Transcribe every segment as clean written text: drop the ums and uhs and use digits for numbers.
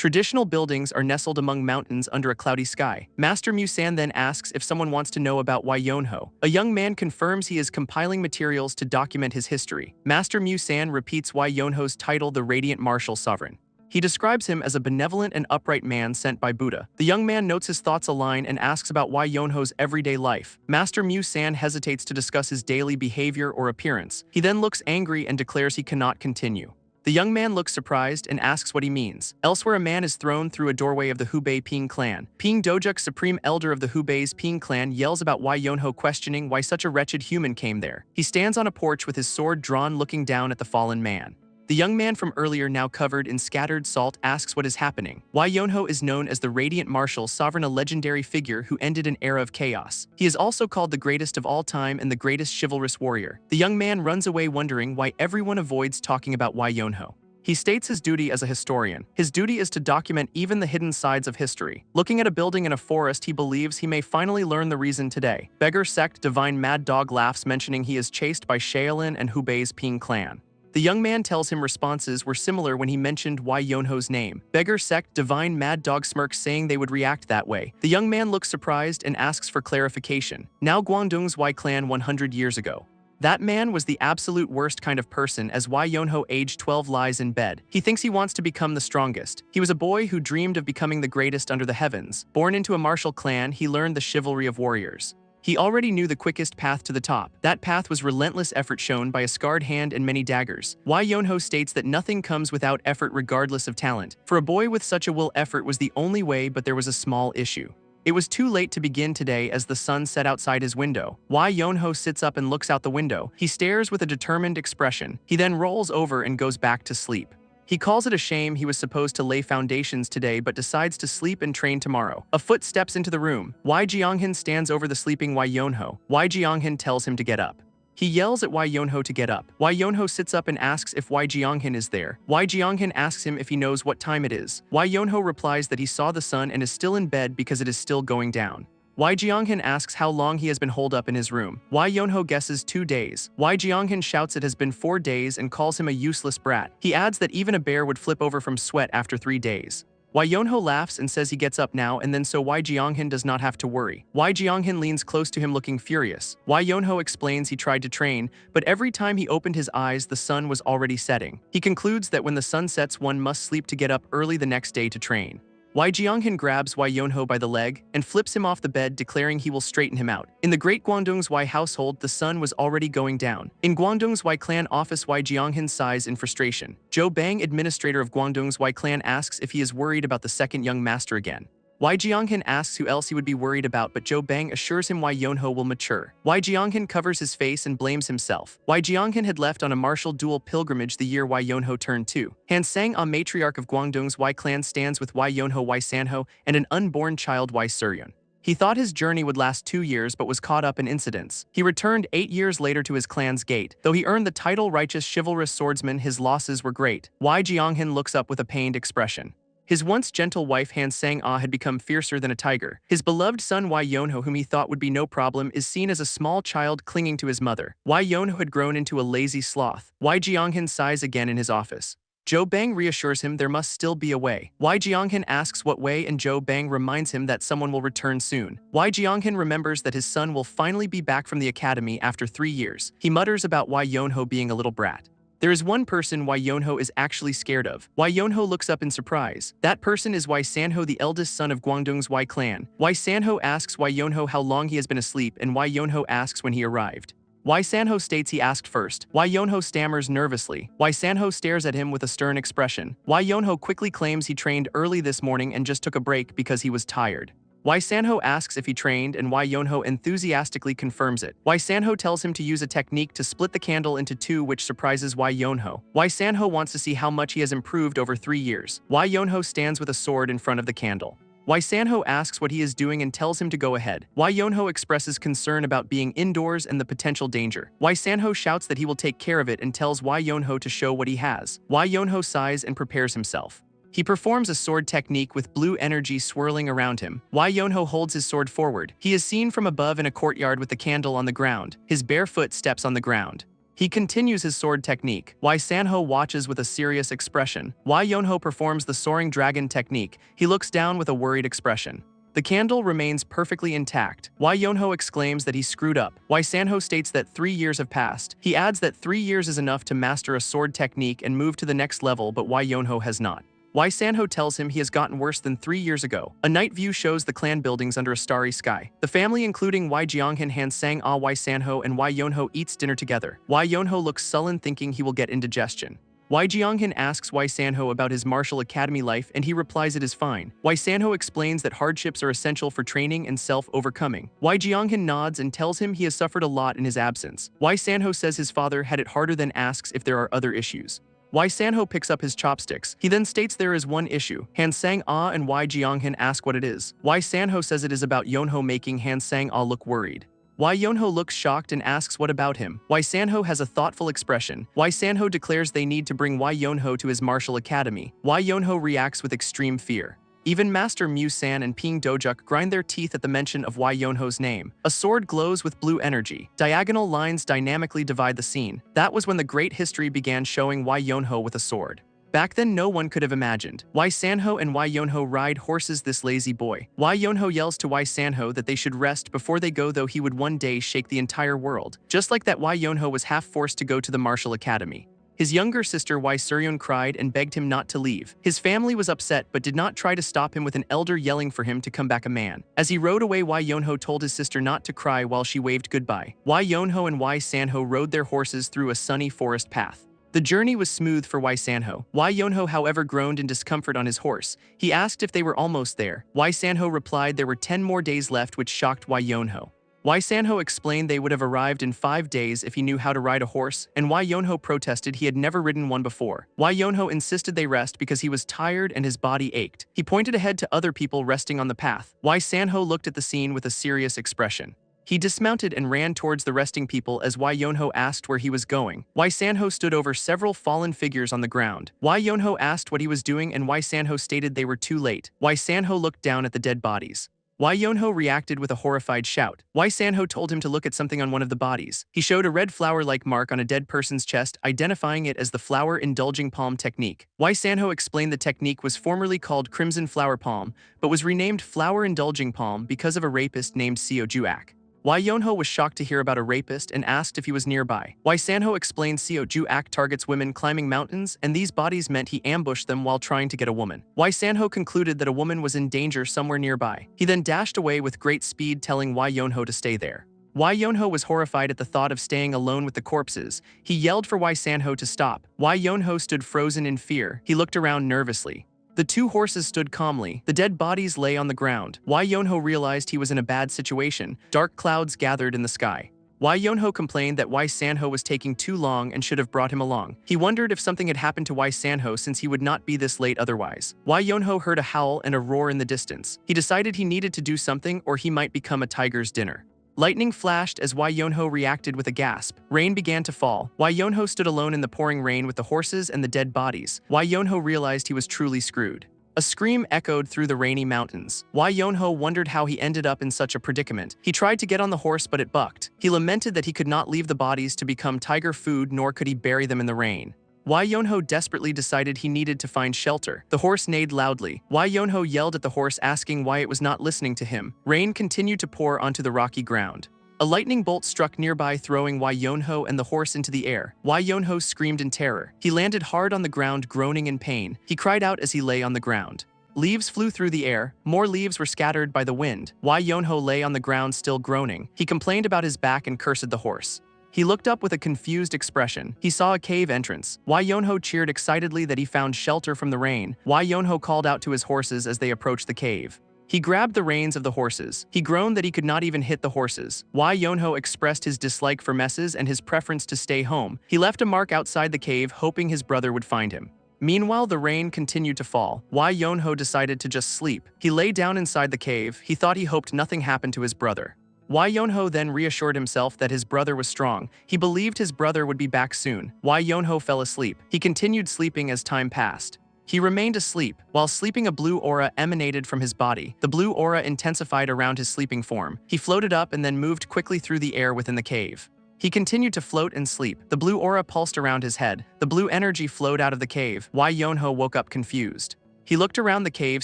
Traditional buildings are nestled among mountains under a cloudy sky. Master Musan then asks if someone wants to know about Wai Yonho. A young man confirms he is compiling materials to document his history. Master Musan repeats Wai Yonho's title, the Radiant Martial Sovereign. He describes him as a benevolent and upright man sent by Buddha. The young man notes his thoughts align and asks about Wai Yonho's everyday life. Master Musan hesitates to discuss his daily behavior or appearance. He then looks angry and declares he cannot continue. The young man looks surprised and asks what he means. Elsewhere, a man is thrown through a doorway of the Hubei Ping clan. Ping Dojuk, supreme elder of the Hubei's Ping clan, yells about Wai Yonho, questioning why such a wretched human came there. He stands on a porch with his sword drawn, looking down at the fallen man. The young man from earlier, now covered in scattered salt, asks what is happening. Wai Yonho is known as the Radiant Martial Sovereign, a legendary figure who ended an era of chaos. He is also called the greatest of all time and the greatest chivalrous warrior. The young man runs away, wondering why everyone avoids talking about Wai Yonho. He states his duty as a historian. His duty is to document even the hidden sides of history. Looking at a building in a forest, he believes he may finally learn the reason today. Beggar sect Divine Mad Dog laughs, mentioning he is chased by Cheon and Hubei's Ping clan. The young man tells him responses were similar when he mentioned Wai Yonho's name. Beggar sect Divine Mad Dog smirks, saying they would react that way. The young man looks surprised and asks for clarification. Now Guangdong's Wai clan 100 years ago. That man was the absolute worst kind of person, as Wai Yonho, age 12, lies in bed. He thinks he wants to become the strongest. He was a boy who dreamed of becoming the greatest under the heavens. Born into a martial clan, he learned the chivalry of warriors. He already knew the quickest path to the top. That path was relentless effort, shown by a scarred hand and many daggers. Wai Yonho states that nothing comes without effort, regardless of talent. For a boy with such a will, effort was the only way, but there was a small issue. It was too late to begin today as the sun set outside his window. Wai Yonho sits up and looks out the window. He stares with a determined expression. He then rolls over and goes back to sleep. He calls it a shame he was supposed to lay foundations today, but decides to sleep and train tomorrow. A foot steps into the room. Wai Jianghan stands over the sleeping Wai Yonho. Wai Jianghan tells him to get up. He yells at Wai Yonho to get up. Wai Yonho sits up and asks if Wai Jianghan is there. Wai Jianghan asks him if he knows what time it is. Wai Yonho replies that he saw the sun and is still in bed because it is still going down. Wai Jianghan asks how long he has been holed up in his room. Wai Yonho guesses 2 days. Wai Jianghan shouts it has been 4 days and calls him a useless brat. He adds that even a bear would flip over from sweat after 3 days. Wai Yonho laughs and says he gets up now and then, so Wai Jianghan does not have to worry. Wai Jianghan leans close to him, looking furious. Wai Yonho explains he tried to train, but every time he opened his eyes, the sun was already setting. He concludes that when the sun sets, one must sleep to get up early the next day to train. Wai Jianghan grabs Wai Yonho by the leg and flips him off the bed, declaring he will straighten him out. In the great Guangdong's Wai household, the sun was already going down. In Guangdong's Wai clan office, Wai Jianghan sighs in frustration. Zhou Bang, administrator of Guangdong's Wai clan, asks if he is worried about the second young master again. Wai Jianghan asks who else he would be worried about, but Zhou Bang assures him Wai Yonho will mature. Wai Jianghan covers his face and blames himself. Wai Jianghan had left on a martial dual pilgrimage the year Wai Yonho turned 2. Han Sang, a matriarch of Guangdong's Wai clan, stands with Wai Yonho, Wai Sanho, and an unborn child, Wai Suryun. He thought his journey would last 2 years, but was caught up in incidents. He returned 8 years later to his clan's gate. Though he earned the title righteous chivalrous swordsman, his losses were great. Wai Jianghan looks up with a pained expression. His once gentle wife Han Sang-ah had become fiercer than a tiger. His beloved son Wai Yonho, whom he thought would be no problem, is seen as a small child clinging to his mother. Wai Yonho had grown into a lazy sloth. Wai Jianghan sighs again in his office. Zhou Bang reassures him there must still be a way. Wai Jianghan asks what way, and Zhou Bang reminds him that someone will return soon. Wai Jianghan remembers that his son will finally be back from the academy after 3 years. He mutters about Wai Yonho being a little brat. There is one person Wai Yonho is actually scared of. Wai Yonho looks up in surprise. That person is Wai Sanho, the eldest son of Guangdong's Wai clan. Wai Sanho asks Wai Yonho how long he has been asleep, and Wai Yonho asks when he arrived. Wai Sanho states he asked first. Wai Yonho stammers nervously. Wai Sanho stares at him with a stern expression. Wai Yonho quickly claims he trained early this morning and just took a break because he was tired. Wai Sanho asks if he trained, and Wai Yonho enthusiastically confirms it. Wai Sanho tells him to use a technique to split the candle into 2, which surprises Wai Yonho. Wai Sanho wants to see how much he has improved over 3 years. Wai Yonho stands with a sword in front of the candle. Wai Sanho asks what he is doing and tells him to go ahead. Wai Yonho expresses concern about being indoors and the potential danger. Wai Sanho shouts that he will take care of it and tells Wai Yonho to show what he has. Wai Yonho sighs and prepares himself. He performs a sword technique with blue energy swirling around him. Wai Yonho holds his sword forward. He is seen from above in a courtyard with the candle on the ground. His bare foot steps on the ground. He continues his sword technique. Wai Sanho watches with a serious expression. Wai Yonho performs the soaring dragon technique. He looks down with a worried expression. The candle remains perfectly intact. Wai Yonho exclaims that he screwed up. Wai Sanho states that 3 years have passed. He adds that 3 years is enough to master a sword technique and move to the next level, but Wai Yonho has not. Wai Sanho tells him he has gotten worse than 3 years ago. A night view shows the clan buildings under a starry sky. The family, including Wai Jianghan, Han Sang Ah, Wai Sanho, and Wai Yonho, eats dinner together. Wai Yonho looks sullen, thinking he will get indigestion. Wai Jianghan asks Wai Sanho about his martial academy life, and he replies it is fine. Wai Sanho explains that hardships are essential for training and self-overcoming. Wai Jianghan nods and tells him he has suffered a lot in his absence. Wai Sanho says his father had it harder, then asks if there are other issues. Wai Sanho picks up his chopsticks. He then states there is one issue. Han Sang Ah and Wai Jianghan ask what it is. Wai Sanho says it is about Yonho, making Han Sang Ah look worried. Wai Yonho looks shocked and asks what about him. Wai Sanho has a thoughtful expression. Wai Sanho declares they need to bring Wai Yonho to his martial academy. Wai Yonho reacts with extreme fear. Even Master Mu-san and Ping Dojuk grind their teeth at the mention of Wai Yonho's name. A sword glows with blue energy. Diagonal lines dynamically divide the scene. That was when the great history began, showing Wai Yonho with a sword. Back then, no one could have imagined. Wai Sanho and Wai Yonho ride horses, this lazy boy. Wai Yonho yells to Wai Sanho that they should rest before they go, though he would one day shake the entire world. Just like that, Wai Yonho was half forced to go to the martial academy. His younger sister Wai Suryeon cried and begged him not to leave. His family was upset but did not try to stop him, with an elder yelling for him to come back a man. As he rode away, Wai Yonho told his sister not to cry while she waved goodbye. Wai Yonho and Wai Sanho rode their horses through a sunny forest path. The journey was smooth for Wai Sanho. Wai Yonho, however, groaned in discomfort on his horse. He asked if they were almost there. Wai Sanho replied there were 10 more days left, which shocked Wai Yonho. Wai Sanho explained they would have arrived in 5 days if he knew how to ride a horse, and Wai Yonho protested he had never ridden one before. Wai Yonho insisted they rest because he was tired and his body ached. He pointed ahead to other people resting on the path. Wai Sanho looked at the scene with a serious expression. He dismounted and ran towards the resting people as Wai Yonho asked where he was going. Wai Sanho stood over several fallen figures on the ground. Wai Yonho asked what he was doing, and Wai Sanho stated they were too late. Wai Sanho looked down at the dead bodies. Wai Yonho reacted with a horrified shout. Wai Sanho told him to look at something on one of the bodies. He showed a red flower-like mark on a dead person's chest, identifying it as the flower indulging palm technique. Wai Sanho explained the technique was formerly called crimson flower palm, but was renamed flower indulging palm because of a rapist named Seo Juak. Wai Yonho was shocked to hear about a rapist and asked if he was nearby. Wai Sanho explained Seo Juak targets women climbing mountains, and these bodies meant he ambushed them while trying to get a woman. Wai Sanho concluded that a woman was in danger somewhere nearby. He then dashed away with great speed, telling Wai Yonho to stay there. Wai Yonho was horrified at the thought of staying alone with the corpses. He yelled for Wai Sanho to stop. Wai Yonho stood frozen in fear. He looked around nervously. The 2 horses stood calmly. The dead bodies lay on the ground. Wai Yonho realized he was in a bad situation. Dark clouds gathered in the sky. Wai Yonho complained that Wai Sanho was taking too long and should have brought him along. He wondered if something had happened to Wai Sanho, since he would not be this late otherwise. Wai Yonho heard a howl and a roar in the distance. He decided he needed to do something or he might become a tiger's dinner. Lightning flashed as Wai Yonho reacted with a gasp. Rain began to fall. Wai Yonho stood alone in the pouring rain with the horses and the dead bodies. Wai Yonho realized he was truly screwed. A scream echoed through the rainy mountains. Wai Yonho wondered how he ended up in such a predicament. He tried to get on the horse, but it bucked. He lamented that he could not leave the bodies to become tiger food, nor could he bury them in the rain. Wai Yonho desperately decided he needed to find shelter. The horse neighed loudly. Wai Yonho yelled at the horse, asking why it was not listening to him. Rain continued to pour onto the rocky ground. A lightning bolt struck nearby, throwing Wai Yonho and the horse into the air. Wai Yonho screamed in terror. He landed hard on the ground, groaning in pain. He cried out as he lay on the ground. Leaves flew through the air. More leaves were scattered by the wind. Wai Yonho lay on the ground, still groaning. He complained about his back and cursed the horse. He looked up with a confused expression. He saw a cave entrance. Wai Yonho cheered excitedly that he found shelter from the rain. Wai Yonho called out to his horses as they approached the cave. He grabbed the reins of the horses. He groaned that he could not even hit the horses. Wai Yonho expressed his dislike for messes and his preference to stay home. He left a mark outside the cave, hoping his brother would find him. Meanwhile, the rain continued to fall. Wai Yonho decided to just sleep. He lay down inside the cave. He thought he hoped nothing happened to his brother. Wai Yonho then reassured himself that his brother was strong. He believed his brother would be back soon. Wai Yonho fell asleep. He continued sleeping as time passed. He remained asleep. While sleeping, a blue aura emanated from his body. The blue aura intensified around his sleeping form. He floated up and then moved quickly through the air within the cave. He continued to float and sleep. The blue aura pulsed around his head. The blue energy flowed out of the cave. Why Yonho woke up confused. He looked around the cave,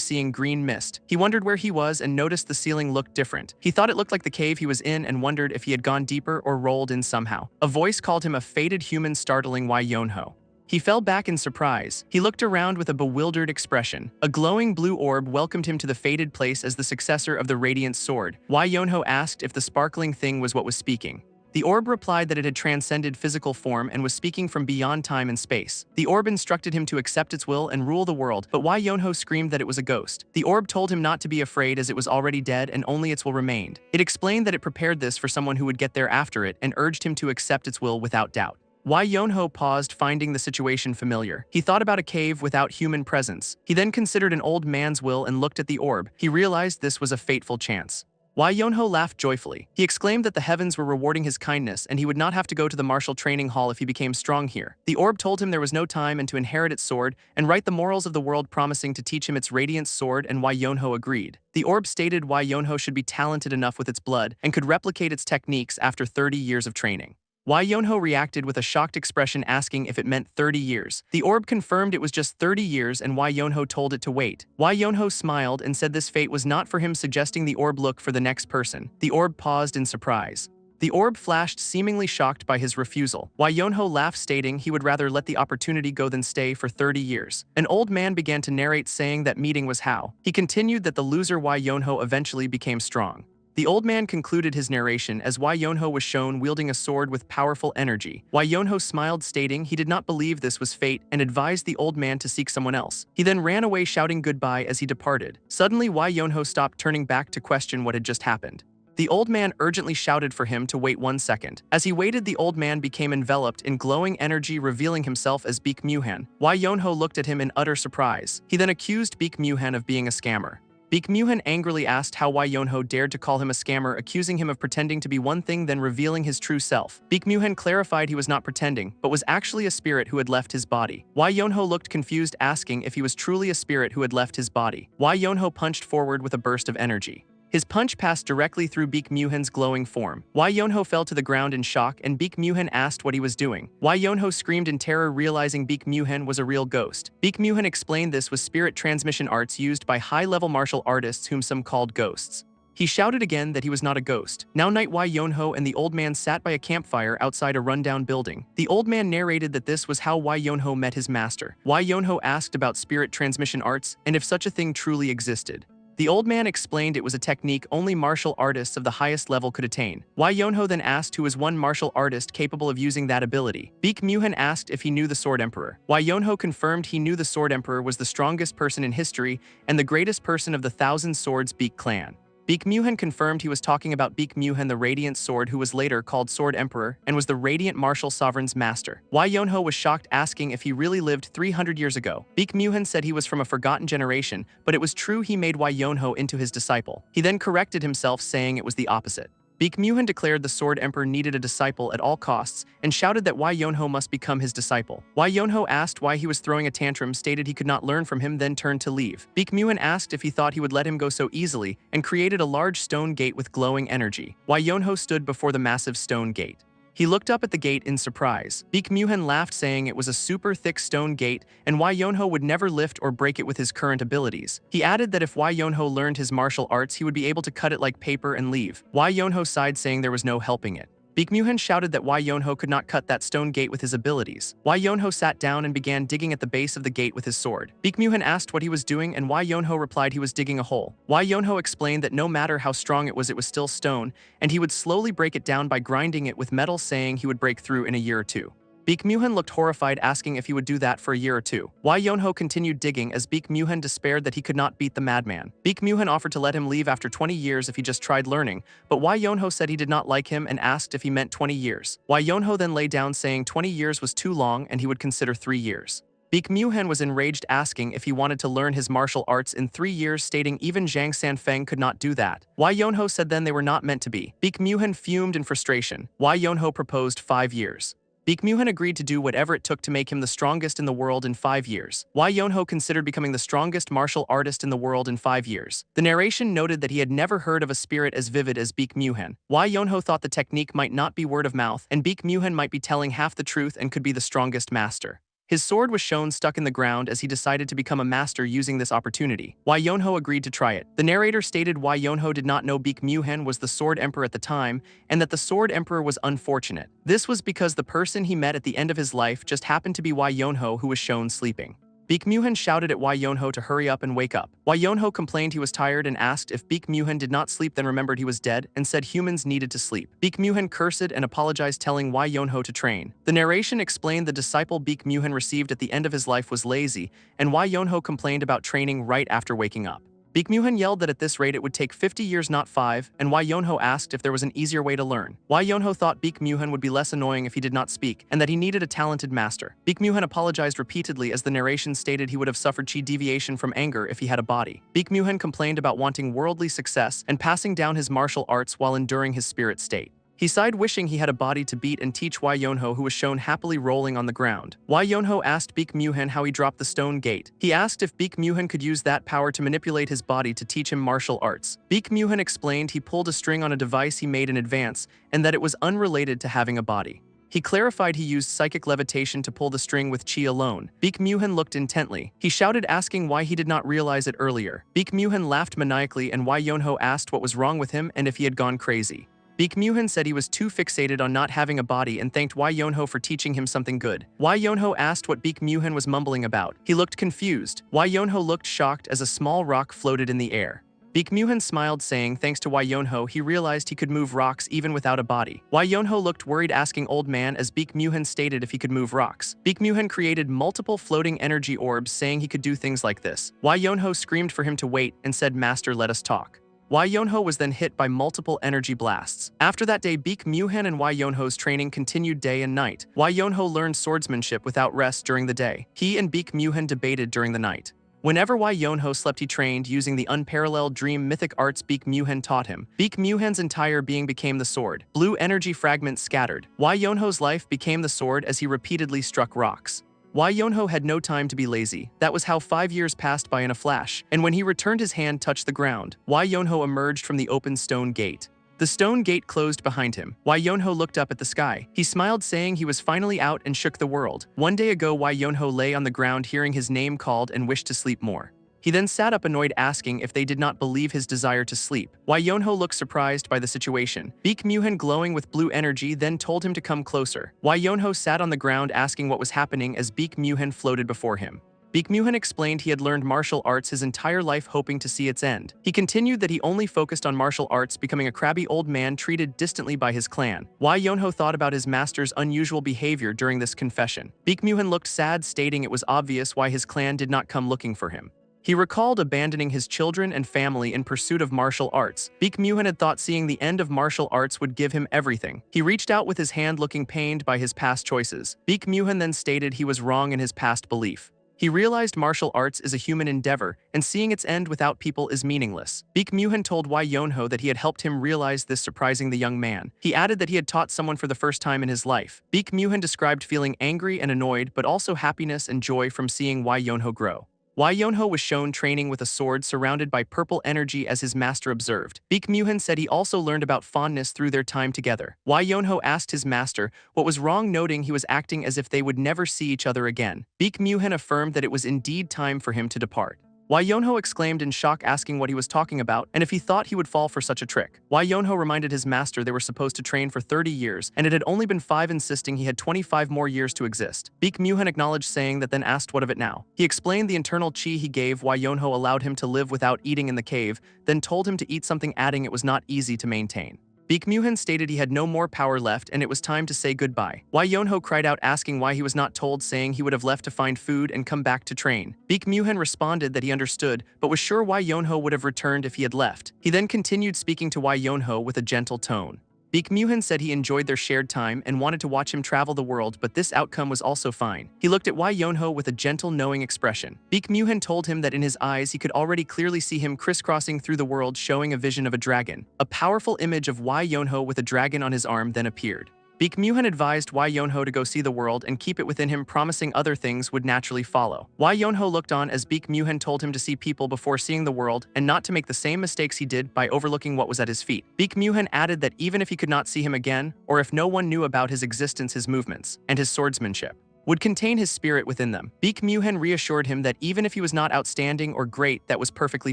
seeing green mist. He wondered where he was and noticed the ceiling looked different. He thought it looked like the cave he was in and wondered if he had gone deeper or rolled in somehow. A voice called him a fated human, startling Why Yonho. He fell back in surprise. He looked around with a bewildered expression. A glowing blue orb welcomed him to the fated place as the successor of the radiant sword. Why Yonho asked if the sparkling thing was what was speaking. The orb replied that it had transcended physical form and was speaking from beyond time and space. The orb instructed him to accept its will and rule the world, but Why Yonho screamed that it was a ghost. The orb told him not to be afraid as it was already dead and only its will remained. It explained that it prepared this for someone who would get there after it and urged him to accept its will without doubt. Why Yonho paused, finding the situation familiar. He thought about a cave without human presence. He then considered an old man's will and looked at the orb. He realized this was a fateful chance. Why Yonho laughed joyfully. He exclaimed that the heavens were rewarding his kindness and he would not have to go to the martial training hall if he became strong here. The orb told him there was no time and to inherit its sword and write the morals of the world, promising to teach him its radiant sword, and Why Yonho agreed. The orb stated Why Yonho should be talented enough with its blood and could replicate its techniques after 30 years of training. Why Yonho reacted with a shocked expression, asking if it meant 30 years. The orb confirmed it was just 30 years and Why Yonho told it to wait. Why Yonho smiled and said this fate was not for him, suggesting the orb look for the next person. The orb paused in surprise. The orb flashed, seemingly shocked by his refusal. Why Yonho laughed, stating he would rather let the opportunity go than stay for 30 years. An old man began to narrate, saying that meeting was how. He continued that the loser Why Yonho eventually became strong. The old man concluded his narration as Why Yonho was shown wielding a sword with powerful energy. Why Yonho smiled, stating he did not believe this was fate and advised the old man to seek someone else. He then ran away, shouting goodbye as he departed. Suddenly, Why Yonho stopped, turning back to question what had just happened. The old man urgently shouted for him to wait 1 second. As he waited, the old man became enveloped in glowing energy, revealing himself as Baek Muhan. Why Yonho looked at him in utter surprise. He then accused Baek Muhan of being a scammer. Baek Muhan angrily asked how Why Yonho dared to call him a scammer, accusing him of pretending to be one thing then revealing his true self. Baek Muhan clarified he was not pretending, but was actually a spirit who had left his body. Why Yonho looked confused, asking if he was truly a spirit who had left his body. Why Yonho punched forward with a burst of energy. His punch passed directly through Baek Muhan's glowing form. Why Yonho fell to the ground in shock and Baek Muhan asked what he was doing. Why Yonho screamed in terror, realizing Baek Muhan was a real ghost. Baek Muhan explained this was spirit transmission arts used by high-level martial artists whom some called ghosts. He shouted again that he was not a ghost. Now night, Why Yonho and the old man sat by a campfire outside a rundown building. The old man narrated that this was how Why Yonho met his master. Why Yonho asked about spirit transmission arts and if such a thing truly existed. The old man explained it was a technique only martial artists of the highest level could attain. Why Yonho then asked who was one martial artist capable of using that ability. Baek Muhan asked if he knew the Sword Emperor. Why Yonho confirmed he knew the Sword Emperor was the strongest person in history and the greatest person of the Thousand Swords Baek clan. Baek Muhan confirmed he was talking about Baek Muhan, the Radiant Sword, who was later called Sword Emperor and was the Radiant Martial Sovereign's master. Why Yonho was shocked, asking if he really lived 300 years ago. Baek Muhan said he was from a forgotten generation, but it was true he made Why Yonho into his disciple. He then corrected himself, saying it was the opposite. Baek Muhan declared the Sword Emperor needed a disciple at all costs and shouted that Why Yonho must become his disciple. Why Yonho asked why he was throwing a tantrum, stated he could not learn from him, then turned to leave. Baek Muhan asked if he thought he would let him go so easily and created a large stone gate with glowing energy. Why Yonho stood before the massive stone gate. He looked up at the gate in surprise. Baek Muhan laughed, saying it was a super thick stone gate and Why Yonho would never lift or break it with his current abilities. He added that if Why Yonho learned his martial arts, he would be able to cut it like paper and leave. Why Yonho sighed, saying there was no helping it. Baek Muhan shouted that Why Yonho could not cut that stone gate with his abilities. Why Yonho sat down and began digging at the base of the gate with his sword. Baek Muhan asked what he was doing and Why Yonho replied he was digging a hole. Why Yonho explained that no matter how strong it was still stone, and he would slowly break it down by grinding it with metal, saying he would break through in a year or two. Baek Muhan looked horrified, asking if he would do that for a year or two. Why Yonho continued digging as Baek Muhan despaired that he could not beat the madman. Baek Muhan offered to let him leave after 20 years if he just tried learning, but Why Yonho said he did not like him and asked if he meant 20 years. Why Yonho then lay down, saying 20 years was too long and he would consider 3 years. Baek Muhan was enraged, asking if he wanted to learn his martial arts in 3 years, stating even Zhang Sanfeng could not do that. Why Yonho said then they were not meant to be. Baek Muhan fumed in frustration. Why Yonho proposed 5 years. Baek Myuhan agreed to do whatever it took to make him the strongest in the world in 5 years. Why Yonho considered becoming the strongest martial artist in the world in 5 years. The narration noted that he had never heard of a spirit as vivid as Baek Myuhan. Why Yonho thought the technique might not be word of mouth, and Baek Myuhan might be telling half the truth and could be the strongest master. His sword was shown stuck in the ground as he decided to become a master using this opportunity. Why Yonho agreed to try it. The narrator stated why Yonho did not know Baek Myuhan was the Sword Emperor at the time, and that the Sword Emperor was unfortunate. This was because the person he met at the end of his life just happened to be Why Yonho, who was shown sleeping. Baek Myuhan shouted at Why Yonho to hurry up and wake up. Why Yonho complained he was tired and asked if Baek Myuhan did not sleep, then remembered he was dead and said humans needed to sleep. Baek Myuhan cursed and apologized, telling Why Yonho to train. The narration explained the disciple Baek Myuhan received at the end of his life was lazy, and Why Yonho complained about training right after waking up. Baek Myuhan yelled that at this rate it would take 50 years not 5, and Why Yonho asked if there was an easier way to learn. Why Yonho thought Baek Myuhan would be less annoying if he did not speak, and that he needed a talented master. Baek Myuhan apologized repeatedly as the narration stated he would have suffered chi deviation from anger if he had a body. Baek Myuhan complained about wanting worldly success and passing down his martial arts while enduring his spirit state. He sighed, wishing he had a body to beat and teach Why Yonho, who was shown happily rolling on the ground. Why Yonho asked Baek Myuhan how he dropped the stone gate. He asked if Baek Myuhan could use that power to manipulate his body to teach him martial arts. Baek Myuhan explained he pulled a string on a device he made in advance and that it was unrelated to having a body. He clarified he used psychic levitation to pull the string with chi alone. Baek Myuhan looked intently. He shouted, asking why he did not realize it earlier. Baek Myuhan laughed maniacally, and Why Yonho asked what was wrong with him and if he had gone crazy. Baek Myuhan said he was too fixated on not having a body and thanked Why Yonho for teaching him something good. Why Yonho asked what Baek Myuhan was mumbling about. He looked confused. Why Yonho looked shocked as a small rock floated in the air. Baek Myuhan smiled, saying thanks to Why Yonho he realized he could move rocks even without a body. Why Yonho looked worried, asking old man as Baek Myuhan stated if he could move rocks. Baek Myuhan created multiple floating energy orbs, saying he could do things like this. Why Yonho screamed for him to wait and said, "Master, let us talk." Why Yonho was then hit by multiple energy blasts. After that day, Baek Myuhan and Why Yonho's training continued day and night. Why Yonho learned swordsmanship without rest during the day. He and Baek Myuhan debated during the night. Whenever Why Yonho slept, he trained using the unparalleled dream mythic arts Baek Myuhan taught him. Baek Myuhan's entire being became the sword. Blue energy fragments scattered. Why Yonho's life became the sword as he repeatedly struck rocks. Why Yonho had no time to be lazy. That was how 5 years passed by in a flash, and when he returned, his hand touched the ground. Why Yonho emerged from the open stone gate. The stone gate closed behind him. Why Yonho looked up at the sky. He smiled, saying he was finally out, and shook the world. One day ago, Why Yonho lay on the ground hearing his name called and wished to sleep more. He then sat up annoyed, asking if they did not believe his desire to sleep. Why Yonho looked surprised by the situation. Baek Myuhan, glowing with blue energy, then told him to come closer. Why Yonho sat on the ground asking what was happening as Baek Myuhan floated before him. Baek Myuhan explained he had learned martial arts his entire life, hoping to see its end. He continued that he only focused on martial arts, becoming a crabby old man treated distantly by his clan. Why Yonho thought about his master's unusual behavior during this confession. Baek Myuhan looked sad, stating it was obvious why his clan did not come looking for him. He recalled abandoning his children and family in pursuit of martial arts. Baek Myuhan had thought seeing the end of martial arts would give him everything. He reached out with his hand, looking pained by his past choices. Baek Myuhan then stated he was wrong in his past belief. He realized martial arts is a human endeavor, and seeing its end without people is meaningless. Baek Myuhan told Why Yonho that he had helped him realize this, surprising the young man. He added that he had taught someone for the first time in his life. Baek Myuhan described feeling angry and annoyed, but also happiness and joy from seeing Why Yonho grow. Why Yonho was shown training with a sword surrounded by purple energy as his master observed. Baek Myuhan said he also learned about fondness through their time together. Why Yonho asked his master what was wrong, noting he was acting as if they would never see each other again. Baek Myuhan affirmed that it was indeed time for him to depart. Why Yonho exclaimed in shock, asking what he was talking about and if he thought he would fall for such a trick. Why Yonho reminded his master they were supposed to train for 30 years and it had only been 5, insisting he had 25 more years to exist. Baek Myuhan acknowledged, saying that, then asked what of it now. He explained the internal chi he gave Why Yonho allowed him to live without eating in the cave, then told him to eat something, adding it was not easy to maintain. Baek Myuhan stated he had no more power left and it was time to say goodbye. Why Yonho cried out, asking why he was not told, saying he would have left to find food and come back to train. Baek Myuhan responded that he understood, but was sure Why Yonho would have returned if he had left. He then continued speaking to Why Yonho with a gentle tone. Baek Myuhan said he enjoyed their shared time and wanted to watch him travel the world, but this outcome was also fine. He looked at Why Yonho with a gentle, knowing expression. Baek Myuhan told him that in his eyes he could already clearly see him crisscrossing through the world, showing a vision of a dragon. A powerful image of Why Yonho with a dragon on his arm then appeared. Baek Myuhan advised Hwa Yonho to go see the world and keep it within him, promising other things would naturally follow. Hwa Yonho looked on as Baek Myuhan told him to see people before seeing the world and not to make the same mistakes he did by overlooking what was at his feet. Baek Myuhan added that even if he could not see him again, or if no one knew about his existence, his movements, and his swordsmanship would contain his spirit within them. Baek Myuhan reassured him that even if he was not outstanding or great, that was perfectly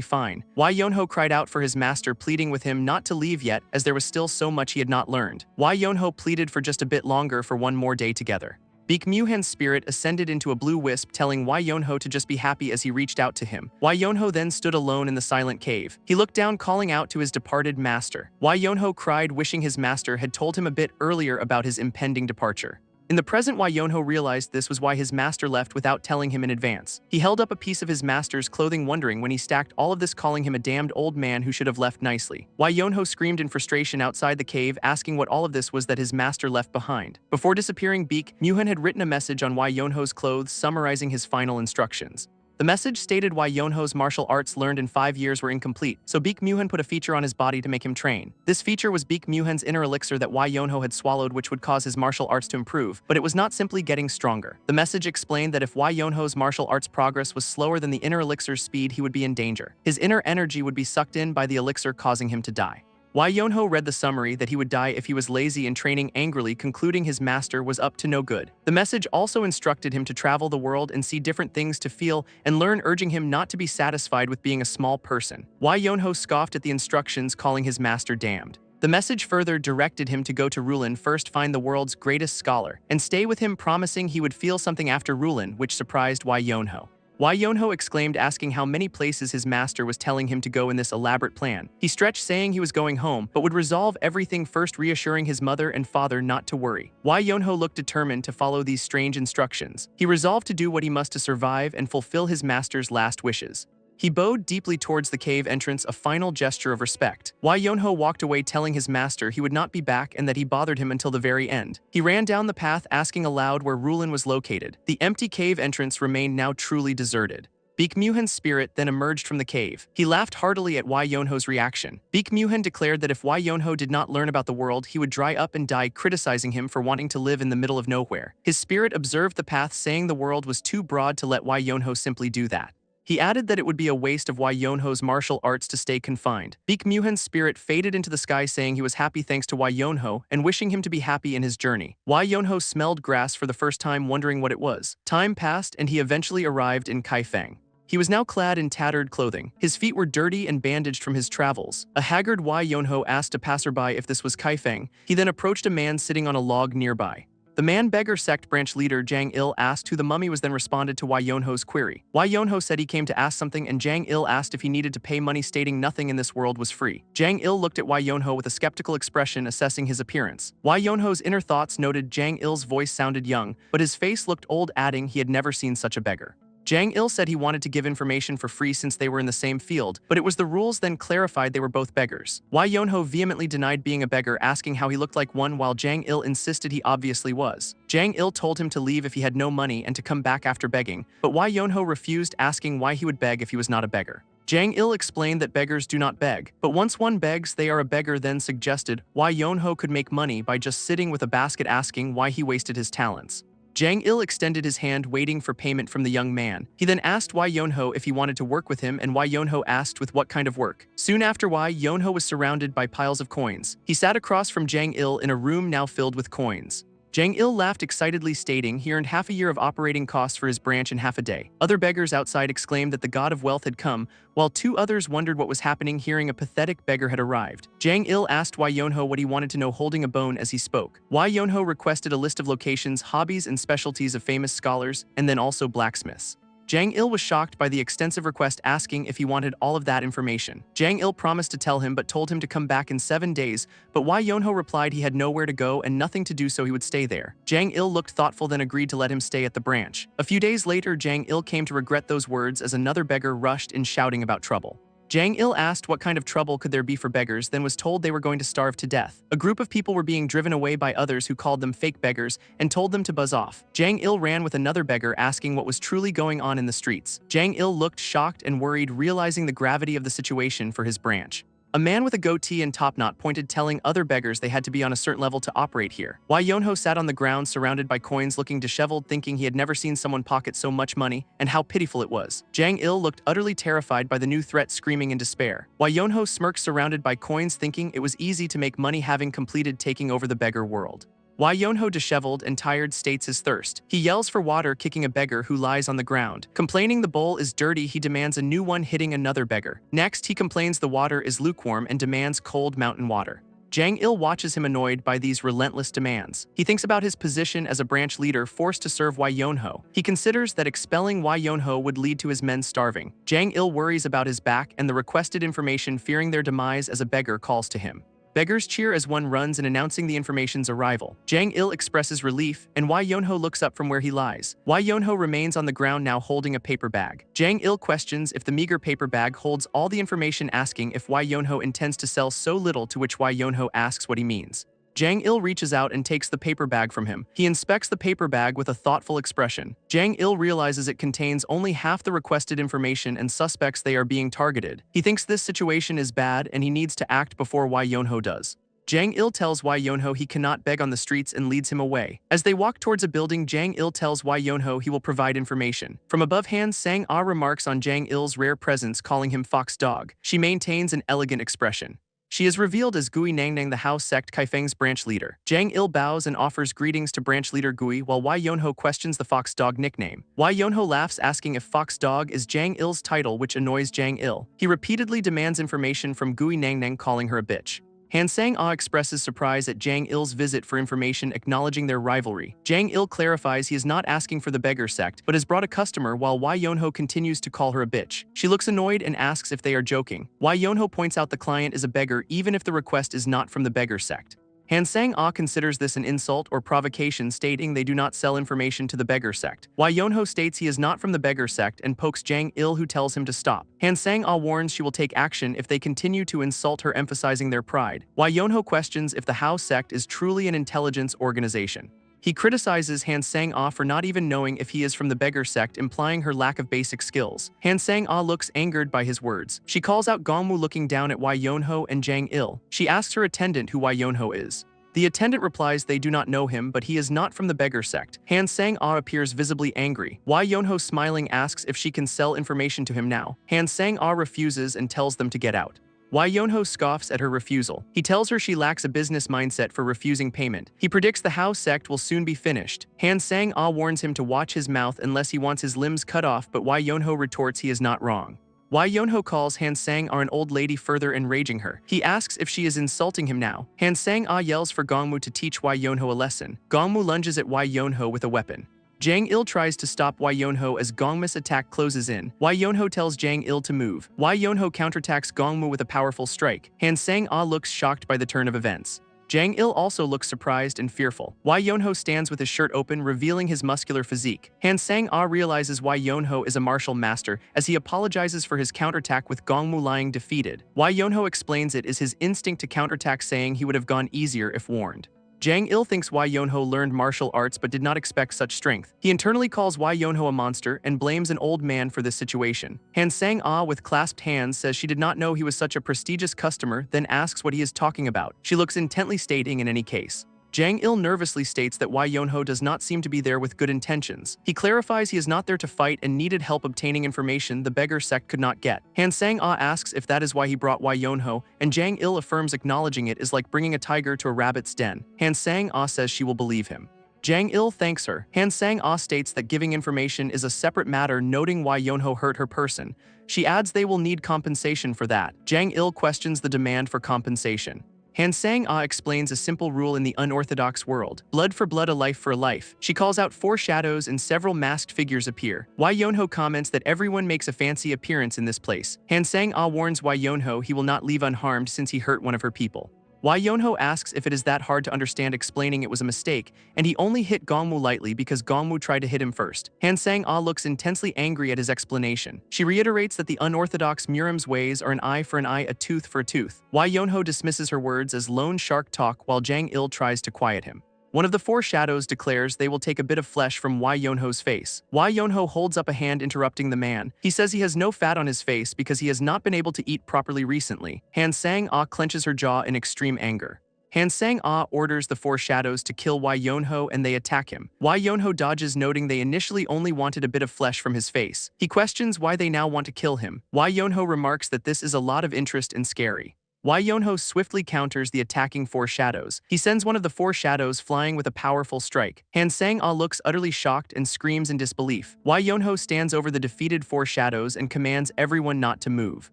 fine. Hwa Yonho cried out for his master, pleading with him not to leave yet, as there was still so much he had not learned. Hwa Yonho pleaded for just a bit longer, for one more day together. Baek Myuhan's spirit ascended into a blue wisp, telling Hwa Yonho to just be happy as he reached out to him. Hwa Yonho then stood alone in the silent cave. He looked down, calling out to his departed master. Hwa Yonho cried, wishing his master had told him a bit earlier about his impending departure. In the present, Hwa Yonho realized this was why his master left without telling him in advance. He held up a piece of his master's clothing, wondering when he stacked all of this, calling him a damned old man who should have left nicely. Hwa Yonho screamed in frustration outside the cave, asking what all of this was that his master left behind. Before disappearing, Baek Myuhan had written a message on Hwa Yonho's clothes summarizing his final instructions. The message stated Hwa Yonho's martial arts learned in 5 years were incomplete, so Baek Myuhan put a feature on his body to make him train. This feature was Baek Myuhan's inner elixir that Hwa Yonho had swallowed, which would cause his martial arts to improve, but it was not simply getting stronger. The message explained that if Hwa Yonho's martial arts progress was slower than the inner elixir's speed, he would be in danger. His inner energy would be sucked in by the elixir, causing him to die. Hwa Yonho read the summary that he would die if he was lazy and training angrily, concluding his master was up to no good. The message also instructed him to travel the world and see different things to feel and learn, urging him not to be satisfied with being a small person. Hwa Yonho scoffed at the instructions, calling his master damned. The message further directed him to go to Rulin, first find the world's greatest scholar, and stay with him, promising he would feel something after Rulin, which surprised Hwa Yonho. Hwa Yonho exclaimed, asking how many places his master was telling him to go in this elaborate plan. He stretched, saying he was going home, but would resolve everything first, reassuring his mother and father not to worry. Hwa Yonho looked determined to follow these strange instructions. He resolved to do what he must to survive and fulfill his master's last wishes. He bowed deeply towards the cave entrance, a final gesture of respect. Hwa Yonho walked away, telling his master he would not be back and that he bothered him until the very end. He ran down the path, asking aloud where Rulin was located. The empty cave entrance remained now truly deserted. Baek Myuhan's spirit then emerged from the cave. He laughed heartily at Hwa Yonho's reaction. Baek Myuhan declared that if Hwa Yonho did not learn about the world, he would dry up and die, criticizing him for wanting to live in the middle of nowhere. His spirit observed the path, saying the world was too broad to let Hwa Yonho simply do that. He added that it would be a waste of Hwa Yonho's martial arts to stay confined. Baek Myuhan's spirit faded into the sky, saying he was happy thanks to Hwa Yonho and wishing him to be happy in his journey. Hwa Yonho smelled grass for the first time, wondering what it was. Time passed and he eventually arrived in Kaifeng. He was now clad in tattered clothing. His feet were dirty and bandaged from his travels. A haggard Hwa Yonho asked a passerby if this was Kaifeng. He then approached a man sitting on a log nearby. The man-beggar sect branch leader Jang Il asked who the mummy was, then responded to Hwa Yonho's query. Hwa Yonho said he came to ask something, and Jang Il asked if he needed to pay money, stating nothing in this world was free. Jang Il looked at Hwa Yonho with a skeptical expression, assessing his appearance. Hwa Yonho's inner thoughts noted Jang Il's voice sounded young, but his face looked old, adding he had never seen such a beggar. Jang Il said he wanted to give information for free since they were in the same field, but it was the rules then clarified they were both beggars. Hwa Yonho vehemently denied being a beggar, asking how he looked like one, while Jang Il insisted he obviously was. Jang Il told him to leave if he had no money and to come back after begging, but Hwa Yonho refused, asking why he would beg if he was not a beggar. Jang Il explained that beggars do not beg, but once one begs, they are a beggar, then suggested Hwa Yonho could make money by just sitting with a basket, asking why he wasted his talents. Jang Il extended his hand, waiting for payment from the young man. He then asked Hwa Yonho if he wanted to work with him, and Hwa Yonho asked with what kind of work. Soon after, Hwa Yonho was surrounded by piles of coins. He sat across from Jang Il in a room now filled with coins. Jang Il laughed excitedly, stating he earned half a year of operating costs for his branch in half a day. Other beggars outside exclaimed that the god of wealth had come, while two others wondered what was happening, hearing a pathetic beggar had arrived. Jang Il asked Hwa Yonho what he wanted to know, holding a bone as he spoke. Hwa Yonho requested a list of locations, hobbies, and specialties of famous scholars, and then also blacksmiths. Jang Il was shocked by the extensive request, asking if he wanted all of that information. Jang Il promised to tell him, but told him to come back in 7 days, but Hwa Yonho replied he had nowhere to go and nothing to do, so he would stay there. Jang Il looked thoughtful, then agreed to let him stay at the branch. A few days later, Jang Il came to regret those words as another beggar rushed in, shouting about trouble. Jang Il asked what kind of trouble could there be for beggars, then was told they were going to starve to death. A group of people were being driven away by others who called them fake beggars and told them to buzz off. Jang Il ran with another beggar, asking what was truly going on in the streets. Jang Il looked shocked and worried, realizing the gravity of the situation for his branch. A man with a goatee and top knot pointed, telling other beggars they had to be on a certain level to operate here. Why Yonho sat on the ground surrounded by coins, looking disheveled, thinking he had never seen someone pocket so much money, and how pitiful it was. Jang Il looked utterly terrified by the new threat, screaming in despair. Why Yonho smirked surrounded by coins, thinking it was easy to make money having completed taking over the beggar world. Why Yonho, disheveled and tired, states his thirst. He yells for water, kicking a beggar who lies on the ground. Complaining the bowl is dirty, he demands a new one, hitting another beggar. Next, he complains the water is lukewarm and demands cold mountain water. Jang Il watches him, annoyed by these relentless demands. He thinks about his position as a branch leader forced to serve Wai Yonho. He considers that expelling Wai Yonho would lead to his men starving. Jang Il worries about his back and the requested information, fearing their demise as a beggar calls to him. Beggars cheer as one runs and announcing the information's arrival. Jang Il expresses relief, and Wai Yonho looks up from where he lies. Wai Yonho remains on the ground, now holding a paper bag. Jang Il questions if the meager paper bag holds all the information, asking if Wai Yonho intends to sell so little, to which Wai Yonho asks what he means. Jang Il reaches out and takes the paper bag from him. He inspects the paper bag with a thoughtful expression. Jang Il realizes it contains only half the requested information and suspects they are being targeted. He thinks this situation is bad and he needs to act before Wai Yonho does. Jang Il tells Wai Yonho he cannot beg on the streets and leads him away. As they walk towards a building, Jang Il tells Wai Yonho he will provide information. From above, Han Sang-ah remarks on Jang Il's rare presence, calling him Fox Dog. She maintains an elegant expression. She is revealed as Gui Nangnang, the House sect Kaifeng's branch leader. Jang Il bows and offers greetings to branch leader Gui, while Wai Yonho questions the Fox Dog nickname. Wai Yonho laughs, asking if Fox Dog is Jang Il's title, which annoys Jang Il. He repeatedly demands information from Gui Nangnang, calling her a bitch. Han Sang-ah expresses surprise at Jang Il's visit for information, acknowledging their rivalry. Jang Il clarifies he is not asking for the beggar sect, but has brought a customer, while Wai Yonho continues to call her a bitch. She looks annoyed and asks if they are joking. Wai Yonho points out the client is a beggar even if the request is not from the beggar sect. Han Sang-ah considers this an insult or provocation, stating they do not sell information to the beggar sect. Wai Yonho states he is not from the beggar sect and pokes Jang Il, who tells him to stop. Han Sang-ah warns she will take action if they continue to insult her, emphasizing their pride. Wai Yonho questions if the Hao sect is truly an intelligence organization. He criticizes Han Sang-ah for not even knowing if he is from the beggar sect, implying her lack of basic skills. Han Sang-ah looks angered by his words. She calls out Gongmu, looking down at Wai Yonho and Jang Il. She asks her attendant who Wai Yonho is. The attendant replies they do not know him, but he is not from the beggar sect. Han Sang-ah appears visibly angry. Wai Yonho, smiling, asks if she can sell information to him now. Han Sang-ah refuses and tells them to get out. Wai Yonho scoffs at her refusal. He tells her she lacks a business mindset for refusing payment. He predicts the Hao sect will soon be finished. Han Sang-ah warns him to watch his mouth unless he wants his limbs cut off, but Wai Yonho retorts he is not wrong. Wai Yonho calls Han Sang-ah an old lady, further enraging her. He asks if she is insulting him now. Han Sang-ah yells for Gongmu to teach Wai Yonho a lesson. Gongmu lunges at Wai Yonho with a weapon. Jang Il tries to stop Wai Yonho as Gongmu's attack closes in. Wai Yonho tells Jang Il to move. Wai Yonho counterattacks Gongmu with a powerful strike. Han Sang-ah looks shocked by the turn of events. Jang Il also looks surprised and fearful. Wai Yonho stands with his shirt open, revealing his muscular physique. Han Sang-ah realizes Wai Yonho is a martial master as he apologizes for his counterattack, with Gongmu lying defeated. Wai Yonho explains it is his instinct to counterattack, saying he would have gone easier if warned. Jang Il thinks Wai Yonho learned martial arts but did not expect such strength. He internally calls Wai Yonho a monster and blames an old man for this situation. Han Sang-ah, with clasped hands, says she did not know he was such a prestigious customer, then asks what he is talking about. She looks intently, stating in any case. Jang Il nervously states that Wai Yonho does not seem to be there with good intentions. He clarifies he is not there to fight and needed help obtaining information the beggar sect could not get. Han Sang-ah asks if that is why he brought Wai Yonho, and Jang Il affirms acknowledging it is like bringing a tiger to a rabbit's den. Han Sang-ah says she will believe him. Jang Il thanks her. Han Sang-ah states that giving information is a separate matter, noting Wai Yonho hurt her person. She adds they will need compensation for that. Jang Il questions the demand for compensation. Han Sang-ah explains a simple rule in the unorthodox world: blood for blood, a life for a life. She calls out 4 shadows and several masked figures appear. Wai Yonho comments that everyone makes a fancy appearance in this place. Han Sang-ah warns Wai Yonho he will not leave unharmed since he hurt one of her people. Wai Yonho asks if it is that hard to understand, explaining it was a mistake, and he only hit Gongmu lightly because Gongmu tried to hit him first. Han Sang-ah looks intensely angry at his explanation. She reiterates that the unorthodox Murim's ways are an eye for an eye, a tooth for a tooth. Wai Yonho dismisses her words as lone shark talk, while Jang Il tries to quiet him. One of the four shadows declares they will take a bit of flesh from Wai Yonho's face. Wai Yonho holds up a hand interrupting the man. He says he has no fat on his face because he has not been able to eat properly recently. Han Sang-ah clenches her jaw in extreme anger. Han Sang-ah orders the four shadows to kill Wai Yonho and they attack him. Wai Yonho dodges, noting they initially only wanted a bit of flesh from his face. He questions why they now want to kill him. Wai Yonho remarks that this is a lot of interest and scary. Wai Yonho swiftly counters the attacking four shadows. He sends one of the four shadows flying with a powerful strike. Han Sang-ah looks utterly shocked and screams in disbelief. Wai Yonho stands over the defeated four shadows and commands everyone not to move.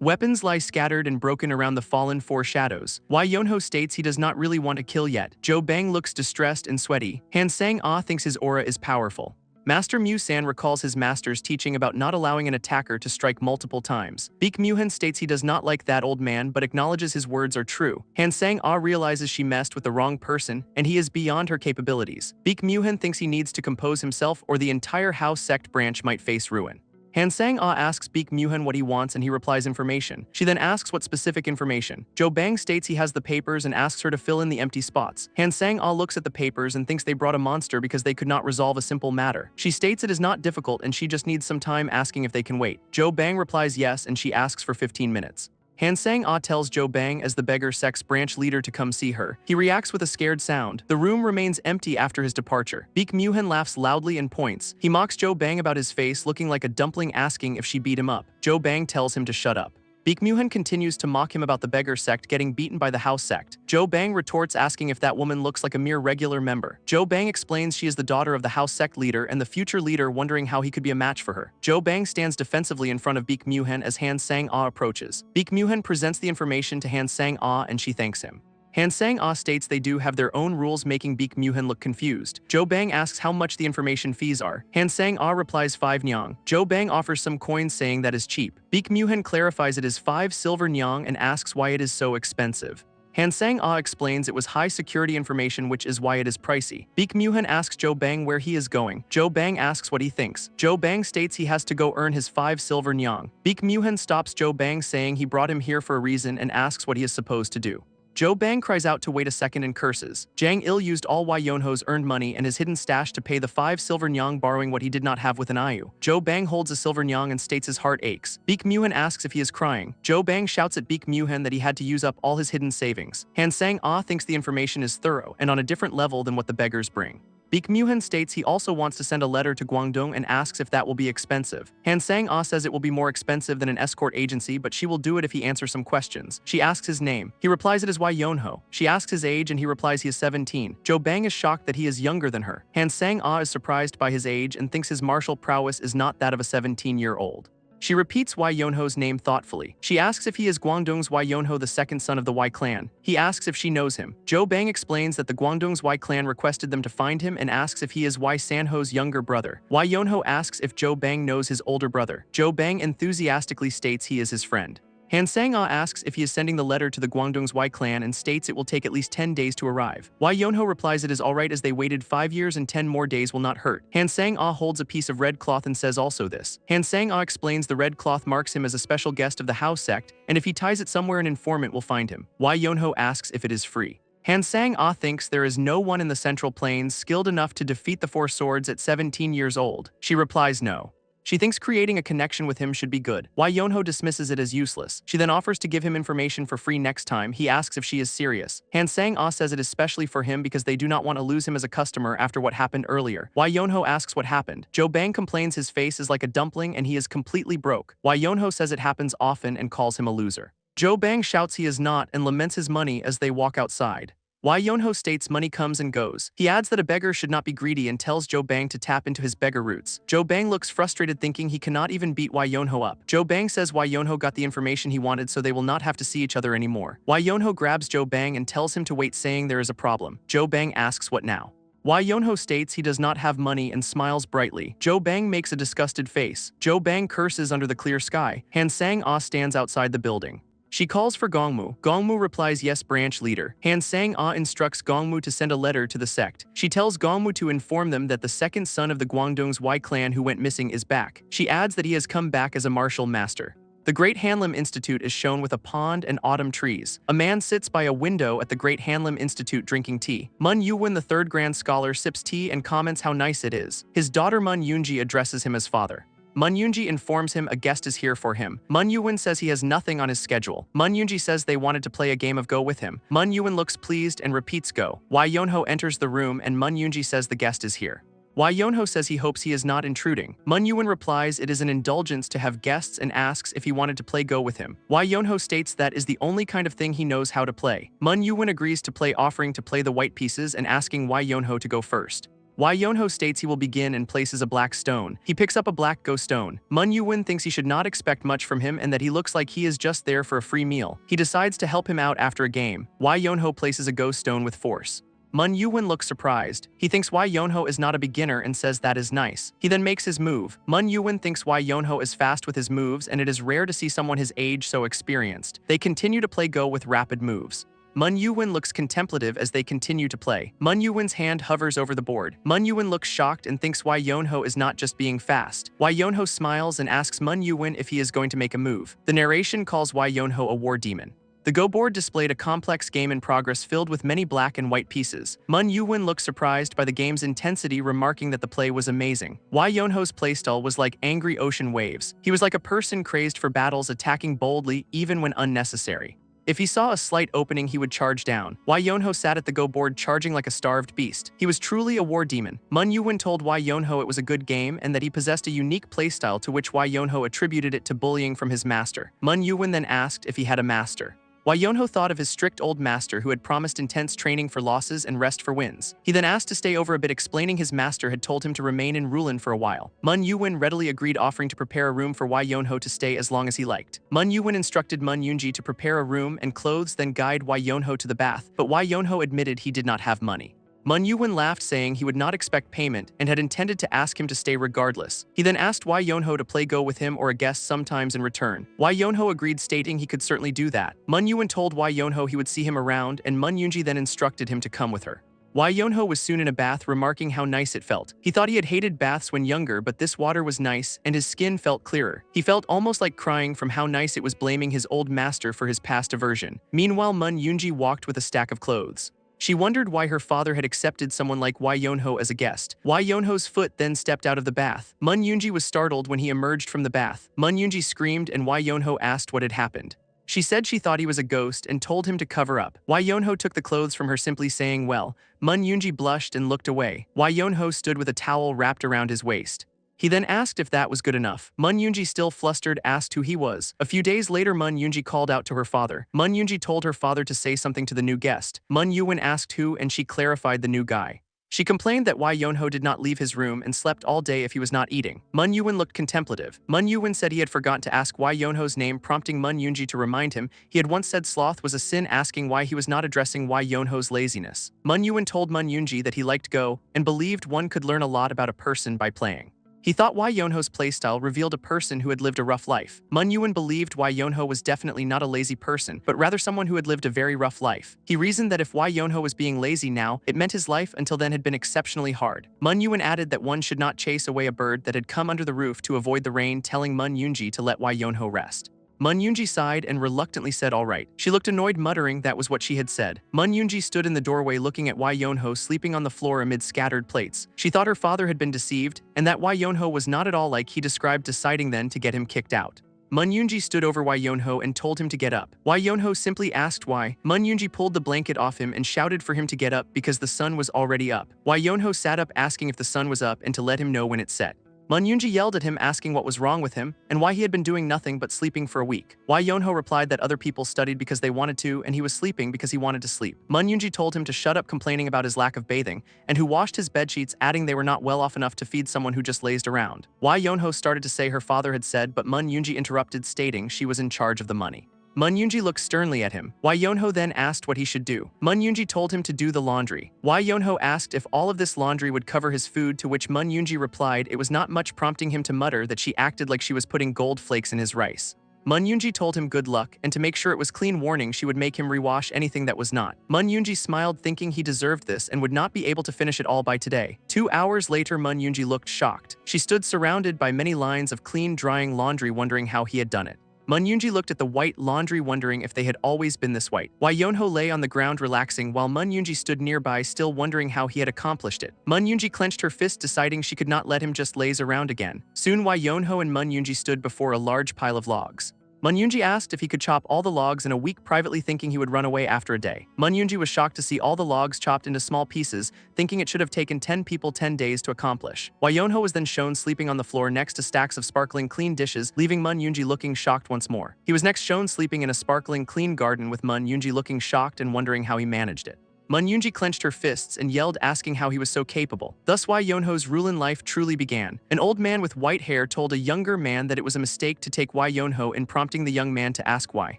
Weapons lie scattered and broken around the fallen four shadows. Wai Yonho states he does not really want to kill yet. Jo Bang looks distressed and sweaty. Han Sang-ah thinks his aura is powerful. Master Mu-san recalls his master's teaching about not allowing an attacker to strike multiple times. Baek Mu-han states he does not like that old man but acknowledges his words are true. Han Sang-ah realizes she messed with the wrong person and he is beyond her capabilities. Baek Mu-han thinks he needs to compose himself or the entire house sect branch might face ruin. Han Sang-ah asks Baek Mu-han what he wants and he replies information. She then asks what specific information. Jo Bang states he has the papers and asks her to fill in the empty spots. Han Sang-ah looks at the papers and thinks they brought a monster because they could not resolve a simple matter. She states it is not difficult and she just needs some time, asking if they can wait. Jo Bang replies yes and she asks for 15 minutes. Han Sang-ah tells Jo Bang as the beggar sect's branch leader to come see her. He reacts with a scared sound. The room remains empty after his departure. Baek Mu-han laughs loudly and points. He mocks Jo Bang about his face looking like a dumpling, asking if she beat him up. Jo Bang tells him to shut up. Baek Mu-han continues to mock him about the beggar sect getting beaten by the house sect. Jo Bang retorts, asking if that woman looks like a mere regular member. Jo Bang explains she is the daughter of the house sect leader and the future leader, wondering how he could be a match for her. Jo Bang stands defensively in front of Baek Mu-han as Han Sang-ah approaches. Baek Mu-han presents the information to Han Sang-ah and she thanks him. Han Sang-ah states they do have their own rules, making Baek Mu-han look confused. Jo Bang asks how much the information fees are. Han Sang-ah replies 5 nyang. Jo Bang offers some coins, saying that is cheap. Baek Mu-han clarifies it is 5 silver nyang and asks why it is so expensive. Han Sang-ah explains it was high security information, which is why it is pricey. Baek Mu-han asks Jo Bang where he is going. Jo Bang asks what he thinks. Jo Bang states he has to go earn his 5 silver nyang. Baek Mu-han stops Jo Bang, saying he brought him here for a reason and asks what he is supposed to do. Jo Bang cries out to wait a second and curses. Jang Il used all Wai Yonho's earned money and his hidden stash to pay the 5 silver nyang, borrowing what he did not have with an Ayu. Jo Bang holds a silver nyang and states his heart aches. Baek Mu-han asks if he is crying. Jo Bang shouts at Baek Mu-han that he had to use up all his hidden savings. Han Sang-ah thinks the information is thorough and on a different level than what the beggars bring. Baek Mu-han states he also wants to send a letter to Guangdong and asks if that will be expensive. Han Sang-ah says it will be more expensive than an escort agency, but she will do it if he answers some questions. She asks his name. He replies it is Wai Yonho. She asks his age and he replies he is 17. Jo Bang is shocked that he is younger than her. Han Sang-ah is surprised by his age and thinks his martial prowess is not that of a 17-year-old. She repeats Wai Yonho's name thoughtfully. She asks if he is Guangdong's Wai Yonho, the second son of the Wai clan. He asks if she knows him. Jo Bang explains that the Guangdong's Wai clan requested them to find him and asks if he is Wai Sanho's younger brother. Wai Yonho asks if Jo Bang knows his older brother. Jo Bang enthusiastically states he is his friend. Han Sang-ah asks if he is sending the letter to the Guangdong's Wai clan and states it will take at least 10 days to arrive. Wai Yonho replies it is alright as they waited 5 years and 10 more days will not hurt. Han Sang-ah holds a piece of red cloth and says also this. Han Sang-ah explains the red cloth marks him as a special guest of the house sect, and if he ties it somewhere an informant will find him. Wai Yonho asks if it is free. Han Sang-ah thinks there is no one in the Central Plains skilled enough to defeat the Four Swords at 17 years old. She replies no. She thinks creating a connection with him should be good. Wai Yonho dismisses it as useless. She then offers to give him information for free next time. He asks if she is serious. Han Sang-ah says it is specially for him because they do not want to lose him as a customer after what happened earlier. Wai Yonho asks what happened. Jo Bang complains his face is like a dumpling and he is completely broke. Wai Yonho says it happens often and calls him a loser. Jo Bang shouts he is not and laments his money as they walk outside. Wai Yonho states money comes and goes. He adds that a beggar should not be greedy and tells Jo Bang to tap into his beggar roots. Jo Bang looks frustrated, thinking he cannot even beat Wai Yonho up. Jo Bang says Wai Yonho got the information he wanted, so they will not have to see each other anymore. Wai Yonho grabs Jo Bang and tells him to wait, saying there is a problem. Jo Bang asks what now. Wai Yonho states he does not have money and smiles brightly. Jo Bang makes a disgusted face. Jo Bang curses under the clear sky. Han Sang-ah stands outside the building. She calls for Gongmu. Gongmu replies yes, branch leader. Han Sang-ah instructs Gongmu to send a letter to the sect. She tells Gongmu to inform them that the second son of the Guangdong's Wai clan who went missing is back. She adds that he has come back as a martial master. The Great Hanlim Institute is shown with a pond and autumn trees. A man sits by a window at the Great Hanlim Institute drinking tea. Mun Yuwin, the third grand scholar, sips tea and comments how nice it is. His daughter Mun Yunji addresses him as father. Mun Yunji informs him a guest is here for him. Mun Yuwin says he has nothing on his schedule. Mun Yunji says they wanted to play a game of Go with him. Mun Yuwin looks pleased and repeats Go. Wai Yonho enters the room and Mun Yunji says the guest is here. Wai Yonho says he hopes he is not intruding. Mun Yuwin replies it is an indulgence to have guests and asks if he wanted to play Go with him. Wai Yonho states that is the only kind of thing he knows how to play. Mun Yuwin agrees to play, offering to play the white pieces and asking Wai Yonho to go first. Wai Yonho states he will begin and places a black stone. He picks up a black Go stone. Mun Yuwin thinks he should not expect much from him and that he looks like he is just there for a free meal. He decides to help him out after a game. Wai Yonho places a Go stone with force. Mun Yuwin looks surprised. He thinks Wai Yonho is not a beginner and says that is nice. He then makes his move. Mun Yuwin thinks Wai Yonho is fast with his moves and it is rare to see someone his age so experienced. They continue to play Go with rapid moves. Mun Yuwin looks contemplative as they continue to play. Mun Yuwin's hand hovers over the board. Mun Yuwin looks shocked and thinks Wai Yonho is not just being fast. Wai Yonho smiles and asks Mun Yuwin if he is going to make a move. The narration calls Wai Yonho a war demon. The Go board displayed a complex game in progress filled with many black and white pieces. Mun Yuwin looked surprised by the game's intensity, remarking that the play was amazing. Wai Yonho's playstyle was like angry ocean waves. He was like a person crazed for battles, attacking boldly even when unnecessary. If he saw a slight opening, he would charge down. Wai Yonho sat at the Go board charging like a starved beast. He was truly a war demon. Mun Yuwin told Wai Yonho it was a good game and that he possessed a unique playstyle, to which Wai Yonho attributed it to bullying from his master. Mun Yuwin then asked if he had a master. Wai Yonho thought of his strict old master who had promised intense training for losses and rest for wins. He then asked to stay over a bit, explaining his master had told him to remain in Rulin for a while. Mun Yuwin readily agreed, offering to prepare a room for Wai Yonho to stay as long as he liked. Mun Yuwin instructed Mun Yunji to prepare a room and clothes, then guide Wai Yonho to the bath, but Wai Yonho admitted he did not have money. Mun Yuwin laughed, saying he would not expect payment and had intended to ask him to stay regardless. He then asked Wai Yonho to play Go with him or a guest sometimes in return. Wai Yonho agreed, stating he could certainly do that. Mun Yuwin told Wai Yonho he would see him around, and Mun Yunji then instructed him to come with her. Wai Yonho was soon in a bath, remarking how nice it felt. He thought he had hated baths when younger, but this water was nice and his skin felt clearer. He felt almost like crying from how nice it was, blaming his old master for his past aversion. Meanwhile, Mun Yunji walked with a stack of clothes. She wondered why her father had accepted someone like Wai Yonho as a guest. Wai Yonho's foot then stepped out of the bath. Mun Yunji was startled when he emerged from the bath. Mun Yunji screamed and Wai Yonho asked what had happened. She said she thought he was a ghost and told him to cover up. Wai Yonho took the clothes from her, simply saying, "Well." Mun Yunji blushed and looked away. Wai Yonho stood with a towel wrapped around his waist. He then asked if that was good enough. Mun Yunji, still flustered, asked who he was. A few days later, Mun Yunji called out to her father. Mun Yunji told her father to say something to the new guest. Mun Yuwin asked who, and she clarified the new guy. She complained that Wai Yonho did not leave his room and slept all day if he was not eating. Mun Yuwin looked contemplative. Mun Yuwin said he had forgot to ask Wai Yonho's name, prompting Mun Yunji to remind him he had once said sloth was a sin, asking why he was not addressing Wai Yonho's laziness. Mun Yuwin told Mun Yunji that he liked Go and believed one could learn a lot about a person by playing. He thought Wai Yonho's playstyle revealed a person who had lived a rough life. Mun Yuwin believed Wai Yonho was definitely not a lazy person, but rather someone who had lived a very rough life. He reasoned that if Wai Yonho was being lazy now, it meant his life until then had been exceptionally hard. Mun Yuwin added that one should not chase away a bird that had come under the roof to avoid the rain, telling Mun Yunji to let Wai Yonho rest. Mun Yunji sighed and reluctantly said all right. She looked annoyed, muttering that was what she had said. Mun Yunji stood in the doorway looking at Wai Yonho sleeping on the floor amid scattered plates. She thought her father had been deceived and that Wai Yonho was not at all like he described, deciding then to get him kicked out. Mun Yunji stood over Wai Yonho and told him to get up. Wai Yonho simply asked why. Mun Yunji pulled the blanket off him and shouted for him to get up because the sun was already up. Wai Yonho sat up, asking if the sun was up and to let him know when it set. Mun Yunji yelled at him, asking what was wrong with him and why he had been doing nothing but sleeping for a week. Wai Yonho replied that other people studied because they wanted to and he was sleeping because he wanted to sleep. Mun Yunji told him to shut up, complaining about his lack of bathing and who washed his bedsheets, adding they were not well off enough to feed someone who just lazed around. Wai Yonho started to say her father had said, but Mun Yunji interrupted, stating she was in charge of the money. Mun Yunji looked sternly at him. Wai Yonho then asked what he should do. Mun Yunji told him to do the laundry. Wai Yonho asked if all of this laundry would cover his food, to which Mun Yunji replied it was not much, prompting him to mutter that she acted like she was putting gold flakes in his rice. Mun Yunji told him good luck and to make sure it was clean, warning she would make him rewash anything that was not. Mun Yunji smiled, thinking he deserved this and would not be able to finish it all by today. 2 hours later, Mun Yunji looked shocked. She stood surrounded by many lines of clean drying laundry, wondering how he had done it. Mun Yoonji looked at the white laundry wondering if they had always been this white. Why Yeonho lay on the ground relaxing while Mun Yoonji stood nearby still wondering how he had accomplished it. Mun Yoonji clenched her fist deciding she could not let him just laze around again. Soon Why Yeonho and Mun Yoonji stood before a large pile of logs. Mun Yoonji asked if he could chop all the logs in a week privately thinking he would run away after a day. Mun Yoonji was shocked to see all the logs chopped into small pieces, thinking it should have taken 10 people 10 days to accomplish. Why Yeonho was then shown sleeping on the floor next to stacks of sparkling clean dishes, leaving Mun Yoonji looking shocked once more. He was next shown sleeping in a sparkling clean garden with Mun Yoonji looking shocked and wondering how he managed it. Mun Yoonji clenched her fists and yelled asking how he was so capable. Thus why Yeonho's Rulin life truly began. An old man with white hair told a younger man that it was a mistake to take Why Yeonho in prompting the young man to ask why.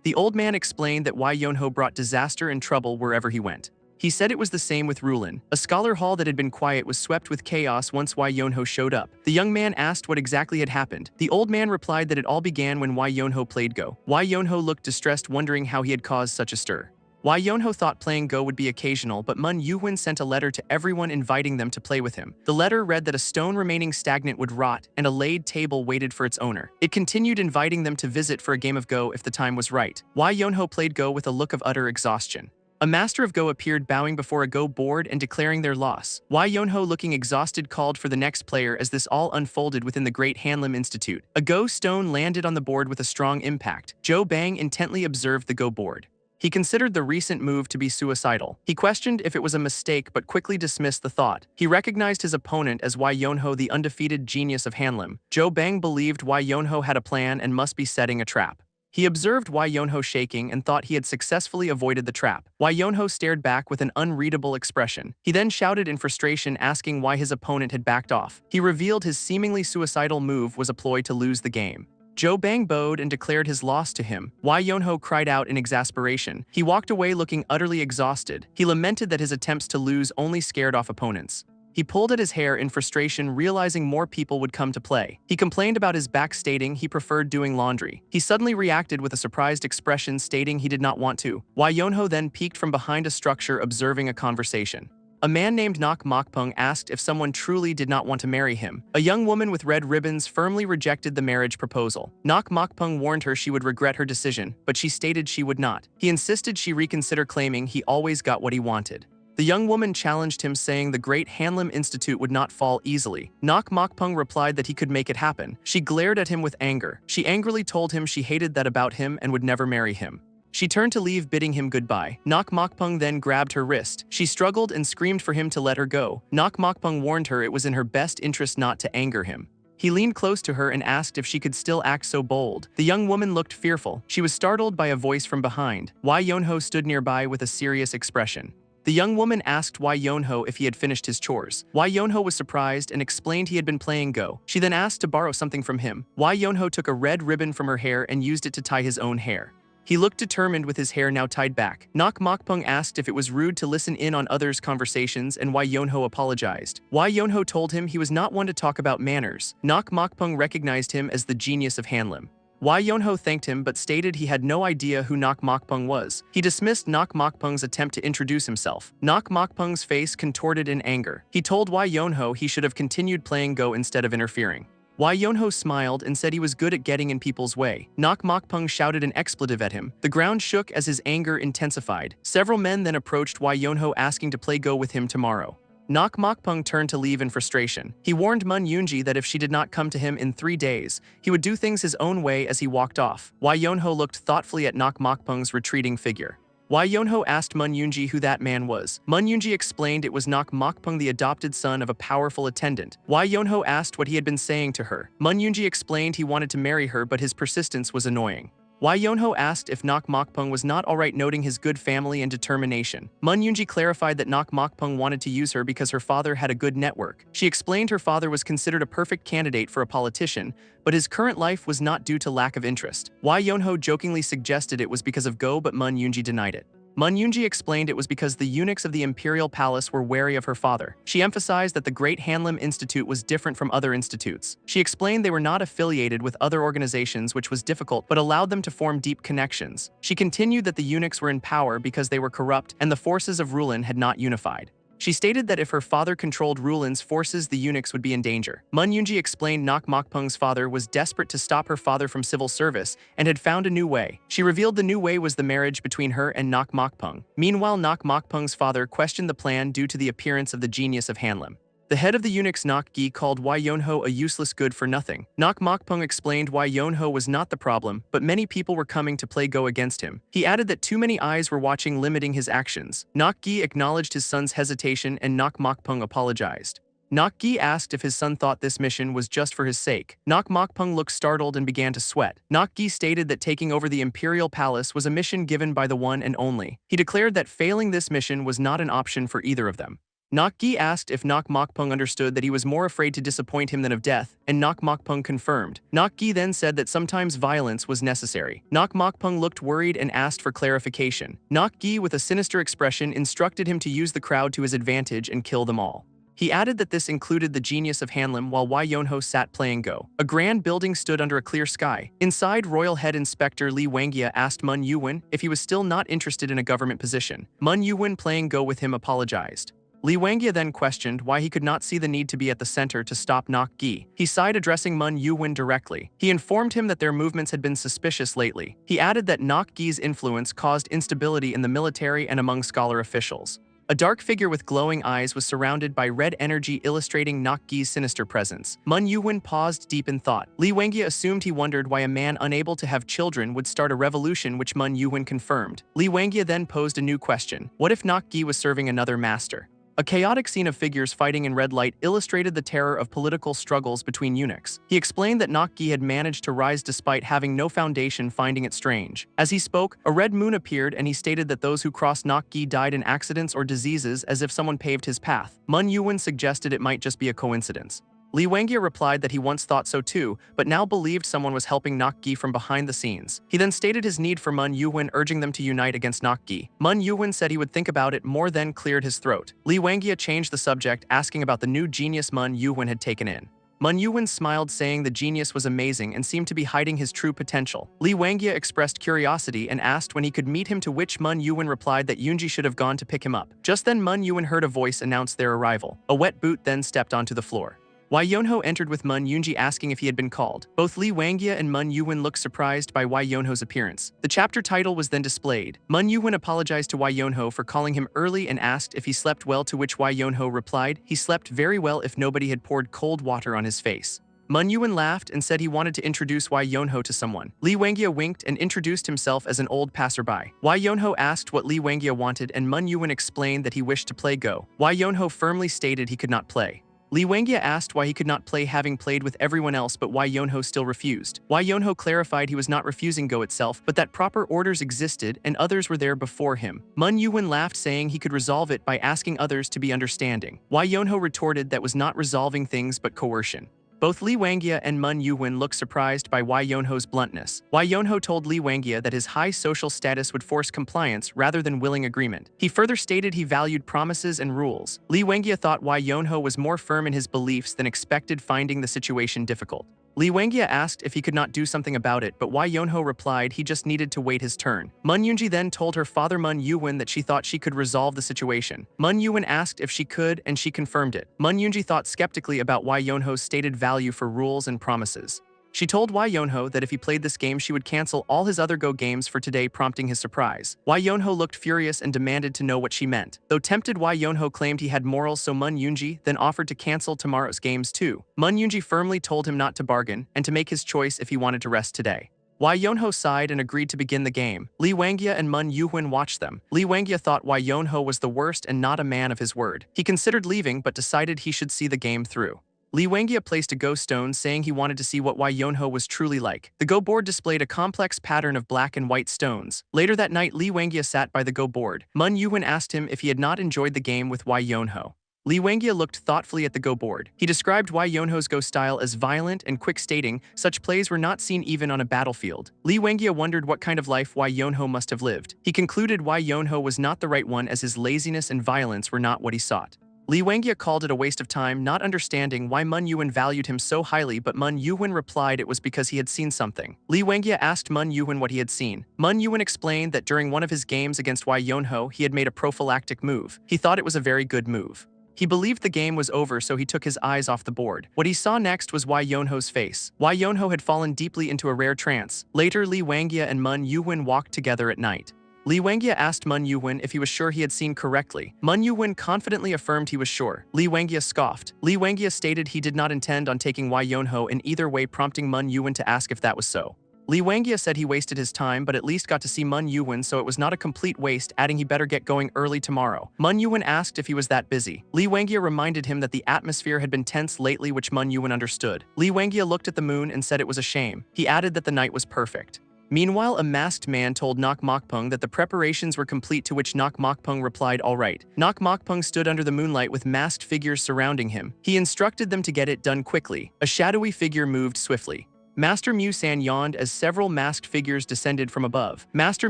The old man explained that Why Yeonho brought disaster and trouble wherever he went. He said it was the same with Rulin. A scholar hall that had been quiet was swept with chaos once Why Yeonho showed up. The young man asked what exactly had happened. The old man replied that it all began when Why Yeonho played Go. Why Yeonho looked distressed wondering how he had caused such a stir. Why Yeonho thought playing Go would be occasional, but Mun Yuhwin sent a letter to everyone inviting them to play with him. The letter read that a stone remaining stagnant would rot, and a laid table waited for its owner. It continued inviting them to visit for a game of Go if the time was right. Why Yeonho played Go with a look of utter exhaustion. A master of Go appeared bowing before a Go board and declaring their loss. Why Yeonho looking exhausted called for the next player as this all unfolded within the Great Hanlim Institute. A Go stone landed on the board with a strong impact. Jo Bang intently observed the Go board. He considered the recent move to be suicidal. He questioned if it was a mistake but quickly dismissed the thought. He recognized his opponent as Why Yeonho, the undefeated genius of Hanlim. Jo Bang believed Why Yeonho had a plan and must be setting a trap. He observed Why Yeonho shaking and thought he had successfully avoided the trap. Why Yeonho stared back with an unreadable expression. He then shouted in frustration asking why his opponent had backed off. He revealed his seemingly suicidal move was a ploy to lose the game. Jo Bang bowed and declared his loss to him. Why Yeonho cried out in exasperation. He walked away looking utterly exhausted. He lamented that his attempts to lose only scared off opponents. He pulled at his hair in frustration, realizing more people would come to play. He complained about his back, stating he preferred doing laundry. He suddenly reacted with a surprised expression, stating he did not want to. Why Yeonho then peeked from behind a structure, observing a conversation. A man named Nok Mokpung asked if someone truly did not want to marry him. A young woman with red ribbons firmly rejected the marriage proposal. Nok Mokpung warned her she would regret her decision, but she stated she would not. He insisted she reconsider, claiming he always got what he wanted. The young woman challenged him, saying the Great Hanlim Institute would not fall easily. Nok Mokpung replied that he could make it happen. She glared at him with anger. She angrily told him she hated that about him and would never marry him. She turned to leave, bidding him goodbye. Nok Mokpung then grabbed her wrist. She struggled and screamed for him to let her go. Nok Mokpung warned her it was in her best interest not to anger him. He leaned close to her and asked if she could still act so bold. The young woman looked fearful. She was startled by a voice from behind. Why Yeonho stood nearby with a serious expression. The young woman asked Why Yeonho if he had finished his chores. Why Yeonho was surprised and explained he had been playing Go. She then asked to borrow something from him. Why Yeonho took a red ribbon from her hair and used it to tie his own hair. He looked determined with his hair now tied back. Nok Mokpung asked if it was rude to listen in on others' conversations, and Why Yeonho apologized. Why Yeonho told him he was not one to talk about manners. Nok Mokpung recognized him as the genius of Hanlim. Why Yeonho thanked him but stated he had no idea who Nok Mokpung was. He dismissed Nok Mokpung's attempt to introduce himself. Nok Mokpung's face contorted in anger. He told Why Yeonho he should have continued playing Go instead of interfering. Why Yeonho smiled and said he was good at getting in people's way. Nok Mokpung shouted an expletive at him. The ground shook as his anger intensified. Several men then approached Why Yeonho asking to play Go with him tomorrow. Nok Mokpung turned to leave in frustration. He warned Mun Yoonji that if she did not come to him in 3 days, he would do things his own way as he walked off. Why Yeonho looked thoughtfully at Nok Mokpung's retreating figure. Why Yeonho asked Mun Yoonji who that man was. Mun Yoonji explained it was Nok Mokpung, the adopted son of a powerful attendant. Why Yeonho asked what he had been saying to her. Mun Yoonji explained he wanted to marry her, but his persistence was annoying. Why Yeonho asked if Nok Mokpung was not alright, noting his good family and determination. Mun Yoonji clarified that Nok Mokpung wanted to use her because her father had a good network. She explained her father was considered a perfect candidate for a politician, but his current life was not due to lack of interest. Why Yeonho jokingly suggested it was because of Go, but Mun Yoonji denied it. Mun Yoonji explained it was because the eunuchs of the imperial palace were wary of her father. She emphasized that the Great Hanlim Institute was different from other institutes. She explained they were not affiliated with other organizations, which was difficult, but allowed them to form deep connections. She continued that the eunuchs were in power because they were corrupt and the forces of Rulin had not unified. She stated that if her father controlled Rulin's forces, the eunuchs would be in danger. Mun Yoonji explained Nok Mokpung's father was desperate to stop her father from civil service and had found a new way. She revealed the new way was the marriage between her and Nok Mokpung. Meanwhile, Nok Mokpung's father questioned the plan due to the appearance of the genius of Hanlim. The head of the eunuchs Nok Gi called Wai Yonho a useless good for nothing. Nok Mokpung explained why Yonho was not the problem, but many people were coming to play Go against him. He added that too many eyes were watching, limiting his actions. Nok Gi acknowledged his son's hesitation and Nok Mokpung apologized. Nok Gi asked if his son thought this mission was just for his sake. Nok Mokpung looked startled and began to sweat. Nok Gi stated that taking over the imperial palace was a mission given by the one and only. He declared that failing this mission was not an option for either of them. Nok Gi asked if Nok Mokpung understood that he was more afraid to disappoint him than of death, and Nok Mokpung confirmed. Nok Gi then said that sometimes violence was necessary. Nok Mokpung looked worried and asked for clarification. Nok Gi, with a sinister expression, instructed him to use the crowd to his advantage and kill them all. He added that this included the genius of Hanlim while Wai Yonho sat playing Go. A grand building stood under a clear sky. Inside, Royal Head Inspector Lee Wangia asked Mun Yuwen if he was still not interested in a government position. Mun Yuwen, playing Go with him, apologized. Lee Wangia then questioned why he could not see the need to be at the center to stop Nok Gi. He sighed, addressing Mun Yuwen directly. He informed him that their movements had been suspicious lately. He added that Nok Gi's influence caused instability in the military and among scholar officials. A dark figure with glowing eyes was surrounded by red energy, illustrating Nok Gi's sinister presence. Mun Yuwen paused, deep in thought. Lee Wangia assumed he wondered why a man unable to have children would start a revolution, which Mun Yuwen confirmed. Lee Wangia then posed a new question. What if Nok Gi was serving another master? A chaotic scene of figures fighting in red light illustrated the terror of political struggles between eunuchs. He explained that Nok Gi had managed to rise despite having no foundation, finding it strange. As he spoke, a red moon appeared and he stated that those who crossed Nok Gi died in accidents or diseases, as if someone paved his path. Mun Yuwen suggested it might just be a coincidence. Lee Wangia replied that he once thought so too, but now believed someone was helping Nok Gi from behind the scenes. He then stated his need for Mun Yuwen, urging them to unite against Nok Gi. Mun Yuwen said he would think about it more, then cleared his throat. Lee Wangia changed the subject, asking about the new genius Mun Yuwen had taken in. Mun Yuwen smiled, saying the genius was amazing and seemed to be hiding his true potential. Lee Wangia expressed curiosity and asked when he could meet him, to which Mun Yuwen replied that Yoonji should have gone to pick him up. Just then Mun Yuwen heard a voice announce their arrival. A wet boot then stepped onto the floor. Wai Yonho entered with Mun Yoonji asking if he had been called. Both Lee Wangia and Mun Yuwen looked surprised by Wai Yonho's appearance. The chapter title was then displayed. Mun Yuwen apologized to Wai Yonho for calling him early and asked if he slept well, to which Wai Yonho replied he slept very well if nobody had poured cold water on his face. Mun Yuwen laughed and said he wanted to introduce Wai Yonho to someone. Lee Wangia winked and introduced himself as an old passerby. Wai Yonho asked what Lee Wangia wanted and Mun Yuwen explained that he wished to play Go. Wai Yonho firmly stated he could not play. Lee Wangia asked why he could not play, having played with everyone else, but Wai Yonho still refused. Wai Yonho clarified he was not refusing Go itself, but that proper orders existed and others were there before him. Mun Yuwen laughed, saying he could resolve it by asking others to be understanding. Wai Yonho retorted that was not resolving things but coercion. Both Lee Wangia and Mun Yuwen looked surprised by Wai Yonho's bluntness. Wai Yonho told Lee Wangia that his high social status would force compliance rather than willing agreement. He further stated he valued promises and rules. Lee Wangia thought Wai Yonho was more firm in his beliefs than expected, finding the situation difficult. Lee Wangia asked if he could not do something about it, but Wai Yonho replied he just needed to wait his turn. Mun Yoonji then told her father Mun Yuwen that she thought she could resolve the situation. Mun Yuwen asked if she could, and she confirmed it. Mun Yoonji thought skeptically about Wai Yonho's stated value for rules and promises. She told Wai Yonho that if he played this game she would cancel all his other Go games for today, prompting his surprise. Wai Yonho looked furious and demanded to know what she meant. Though tempted, Wai Yonho claimed he had morals, so Mun Yoonji then offered to cancel tomorrow's games too. Mun Yoonji firmly told him not to bargain and to make his choice if he wanted to rest today. Wai Yonho sighed and agreed to begin the game. Lee Wangia and Mun Yuwen watched them. Lee Wangia thought Wai Yonho was the worst and not a man of his word. He considered leaving but decided he should see the game through. Lee Wangia placed a Go stone, saying he wanted to see what Wai Yonho was truly like. The Go board displayed a complex pattern of black and white stones. Later that night, Lee Wangia sat by the Go board. Mun Yuwen asked him if he had not enjoyed the game with Wai Yonho. Lee Wangia looked thoughtfully at the Go board. He described Wai Yonho's Go style as violent and quick, stating such plays were not seen even on a battlefield. Lee Wangia wondered what kind of life Wai Yonho must have lived. He concluded Wai Yonho was not the right one, as his laziness and violence were not what he sought. Li Wengia called it a waste of time, not understanding why Mun Yuwen valued him so highly, but Mun Yuwen replied it was because he had seen something. Li Wengia asked Mun Yuwen what he had seen. Mun Yuwen explained that during one of his games against Wai Yonho, he had made a prophylactic move. He thought it was a very good move. He believed the game was over, so he took his eyes off the board. What he saw next was Wai Yonho's face. Wai Yonho had fallen deeply into a rare trance. Later, Li Wengia and Mun Yuwen walked together at night. Li Wengia asked Mun Yuwen if he was sure he had seen correctly. Mun Yuwen confidently affirmed he was sure. Li Wengia scoffed. Li Wengia stated he did not intend on taking Wai Yonho in either way, prompting Mun Yuwen to ask if that was so. Li Wengia said he wasted his time, but at least got to see Mun Yuwen, so it was not a complete waste, adding he better get going early tomorrow. Mun Yuwen asked if he was that busy. Li Wengia reminded him that the atmosphere had been tense lately, which Mun Yuwen understood. Li Wengia looked at the moon and said it was a shame. He added that the night was perfect. Meanwhile, a masked man told Nok Mokpung that the preparations were complete, to which Nok Mokpung replied, "All right." Nok Mokpung stood under the moonlight with masked figures surrounding him. He instructed them to get it done quickly. A shadowy figure moved swiftly. Master Mu-san yawned as several masked figures descended from above. Master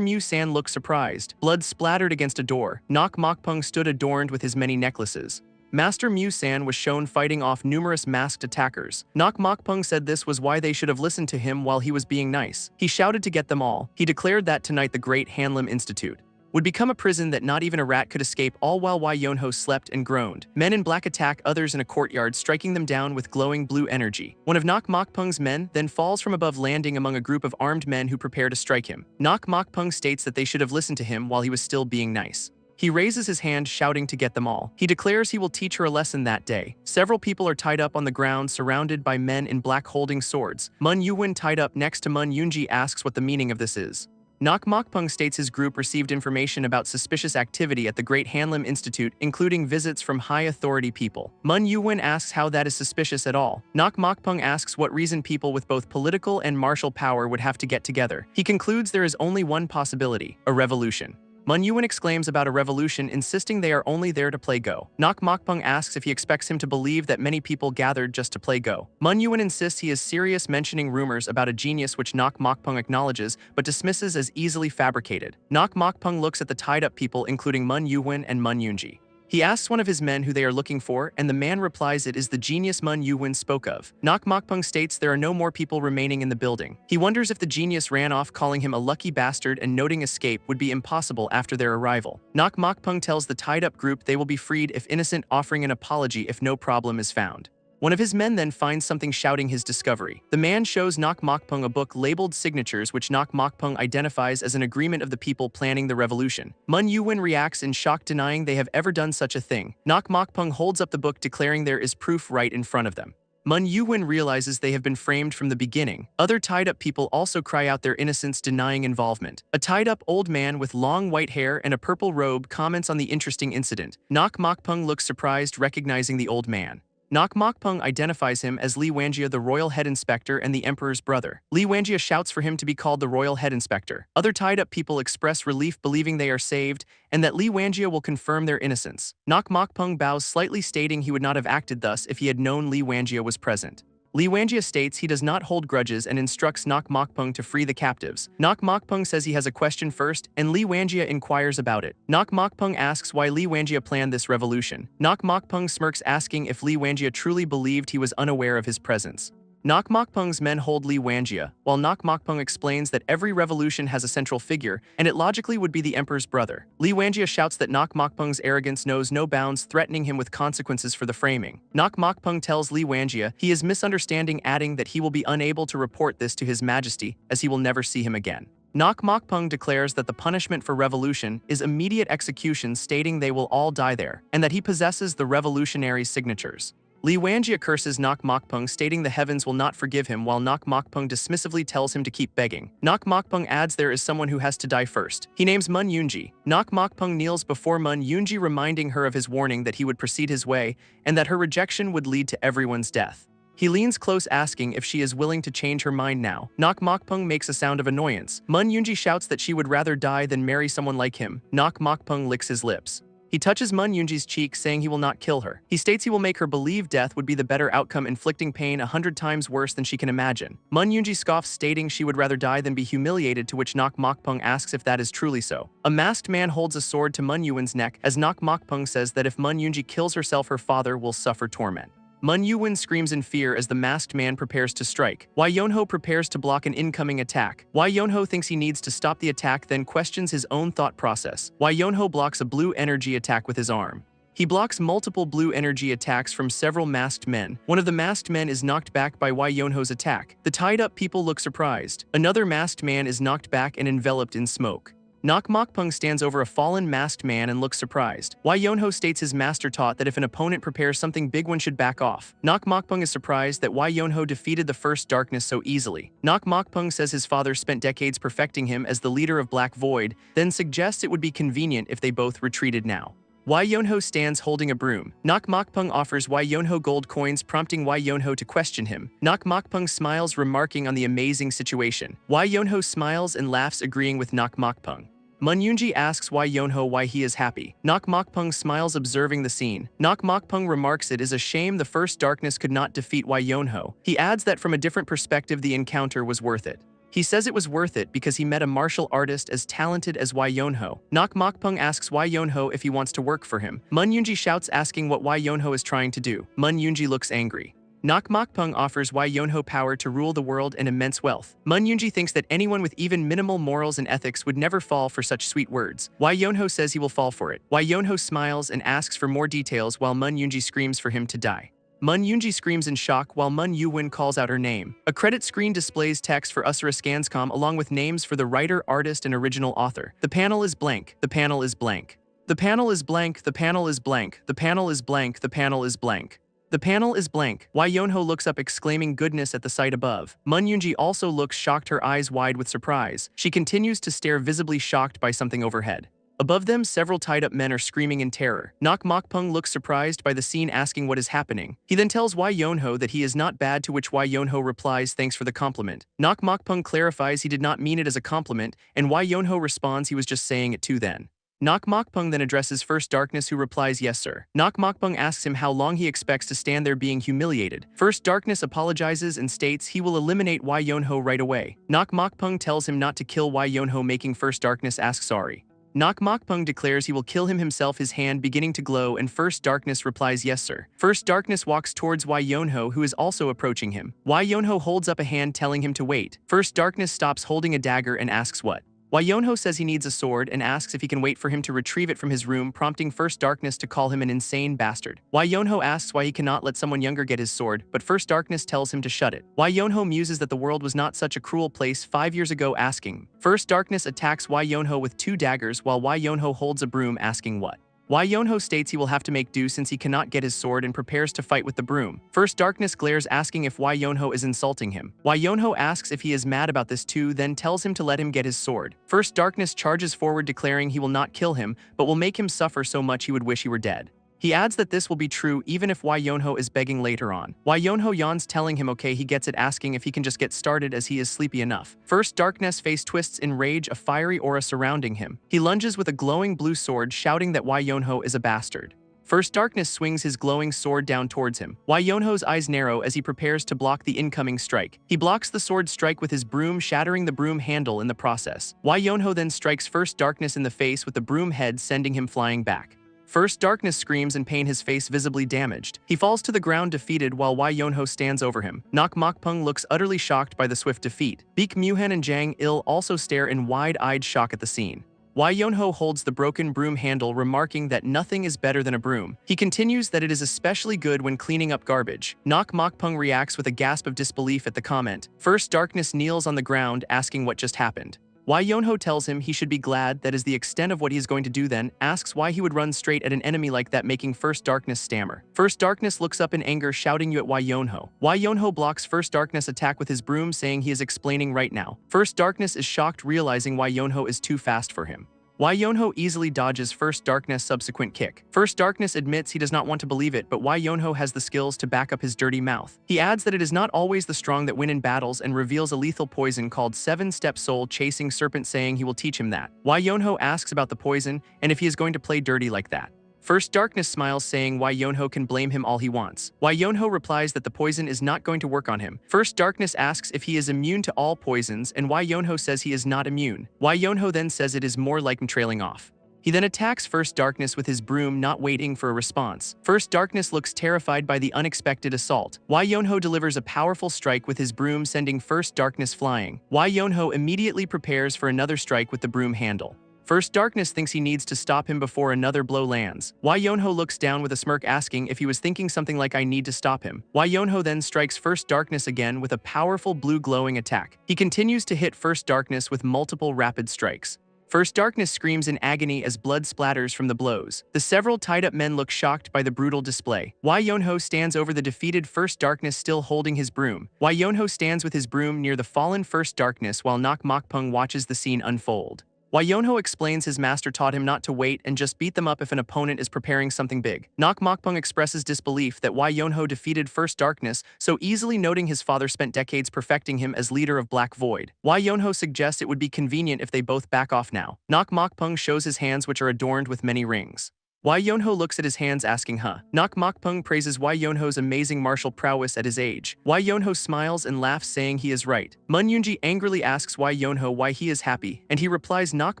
Mu-san looked surprised. Blood splattered against a door. Nok Mokpung stood adorned with his many necklaces. Master Mu-san was shown fighting off numerous masked attackers. Nok Mokpung said this was why they should have listened to him while he was being nice. He shouted to get them all. He declared that tonight the Great Hanlim Institute would become a prison that not even a rat could escape, all while Wai Yonho slept and groaned. Men in black attack others in a courtyard, striking them down with glowing blue energy. One of Nok Mokpung's men then falls from above, landing among a group of armed men who prepare to strike him. Nok Mokpung states that they should have listened to him while he was still being nice. He raises his hand, shouting to get them all. He declares he will teach her a lesson that day. Several people are tied up on the ground, surrounded by men in black holding swords. Mun Yuwen, tied up next to Mun Yunji, asks what the meaning of this is. Nok Mokpung states his group received information about suspicious activity at the Great Hanlim Institute, including visits from high authority people. Mun Yuwen asks how that is suspicious at all. Nok Mokpung asks what reason people with both political and martial power would have to get together. He concludes there is only one possibility: a revolution. Mun Yuwen exclaims about a revolution, insisting they are only there to play Go. Nok Mokpung asks if he expects him to believe that many people gathered just to play Go. Mun Yuwen insists he is serious, mentioning rumors about a genius, which Nok Mokpung acknowledges but dismisses as easily fabricated. Nok Mokpung looks at the tied-up people, including Mun Yuwen and Mun Yunji. He asks one of his men who they are looking for, and the man replies it is the genius Mun Yuwen spoke of. Nok Mokpung states there are no more people remaining in the building. He wonders if the genius ran off, calling him a lucky bastard and noting escape would be impossible after their arrival. Nok Mokpung tells the tied-up group they will be freed if innocent, offering an apology if no problem is found. One of his men then finds something, shouting his discovery. The man shows Nok Mokpung a book labeled Signatures, which Nok Mokpung identifies as an agreement of the people planning the revolution. Mun Yuwen reacts in shock, denying they have ever done such a thing. Nok Mokpung holds up the book, declaring there is proof right in front of them. Mun Yuwen realizes they have been framed from the beginning. Other tied-up people also cry out their innocence, denying involvement. A tied-up old man with long white hair and a purple robe comments on the interesting incident. Nok Mokpung looks surprised, recognizing the old man. Nok Mokpung identifies him as Li Wengia, the royal head inspector and the emperor's brother. Li Wengia shouts for him to be called the royal head inspector. Other tied-up people express relief, believing they are saved and that Li Wengia will confirm their innocence. Nok Mokpung bows slightly, stating he would not have acted thus if he had known Li Wengia was present. Li Wengia states he does not hold grudges and instructs Nok Mokpung to free the captives. Nok Mokpung says he has a question first, and Li Wengia inquires about it. Nok Mokpung asks why Li Wengia planned this revolution. Nok Mokpung smirks, asking if Li Wengia truly believed he was unaware of his presence. Nok Mokpung's men hold Li Wengia, while Nok Mokpung explains that every revolution has a central figure, and it logically would be the emperor's brother. Li Wengia shouts that Nok Mokpung's arrogance knows no bounds, threatening him with consequences for the framing. Nok Mokpung tells Li Wengia he is misunderstanding, adding that he will be unable to report this to His Majesty, as he will never see him again. Nok Mokpung declares that the punishment for revolution is immediate execution, stating they will all die there, and that he possesses the revolutionary signatures. Li Wengia curses Nok Mokpung, stating the heavens will not forgive him, while Nok Mokpung dismissively tells him to keep begging. Nok Mokpung adds there is someone who has to die first. He names Mun Yunji. Nok Mokpung kneels before Mun Yunji, reminding her of his warning that he would proceed his way and that her rejection would lead to everyone's death. He leans close, asking if she is willing to change her mind now. Nok Mokpung makes a sound of annoyance. Mun Yunji shouts that she would rather die than marry someone like him. Nok Mokpung licks his lips. He touches Mun Yunji's cheek, saying he will not kill her. He states he will make her believe death would be the better outcome, inflicting pain 100 times worse than she can imagine. Mun Yunji scoffs, stating she would rather die than be humiliated, to which Nok Mokpung asks if that is truly so. A masked man holds a sword to Mun Yuen's neck, as Nok Mokpung says that if Mun Yunji kills herself, her father will suffer torment. Mun Yuen screams in fear as the masked man prepares to strike. Wai Yonho prepares to block an incoming attack. Wai Yonho thinks he needs to stop the attack, then questions his own thought process. Wai Yonho blocks a blue energy attack with his arm. He blocks multiple blue energy attacks from several masked men. One of the masked men is knocked back by Wai Yonho's attack. The tied-up people look surprised. Another masked man is knocked back and enveloped in smoke. Nok Mokpung stands over a fallen masked man and looks surprised. Wai Yonho states his master taught that if an opponent prepares something big, one should back off. Nok Mokpung is surprised that Wai Yonho defeated the first darkness so easily. Nok Mokpung says his father spent decades perfecting him as the leader of Black Void, then suggests it would be convenient if they both retreated now. Wai Yonho stands holding a broom. Nok Mokpung offers Wai Yonho gold coins, prompting Wai Yonho to question him. Nok Mokpung smiles, remarking on the amazing situation. Wai Yonho smiles and laughs, agreeing with Nok Mokpung. Mun Yunji asks Wai Yonho why he is happy. Nok Mokpung smiles, observing the scene. Nok Mokpung remarks it is a shame the first darkness could not defeat Wai Yonho. He adds that from a different perspective the encounter was worth it. He says it was worth it because he met a martial artist as talented as Wai Yonho. Nok Mokpung asks Wai Yonho if he wants to work for him. Mun Yunji shouts, asking what Wai Yonho is trying to do. Mun Yunji looks angry. Nok Mokpung offers Wai Yonho power to rule the world and immense wealth. Mun Yunji thinks that anyone with even minimal morals and ethics would never fall for such sweet words. Wai Yonho says he will fall for it. Wai Yonho smiles and asks for more details while Mun Yunji screams for him to die. Mun Yunji screams in shock while Mun Yuen calls out her name. A credit screen displays text for Usura Scanscom along with names for the writer, artist, and original author. The panel is blank. The panel is blank. The panel is blank. The panel is blank. The panel is blank. The panel is blank. The panel is blank. Wai Yonho looks up, exclaiming goodness at the sight above. Mun Yunji also looks shocked, her eyes wide with surprise. She continues to stare, visibly shocked by something overhead. Above them, several tied-up men are screaming in terror. Nok Mokpung looks surprised by the scene, asking what is happening. He then tells Wai Yonho that he is not bad, to which Wai Yonho replies, thanks for the compliment. Nok Mokpung clarifies he did not mean it as a compliment, and Wai Yonho responds he was just saying it too then. Nok Mokpung then addresses First Darkness, who replies, yes sir. Nok Mokpung asks him how long he expects to stand there being humiliated. First Darkness apologizes and states he will eliminate Wai Yonho right away. Nok Mokpung tells him not to kill Wai Yonho, making First Darkness ask sorry. Nok Mokpung declares he will kill him himself, his hand beginning to glow, and First Darkness replies, yes sir. First Darkness walks towards Wai Yonho, who is also approaching him. Wai Yonho holds up a hand, telling him to wait. First Darkness stops holding a dagger and asks what. Wai Yonho says he needs a sword and asks if he can wait for him to retrieve it from his room, prompting First Darkness to call him an insane bastard. Wai Yonho asks why he cannot let someone younger get his sword, but First Darkness tells him to shut it. Wai Yonho muses that the world was not such a cruel place 5 years ago, asking. First Darkness attacks Wai Yonho with 2 daggers while Wai Yonho holds a broom, asking what. Wai Yonho states he will have to make do since he cannot get his sword and prepares to fight with the broom. First Darkness glares, asking if Wai Yonho is insulting him. Wai Yonho asks if he is mad about this too, then tells him to let him get his sword. First Darkness charges forward, declaring he will not kill him, but will make him suffer so much he would wish he were dead. He adds that this will be true even if Wai Yonho is begging later on. Wai Yonho yawns, telling him okay he gets it, asking if he can just get started as he is sleepy enough. First Darkness face twists in rage, a fiery aura surrounding him. He lunges with a glowing blue sword, shouting that Wai Yonho is a bastard. First Darkness swings his glowing sword down towards him. Wai Yonho's eyes narrow as he prepares to block the incoming strike. He blocks the sword strike with his broom, shattering the broom handle in the process. Wai Yonho then strikes First Darkness in the face with the broom head, sending him flying back. First Darkness screams in pain, his face visibly damaged. He falls to the ground defeated while Wai Yonho stands over him. Nok Mokpung looks utterly shocked by the swift defeat. Baek Muhan and Jang Il also stare in wide-eyed shock at the scene. Wai Yonho holds the broken broom handle, remarking that nothing is better than a broom. He continues that it is especially good when cleaning up garbage. Nok Mokpung reacts with a gasp of disbelief at the comment. First Darkness kneels on the ground, asking what just happened. Wai Yonho tells him he should be glad that is the extent of what he is going to do, then asks why he would run straight at an enemy like that, making First Darkness stammer. First Darkness looks up in anger, shouting you at Wai Yonho. Wai Yonho blocks First Darkness' attack with his broom, saying he is explaining right now. First Darkness is shocked, realizing Wai Yonho is too fast for him. Wai Yonho easily dodges First Darkness' subsequent kick. First Darkness admits he does not want to believe it, but Wai Yonho has the skills to back up his dirty mouth. He adds that it is not always the strong that win in battles and reveals a lethal poison called 7-Step Soul Chasing Serpent, saying he will teach him that. Wai Yonho asks about the poison and if he is going to play dirty like that. First Darkness smiles, saying Why Yonho can blame him all he wants. Why Yonho replies that the poison is not going to work on him. First Darkness asks if he is immune to all poisons, and Why Yonho says he is not immune. Why Yonho then says it is more like him trailing off. He then attacks First Darkness with his broom, not waiting for a response. First Darkness looks terrified by the unexpected assault. Why Yonho delivers a powerful strike with his broom, sending First Darkness flying. Why Yonho immediately prepares for another strike with the broom handle. First Darkness thinks he needs to stop him before another blow lands. Why Yonho looks down with a smirk, asking if he was thinking something like I need to stop him. Why Yonho then strikes First Darkness again with a powerful blue glowing attack. He continues to hit First Darkness with multiple rapid strikes. First Darkness screams in agony as blood splatters from the blows. The several tied-up men look shocked by the brutal display. Why Yonho stands over the defeated First Darkness, still holding his broom. Why Yonho stands with his broom near the fallen First Darkness while Nok Mokpung watches the scene unfold. Why Yonho explains his master taught him not to wait and just beat them up if an opponent is preparing something big. Nok Mokpung expresses disbelief that Why Yonho defeated First Darkness so easily, noting his father spent decades perfecting him as leader of Black Void. Why Yonho suggests it would be convenient if they both back off now. Nok Mokpung shows his hands, which are adorned with many rings. Why Yonho looks at his hands, asking huh. Nok Mokpung praises Why Yonho's amazing martial prowess at his age. Why Yonho smiles and laughs, saying he is right. Mun Yunji angrily asks Why Yonho why he is happy, and he replies Nok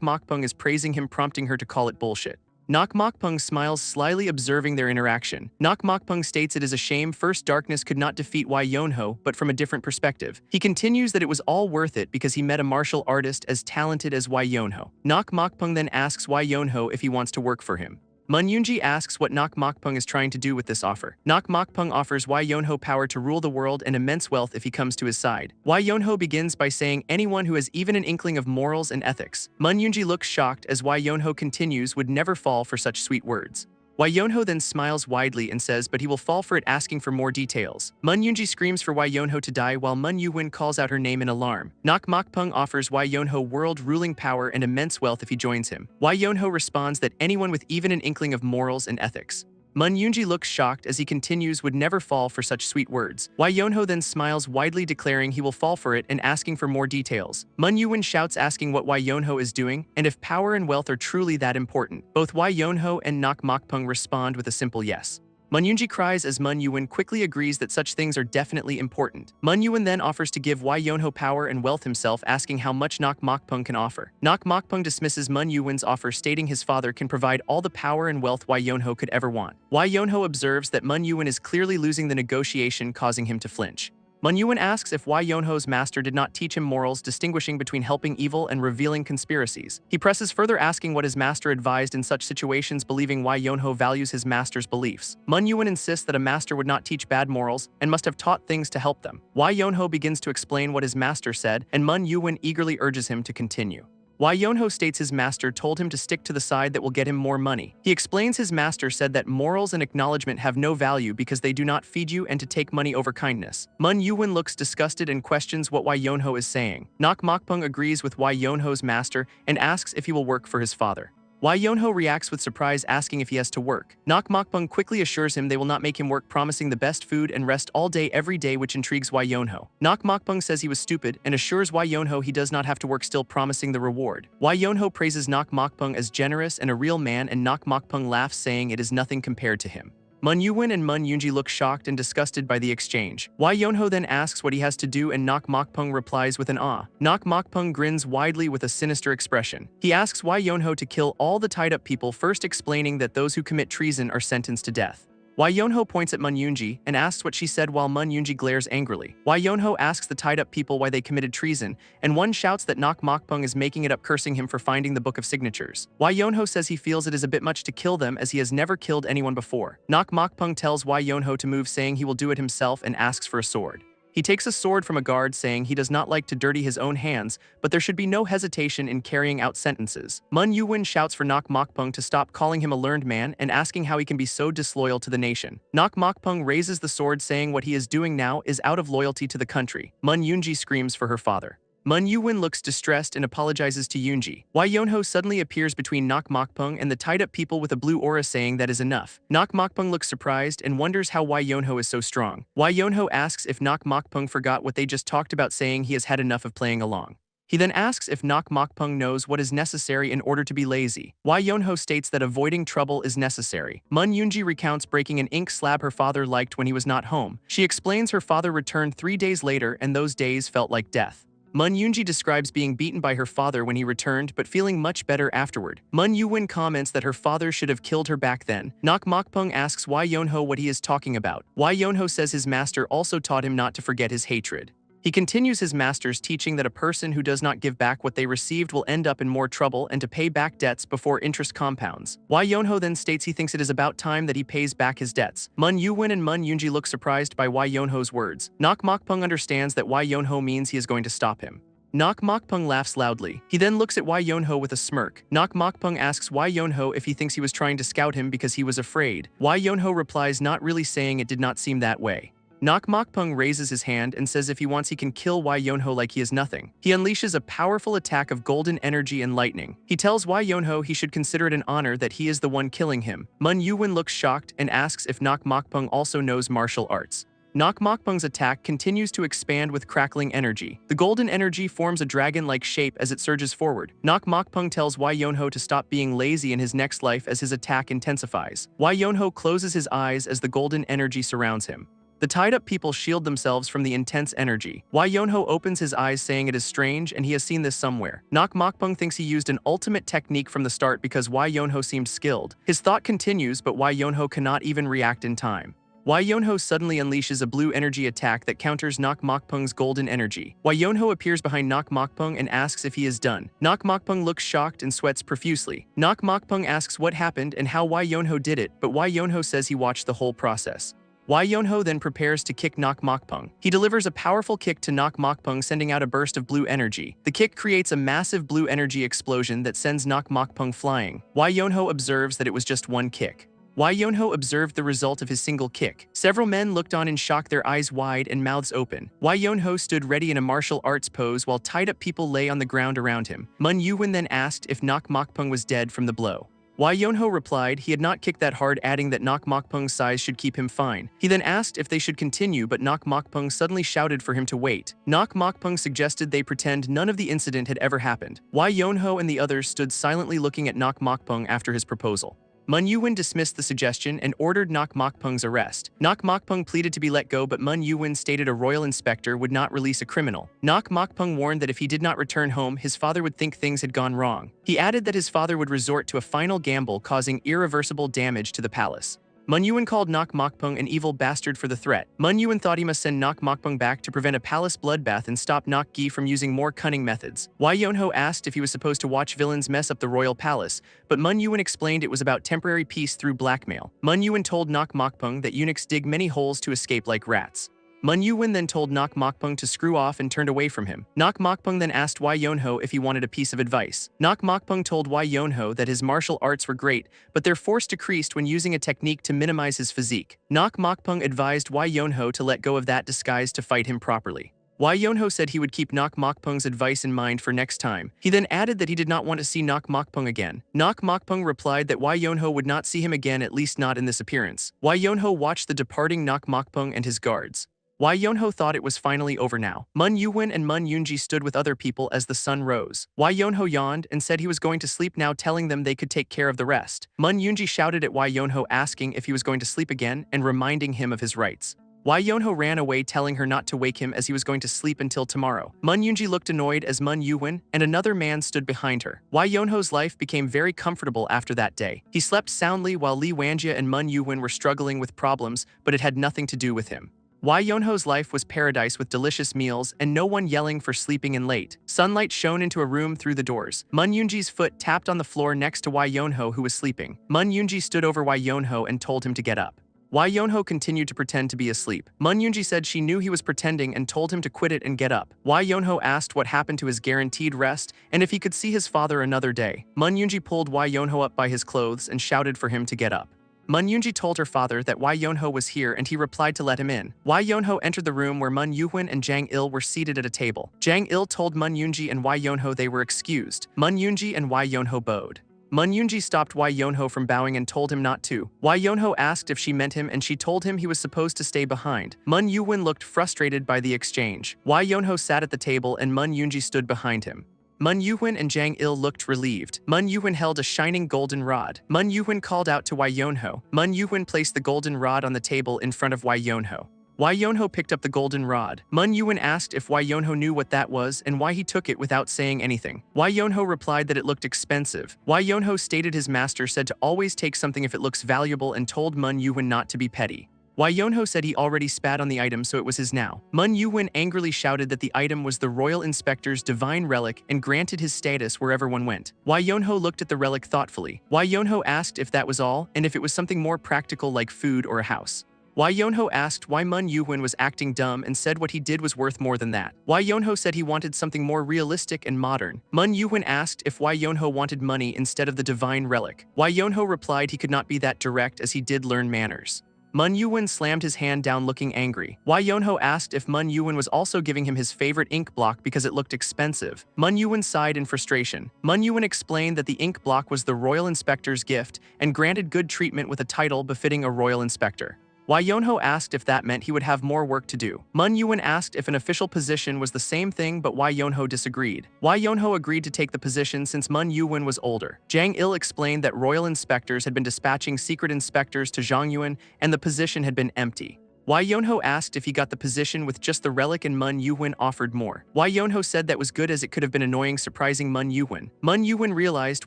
Mokpung is praising him, prompting her to call it bullshit. Nok Mokpung smiles, slyly observing their interaction. Nok Mokpung states it is a shame First Darkness could not defeat Why Yonho, but from a different perspective. He continues that it was all worth it because he met a martial artist as talented as Why Yonho. Nok Mokpung then asks Why Yonho if he wants to work for him. Mun Yunji asks what Nok Mokpung is trying to do with this offer. Nok Mokpung offers Why Yonho power to rule the world and immense wealth if he comes to his side. Why Yonho begins by saying anyone who has even an inkling of morals and ethics. Mun Yunji looks shocked as Why Yonho continues would never fall for such sweet words. Why Yonho then smiles widely and says but he will fall for it, asking for more details. Mun Yunji screams for Why Yonho to die while Mun Yuwin calls out her name in alarm. Nok Mokpung offers Why Yonho world-ruling power and immense wealth if he joins him. Why Yonho responds that anyone with even an inkling of morals and ethics. Mun Yunji looks shocked as he continues would never fall for such sweet words. Why Yonho then smiles widely, declaring he will fall for it and asking for more details. Mun Yuwin shouts, asking what Why Yonho is doing and if power and wealth are truly that important. Both Why Yonho and Nok Mokpung respond with a simple yes. Mun Yunji cries as Mun Yuwin quickly agrees that such things are definitely important. Mun Yuwin then offers to give Why Yonho power and wealth himself, asking how much Nok Mokpung can offer. Nok Mokpung dismisses Mun Yuwin's offer, stating his father can provide all the power and wealth Why Yonho could ever want. Why Yonho observes that Mun Yuwin is clearly losing the negotiation, causing him to flinch. Mun Yuwin asks if Why Yonho's master did not teach him morals, distinguishing between helping evil and revealing conspiracies. He presses further, asking what his master advised in such situations, believing Why Yonho values his master's beliefs. Mun Yuwin insists that a master would not teach bad morals and must have taught things to help them. Why Yonho begins to explain what his master said, and Mun Yuwin eagerly urges him to continue. Why Yonho states his master told him to stick to the side that will get him more money. He explains his master said that morals and acknowledgement have no value because they do not feed you and to take money over kindness. Mun Yuwin looks disgusted and questions what Why Yonho is saying. Nok Mokpung agrees with Why Yonho's master and asks if he will work for his father. Why Yonho reacts with surprise, asking if he has to work. Nok Mokpung quickly assures him they will not make him work, promising the best food and rest all day every day, which intrigues Why Yonho. Nok Mokpung says he was stupid and assures Why Yonho he does not have to work, still promising the reward. Why Yonho praises Nok Mokpung as generous and a real man, and Nok Mokpung laughs, saying it is nothing compared to him. Mun Yuwin and Mun Yunji look shocked and disgusted by the exchange. Why Yonho then asks what he has to do, and Nok Mokpung replies with an ah. Nok Mokpung grins widely with a sinister expression. He asks Why Yonho to kill all the tied-up people, first explaining that those who commit treason are sentenced to death. Why Yonho points at Mun Yunji and asks what she said, while Mun Yunji glares angrily. Why Yonho asks the tied-up people why they committed treason, and one shouts that Nok Mokpung is making it up, cursing him for finding the Book of Signatures. Why Yonho says he feels it is a bit much to kill them as he has never killed anyone before. Nok Mokpung tells Why Yonho to move, saying he will do it himself, and asks for a sword. He takes a sword from a guard, saying he does not like to dirty his own hands, but there should be no hesitation in carrying out sentences. Mun Yuwin shouts for Nok Mokpung to stop calling him a learned man and asking how he can be so disloyal to the nation. Nok Mokpung raises the sword, saying what he is doing now is out of loyalty to the country. Mun Yunji screams for her father. Mun Yuwin looks distressed and apologizes to Yunji. Why Yonho suddenly appears between Nok Mokpung and the tied-up people with a blue aura, saying that is enough. Nok Mokpung looks surprised and wonders how Why Yonho is so strong. Why Yonho asks if Nok Mokpung forgot what they just talked about, saying he has had enough of playing along. He then asks if Nok Mokpung knows what is necessary in order to be lazy. Why Yonho states that avoiding trouble is necessary. Mun Yoonji recounts breaking an ink slab her father liked when he was not home. She explains her father returned 3 days later and those days felt like death. Mun Yoonji describes being beaten by her father when he returned but feeling much better afterward. Mun Yuwin comments that her father should have killed her back then. Nok Mokpung asks Why Yonho what he is talking about. Why Yonho says his master also taught him not to forget his hatred. He continues his master's teaching that a person who does not give back what they received will end up in more trouble and to pay back debts before interest compounds. Why Yonho then states he thinks it is about time that he pays back his debts. Mun Yuwin and Mun Yoonji look surprised by Why Yonho's words. Nok Mokpung understands that Why Yonho means he is going to stop him. Nok Mokpung laughs loudly. He then looks at Why Yonho with a smirk. Nok Mokpung asks Why Yonho if he thinks he was trying to scout him because he was afraid. Why Yonho replies not really, saying it did not seem that way. Nok Mokpung raises his hand and says if he wants he can kill Why Yonho like he is nothing. He unleashes a powerful attack of golden energy and lightning. He tells Why Yonho he should consider it an honor that he is the one killing him. Mun Yuwin looks shocked and asks if Nok Mokpung also knows martial arts. Nok Mokpung's attack continues to expand with crackling energy. The golden energy forms a dragon-like shape as it surges forward. Nok Mokpung tells Why Yonho to stop being lazy in his next life as his attack intensifies. Why Yonho closes his eyes as the golden energy surrounds him. The tied-up people shield themselves from the intense energy. Why Yonho opens his eyes saying it is strange and he has seen this somewhere. Nok Mokpung thinks he used an ultimate technique from the start because Why Yonho seemed skilled. His thought continues but Why Yonho cannot even react in time. Why Yonho suddenly unleashes a blue energy attack that counters Nok Mokpung's golden energy. Why Yonho appears behind Nok Mokpung and asks if he is done. Nok Mokpung looks shocked and sweats profusely. Nok Mokpung asks what happened and how Why Yonho did it, but Why Yonho says he watched the whole process. Why Yonho then prepares to kick Nok Mokpung. He delivers a powerful kick to Nok Mokpung, sending out a burst of blue energy. The kick creates a massive blue energy explosion that sends Nok Mokpung flying. Why Yonho observes that it was just one kick. Why Yonho observed the result of his single kick. Several men looked on in shock, their eyes wide and mouths open. Why Yonho stood ready in a martial arts pose while tied-up people lay on the ground around him. Mun Yuwin then asked if Nok Mokpung was dead from the blow. Why Yonho replied he had not kicked that hard, adding that Nok Mokpung's size should keep him fine. He then asked if they should continue, but Nok Mokpung suddenly shouted for him to wait. Nok Mokpung suggested they pretend none of the incident had ever happened. Why Yonho and the others stood silently looking at Nok Mokpung after his proposal. Mun Yuwin dismissed the suggestion and ordered Nok Mokpung's arrest. Nok Mokpung pleaded to be let go, but Mun Yuwin stated a royal inspector would not release a criminal. Nok Mokpung warned that if he did not return home, his father would think things had gone wrong. He added that his father would resort to a final gamble, causing irreversible damage to the palace. Mun Yuwin called Nok Mokpung an evil bastard for the threat. Mun Yuwin thought he must send Nok Mokpung back to prevent a palace bloodbath and stop Nok Gi from using more cunning methods. Why Yonho asked if he was supposed to watch villains mess up the royal palace, but Mun Yuwin explained it was about temporary peace through blackmail. Mun Yuwin told Nok Mokpung that eunuchs dig many holes to escape like rats. Mun Yuwin then told Nok Mokpung to screw off and turned away from him. Nok Mokpung then asked Why Yonho if he wanted a piece of advice. Nok Mokpung told Why Yonho that his martial arts were great, but their force decreased when using a technique to minimize his physique. Nok Mokpung advised Why Yonho to let go of that disguise to fight him properly. Why Yonho said he would keep Nok Mokpung's advice in mind for next time. He then added that he did not want to see Nok Mokpung again. Nok Mokpung replied that Why Yonho would not see him again, at least not in this appearance. Why Yonho watched the departing Nok Mokpung and his guards. Why Yonho thought it was finally over now. Mun Yuwin and Mun Yoonji stood with other people as the sun rose. Why Yonho yawned and said he was going to sleep now, telling them they could take care of the rest. Mun Yoonji shouted at Why Yonho, asking if he was going to sleep again and reminding him of his rights. Why Yonho ran away, telling her not to wake him as he was going to sleep until tomorrow. Mun Yoonji looked annoyed as Mun Yuwin and another man stood behind her. Why Yonho's life became very comfortable after that day. He slept soundly while Lee Wanjia and Mun Yuwin were struggling with problems, but it had nothing to do with him. Why Yonho's life was paradise with delicious meals and no one yelling for sleeping in late. Sunlight shone into a room through the doors. Mun Yoonji's foot tapped on the floor next to Why Yonho, who was sleeping. Mun Yoonji stood over Why Yonho and told him to get up. Why Yonho continued to pretend to be asleep. Mun Yoonji said she knew he was pretending and told him to quit it and get up. Why Yonho asked what happened to his guaranteed rest and if he could see his father another day. Mun Yoonji pulled Why Yonho up by his clothes and shouted for him to get up. Mun Yoonji told her father that Why Yonho was here and he replied to let him in. Why Yonho entered the room where Mun Yuwin and Jang Il were seated at a table. Jang Il told Mun Yoonji and Why Yonho they were excused. Mun Yoonji and Why Yonho bowed. Mun Yoonji stopped Why Yonho from bowing and told him not to. Why Yonho asked if she meant him and she told him he was supposed to stay behind. Mun Yuwin looked frustrated by the exchange. Why Yonho sat at the table and Mun Yoonji stood behind him. Mun Yuhun and Jang Il looked relieved. Mun Yuhun held a shining golden rod. Mun Yuhun called out to Wai Yonho. Mun Yuhun placed the golden rod on the table in front of Wai Yonho. Wai Yonho picked up the golden rod. Mun Yuhun asked if Wai Yonho knew what that was and why he took it without saying anything. Wai Yonho replied that it looked expensive. Wai Yonho stated his master said to always take something if it looks valuable and told Mun Yuhun not to be petty. Wai Yonho said he already spat on the item so it was his now. Mun Yuhun angrily shouted that the item was the royal inspector's divine relic and granted his status wherever one went. Wai Yonho looked at the relic thoughtfully. Wai Yonho asked if that was all and if it was something more practical like food or a house. Wai Yonho asked why Mun Yuhun was acting dumb and said what he did was worth more than that. Wai Yonho said he wanted something more realistic and modern. Mun Yuhun asked if Wai Yonho wanted money instead of the divine relic. Wai Yonho replied he could not be that direct as he did learn manners. Mun Yuhun slammed his hand down looking angry. Wai Yonho asked if Mun Yuhun was also giving him his favorite ink block because it looked expensive. Mun Yuhun sighed in frustration. Mun Yuhun explained that the ink block was the royal inspector's gift and granted good treatment with a title befitting a royal inspector. Wai Yonho asked if that meant he would have more work to do. Mun Yuhun asked if an official position was the same thing but Wai Yonho disagreed. Wai Yonho agreed to take the position since Mun Yuhun was older. Jang Il explained that royal inspectors had been dispatching secret inspectors to Zhongyuan and the position had been empty. Wai Yonho asked if he got the position with just the relic and Mun Yuhun offered more. Wai Yonho said that was good as it could have been annoying surprising Mun Yuhun. Mun Yuhun realized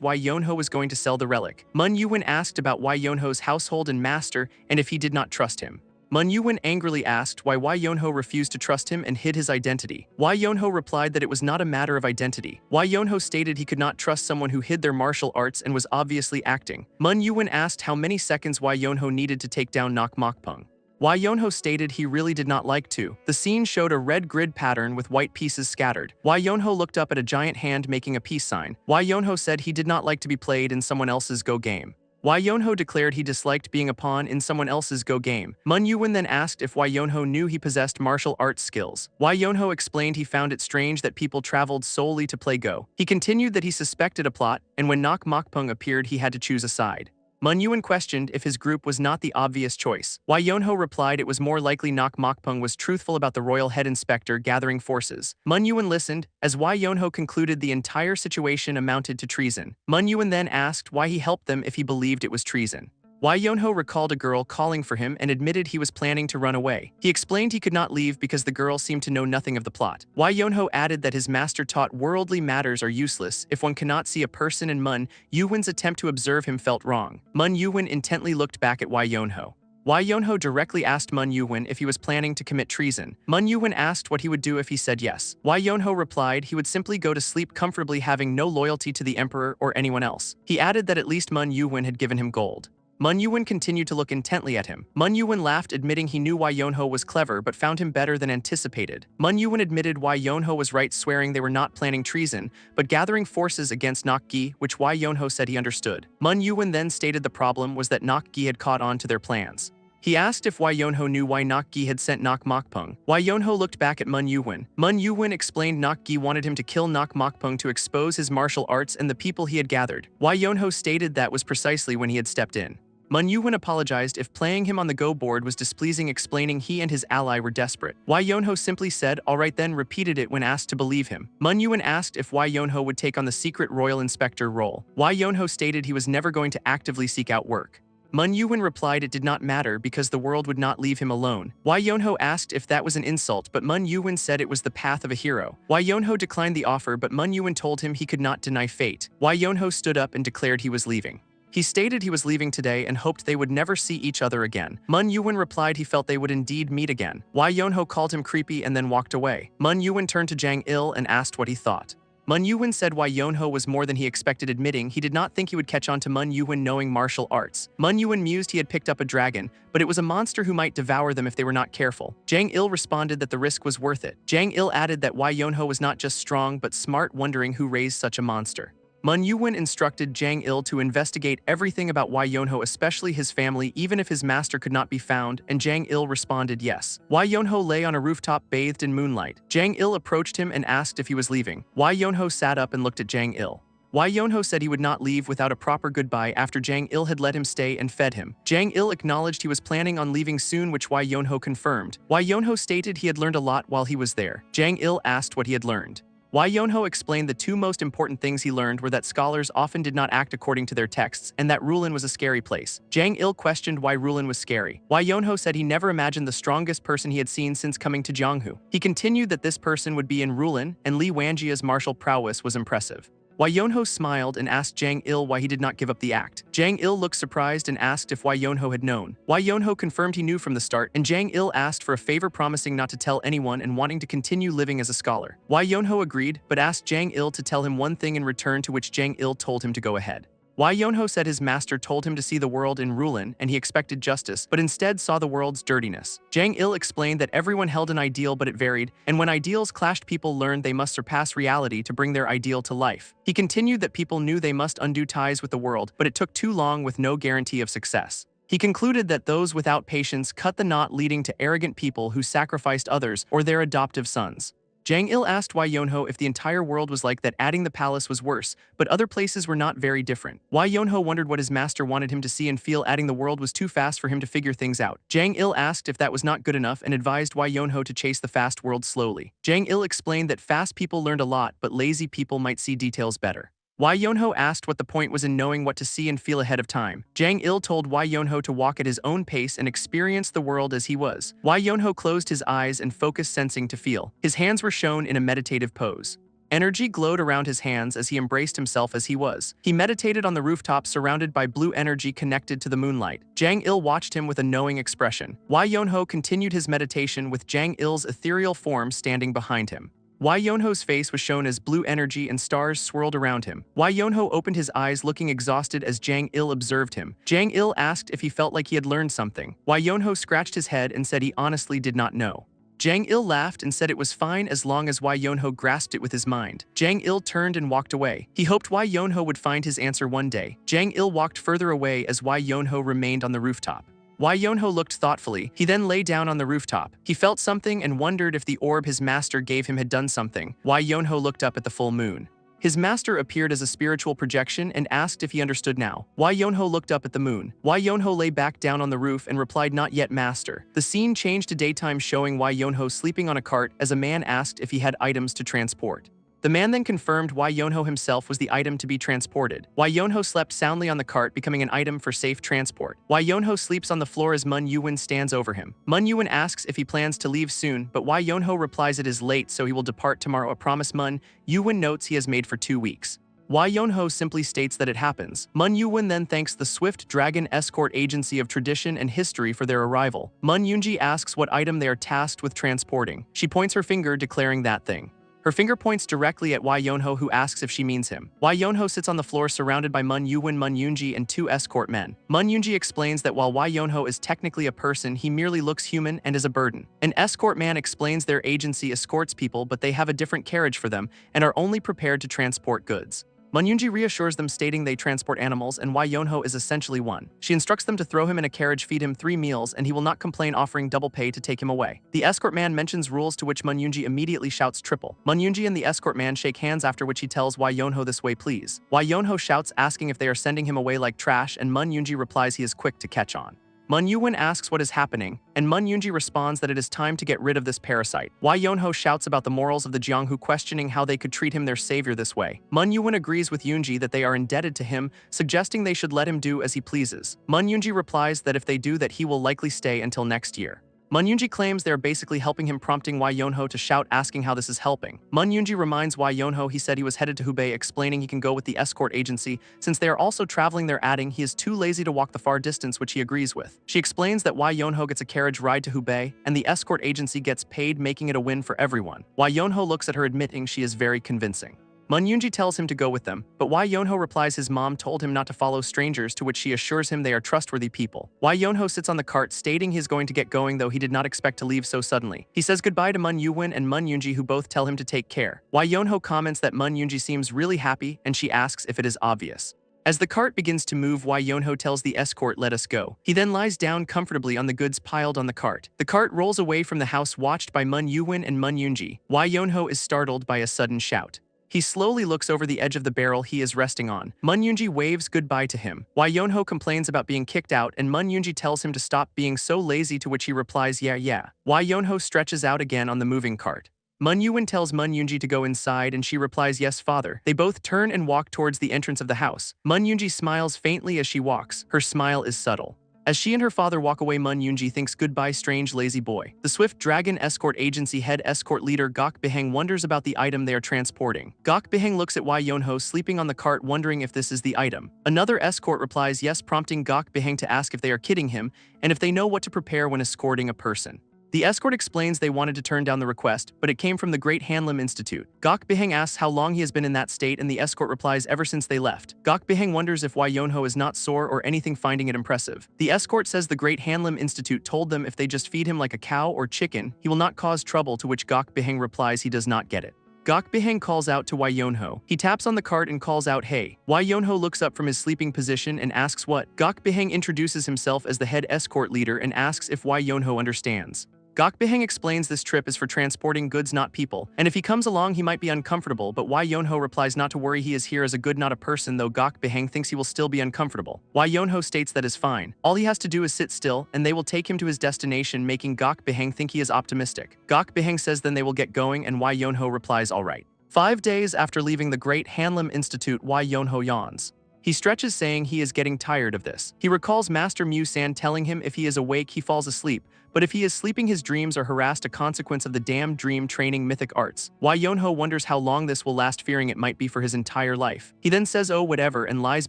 Wai Yonho was going to sell the relic. Mun Yuhun asked about Wai Yonho's household and master and if he did not trust him. Mun Yuhun angrily asked why Wai Yonho refused to trust him and hid his identity. Wai Yonho replied that it was not a matter of identity. Wai Yonho stated he could not trust someone who hid their martial arts and was obviously acting. Mun Yuhun asked how many seconds Wai Yonho needed to take down Nok Mokpung. Wai Yonho stated he really did not like to. The scene showed a red grid pattern with white pieces scattered. Wai Yonho looked up at a giant hand making a peace sign. Wai Yonho said he did not like to be played in someone else's Go game. Wai Yonho declared he disliked being a pawn in someone else's Go game. Mun Yuhun then asked if Wai Yonho knew he possessed martial arts skills. Wai Yonho explained he found it strange that people traveled solely to play Go. He continued that he suspected a plot, and when Nok Mokpung appeared he had to choose a side. Mun Yuhun questioned if his group was not the obvious choice. Wai Yonho replied it was more likely Nok Mokpung was truthful about the royal head inspector gathering forces. Mun Yuhun listened, as Wai Yonho concluded the entire situation amounted to treason. Mun Yuhun then asked why he helped them if he believed it was treason. Wai Yonho recalled a girl calling for him and admitted he was planning to run away. He explained he could not leave because the girl seemed to know nothing of the plot. Wai Yonho added that his master taught worldly matters are useless if one cannot see a person and Mun Yuhun's attempt to observe him felt wrong. Mun Yuhun intently looked back at Wai Yonho. Wai Yonho directly asked Mun Yuhun if he was planning to commit treason. Mun Yuhun asked what he would do if he said yes. Wai Yonho replied he would simply go to sleep comfortably having no loyalty to the emperor or anyone else. He added that at least Mun Yuhun had given him gold. Mun Yuhun continued to look intently at him. Mun Yuhun laughed admitting he knew Wai Yonho was clever but found him better than anticipated. Mun Yuhun admitted Wai Yonho was right swearing they were not planning treason, but gathering forces against Nok Gi, which Wai Yonho said he understood. Mun Yuhun then stated the problem was that Nok Gi had caught on to their plans. He asked if Wai Yonho knew why Nok Gi had sent Nok Mokpung. Wai Yonho looked back at Mun Yuhun. Mun Yuhun explained Nok Gi wanted him to kill Nok Mokpung to expose his martial arts and the people he had gathered. Wai Yonho stated that was precisely when he had stepped in. Mun Yuhun apologized if playing him on the Go board was displeasing, explaining he and his ally were desperate. Wai Yonho simply said, alright then, repeated it when asked to believe him. Mun Yuhun asked if Wai Yonho would take on the secret royal inspector role. Wai Yonho stated he was never going to actively seek out work. Mun Yuhun replied it did not matter because the world would not leave him alone. Wai Yonho asked if that was an insult but Mun Yuhun said it was the path of a hero. Wai Yonho declined the offer but Mun Yuhun told him he could not deny fate. Wai Yonho stood up and declared he was leaving. He stated he was leaving today and hoped they would never see each other again. Mun Yuhun replied he felt they would indeed meet again. Wai Yonho called him creepy and then walked away. Mun Yuhun turned to Jang Il and asked what he thought. Mun Yuhun said Wai Yonho was more than he expected, admitting he did not think he would catch on to Mun Yuhun knowing martial arts. Mun Yuhun mused he had picked up a dragon, but it was a monster who might devour them if they were not careful. Jang Il responded that the risk was worth it. Jang Il added that Wai Yonho was not just strong but smart, wondering who raised such a monster. Mun Yuhun instructed Jang Il to investigate everything about Wai Yonho, especially his family, even if his master could not be found, and Jang Il responded yes. Wai Yonho lay on a rooftop bathed in moonlight. Jang Il approached him and asked if he was leaving. Wai Yonho sat up and looked at Jang Il. Wai Yonho said he would not leave without a proper goodbye after Jang Il had let him stay and fed him. Jang Il acknowledged he was planning on leaving soon, which Wai Yonho confirmed. Wai Yonho stated he had learned a lot while he was there. Jang Il asked what he had learned. Why Yonho explained the two most important things he learned were that scholars often did not act according to their texts and that Rulin was a scary place. Jang Il questioned why Rulin was scary. Why Yonho said he never imagined the strongest person he had seen since coming to Jianghu. He continued that this person would be in Rulin, and Li Wanjia's martial prowess was impressive. Why Yonho smiled and asked Jang Il why he did not give up the act. Jang Il looked surprised and asked if Why Yonho had known. Why Yonho confirmed he knew from the start, and Jang Il asked for a favor, promising not to tell anyone and wanting to continue living as a scholar. Why Yonho agreed, but asked Jang Il to tell him one thing in return, to which Jang Il told him to go ahead. Why Yonho said his master told him to see the world in Rulin and he expected justice, but instead saw the world's dirtiness. Jang Il explained that everyone held an ideal, but it varied, and when ideals clashed, people learned they must surpass reality to bring their ideal to life. He continued that people knew they must undo ties with the world, but it took too long with no guarantee of success. He concluded that those without patience cut the knot, leading to arrogant people who sacrificed others or their adoptive sons. Jang Il asked Why Yonho if the entire world was like that, adding the palace was worse, but other places were not very different. Why Yonho wondered what his master wanted him to see and feel, adding the world was too fast for him to figure things out. Jang Il asked if that was not good enough and advised Why Yonho to chase the fast world slowly. Jang Il explained that fast people learned a lot, but lazy people might see details better. Why Yonho asked what the point was in knowing what to see and feel ahead of time. Jang Il told Why Yonho to walk at his own pace and experience the world as he was. Why Yonho closed his eyes and focused, sensing to feel. His hands were shown in a meditative pose. Energy glowed around his hands as he embraced himself as he was. He meditated on the rooftop, surrounded by blue energy connected to the moonlight. Jang Il watched him with a knowing expression. Why Yonho continued his meditation with Jang Il's ethereal form standing behind him. Why Yonho's face was shown as blue energy and stars swirled around him. Why Yonho opened his eyes, looking exhausted as Jang Il observed him. Jang Il asked if he felt like he had learned something. Why Yonho scratched his head and said he honestly did not know. Jang Il laughed and said it was fine as long as Why Yonho grasped it with his mind. Jang Il turned and walked away. He hoped Why Yonho would find his answer one day. Jang Il walked further away as Why Yonho remained on the rooftop. Why Yonho looked thoughtfully. He then lay down on the rooftop. He felt something and wondered if the orb his master gave him had done something. Why Yonho looked up at the full moon. His master appeared as a spiritual projection and asked if he understood now. Why Yonho looked up at the moon. Why Yonho lay back down on the roof and replied, "Not yet, master." The scene changed to daytime, showing Why Yonho sleeping on a cart as a man asked if he had items to transport. The man then confirmed Why Yonho himself was the item to be transported. Why Yonho slept soundly on the cart, becoming an item for safe transport. Why Yonho sleeps on the floor as Mun Yuwen stands over him. Mun Yuwen asks if he plans to leave soon, but Why Yonho replies it is late, so he will depart tomorrow, a promise Mun Yuwen notes he has made for 2 weeks. Why Yonho simply states that it happens. Mun Yuwen then thanks the Swift Dragon Escort Agency of Tradition and History for their arrival. Mun Yunji asks what item they are tasked with transporting. She points her finger, declaring that thing. Her finger points directly at Why Yonho, who asks if she means him. Why Yonho sits on the floor surrounded by Mun Yuwen, Mun Yunji, and 2 escort men. Mun Yunji explains that while Why Yonho is technically a person, he merely looks human and is a burden. An escort man explains their agency escorts people, but they have a different carriage for them and are only prepared to transport goods. Mun Yunji reassures them, stating they transport animals and Why Yonho is essentially one. She instructs them to throw him in a carriage, feed him 3 meals, and he will not complain, offering double pay to take him away. The escort man mentions rules, to which Mun Yunji immediately shouts triple. Mun Yunji and the escort man shake hands, after which he tells Why Yonho, "This way please." Why Yonho shouts, asking if they are sending him away like trash, and Mun Yunji replies he is quick to catch on. Mun Yuwen asks what is happening, and Mun Yunji responds that it is time to get rid of this parasite. Why Yonho shouts about the morals of the Jianghu, questioning how they could treat him, their savior, this way. Mun Yuwen agrees with Yunji that they are indebted to him, suggesting they should let him do as he pleases. Mun Yunji replies that if they do that, he will likely stay until next year. Mun Yunji claims they are basically helping him, prompting Why Yonho to shout, asking how this is helping. Mun Yunji reminds Why Yonho he said he was headed to Hubei, explaining he can go with the escort agency since they are also traveling there, adding he is too lazy to walk the far distance, which he agrees with. She explains that Why Yonho gets a carriage ride to Hubei and the escort agency gets paid, making it a win for everyone. Why Yonho looks at her, admitting she is very convincing. Mun Yunji tells him to go with them, but Why Yonho replies his mom told him not to follow strangers, to which she assures him they are trustworthy people. Why Yonho sits on the cart, stating he is going to get going, though he did not expect to leave so suddenly. He says goodbye to Mun Yuwen and Mun Yunji, who both tell him to take care. Why Yonho comments that Mun Yunji seems really happy, and she asks if it is obvious. As the cart begins to move, Why Yonho tells the escort, "Let us go." He then lies down comfortably on the goods piled on the cart. The cart rolls away from the house, watched by Mun Yuwen and Mun Yunji. Why Yonho is startled by a sudden shout. He slowly looks over the edge of the barrel he is resting on. Mun Yunji waves goodbye to him. Why Yonho complains about being kicked out, and Mun Yunji tells him to stop being so lazy, to which he replies, "Yeah, yeah." Why Yonho stretches out again on the moving cart. Mun Yuan tells Mun Yunji to go inside and she replies yes father. They both turn and walk towards the entrance of the house. Mun Yunji smiles faintly as she walks. Her smile is subtle. As she and her father walk away, Mun Yunji thinks goodbye strange lazy boy. The Swift Dragon Escort Agency head escort leader Gok Biheng wonders about the item they are transporting. Gok Biheng looks at Wai Yonho sleeping on the cart wondering if this is the item. Another escort replies yes, prompting Gok Biheng to ask if they are kidding him and if they know what to prepare when escorting a person. The escort explains they wanted to turn down the request, but it came from the Great Hanlim Institute. Gok Biheng asks how long he has been in that state and the escort replies ever since they left. Gok Biheng wonders if Wai Yonho is not sore or anything, finding it impressive. The escort says the Great Hanlim Institute told them if they just feed him like a cow or chicken, he will not cause trouble, to which Gok Biheng replies he does not get it. Gok Biheng calls out to Wai Yonho. He taps on the cart and calls out hey. Wai Yonho looks up from his sleeping position and asks what. Gok Biheng introduces himself as the head escort leader and asks if Wai Yonho understands. Gok Biheng explains this trip is for transporting goods, not people, and if he comes along he might be uncomfortable, but Wai Yonho replies not to worry, he is here as a good, not a person, though Gok Biheng thinks he will still be uncomfortable. Wai Yonho states that is fine. All he has to do is sit still, and they will take him to his destination, making Gok Biheng think he is optimistic. Gok Biheng says then they will get going, and Wai Yonho replies alright. 5 days after leaving the Great Hanlim Institute, Wai Yonho yawns. He stretches, saying he is getting tired of this. He recalls Master Mu-san telling him if he is awake he falls asleep, but if he is sleeping his dreams are harassed, a consequence of the damned dream training mythic arts. Wai Yonho wonders how long this will last, fearing it might be for his entire life. He then says oh whatever and lies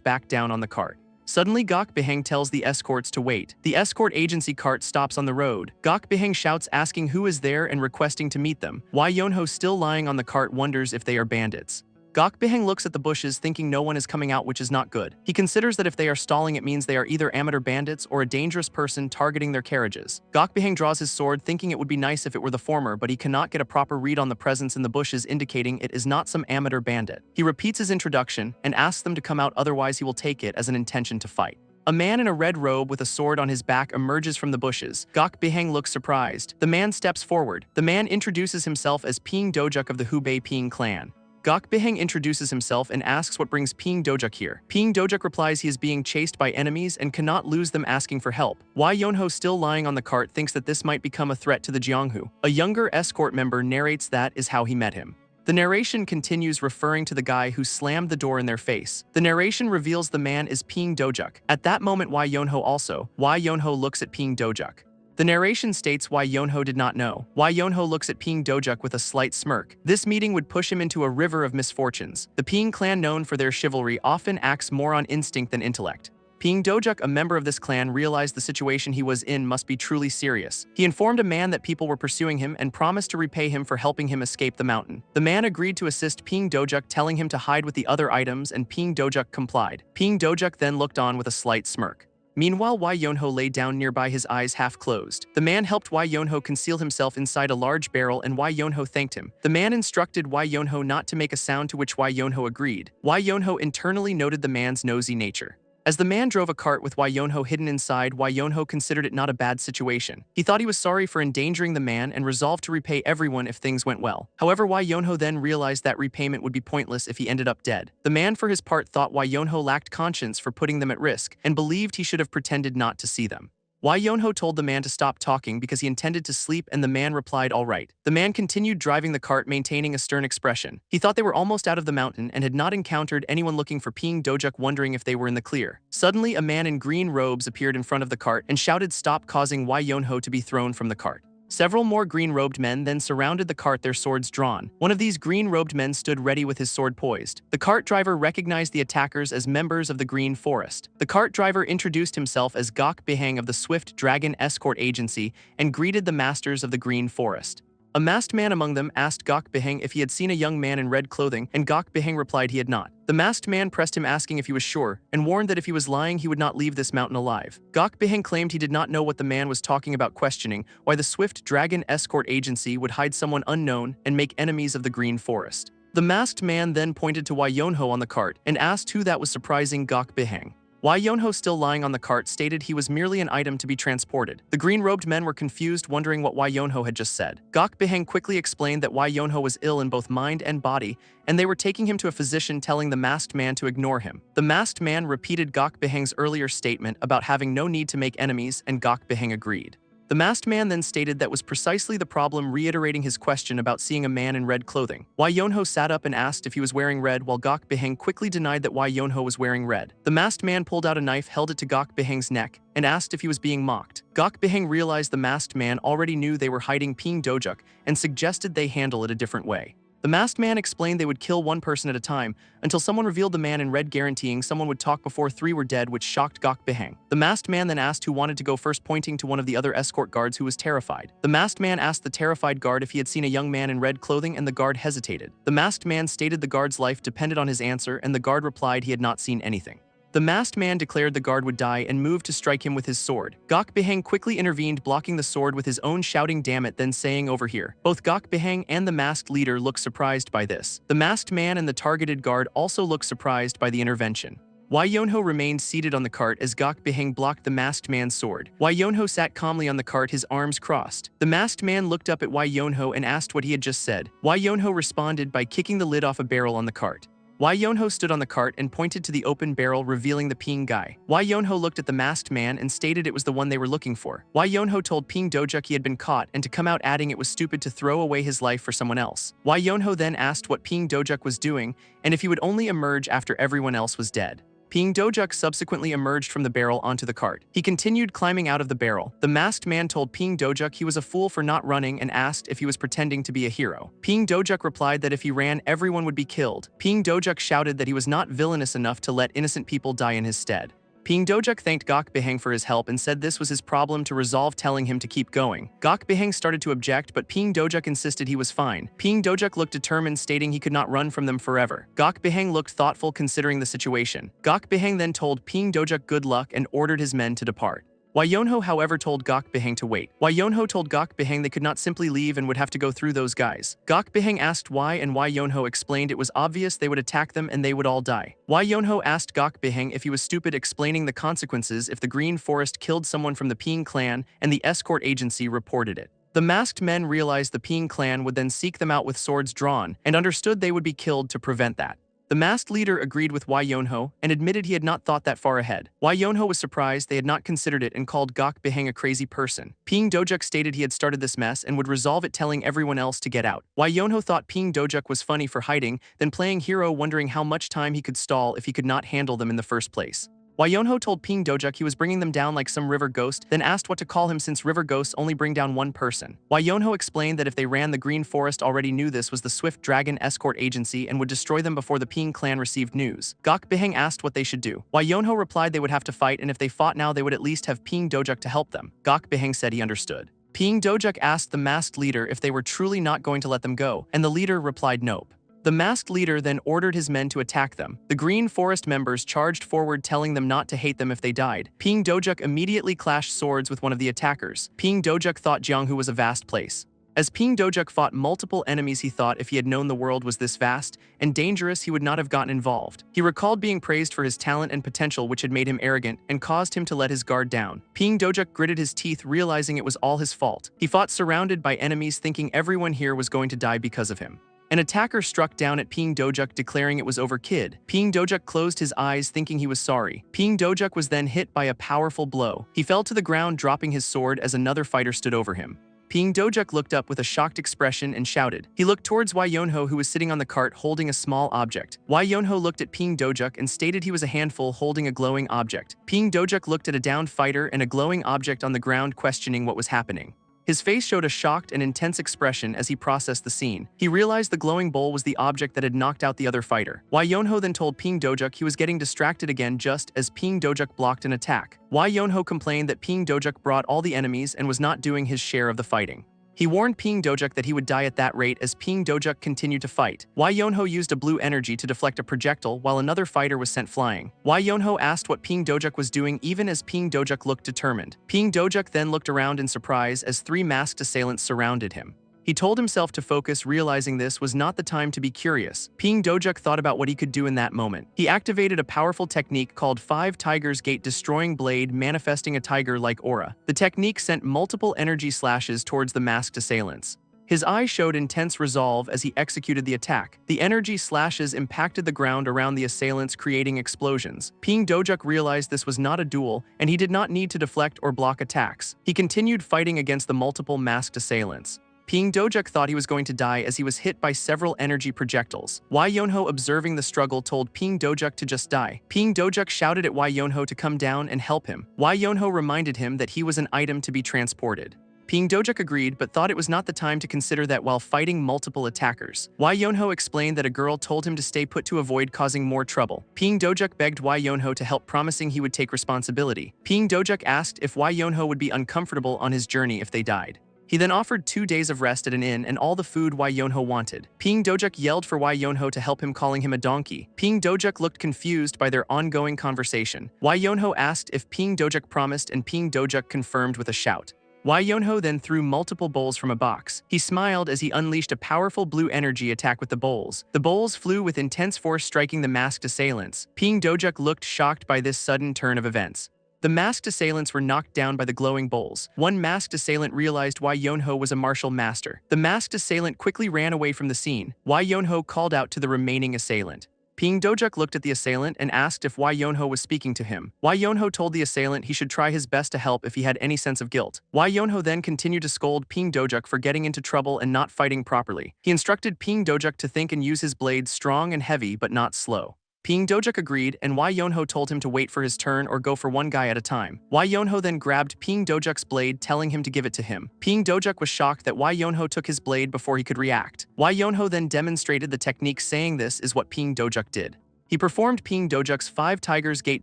back down on the cart. Suddenly Gok Biheng tells the escorts to wait. The escort agency cart stops on the road. Gok Biheng shouts asking who is there and requesting to meet them. Wai Yonho, still lying on the cart, wonders if they are bandits. Gok Biheng looks at the bushes thinking no one is coming out, which is not good. He considers that if they are stalling it means they are either amateur bandits or a dangerous person targeting their carriages. Gok Biheng draws his sword thinking it would be nice if it were the former, but he cannot get a proper read on the presence in the bushes, indicating it is not some amateur bandit. He repeats his introduction and asks them to come out, otherwise he will take it as an intention to fight. A man in a red robe with a sword on his back emerges from the bushes. Gok Biheng looks surprised. The man steps forward. The man introduces himself as Ping Dojuk of the Hubei Ping clan. Gok Biheng introduces himself and asks what brings Ping Dojuk here. Ping Dojuk replies he is being chased by enemies and cannot lose them, asking for help. Wai Yonho, still lying on the cart, thinks that this might become a threat to the Jianghu. A younger escort member narrates that is how he met him. The narration continues, referring to the guy who slammed the door in their face. The narration reveals the man is Ping Dojuk. At that moment Wai Yonho looks at Ping Dojuk. The narration states Wai Yonho did not know. Wai Yonho looks at Ping Dojuk with a slight smirk. This meeting would push him into a river of misfortunes. The Ping clan, known for their chivalry, often acts more on instinct than intellect. Ping Dojuk, a member of this clan, realized the situation he was in must be truly serious. He informed a man that people were pursuing him and promised to repay him for helping him escape the mountain. The man agreed to assist Ping Dojuk, telling him to hide with the other items, and Ping Dojuk complied. Ping Dojuk then looked on with a slight smirk. Meanwhile, Wai Yonho lay down nearby, his eyes half closed. The man helped Wai Yonho conceal himself inside a large barrel, and Wai Yonho thanked him. The man instructed Wai Yonho not to make a sound, to which Wai Yonho agreed. Wai Yonho internally noted the man's nosy nature. As the man drove a cart with Wai Yonho hidden inside, Wai Yonho considered it not a bad situation. He thought he was sorry for endangering the man and resolved to repay everyone if things went well. However, Wai Yonho then realized that repayment would be pointless if he ended up dead. The man, for his part, thought Wai Yonho lacked conscience for putting them at risk and believed he should have pretended not to see them. Wai Yonho told the man to stop talking because he intended to sleep, and the man replied all right. The man continued driving the cart, maintaining a stern expression. He thought they were almost out of the mountain and had not encountered anyone looking for Ping Dojuk, wondering if they were in the clear. Suddenly, a man in green robes appeared in front of the cart and shouted stop, causing Wai Yonho to be thrown from the cart. Several more green-robed men then surrounded the cart, their swords drawn. One of these green-robed men stood ready with his sword poised. The cart driver recognized the attackers as members of the Green Forest. The cart driver introduced himself as Gok Biheng of the Swift Dragon Escort Agency and greeted the masters of the Green Forest. A masked man among them asked Gok Biheng if he had seen a young man in red clothing, and Gok Biheng replied he had not. The masked man pressed him, asking if he was sure, and warned that if he was lying he would not leave this mountain alive. Gok Biheng claimed he did not know what the man was talking about, questioning why the Swift Dragon Escort Agency would hide someone unknown and make enemies of the Green Forest. The masked man then pointed to Wai Yonho on the cart and asked who that was, surprising Gok Biheng. Wai Yonho, still lying on the cart, stated he was merely an item to be transported. The green-robed men were confused, wondering what Wai Yonho had just said. Gok Biheng quickly explained that Wai Yonho was ill in both mind and body, and they were taking him to a physician, telling the masked man to ignore him. The masked man repeated Gok Biheng's earlier statement about having no need to make enemies, and Gok Biheng agreed. The masked man then stated that was precisely the problem, reiterating his question about seeing a man in red clothing. Why Yonho sat up and asked if he was wearing red, while Gok Beheng quickly denied that Why Yonho was wearing red. The masked man pulled out a knife, held it to Gok Beheng's neck, and asked if he was being mocked. Gok Beheng realized the masked man already knew they were hiding Ping Dojuk and suggested they handle it a different way. The masked man explained they would kill one person at a time until someone revealed the man in red, guaranteeing someone would talk before 3 were dead, which shocked Gok Beheng. The masked man then asked who wanted to go first, pointing to one of the other escort guards who was terrified. The masked man asked the terrified guard if he had seen a young man in red clothing, and the guard hesitated. The masked man stated the guard's life depended on his answer, and the guard replied he had not seen anything. The masked man declared the guard would die and moved to strike him with his sword. Gok Beheng quickly intervened, blocking the sword with his own, shouting "Damn it," then saying "Over here." Both Gok Beheng and the masked leader looked surprised by this. The masked man and the targeted guard also looked surprised by the intervention. Why Yonho remained seated on the cart as Gok Beheng blocked the masked man's sword. Why Yonho sat calmly on the cart, his arms crossed. The masked man looked up at Why Yonho and asked what he had just said. Why Yonho responded by kicking the lid off a barrel on the cart. Why Yonho stood on the cart and pointed to the open barrel, revealing the Ping guy. Why Yonho looked at the masked man and stated it was the one they were looking for. Why Yonho told Ping Dojuk he had been caught and to come out, adding it was stupid to throw away his life for someone else. Why Yonho then asked what Ping Dojuk was doing and if he would only emerge after everyone else was dead. Ping Dojuk subsequently emerged from the barrel onto the cart. He continued climbing out of the barrel. The masked man told Ping Dojuk he was a fool for not running and asked if he was pretending to be a hero. Ping Dojuk replied that if he ran, everyone would be killed. Ping Dojuk shouted that he was not villainous enough to let innocent people die in his stead. Ping Dojuk thanked Gok Beheng for his help and said this was his problem to resolve, telling him to keep going. Gok Beheng started to object, but Ping Dojuk insisted he was fine. Ping Dojuk looked determined, stating he could not run from them forever. Gok Beheng looked thoughtful considering the situation. Gok Beheng then told Ping Dojuk good luck and ordered his men to depart. Why Yonho, however, told Gok Beheng to wait. Why Yonho told Gok Beheng they could not simply leave and would have to go through those guys. Gok Beheng asked why, and Why Yonho explained it was obvious they would attack them and they would all die. Why Yonho asked Gok Beheng if he was stupid, explaining the consequences if the Green Forest killed someone from the Ping clan and the escort agency reported it. The masked men realized the Ping clan would then seek them out with swords drawn and understood they would be killed to prevent that. The masked leader agreed with Why Yonho and admitted he had not thought that far ahead. Why Yonho was surprised they had not considered it and called Gok Beheng a crazy person. Ping Dojuk stated he had started this mess and would resolve it, telling everyone else to get out. Why Yonho thought Ping Dojuk was funny for hiding, then playing hero, wondering how much time he could stall if he could not handle them in the first place. Why Yonho told Ping Dojuk he was bringing them down like some river ghost, then asked what to call him since river ghosts only bring down one person. Why Yonho explained that if they ran, the Green Forest already knew this was the Swift Dragon escort agency and would destroy them before the Ping clan received news. Gok Beheng asked what they should do. Why Yonho replied they would have to fight, and if they fought now they would at least have Ping Dojuk to help them. Gok Beheng said he understood. Ping Dojuk asked the masked leader if they were truly not going to let them go, and the leader replied nope. The masked leader then ordered his men to attack them. The Green Forest members charged forward, telling them not to hate them if they died. Ping Dojuk immediately clashed swords with one of the attackers. Ping Dojuk thought Jianghu was a vast place. As Ping Dojuk fought multiple enemies, he thought if he had known the world was this vast and dangerous, he would not have gotten involved. He recalled being praised for his talent and potential, which had made him arrogant and caused him to let his guard down. Ping Dojuk gritted his teeth, realizing it was all his fault. He fought surrounded by enemies, thinking everyone here was going to die because of him. An attacker struck down at Ping Dojuk, declaring it was over, kid. Ping Dojuk closed his eyes, thinking he was sorry. Ping Dojuk was then hit by a powerful blow. He fell to the ground, dropping his sword as another fighter stood over him. Ping Dojuk looked up with a shocked expression and shouted. He looked towards Why Yonho, who was sitting on the cart holding a small object. Why Yonho looked at Ping Dojuk and stated he was a handful holding a glowing object. Ping Dojuk looked at a downed fighter and a glowing object on the ground, questioning what was happening. His face showed a shocked and intense expression as he processed the scene. He realized the glowing bowl was the object that had knocked out the other fighter. Why Yonho then told Ping Dojuk he was getting distracted again just as Ping Dojuk blocked an attack. Why Yonho complained that Ping Dojuk brought all the enemies and was not doing his share of the fighting. He warned Ping Dojuk that he would die at that rate as Ping Dojuk continued to fight. Why Yonho used a blue energy to deflect a projectile while another fighter was sent flying. Why Yonho asked what Ping Dojuk was doing, even as Ping Dojuk looked determined. Ping Dojuk then looked around in surprise as 3 masked assailants surrounded him. He told himself to focus, realizing this was not the time to be curious. Ping Dojuk thought about what he could do in that moment. He activated a powerful technique called 5 Tigers Gate, destroying blade, manifesting a tiger-like aura. The technique sent multiple energy slashes towards the masked assailants. His eyes showed intense resolve as he executed the attack. The energy slashes impacted the ground around the assailants, creating explosions. Ping Dojuk realized this was not a duel, and he did not need to deflect or block attacks. He continued fighting against the multiple masked assailants. Ping Dojuk thought he was going to die as he was hit by several energy projectiles. Wai Yonho, observing the struggle, told Ping Dojuk to just die. Ping Dojuk shouted at Wai Yonho to come down and help him. Wai Yonho reminded him that he was an item to be transported. Ping Dojuk agreed but thought it was not the time to consider that while fighting multiple attackers. Wai Yonho explained that a girl told him to stay put to avoid causing more trouble. Ping Dojuk begged Wai Yonho to help, promising he would take responsibility. Ping Dojuk asked if Wai Yonho would be uncomfortable on his journey if they died. He then offered 2 days of rest at an inn and all the food Wai Yonho wanted. Ping Dojuk yelled for Wai Yonho to help him, calling him a donkey. Ping Dojuk looked confused by their ongoing conversation. Wai Yonho asked if Ping Dojuk promised, and Ping Dojuk confirmed with a shout. Wai Yonho then threw multiple bowls from a box. He smiled as he unleashed a powerful blue energy attack with the bowls. The bowls flew with intense force, striking the masked assailants. Ping Dojuk looked shocked by this sudden turn of events. The masked assailants were knocked down by the glowing bowls. One masked assailant realized Wai Yonho was a martial master. The masked assailant quickly ran away from the scene. Wai Yonho called out to the remaining assailant. Ping Dojuk looked at the assailant and asked if Wai Yonho was speaking to him. Wai Yonho told the assailant he should try his best to help if he had any sense of guilt. Wai Yonho then continued to scold Ping Dojuk for getting into trouble and not fighting properly. He instructed Ping Dojuk to think and use his blade strong and heavy but not slow. Ping Dojuk agreed, and Wai Yonho told him to wait for his turn or go for one guy at a time. Wai Yonho then grabbed Ping Dojuk's blade, telling him to give it to him. Ping Dojuk was shocked that Wai Yonho took his blade before he could react. Wai Yonho then demonstrated the technique, saying this is what Ping Dojuk did. He performed Ping Dojuk's 5 Tigers Gate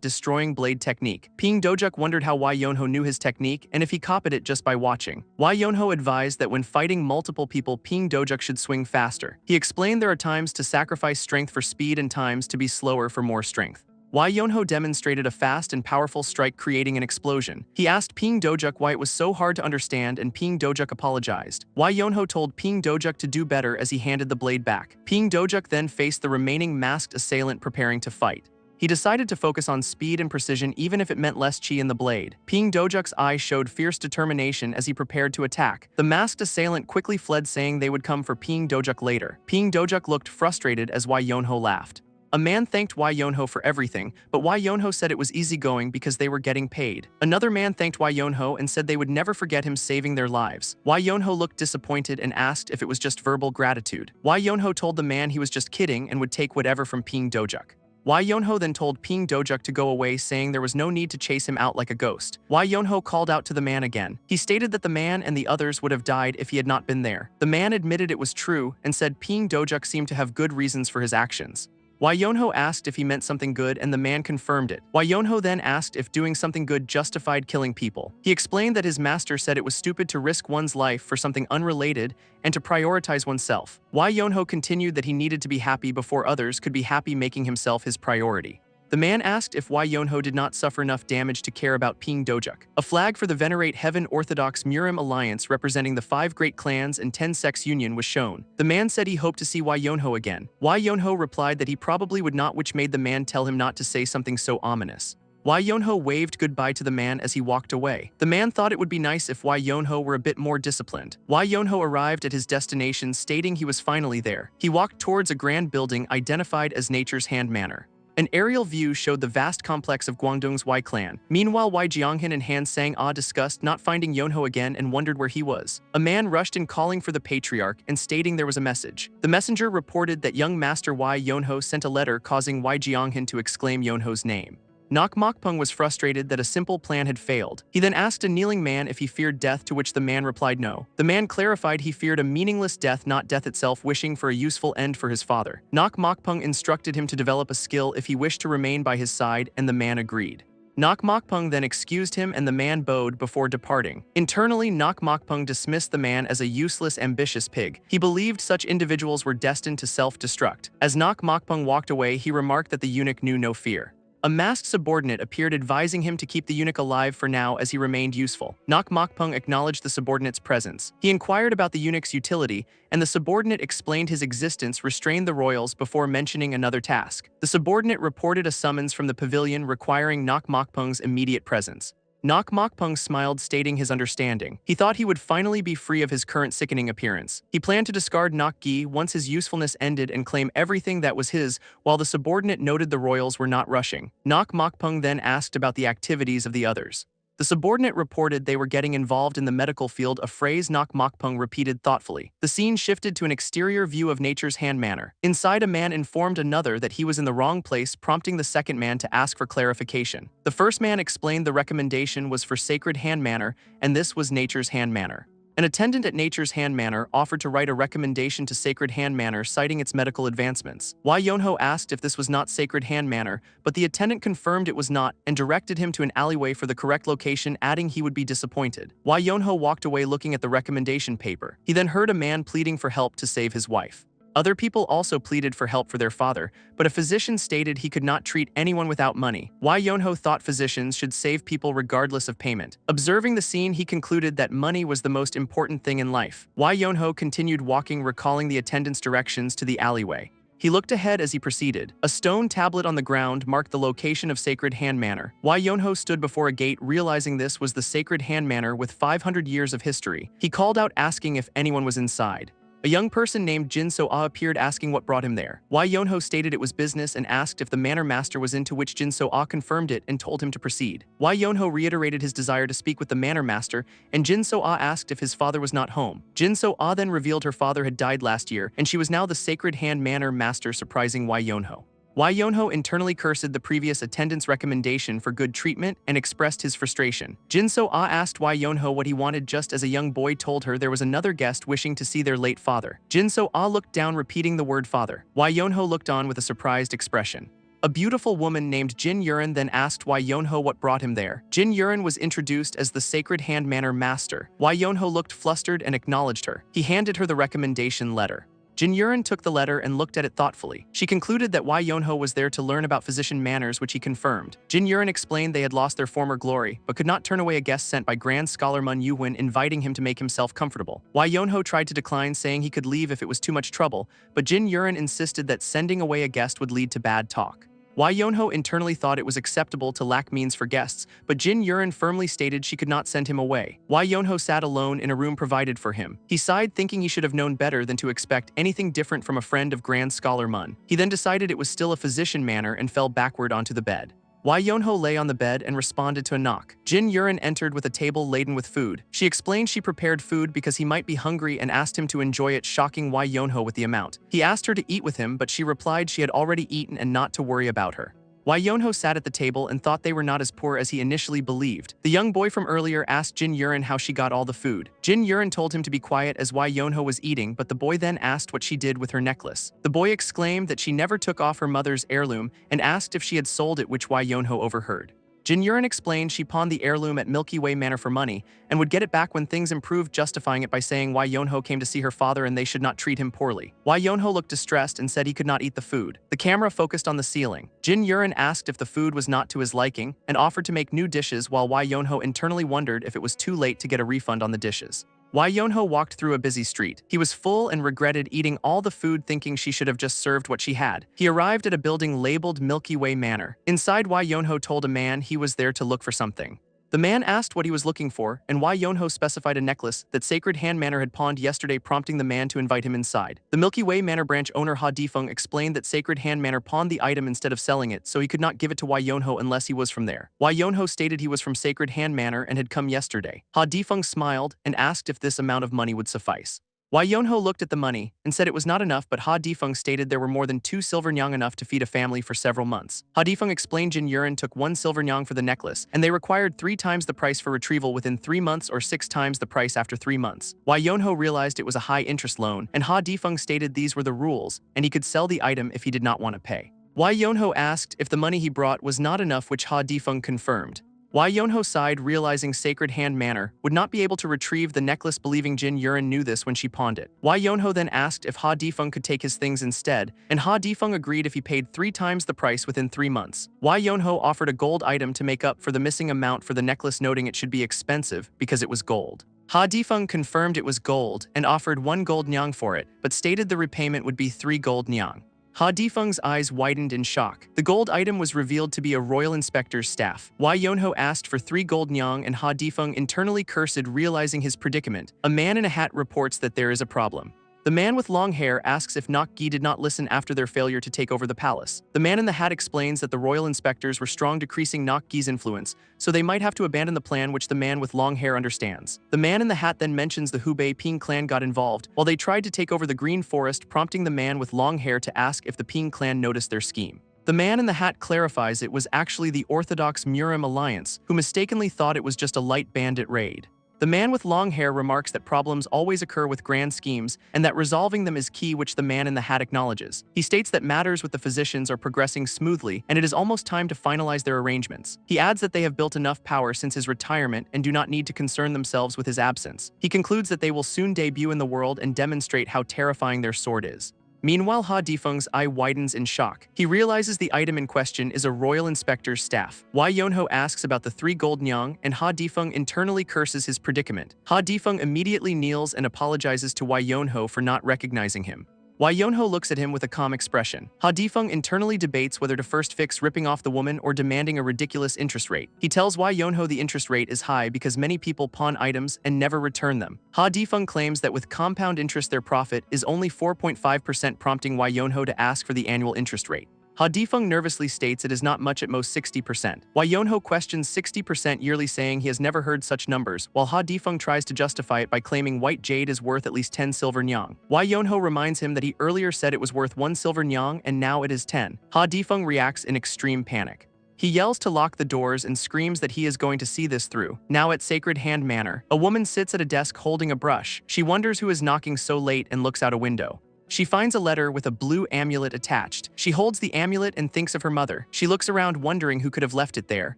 destroying blade technique. Ping Dojuk wondered how Wai Yonho knew his technique and if he copied it just by watching. Wai Yonho advised that when fighting multiple people, Ping Dojuk should swing faster. He explained there are times to sacrifice strength for speed and times to be slower for more strength. Wai Yonho demonstrated a fast and powerful strike, creating an explosion. He asked Ping Dojuk why it was so hard to understand, and Ping Dojuk apologized. Wai Yonho told Ping Dojuk to do better as he handed the blade back. Ping Dojuk then faced the remaining masked assailant preparing to fight. He decided to focus on speed and precision even if it meant less chi in the blade. Ping Dojuk's eyes showed fierce determination as he prepared to attack. The masked assailant quickly fled, saying they would come for Ping Dojuk later. Ping Dojuk looked frustrated as Wai Yonho laughed. A man thanked Wai Yonho for everything, but Wai Yonho said it was easygoing because they were getting paid. Another man thanked Wai Yonho and said they would never forget him saving their lives. Wai Yonho looked disappointed and asked if it was just verbal gratitude. Wai Yonho told the man he was just kidding and would take whatever from Ping Dojuk. Wai Yonho then told Ping Dojuk to go away, saying there was no need to chase him out like a ghost. Wai Yonho called out to the man again. He stated that the man and the others would have died if he had not been there. The man admitted it was true and said Ping Dojuk seemed to have good reasons for his actions. Wai Yonho asked if he meant something good, and the man confirmed it. Wai Yonho then asked if doing something good justified killing people. He explained that his master said it was stupid to risk one's life for something unrelated and to prioritize oneself. Wai Yonho continued that he needed to be happy before others could be happy, making himself his priority. The man asked if Wai Yonho did not suffer enough damage to care about Ping Dojuk. A flag for the Venerate Heaven Orthodox Murim Alliance representing the 5 great clans and 10-sex union was shown. The man said he hoped to see Wai Yonho again. Wai Yonho replied that he probably would not, which made the man tell him not to say something so ominous. Wai Yonho waved goodbye to the man as he walked away. The man thought it would be nice if Wai Yonho were a bit more disciplined. Wai Yonho arrived at his destination, stating he was finally there. He walked towards a grand building identified as Nature's Hand Manor. An aerial view showed the vast complex of Guangdong's Wai clan. Meanwhile, Wai Jianghan and Han Sang-ah discussed not finding Yonho again and wondered where he was. A man rushed in, calling for the patriarch and stating there was a message. The messenger reported that young master Wai Yonho sent a letter, causing Wai Jianghan to exclaim Yonho's name. Nok Mokpung was frustrated that a simple plan had failed. He then asked a kneeling man if he feared death, to which the man replied no. The man clarified he feared a meaningless death, not death itself, wishing for a useful end for his father. Nok Mokpung instructed him to develop a skill if he wished to remain by his side, and the man agreed. Nok Mokpung then excused him and the man bowed before departing. Internally, Nok Mokpung dismissed the man as a useless, ambitious pig. He believed such individuals were destined to self-destruct. As Nok Mokpung walked away, he remarked that the eunuch knew no fear. A masked subordinate appeared, advising him to keep the eunuch alive for now as he remained useful. Nok Mokpung acknowledged the subordinate's presence. He inquired about the eunuch's utility, and the subordinate explained his existence restrained the royals before mentioning another task. The subordinate reported a summons from the pavilion requiring Nok Mokpung's immediate presence. Nok Mokpung smiled, stating his understanding. He thought he would finally be free of his current sickening appearance. He planned to discard Nok Gi once his usefulness ended and claim everything that was his, while the subordinate noted the royals were not rushing. Nok Mokpung then asked about the activities of the others. The subordinate reported they were getting involved in the medical field, a phrase Nok Mokpung repeated thoughtfully. The scene shifted to an exterior view of Nature's Hand Manor. Inside, a man informed another that he was in the wrong place, prompting the second man to ask for clarification. The first man explained the recommendation was for Sacred Hand Manor, and this was Nature's Hand Manor. An attendant at Nature's Hand Manor offered to write a recommendation to Sacred Hand Manor citing its medical advancements. Wai Yonho asked if this was not Sacred Hand Manor, but the attendant confirmed it was not and directed him to an alleyway for the correct location, adding he would be disappointed. Wai Yonho walked away looking at the recommendation paper. He then heard a man pleading for help to save his wife. Other people also pleaded for help for their father, but a physician stated he could not treat anyone without money. Wai Yonho thought physicians should save people regardless of payment. Observing the scene, he concluded that money was the most important thing in life. Wai Yonho continued walking, recalling the attendant's directions to the alleyway. He looked ahead as he proceeded. A stone tablet on the ground marked the location of Sacred Hand Manor. Wai Yonho stood before a gate, realizing this was the Sacred Hand Manor with 500 years of history. He called out, asking if anyone was inside. A young person named Jin So-ah appeared, asking what brought him there. Wai Yonho stated it was business and asked if the manor master was in, to which Jin So-ah confirmed it and told him to proceed. Wai Yonho reiterated his desire to speak with the manor master, and Jin So-ah asked if his father was not home. Jin So-ah then revealed her father had died last year, and she was now the Sacred Hand Manor master, surprising Wai Yonho. Wai Yonho internally cursed the previous attendant's recommendation for good treatment and expressed his frustration. Jin So-ah asked Wai Yonho what he wanted, just as a young boy told her there was another guest wishing to see their late father. Jin So-ah looked down, repeating the word father. Wai Yonho looked on with a surprised expression. A beautiful woman named Jin Yurin then asked Wai Yonho what brought him there. Jin Yurin was introduced as the Sacred Hand Manor master. Wai Yonho looked flustered and acknowledged her. He handed her the recommendation letter. Jin Yurin took the letter and looked at it thoughtfully. She concluded that Wai Yonho was there to learn about physician manners, which he confirmed. Jin Yurin explained they had lost their former glory, but could not turn away a guest sent by Grand Scholar Mun Yuwin, inviting him to make himself comfortable. Wai Yonho tried to decline, saying he could leave if it was too much trouble, but Jin Yurin insisted that sending away a guest would lead to bad talk. Wai Yonho internally thought it was acceptable to lack means for guests, but Jin Yurin firmly stated she could not send him away. Wai Yonho sat alone in a room provided for him. He sighed, thinking he should have known better than to expect anything different from a friend of Grand Scholar Mun. He then decided it was still a physician manner and fell backward onto the bed. Wai Yonho lay on the bed and responded to a knock. Jin Yurin entered with a table laden with food. She explained she prepared food because he might be hungry and asked him to enjoy it, shocking Wai Yonho with the amount. He asked her to eat with him, but she replied she had already eaten and not to worry about her. Wai Yonho sat at the table and thought they were not as poor as he initially believed. The young boy from earlier asked Jin Yurin how she got all the food. Jin Yurin told him to be quiet as Wai Yonho was eating, but the boy then asked what she did with her necklace. The boy exclaimed that she never took off her mother's heirloom and asked if she had sold it, which Wai Yonho overheard. Jin Yurin explained she pawned the heirloom at Milky Way Manor for money and would get it back when things improved, justifying it by saying Wai Yonho came to see her father and they should not treat him poorly. Wai Yonho looked distressed and said he could not eat the food. The camera focused on the ceiling. Jin Yurin asked if the food was not to his liking and offered to make new dishes, while Wai Yonho internally wondered if it was too late to get a refund on the dishes. Wai Yonho walked through a busy street. He was full and regretted eating all the food, thinking she should have just served what she had. He arrived at a building labeled Milky Way Manor. Inside, Wai Yonho told a man he was there to look for something. The man asked what he was looking for, and Wai Yonho specified a necklace that Sacred Hand Manor had pawned yesterday, prompting the man to invite him inside. The Milky Way Manor branch owner Ha Difeng explained that Sacred Hand Manor pawned the item instead of selling it, so he could not give it to Wai Yonho unless he was from there. Wai Yonho stated he was from Sacred Hand Manor and had come yesterday. Ha Difeng smiled and asked if this amount of money would suffice. Wai Yonho looked at the money and said it was not enough, but Ha Difeng stated there were more than 2 silver nyang, enough to feed a family for several months. Ha Difeng explained Jin Yurin took 1 silver nyang for the necklace, and they required 3 times the price for retrieval within 3 months or 6 times the price after 3 months. Wai Yonho realized it was a high-interest loan, and Ha Difeng stated these were the rules, and he could sell the item if he did not want to pay. Wai Yonho asked if the money he brought was not enough, which Ha Difeng confirmed. Wai Yonho sighed, realizing Sacred Hand Manor would not be able to retrieve the necklace, believing Jin Yurin knew this when she pawned it. Wai Yonho then asked if Ha Difeng could take his things instead, and Ha Difeng agreed if he paid 3 times the price within 3 months. Wai Yonho offered a gold item to make up for the missing amount for the necklace, noting it should be expensive because it was gold. Ha Difeng confirmed it was gold and offered 1 gold nyang for it, but stated the repayment would be 3 gold nyang. Ha Difeng's eyes widened in shock. The gold item was revealed to be a royal inspector's staff. Wai Yonho asked for 3 gold nyang and Ha Difeng internally cursed, realizing his predicament. A man in a hat reports that there is a problem. The man with long hair asks if Nakgi did not listen after their failure to take over the palace. The man in the hat explains that the royal inspectors were strong, decreasing Nakgi's influence, so they might have to abandon the plan, which the man with long hair understands. The man in the hat then mentions the Hubei Ping clan got involved while they tried to take over the Green Forest, prompting the man with long hair to ask if the Ping clan noticed their scheme. The man in the hat clarifies it was actually the Orthodox Murim Alliance, who mistakenly thought it was just a light bandit raid. The man with long hair remarks that problems always occur with grand schemes and that resolving them is key, which the man in the hat acknowledges. He states that matters with the physicians are progressing smoothly and it is almost time to finalize their arrangements. He adds that they have built enough power since his retirement and do not need to concern themselves with his absence. He concludes that they will soon debut in the world and demonstrate how terrifying their sword is. Meanwhile, Ha Difeng's eye widens in shock. He realizes the item in question is a royal inspector's staff. Wai Yonho asks about the 3 gold nyang, and Ha Difeng internally curses his predicament. Ha Difeng immediately kneels and apologizes to Wai Yonho for not recognizing him. Wai Yonho looks at him with a calm expression. Ha Difeng internally debates whether to first fix ripping off the woman or demanding a ridiculous interest rate. He tells Wai Yonho the interest rate is high because many people pawn items and never return them. Ha Difeng claims that with compound interest their profit is only 4.5%, prompting Wai Yonho to ask for the annual interest rate. Ha Difeng nervously states it is not much, at most 60%. Wai Yonho questions 60% yearly, saying he has never heard such numbers, while Ha Difeng tries to justify it by claiming white jade is worth at least 10 silver nyang. Wai Yonho reminds him that he earlier said it was worth 1 silver nyang and now it is 10. Ha Difeng reacts in extreme panic. He yells to lock the doors and screams that he is going to see this through. Now at Sacred Hand Manor, a woman sits at a desk holding a brush. She wonders who is knocking so late and looks out a window. She finds a letter with a blue amulet attached. She holds the amulet and thinks of her mother. She looks around wondering who could have left it there.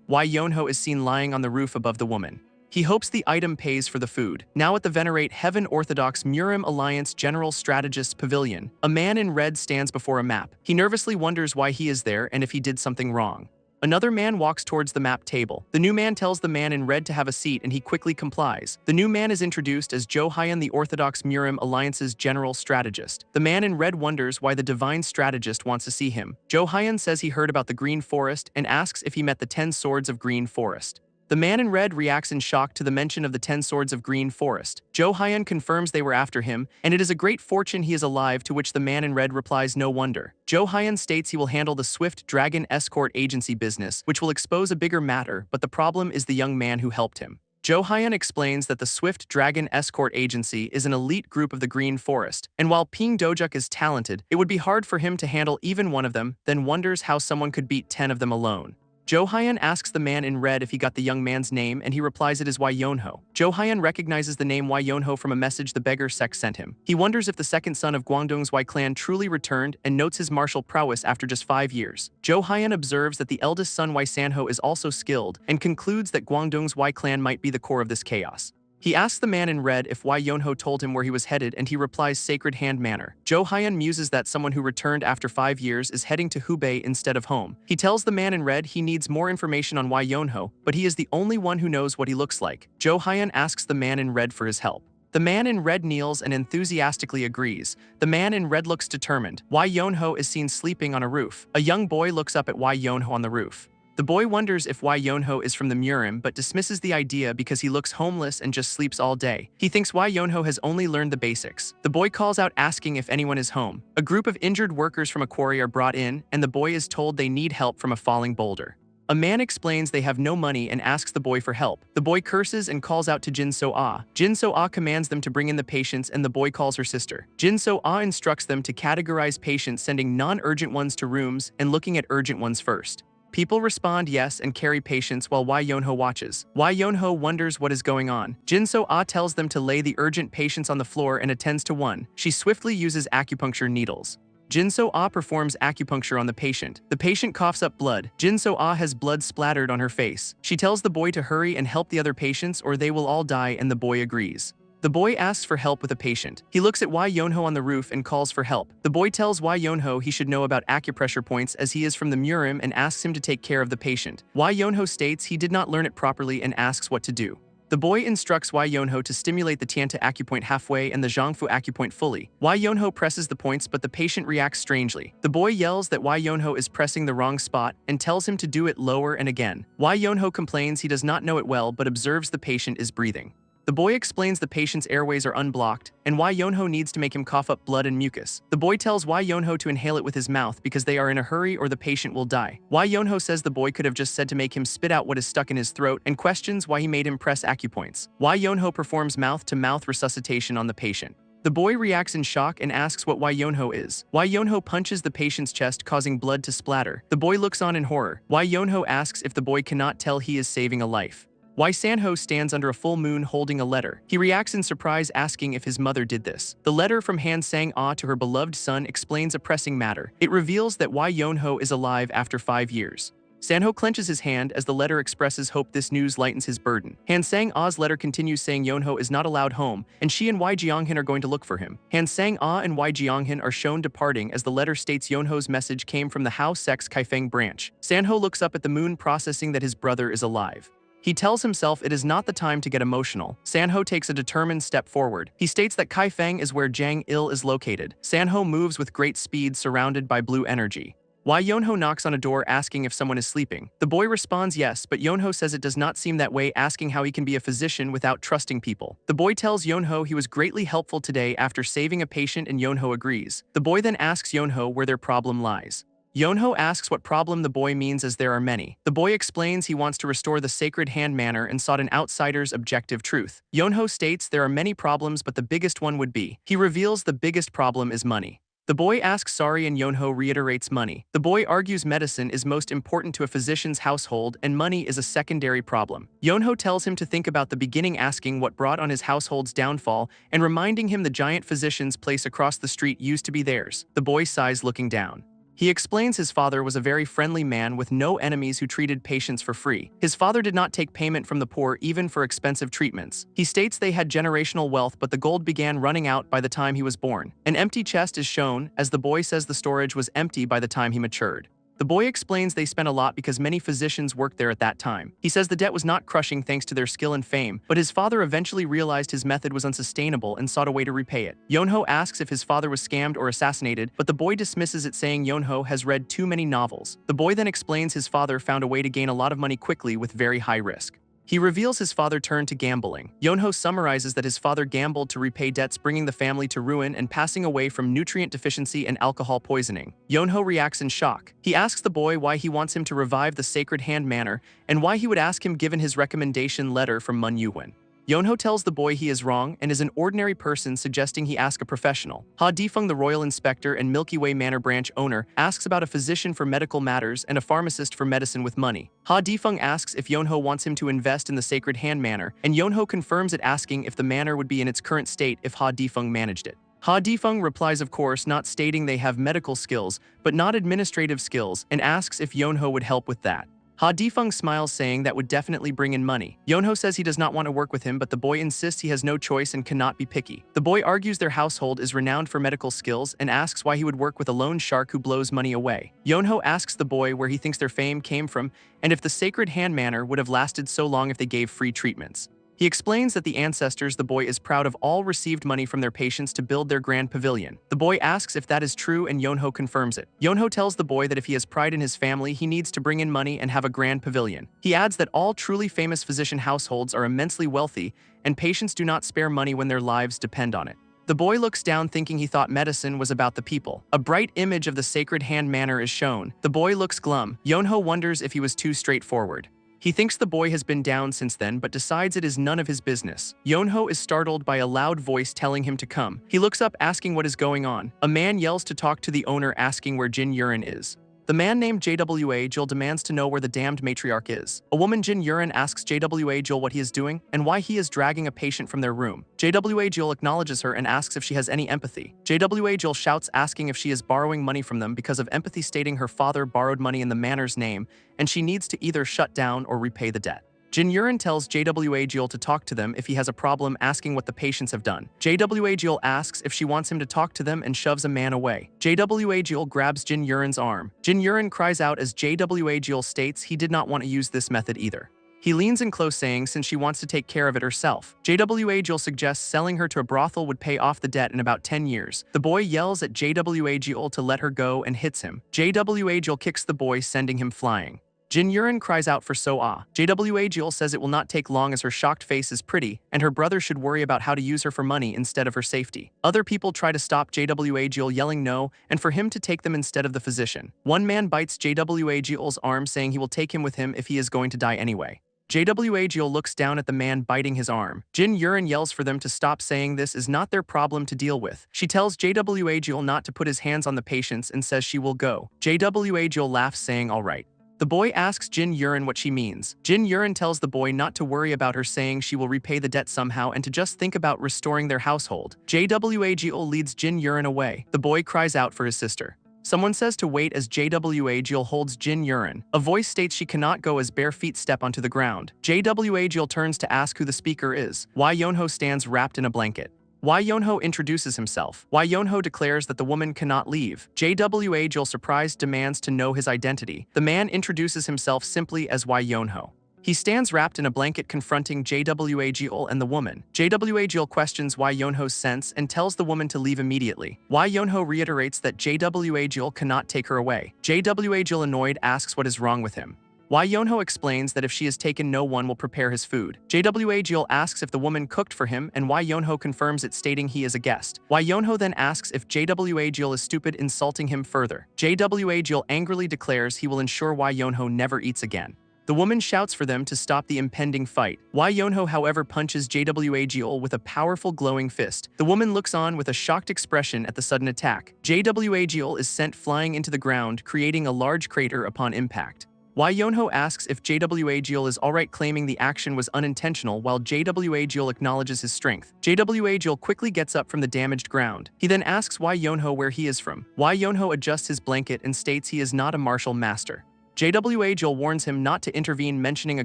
Wai Yonho is seen lying on the roof above the woman. He hopes the item pays for the food. Now at the Venerate Heaven Orthodox Murim Alliance General Strategist's Pavilion, a man in red stands before a map. He nervously wonders why he is there and if he did something wrong. Another man walks towards the map table. The new man tells the man in red to have a seat and he quickly complies. The new man is introduced as Zhou Haiyan, the Orthodox Murim Alliance's general strategist. The man in red wonders why the divine strategist wants to see him. Zhou Haiyan says he heard about the Green Forest and asks if he met the 10 Swords of Green Forest. The man in red reacts in shock to the mention of the 10 Swords of Green Forest. Zhou Haiyan confirms they were after him, and it is a great fortune he is alive, to which the man in red replies no wonder. Zhou Haiyan states he will handle the Swift Dragon Escort Agency business, which will expose a bigger matter, but the problem is the young man who helped him. Zhou Haiyan explains that the Swift Dragon Escort Agency is an elite group of the Green Forest, and while Ping Dojuk is talented, it would be hard for him to handle even one of them, then wonders how someone could beat 10 of them alone. Zhou Haiyan asks the man in red if he got the young man's name, and he replies it is Wai Yonho. Zhou Haiyan recognizes the name Wai Yonho from a message the beggar sect sent him. He wonders if the second son of Guangdong's Wai clan truly returned and notes his martial prowess after just 5 years. Zhou Haiyan observes that the eldest son Wai Sanho is also skilled and concludes that Guangdong's Wai clan might be the core of this chaos. He asks the man in red if Wai Yonho told him where he was headed, and he replies Sacred Hand Manor. Zhou Haiyan muses that someone who returned after 5 years is heading to Hubei instead of home. He tells the man in red he needs more information on Wai Yonho, but he is the only one who knows what he looks like. Zhou Haiyan asks the man in red for his help. The man in red kneels and enthusiastically agrees. The man in red looks determined. Wai Yonho is seen sleeping on a roof. A young boy looks up at Wai Yonho on the roof. The boy wonders if Wai Yonho is from the Murim, but dismisses the idea because he looks homeless and just sleeps all day. He thinks Wai Yonho has only learned the basics. The boy calls out asking if anyone is home. A group of injured workers from a quarry are brought in, and the boy is told they need help from a falling boulder. A man explains they have no money and asks the boy for help. The boy curses and calls out to Jin So-ah. Jin So-ah commands them to bring in the patients, and the boy calls her sister. Jin So-ah instructs them to categorize patients, sending non-urgent ones to rooms and looking at urgent ones first. People respond yes and carry patients while Wai Yonho watches. Wai Yonho wonders what is going on. Jin So-ah tells them to lay the urgent patients on the floor and attends to one. She swiftly uses acupuncture needles. Jin So-ah performs acupuncture on the patient. The patient coughs up blood. Jin So-ah has blood splattered on her face. She tells the boy to hurry and help the other patients or they will all die, and the boy agrees. The boy asks for help with a patient. He looks at Wai Yonho on the roof and calls for help. The boy tells Wai Yonho he should know about acupressure points as he is from the Murim, and asks him to take care of the patient. Wai Yonho states he did not learn it properly and asks what to do. The boy instructs Wai Yonho to stimulate the Tianta acupoint halfway and the Zhangfu acupoint fully. Wai Yonho presses the points, but the patient reacts strangely. The boy yells that Wai Yonho is pressing the wrong spot and tells him to do it lower and again. Wai Yonho complains he does not know it well but observes the patient is breathing. The boy explains the patient's airways are unblocked, and Wai Yonho needs to make him cough up blood and mucus. The boy tells Wai Yonho to inhale it with his mouth because they are in a hurry or the patient will die. Wai Yonho says the boy could have just said to make him spit out what is stuck in his throat and questions why he made him press acupoints. Wai Yonho performs mouth-to-mouth resuscitation on the patient. The boy reacts in shock and asks what Wai Yonho is. Wai Yonho punches the patient's chest, causing blood to splatter. The boy looks on in horror. Wai Yonho asks if the boy cannot tell he is saving a life. Wai Sanho stands under a full moon holding a letter. He reacts in surprise, asking if his mother did this. The letter from Han Sang-ah to her beloved son explains a pressing matter. It reveals that Wai Yonho is alive after 5 years. Sanho clenches his hand as the letter expresses hope this news lightens his burden. Han Sang-ah's letter continues saying Yonho is not allowed home, and she and Wai Jianghin are going to look for him. Han Sang-ah and Wai Jianghin are shown departing as the letter states Yonho's message came from the Hao Sex Kaifeng branch. Sanho looks up at the moon, processing that his brother is alive. He tells himself it is not the time to get emotional. Sanho takes a determined step forward. He states that Kaifeng is where Jiang Il is located. Sanho moves with great speed, surrounded by blue energy. Wai Yonho knocks on a door asking if someone is sleeping. The boy responds yes, but Yonho says it does not seem that way, asking how he can be a physician without trusting people. The boy tells Yonho he was greatly helpful today after saving a patient, and Yonho agrees. The boy then asks Yonho where their problem lies. Yonho asks what problem the boy means, as there are many. The boy explains he wants to restore the sacred hand manner and sought an outsider's objective truth. Yonho states there are many problems, but the biggest one would be. He reveals the biggest problem is money. The boy asks sorry and Yonho reiterates money. The boy argues medicine is most important to a physician's household and money is a secondary problem. Yonho tells him to think about the beginning, asking what brought on his household's downfall and reminding him the giant physician's place across the street used to be theirs. The boy sighs, looking down. He explains his father was a very friendly man with no enemies who treated patients for free. His father did not take payment from the poor even for expensive treatments. He states they had generational wealth, but the gold began running out by the time he was born. An empty chest is shown, as the boy says the storage was empty by the time he matured. The boy explains they spent a lot because many physicians worked there at that time. He says the debt was not crushing thanks to their skill and fame, but his father eventually realized his method was unsustainable and sought a way to repay it. Yonho asks if his father was scammed or assassinated, but the boy dismisses it, saying Yonho has read too many novels. The boy then explains his father found a way to gain a lot of money quickly with very high risk. He reveals his father turned to gambling. Yonho summarizes that his father gambled to repay debts, bringing the family to ruin and passing away from nutrient deficiency and alcohol poisoning. Yonho reacts in shock. He asks the boy why he wants him to revive the sacred hand manner and why he would ask him given his recommendation letter from Mun Yuwen. Yonho tells the boy he is wrong and is an ordinary person, suggesting he ask a professional. Ha Difeng, the royal inspector and Milky Way Manor branch owner, asks about a physician for medical matters and a pharmacist for medicine with money. Ha Difeng asks if Yonho wants him to invest in the sacred hand manor, and Yonho confirms it, asking if the manor would be in its current state if Ha Difeng managed it. Ha Difeng replies of course not, stating they have medical skills but not administrative skills, and asks if Yonho would help with that. Ha Difeng smiles, saying that would definitely bring in money. Yonho says he does not want to work with him, but the boy insists he has no choice and cannot be picky. The boy argues their household is renowned for medical skills and asks why he would work with a lone shark who blows money away. Yonho asks the boy where he thinks their fame came from and if the sacred hand manor would have lasted so long if they gave free treatments. He explains that the ancestors the boy is proud of all received money from their patients to build their grand pavilion. The boy asks if that is true and Yonho confirms it. Yonho tells the boy that if he has pride in his family, he needs to bring in money and have a grand pavilion. He adds that all truly famous physician households are immensely wealthy and patients do not spare money when their lives depend on it. The boy looks down, thinking he thought medicine was about the people. A bright image of the sacred hand manor is shown. The boy looks glum. Yonho wonders if he was too straightforward. He thinks the boy has been down since then, but decides it is none of his business. Yonho is startled by a loud voice telling him to come. He looks up, asking what is going on. A man yells to talk to the owner, asking where Jin Yuren is. The man named JWA Jul demands to know where the damned matriarch is. A woman, Jin Yuren, asks JWA Jul what he is doing and why he is dragging a patient from their room. JWA Jul acknowledges her and asks if she has any empathy. JWA Jul shouts, asking if she is borrowing money from them because of empathy, stating her father borrowed money in the manor's name and she needs to either shut down or repay the debt. Jin Yuren tells JWA Jul to talk to them if he has a problem, asking what the patients have done. JWA Jul asks if she wants him to talk to them and shoves a man away. JWA Jul grabs Jin Yuren's arm. Jin Yuren cries out as JWA Jul states he did not want to use this method either. He leans in close saying since she wants to take care of it herself. JWA Jill suggests selling her to a brothel would pay off the debt in about 10 years. The boy yells at JWA Jill to let her go and hits him. JWA Jill kicks the boy, sending him flying. Jin Yurin cries out for So-ah. JWA Jill says it will not take long as her shocked face is pretty, and her brother should worry about how to use her for money instead of her safety. Other people try to stop JWA Jill, yelling no, and for him to take them instead of the physician. One man bites JWA Jill's arm, saying he will take him with him if he is going to die anyway. JWA Jill looks down at the man biting his arm. Jin Yurin yells for them to stop, saying this is not their problem to deal with. She tells JWA Jill not to put his hands on the patients and says she will go. JWA Jill laughs, saying all right. The boy asks Jin Yurin what she means. Jin Yurin tells the boy not to worry about her, saying she will repay the debt somehow and to just think about restoring their household. JWA Jill leads Jin Yurin away. The boy cries out for his sister. Someone says to wait as JWA Jill holds Jin Yurin. A voice states she cannot go as bare feet step onto the ground. JWA Jill turns to ask who the speaker is. Wai Yonho stands wrapped in a blanket. Wai Yonho introduces himself. Wai Yonho declares that the woman cannot leave. JWA Jill, surprised, demands to know his identity. The man introduces himself simply as Wai Yonho. He stands wrapped in a blanket confronting JWA Jill and the woman. JWA Jill questions Wai Yonho's sense and tells the woman to leave immediately. Wai Yonho reiterates that JWA Jill cannot take her away. JWA Jill, annoyed, asks what is wrong with him. Wai Yonho explains that if she is taken, no one will prepare his food. JWA Jill asks if the woman cooked for him, and Wai Yonho confirms it, stating he is a guest. Wai Yonho then asks if JWA Jill is stupid, insulting him further. JWA Jill angrily declares he will ensure Wai Yonho never eats again. The woman shouts for them to stop the impending fight. Wai Yonho, however, punches JWA Jill with a powerful glowing fist. The woman looks on with a shocked expression at the sudden attack. JWA Jill is sent flying into the ground, creating a large crater upon impact. Wai Yonho asks if JWA Jill is alright, claiming the action was unintentional, while JWA Jill acknowledges his strength. JWA Jill quickly gets up from the damaged ground. He then asks Wai Yonho where he is from. Wai Yonho adjusts his blanket and states he is not a martial master. JWA Jill warns him not to intervene, mentioning a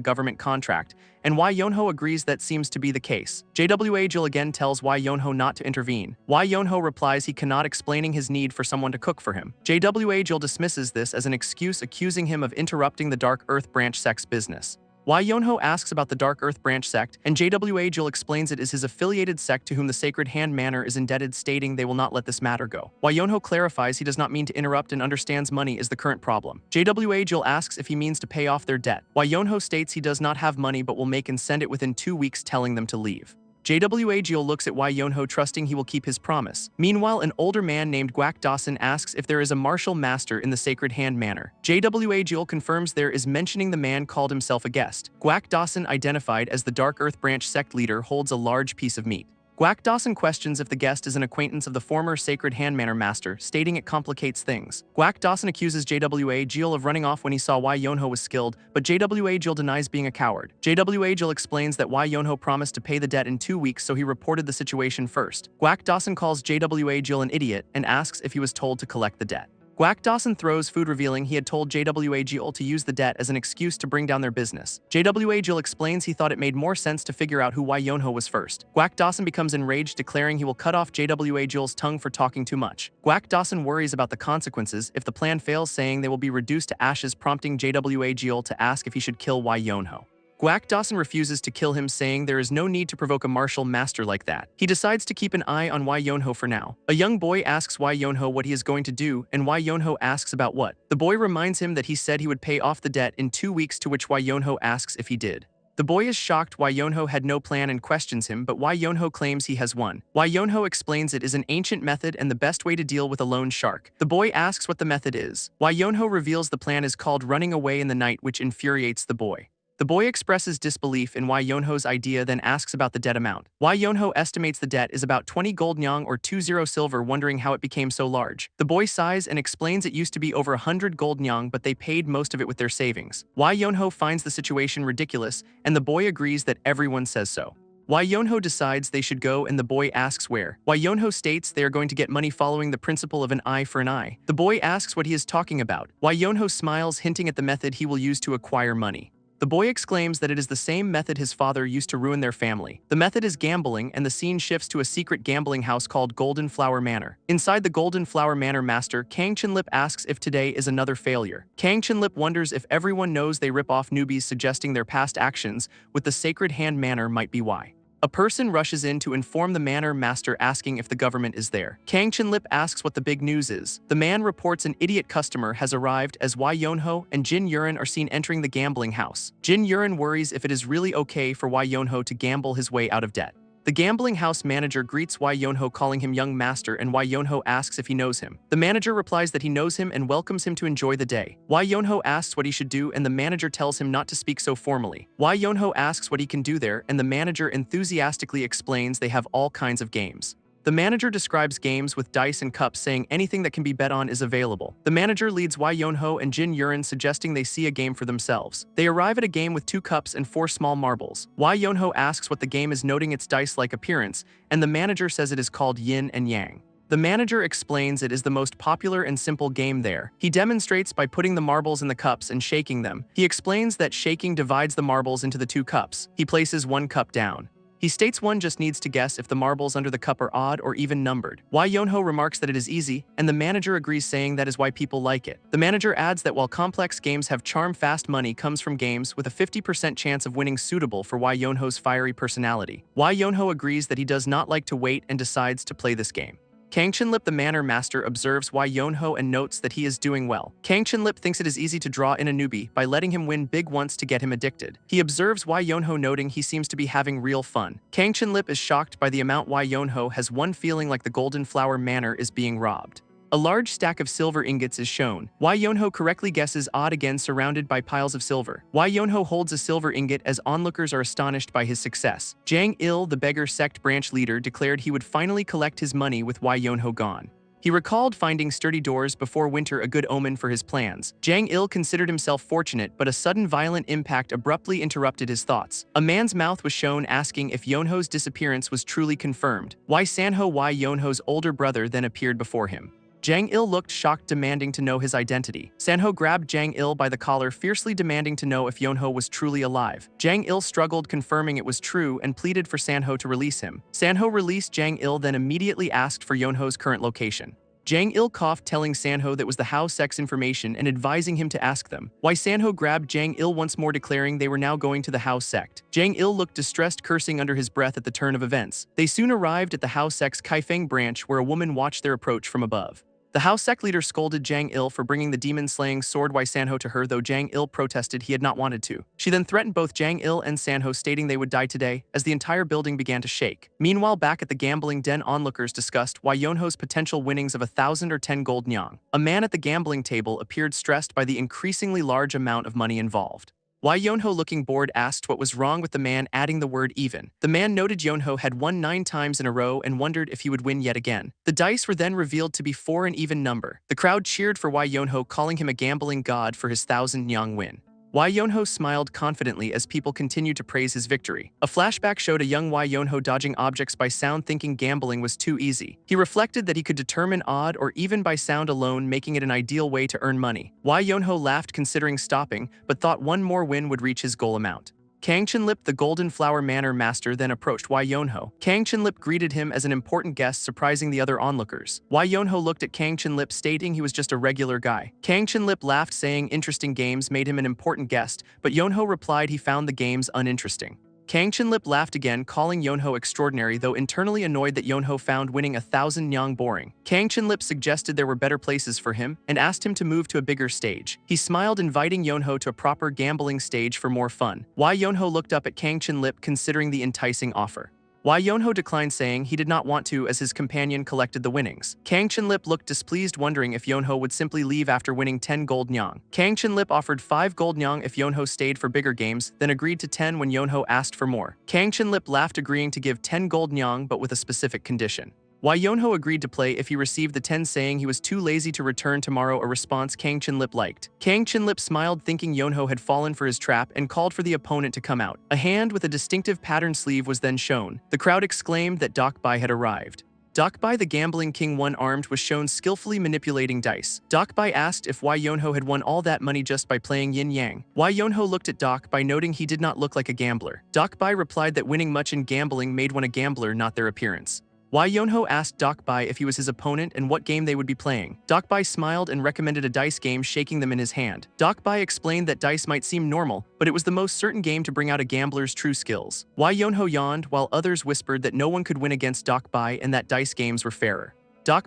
government contract, and Wai Yonho agrees that seems to be the case. JWA Jill again tells Wai Yonho not to intervene. Wai Yonho replies he cannot, explaining his need for someone to cook for him. JWA Jill dismisses this as an excuse, accusing him of interrupting the Dark Earth Branch sect's business. Wai Yonho asks about the Dark Earth Branch sect, and JWA Jill explains it is his affiliated sect to whom the Sacred Hand Manor is indebted, stating they will not let this matter go. Wai Yonho clarifies he does not mean to interrupt and understands money is the current problem. JWA Jill asks if he means to pay off their debt. Wai Yonho states he does not have money but will make and send it within 2 weeks, telling them to leave. JWA Jill looks at Wai Yonho, trusting he will keep his promise. Meanwhile, an older man named Guak Dawson asks if there is a martial master in the Sacred Hand Manor. JWA Jill confirms there is, mentioning the man called himself a guest. Guak Dawson, identified as the Dark Earth Branch sect leader, holds a large piece of meat. Guak Dawson questions if the guest is an acquaintance of the former Sacred Hand Manor master, stating it complicates things. Guak Dawson accuses JWA Jill of running off when he saw Wai Yonho was skilled, but JWA Jill denies being a coward. JWA Jill explains that Wai Yonho promised to pay the debt in 2 weeks, so he reported the situation first. Guak Dawson calls JWA Jill an idiot and asks if he was told to collect the debt. Guak Dawson throws food, revealing he had told JWA Jill to use the debt as an excuse to bring down their business. JWA Jill explains he thought it made more sense to figure out who Wai Yonho was first. Guak Dawson becomes enraged, declaring he will cut off JWA Jill's tongue for talking too much. Guak Dawson worries about the consequences if the plan fails, saying they will be reduced to ashes, prompting JWA Jill to ask if he should kill Wai Yonho. Guak Dawson refuses to kill him, saying there is no need to provoke a martial master like that. He decides to keep an eye on Wai Yonho for now. A young boy asks Wai Yonho what he is going to do, and Wai Yonho asks about what. The boy reminds him that he said he would pay off the debt in 2 weeks, to which Wai Yonho asks if he did. The boy is shocked Wai Yonho had no plan and questions him, but Wai Yonho claims he has one. Wai Yonho explains it is an ancient method and the best way to deal with a lone shark. The boy asks what the method is. Wai Yonho reveals the plan is called running away in the night, which infuriates the boy. The boy expresses disbelief in Wai Yonho's idea, then asks about the debt amount. Wai Yonho estimates the debt is about 20 gold nyang or 20 silver, wondering how it became so large. The boy sighs and explains it used to be over 100 gold nyang, but they paid most of it with their savings. Wai Yonho finds the situation ridiculous, and the boy agrees that everyone says so. Wai Yonho decides they should go, and the boy asks where. Wai Yonho states they are going to get money following the principle of an eye for an eye. The boy asks what he is talking about. Wai Yonho smiles, hinting at the method he will use to acquire money. The boy exclaims that it is the same method his father used to ruin their family. The method is gambling, and the scene shifts to a secret gambling house called Golden Flower Manor. Inside the Golden Flower Manor, Master Kang Chenlip asks if today is another failure. Kang Chenlip wonders if everyone knows they rip off newbies, suggesting their past actions with the Sacred Hand Manor might be why. A person rushes in to inform the manor master, asking if the government is there. Kang Chenlip asks what the big news is. The man reports an idiot customer has arrived as Wai Yonho and Jin Yurin are seen entering the gambling house. Jin Yurin worries if it is really okay for Wai Yonho to gamble his way out of debt. The gambling house manager greets Wai Yonho, calling him young master, and Wai Yonho asks if he knows him. The manager replies that he knows him and welcomes him to enjoy the day. Wai Yonho asks what he should do, and the manager tells him not to speak so formally. Wai Yonho asks what he can do there, and the manager enthusiastically explains they have all kinds of games. The manager describes games with dice and cups, saying anything that can be bet on is available. The manager leads Wai Yonho and Jin Yurin, suggesting they see a game for themselves. They arrive at a game with 2 cups and 4 small marbles. Wai Yonho asks what the game is, noting its dice-like appearance, and the manager says it is called Yin and Yang. The manager explains it is the most popular and simple game there. He demonstrates by putting the marbles in the cups and shaking them. He explains that shaking divides the marbles into the 2 cups. He places 1 cup down. He states one just needs to guess if the marbles under the cup are odd or even numbered. Wai Yonho remarks that it is easy, and the manager agrees, saying that is why people like it. The manager adds that while complex games have charm, fast money comes from games with a 50% chance of winning, suitable for Wai Yonho's fiery personality. Wai Yonho agrees that he does not like to wait and decides to play this game. Kang Chenlip, the manor master, observes Wai Yonho and notes that he is doing well. Kang Chenlip thinks it is easy to draw in a newbie by letting him win big once to get him addicted. He observes Wai Yonho, noting he seems to be having real fun. Kang Chenlip is shocked by the amount Wai Yonho has won, feeling like the Golden Flower Manor is being robbed. A large stack of silver ingots is shown. Wai Yonho correctly guesses odd, again surrounded by piles of silver. Wai Yonho holds a silver ingot as onlookers are astonished by his success. Jang Il, the beggar sect branch leader, declared he would finally collect his money with Wai Yonho gone. He recalled finding sturdy doors before winter a good omen for his plans. Jang Il considered himself fortunate, but a sudden violent impact abruptly interrupted his thoughts. A man's mouth was shown, asking if Yonho's disappearance was truly confirmed. Wai Sanho, Wai Yonho's older brother, then appeared before him. Jang Il looked shocked, demanding to know his identity. Sanho grabbed Jang Il by the collar, fiercely demanding to know if Yonho was truly alive. Jang Il struggled, confirming it was true, and pleaded for Sanho to release him. Sanho released Jang Il, then immediately asked for Yonho's current location. Jang Il coughed, telling Sanho that was the How sex information and advising him to ask them. Wai Sanho grabbed Jang Il once more, declaring they were now going to the How sect. Jang Il looked distressed, cursing under his breath at the turn of events. They soon arrived at the How sect's Kaifeng branch, where a woman watched their approach from above. The How sect leader scolded Jang Il for bringing the demon-slaying sword Wai Sanho to her, though Jang Il protested he had not wanted to. She then threatened both Jang Il and Sanho, stating they would die today, as the entire building began to shake. Meanwhile, back at the gambling den, onlookers discussed Wai Yonho's potential winnings of 1,000 or 10 gold nyang. A man at the gambling table appeared stressed by the increasingly large amount of money involved. Wai Yonho, looking bored, asked what was wrong with the man, adding the word even. The man noted Yonho had won 9 times in a row and wondered if he would win yet again. The dice were then revealed to be 4, an even number. The crowd cheered for Wai Yonho, calling him a gambling god for his 1,000 nyang win. Wai Yonho smiled confidently as people continued to praise his victory. A flashback showed a young Wai Yonho dodging objects by sound, thinking gambling was too easy. He reflected that he could determine odd or even by sound alone, making it an ideal way to earn money. Wai Yonho laughed, considering stopping, but thought one more win would reach his goal amount. Kang Chenlip, the Golden Flower Manor master, then approached Wai Yonho. Kang Chenlip greeted him as an important guest, surprising the other onlookers. Wai Yonho looked at Kang Chenlip, stating he was just a regular guy. Kang Chenlip laughed, saying interesting games made him an important guest, but Yonho replied he found the games uninteresting. Kang Chenlip laughed again, calling Yonho extraordinary, though internally annoyed that Yonho found winning 1,000 nyang boring. Kang Chenlip suggested there were better places for him and asked him to move to a bigger stage. He smiled, inviting Yonho to a proper gambling stage for more fun. Wai Yonho looked up at Kang Chenlip, considering the enticing offer. Wai Yonho declined, saying he did not want to, as his companion collected the winnings. Kang Chenlip looked displeased, wondering if Yonho would simply leave after winning 10 gold nyang. Kang Chenlip offered 5 gold nyang if Yonho stayed for bigger games, then agreed to 10 when Yonho asked for more. Kang Chenlip laughed, agreeing to give 10 gold nyang, but with a specific condition. Wai Yonho agreed to play if he received the 10, saying he was too lazy to return tomorrow, a response Kang Chenlip liked. Kang Chenlip smiled, thinking Yonho had fallen for his trap, and called for the opponent to come out. A hand with a distinctive pattern sleeve was then shown. The crowd exclaimed that Doc Bai had arrived. Bai, the gambling king one-armed, was shown skillfully manipulating dice. Bai asked if Wai Yonho had won all that money just by playing yin-yang. Wai Yonho looked at Bai, noting he did not look like a gambler. Bai replied that winning much in gambling made one a gambler, not their appearance. Wai Yonho asked Bai if he was his opponent and what game they would be playing. Bai smiled and recommended a dice game, shaking them in his hand. Bai explained that dice might seem normal, but it was the most certain game to bring out a gambler's true skills. Wai Yonho yawned, while others whispered that no one could win against Bai and that dice games were fairer.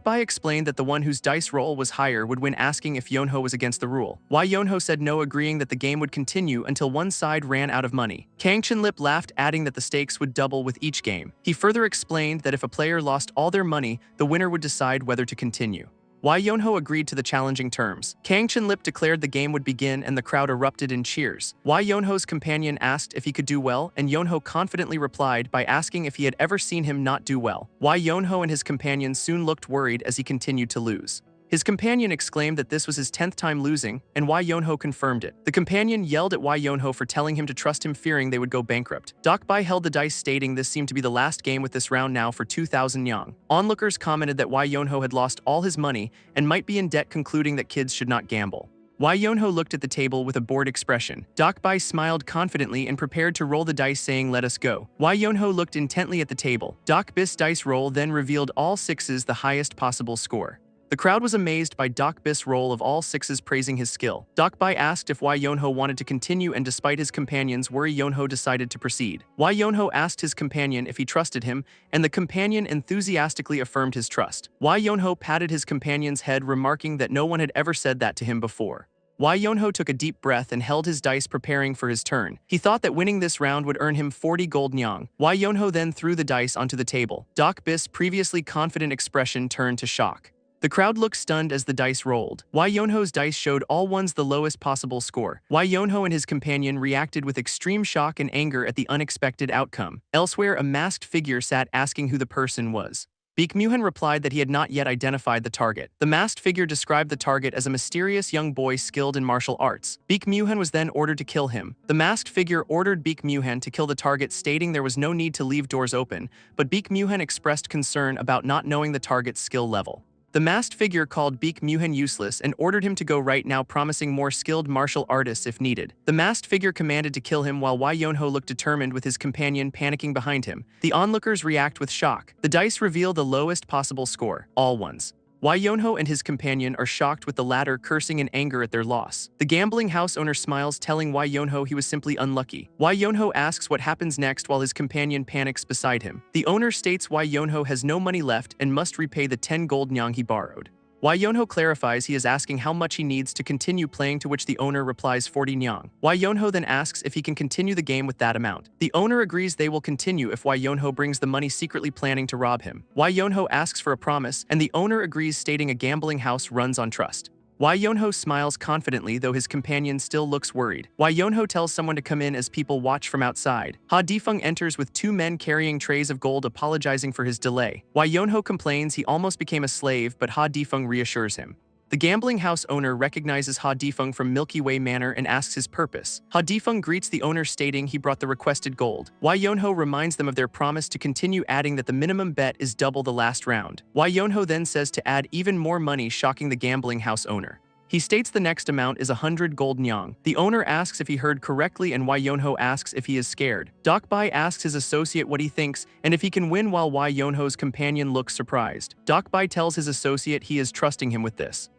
Bai explained that the one whose dice roll was higher would win, asking if Yonho was against the rule. Wai Yonho said no, agreeing that the game would continue until one side ran out of money. Kang Chenlip laughed, adding that the stakes would double with each game. He further explained that if a player lost all their money, the winner would decide whether to continue. Wai Yonho agreed to the challenging terms. Kang Chenlip declared the game would begin and the crowd erupted in cheers. Wai Yonho's companion asked if he could do well, and Yonho confidently replied by asking if he had ever seen him not do well. Wai Yonho and his companion soon looked worried as he continued to lose. His companion exclaimed that this was his 10th time losing, and Wai Yonho confirmed it. The companion yelled at Wai Yonho for telling him to trust him, fearing they would go bankrupt. Bai held the dice, stating this seemed to be the last game with this round now for 2,000 yang. Onlookers commented that Wai Yonho had lost all his money and might be in debt, concluding that kids should not gamble. Wai Yonho looked at the table with a bored expression. Bai smiled confidently and prepared to roll the dice, saying, "Let us go." Wai Yonho looked intently at the table. Bai's dice roll then revealed all sixes, the highest possible score. The crowd was amazed by Bai's roll of all sixes, praising his skill. Bai asked if Wai Yonho wanted to continue, and despite his companion's worry, Yonho decided to proceed. Wai Yonho asked his companion if he trusted him, and the companion enthusiastically affirmed his trust. Wai Yonho patted his companion's head, remarking that no one had ever said that to him before. Wai Yonho took a deep breath and held his dice, preparing for his turn. He thought that winning this round would earn him 40 gold nyang. Wai Yonho then threw the dice onto the table. Bai's previously confident expression turned to shock. The crowd looked stunned as the dice rolled. Wai Yonho's dice showed all ones, the lowest possible score. Wai Yonho and his companion reacted with extreme shock and anger at the unexpected outcome. Elsewhere, a masked figure sat, asking who the person was. Baek Myuhan replied that he had not yet identified the target. The masked figure described the target as a mysterious young boy skilled in martial arts. Baek Myuhan was then ordered to kill him. The masked figure ordered Baek Myuhan to kill the target, stating there was no need to leave doors open, but Baek Myuhan expressed concern about not knowing the target's skill level. The masked figure called Baek Myuhan useless and ordered him to go right now, promising more skilled martial artists if needed. The masked figure commanded to kill him, while Wai Yonho looked determined, with his companion panicking behind him. The onlookers react with shock. The dice reveal the lowest possible score, all ones. Wai Yonho and his companion are shocked, with the latter cursing in anger at their loss. The gambling house owner smiles, telling Wai Yonho he was simply unlucky. Wai Yonho asks what happens next, while his companion panics beside him. The owner states Wai Yonho has no money left and must repay the 10 gold nyang he borrowed. Wai Yonho clarifies he is asking how much he needs to continue playing, to which the owner replies 40 nyang. Wai Yonho then asks if he can continue the game with that amount. The owner agrees they will continue if Wai Yonho brings the money, secretly planning to rob him. Wai Yonho asks for a promise, and the owner agrees, stating a gambling house runs on trust. Wai Yonho smiles confidently, though his companion still looks worried. Wai Yonho tells someone to come in as people watch from outside. Ha Difeng enters with 2 men carrying trays of gold, apologizing for his delay. Wai Yonho complains he almost became a slave, but Ha Difeng reassures him. The gambling house owner recognizes Ha Difeng from Milky Way Manor and asks his purpose. Ha Difeng greets the owner, stating he brought the requested gold. Wai Yonho reminds them of their promise to continue, adding that the minimum bet is double the last round. Wai Yonho then says to add even more money, shocking the gambling house owner. He states the next amount is 100 gold nyang. The owner asks if he heard correctly, and Wai Yonho asks if he is scared. Bai asks his associate what he thinks and if he can win, while Wai Yonho's companion looks surprised. Bai tells his associate he is trusting him with this.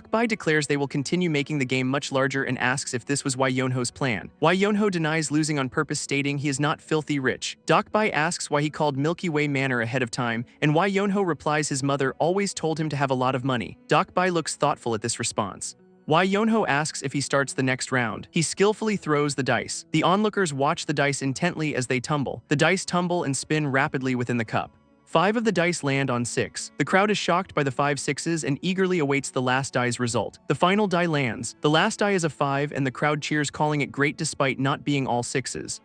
Bai declares they will continue making the game much larger and asks if this was Wai Yonho's plan. Wai Yonho denies losing on purpose, stating he is not filthy rich. Bai asks why he called Milky Way Manor ahead of time, and Wai Yonho replies his mother always told him to have a lot of money. Bai looks thoughtful at this response. Wai Yonho asks if he starts the next round. He skillfully throws the dice. The onlookers watch the dice intently as they tumble. The dice tumble and spin rapidly within the cup. 5 of the dice land on 6. The crowd is shocked by the 5 sixes and eagerly awaits the last die's result. The final die lands. The last die is a 5 and the crowd cheers, calling it great despite not being all 6s.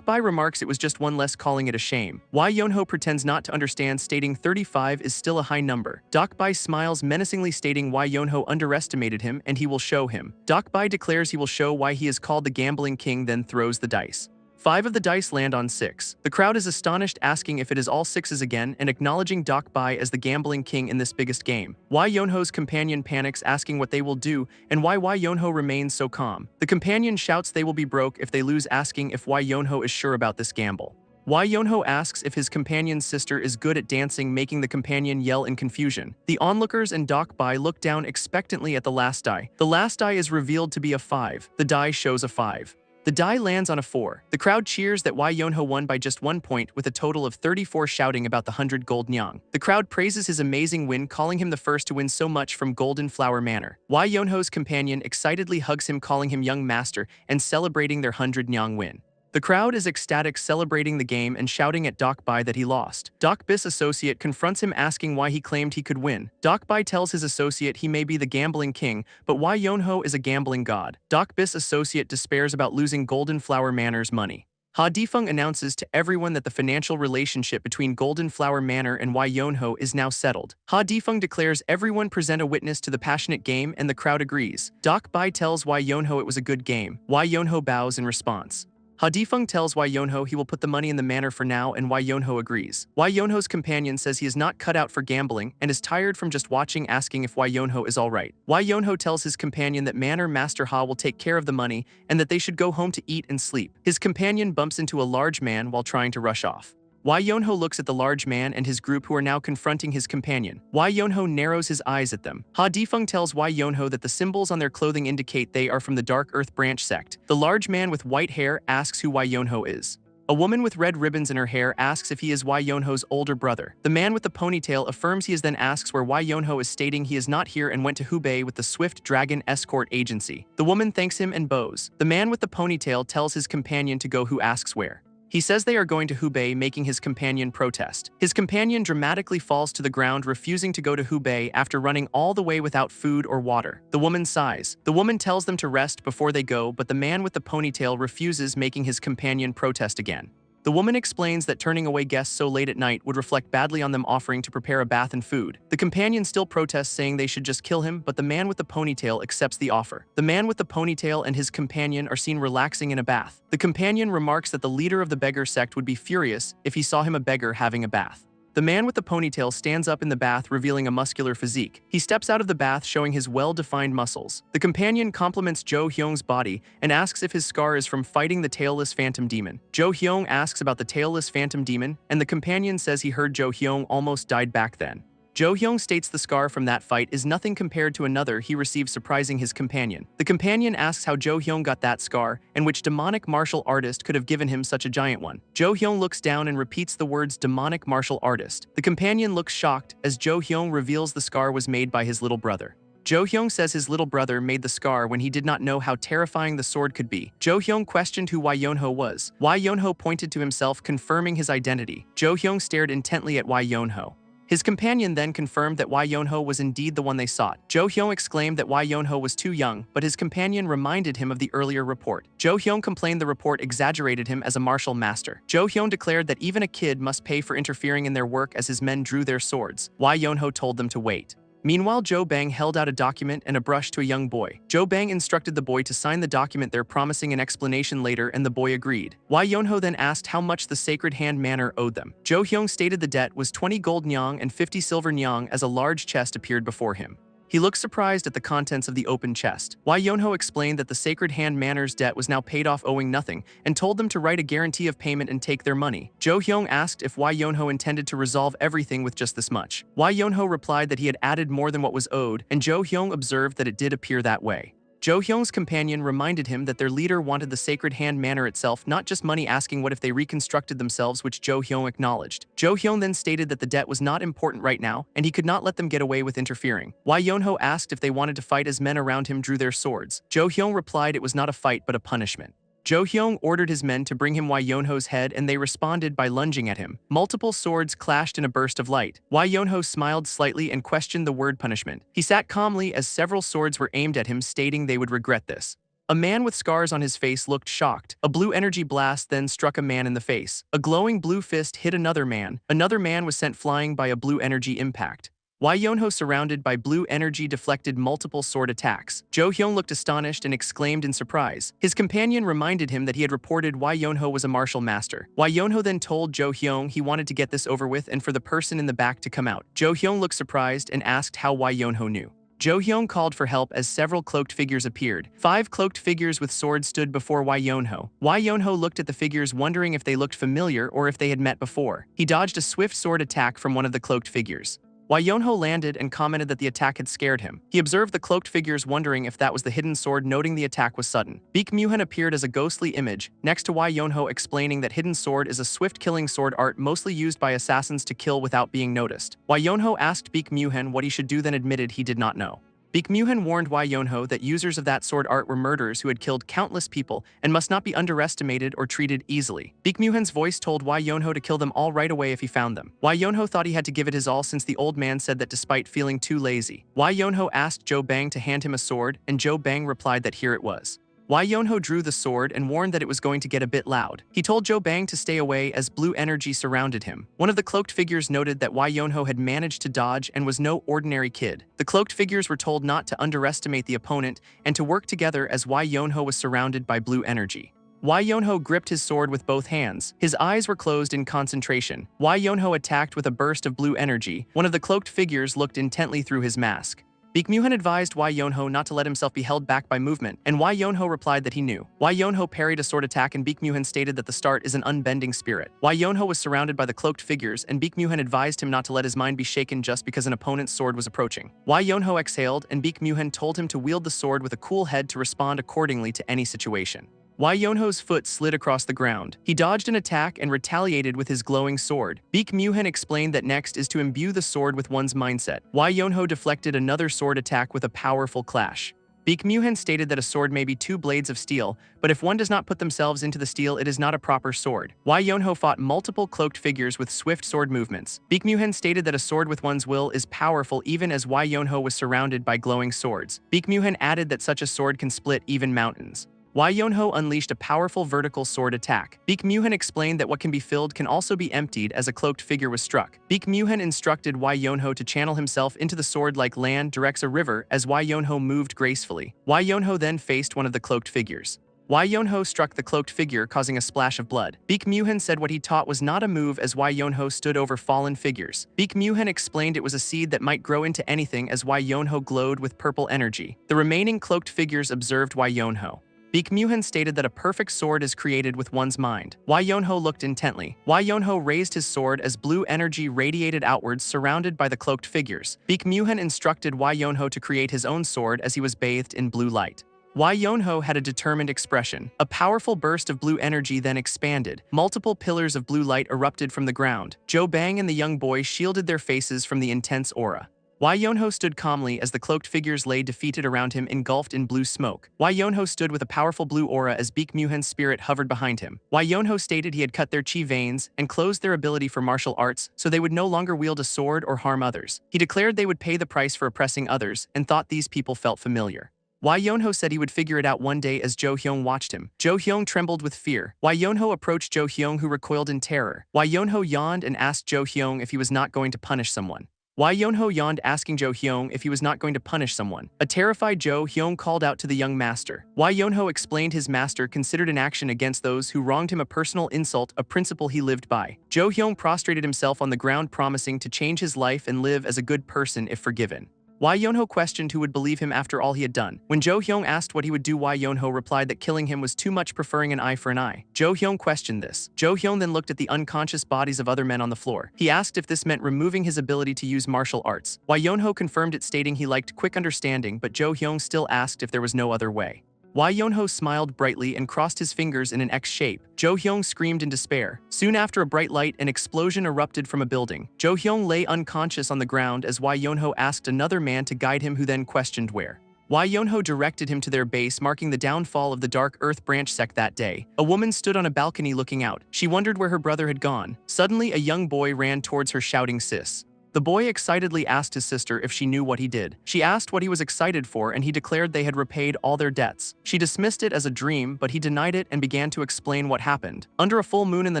Bai remarks it was just one less, calling it a shame. Wai Yonho pretends not to understand, stating 35 is still a high number. Bai smiles menacingly, stating Wai Yonho underestimated him and he will show him. Bai declares he will show why he is called the gambling king, then throws the dice. 5 of the dice land on 6. The crowd is astonished, asking if it is all 6s again and acknowledging Dak Bai as the gambling king in this biggest game. Why Yonho's companion panics, asking what they will do and why Yonho remains so calm. The companion shouts they will be broke if they lose, asking if Yonho is sure about this gamble. Yonho asks if his companion's sister is good at dancing, making the companion yell in confusion. The onlookers and Dak Bai look down expectantly at the last die. The last die is revealed to be a 5. The die shows a 5. The die lands on a 4. The crowd cheers that Yonho won by just 1 point with a total of 34, shouting about the 100 gold nyang. The crowd praises his amazing win, calling him the first to win so much from Golden Flower Manor. Yonho's companion excitedly hugs him, calling him young master and celebrating their 100 nyang win. The crowd is ecstatic, celebrating the game and shouting at Dak Bai that he lost. Dak Bai's associate confronts him, asking why he claimed he could win. Dak Bai tells his associate he may be the gambling king, but Yonho is a gambling god. Dak Bai's associate despairs about losing Golden Flower Manor's money. Ha Difeng announces to everyone that the financial relationship between Golden Flower Manor and Yonho is now settled. Ha Difeng declares everyone present a witness to the passionate game, and the crowd agrees. Dak Bai tells Yonho it was a good game. Yonho bows in response. Ha Difeng tells Yonho he will put the money in the manor for now, and Yonho agrees. Yonho's companion says he is not cut out for gambling and is tired from just watching, asking if Yonho is alright. Yonho tells his companion that Manor Master Ha will take care of the money and that they should go home to eat and sleep. His companion bumps into a large man while trying to rush off. Yonho looks at the large man and his group, who are now confronting his companion. Yonho narrows his eyes at them. Ha Difeng tells Yonho that the symbols on their clothing indicate they are from the Dark Earth Branch sect. The large man with white hair asks who Yonho is. A woman with red ribbons in her hair asks if he is Yonho's older brother. The man with the ponytail affirms he is, then asks where Yonho is, stating he is not here and went to Hubei with the Swift Dragon Escort Agency. The woman thanks him and bows. The man with the ponytail tells his companion to go, who asks where. He says they are going to Hubei, making his companion protest. His companion dramatically falls to the ground, refusing to go to Hubei after running all the way without food or water. The woman sighs. The woman tells them to rest before they go, but the man with the ponytail refuses, making his companion protest again. The woman explains that turning away guests so late at night would reflect badly on them, offering to prepare a bath and food. The companion still protests, saying they should just kill him, but the man with the ponytail accepts the offer. The man with the ponytail and his companion are seen relaxing in a bath. The companion remarks that the leader of the beggar sect would be furious if he saw him, a beggar, having a bath. The man with the ponytail stands up in the bath, revealing a muscular physique. He steps out of the bath, showing his well-defined muscles. The companion compliments Jo Hyung's body and asks if his scar is from fighting the tailless phantom demon. Jo Hyung asks about the tailless phantom demon, and the companion says he heard Jo Hyung almost died back then. Jo Hyung states the scar from that fight is nothing compared to another he received, surprising his companion. The companion asks how Jo Hyung got that scar and which demonic martial artist could have given him such a giant one. Jo Hyung looks down and repeats the words demonic martial artist. The companion looks shocked as Jo Hyung reveals the scar was made by his little brother. Jo Hyung says his little brother made the scar when he did not know how terrifying the sword could be. Jo Hyung questioned who Yonho was. Yonho pointed to himself, confirming his identity. Jo Hyung stared intently at Yonho. His companion then confirmed that Yonho was indeed the one they sought. Jo Hyung exclaimed that Yonho was too young, but his companion reminded him of the earlier report. Jo Hyung complained the report exaggerated him as a martial master. Jo Hyung declared that even a kid must pay for interfering in their work as his men drew their swords. Yonho told them to wait. Meanwhile, Jo Bang held out a document and a brush to a young boy. Jo Bang instructed the boy to sign the document there, promising an explanation later, and the boy agreed. Yonho then asked how much the Sacred Hand Manor owed them. Jo Hyung stated the debt was 20 gold nyang and 50 silver nyang as a large chest appeared before him. He looked surprised at the contents of the open chest. Yonho explained that the Sacred Hand Manor's debt was now paid off, owing nothing, and told them to write a guarantee of payment and take their money. Jo Hyung asked if Yonho intended to resolve everything with just this much. Yonho replied that he had added more than what was owed, and Jo Hyung observed that it did appear that way. Jo Hyung's companion reminded him that their leader wanted the Sacred Hand Manor itself, not just money, asking what if they reconstructed themselves, which Jo Hyung acknowledged. Jo Hyung then stated that the debt was not important right now, and he could not let them get away with interfering. Yonho asked if they wanted to fight as men around him drew their swords. Jo Hyung replied it was not a fight but a punishment. Jo Hyung ordered his men to bring him Yonho's head, and they responded by lunging at him. Multiple swords clashed in a burst of light. Yonho smiled slightly and questioned the word punishment. He sat calmly as several swords were aimed at him, stating they would regret this. A man with scars on his face looked shocked. A blue energy blast then struck a man in the face. A glowing blue fist hit another man. Another man was sent flying by a blue energy impact. Why Yonho, surrounded by blue energy, deflected multiple sword attacks. Jo Hyung looked astonished and exclaimed in surprise. His companion reminded him that he had reported Why Yonho was a martial master. Why Yonho then told Jo Hyung he wanted to get this over with and for the person in the back to come out. Jo Hyung looked surprised and asked how Why Yonho knew. Jo Hyung called for help as several cloaked figures appeared. 5 cloaked figures with swords stood before Why Yonho. Why Yonho looked at the figures, wondering if they looked familiar or if they had met before. He dodged a swift sword attack from one of the cloaked figures. Why Yonho landed and commented that the attack had scared him. He observed the cloaked figures, wondering if that was the hidden sword, noting the attack was sudden. Baek Myuhan appeared as a ghostly image next to Why Yonho, explaining that hidden sword is a swift killing sword art mostly used by assassins to kill without being noticed. Why Yonho asked Baek Myuhan what he should do, then admitted he did not know. Baek Myuhan warned Why Yonho that users of that sword art were murderers who had killed countless people and must not be underestimated or treated easily. Baek Myuhan's voice told Why Yonho to kill them all right away if he found them. Why Yonho thought he had to give it his all since the old man said that despite feeling too lazy. Why Yonho asked Jo Bang to hand him a sword, and Jo Bang replied that here it was. Why Yonho drew the sword and warned that it was going to get a bit loud. He told Jo Bang to stay away as blue energy surrounded him. One of the cloaked figures noted that Why Yonho had managed to dodge and was no ordinary kid. The cloaked figures were told not to underestimate the opponent and to work together as Why Yonho was surrounded by blue energy. Why Yonho gripped his sword with both hands. His eyes were closed in concentration. Why Yonho attacked with a burst of blue energy. One of the cloaked figures looked intently through his mask. Baek Myuhan advised Why Yonho not to let himself be held back by movement, and Why Yonho replied that he knew. Why Yonho parried a sword attack, and Baek Myuhan stated that the start is an unbending spirit. Why Yonho was surrounded by the cloaked figures, and Baek Myuhan advised him not to let his mind be shaken just because an opponent's sword was approaching. Why Yonho exhaled, and Baek Myuhan told him to wield the sword with a cool head to respond accordingly to any situation. Why Yonho's foot slid across the ground. He dodged an attack and retaliated with his glowing sword. Baek Myuhan explained that next is to imbue the sword with one's mindset. Why Yonho deflected another sword attack with a powerful clash. Baek Myuhan stated that a sword may be 2 blades of steel, but if one does not put themselves into the steel, it is not a proper sword. Why Yonho fought multiple cloaked figures with swift sword movements. Baek Myuhan stated that a sword with one's will is powerful even as Why Yonho was surrounded by glowing swords. Baek Myuhan added that such a sword can split even mountains. Why Yonho unleashed a powerful vertical sword attack. Baek Myuhan explained that what can be filled can also be emptied as a cloaked figure was struck. Baek Myuhan instructed Why Yonho to channel himself into the sword like land directs a river as Why Yonho moved gracefully. Why Yonho then faced one of the cloaked figures. Why Yonho struck the cloaked figure, causing a splash of blood. Baek Myuhan said what he taught was not a move as Why Yonho stood over fallen figures. Baek Myuhan explained it was a seed that might grow into anything as Why Yonho glowed with purple energy. The remaining cloaked figures observed Why Yonho. Baek Myuhan stated that a perfect sword is created with one's mind. Why Yonho looked intently. Why Yonho raised his sword as blue energy radiated outwards, surrounded by the cloaked figures. Baek Myuhan instructed Why Yonho to create his own sword as he was bathed in blue light. Why Yonho had a determined expression. A powerful burst of blue energy then expanded. Multiple pillars of blue light erupted from the ground. Jo Bang and the young boy shielded their faces from the intense aura. Why Yonho stood calmly as the cloaked figures lay defeated around him, engulfed in blue smoke. Why Yonho stood with a powerful blue aura as Baek Myuhan's spirit hovered behind him. Why Yonho stated he had cut their chi veins and closed their ability for martial arts so they would no longer wield a sword or harm others. He declared they would pay the price for oppressing others and thought these people felt familiar. Why Yonho said he would figure it out one day as Jo Hyung watched him. Jo Hyung trembled with fear. Why Yonho approached Jo Hyung, who recoiled in terror. Why Yonho yawned and asked Jo Hyung if he was not going to punish someone. Why Yonho yawned, asking Jo Hyung if he was not going to punish someone. A terrified Jo Hyung called out to the young master. Why Yonho explained his master considered an action against those who wronged him a personal insult, a principle he lived by. Jo Hyung prostrated himself on the ground, promising to change his life and live as a good person if forgiven. Why Yonho questioned who would believe him after all he had done. When Jo Hyung asked what he would do, Why Yonho replied that killing him was too much, preferring an eye for an eye. Jo Hyung questioned this. Jo Hyung then looked at the unconscious bodies of other men on the floor. He asked if this meant removing his ability to use martial arts. Why Yonho confirmed it, stating he liked quick understanding, but Jo Hyung still asked if there was no other way. Why Yonho smiled brightly and crossed his fingers in an X shape. Jo Hyung screamed in despair. Soon after, a bright light and explosion erupted from a building. Jo Hyung lay unconscious on the ground as Why Yonho asked another man to guide him, who then questioned where. Why Yonho directed him to their base, marking the downfall of the Dark Earth branch sect that day. A woman stood on a balcony looking out. She wondered where her brother had gone. Suddenly, a young boy ran towards her, shouting, "Sis." The boy excitedly asked his sister if she knew what he did. She asked what he was excited for, and he declared they had repaid all their debts. She dismissed it as a dream, but he denied it and began to explain what happened. Under a full moon in the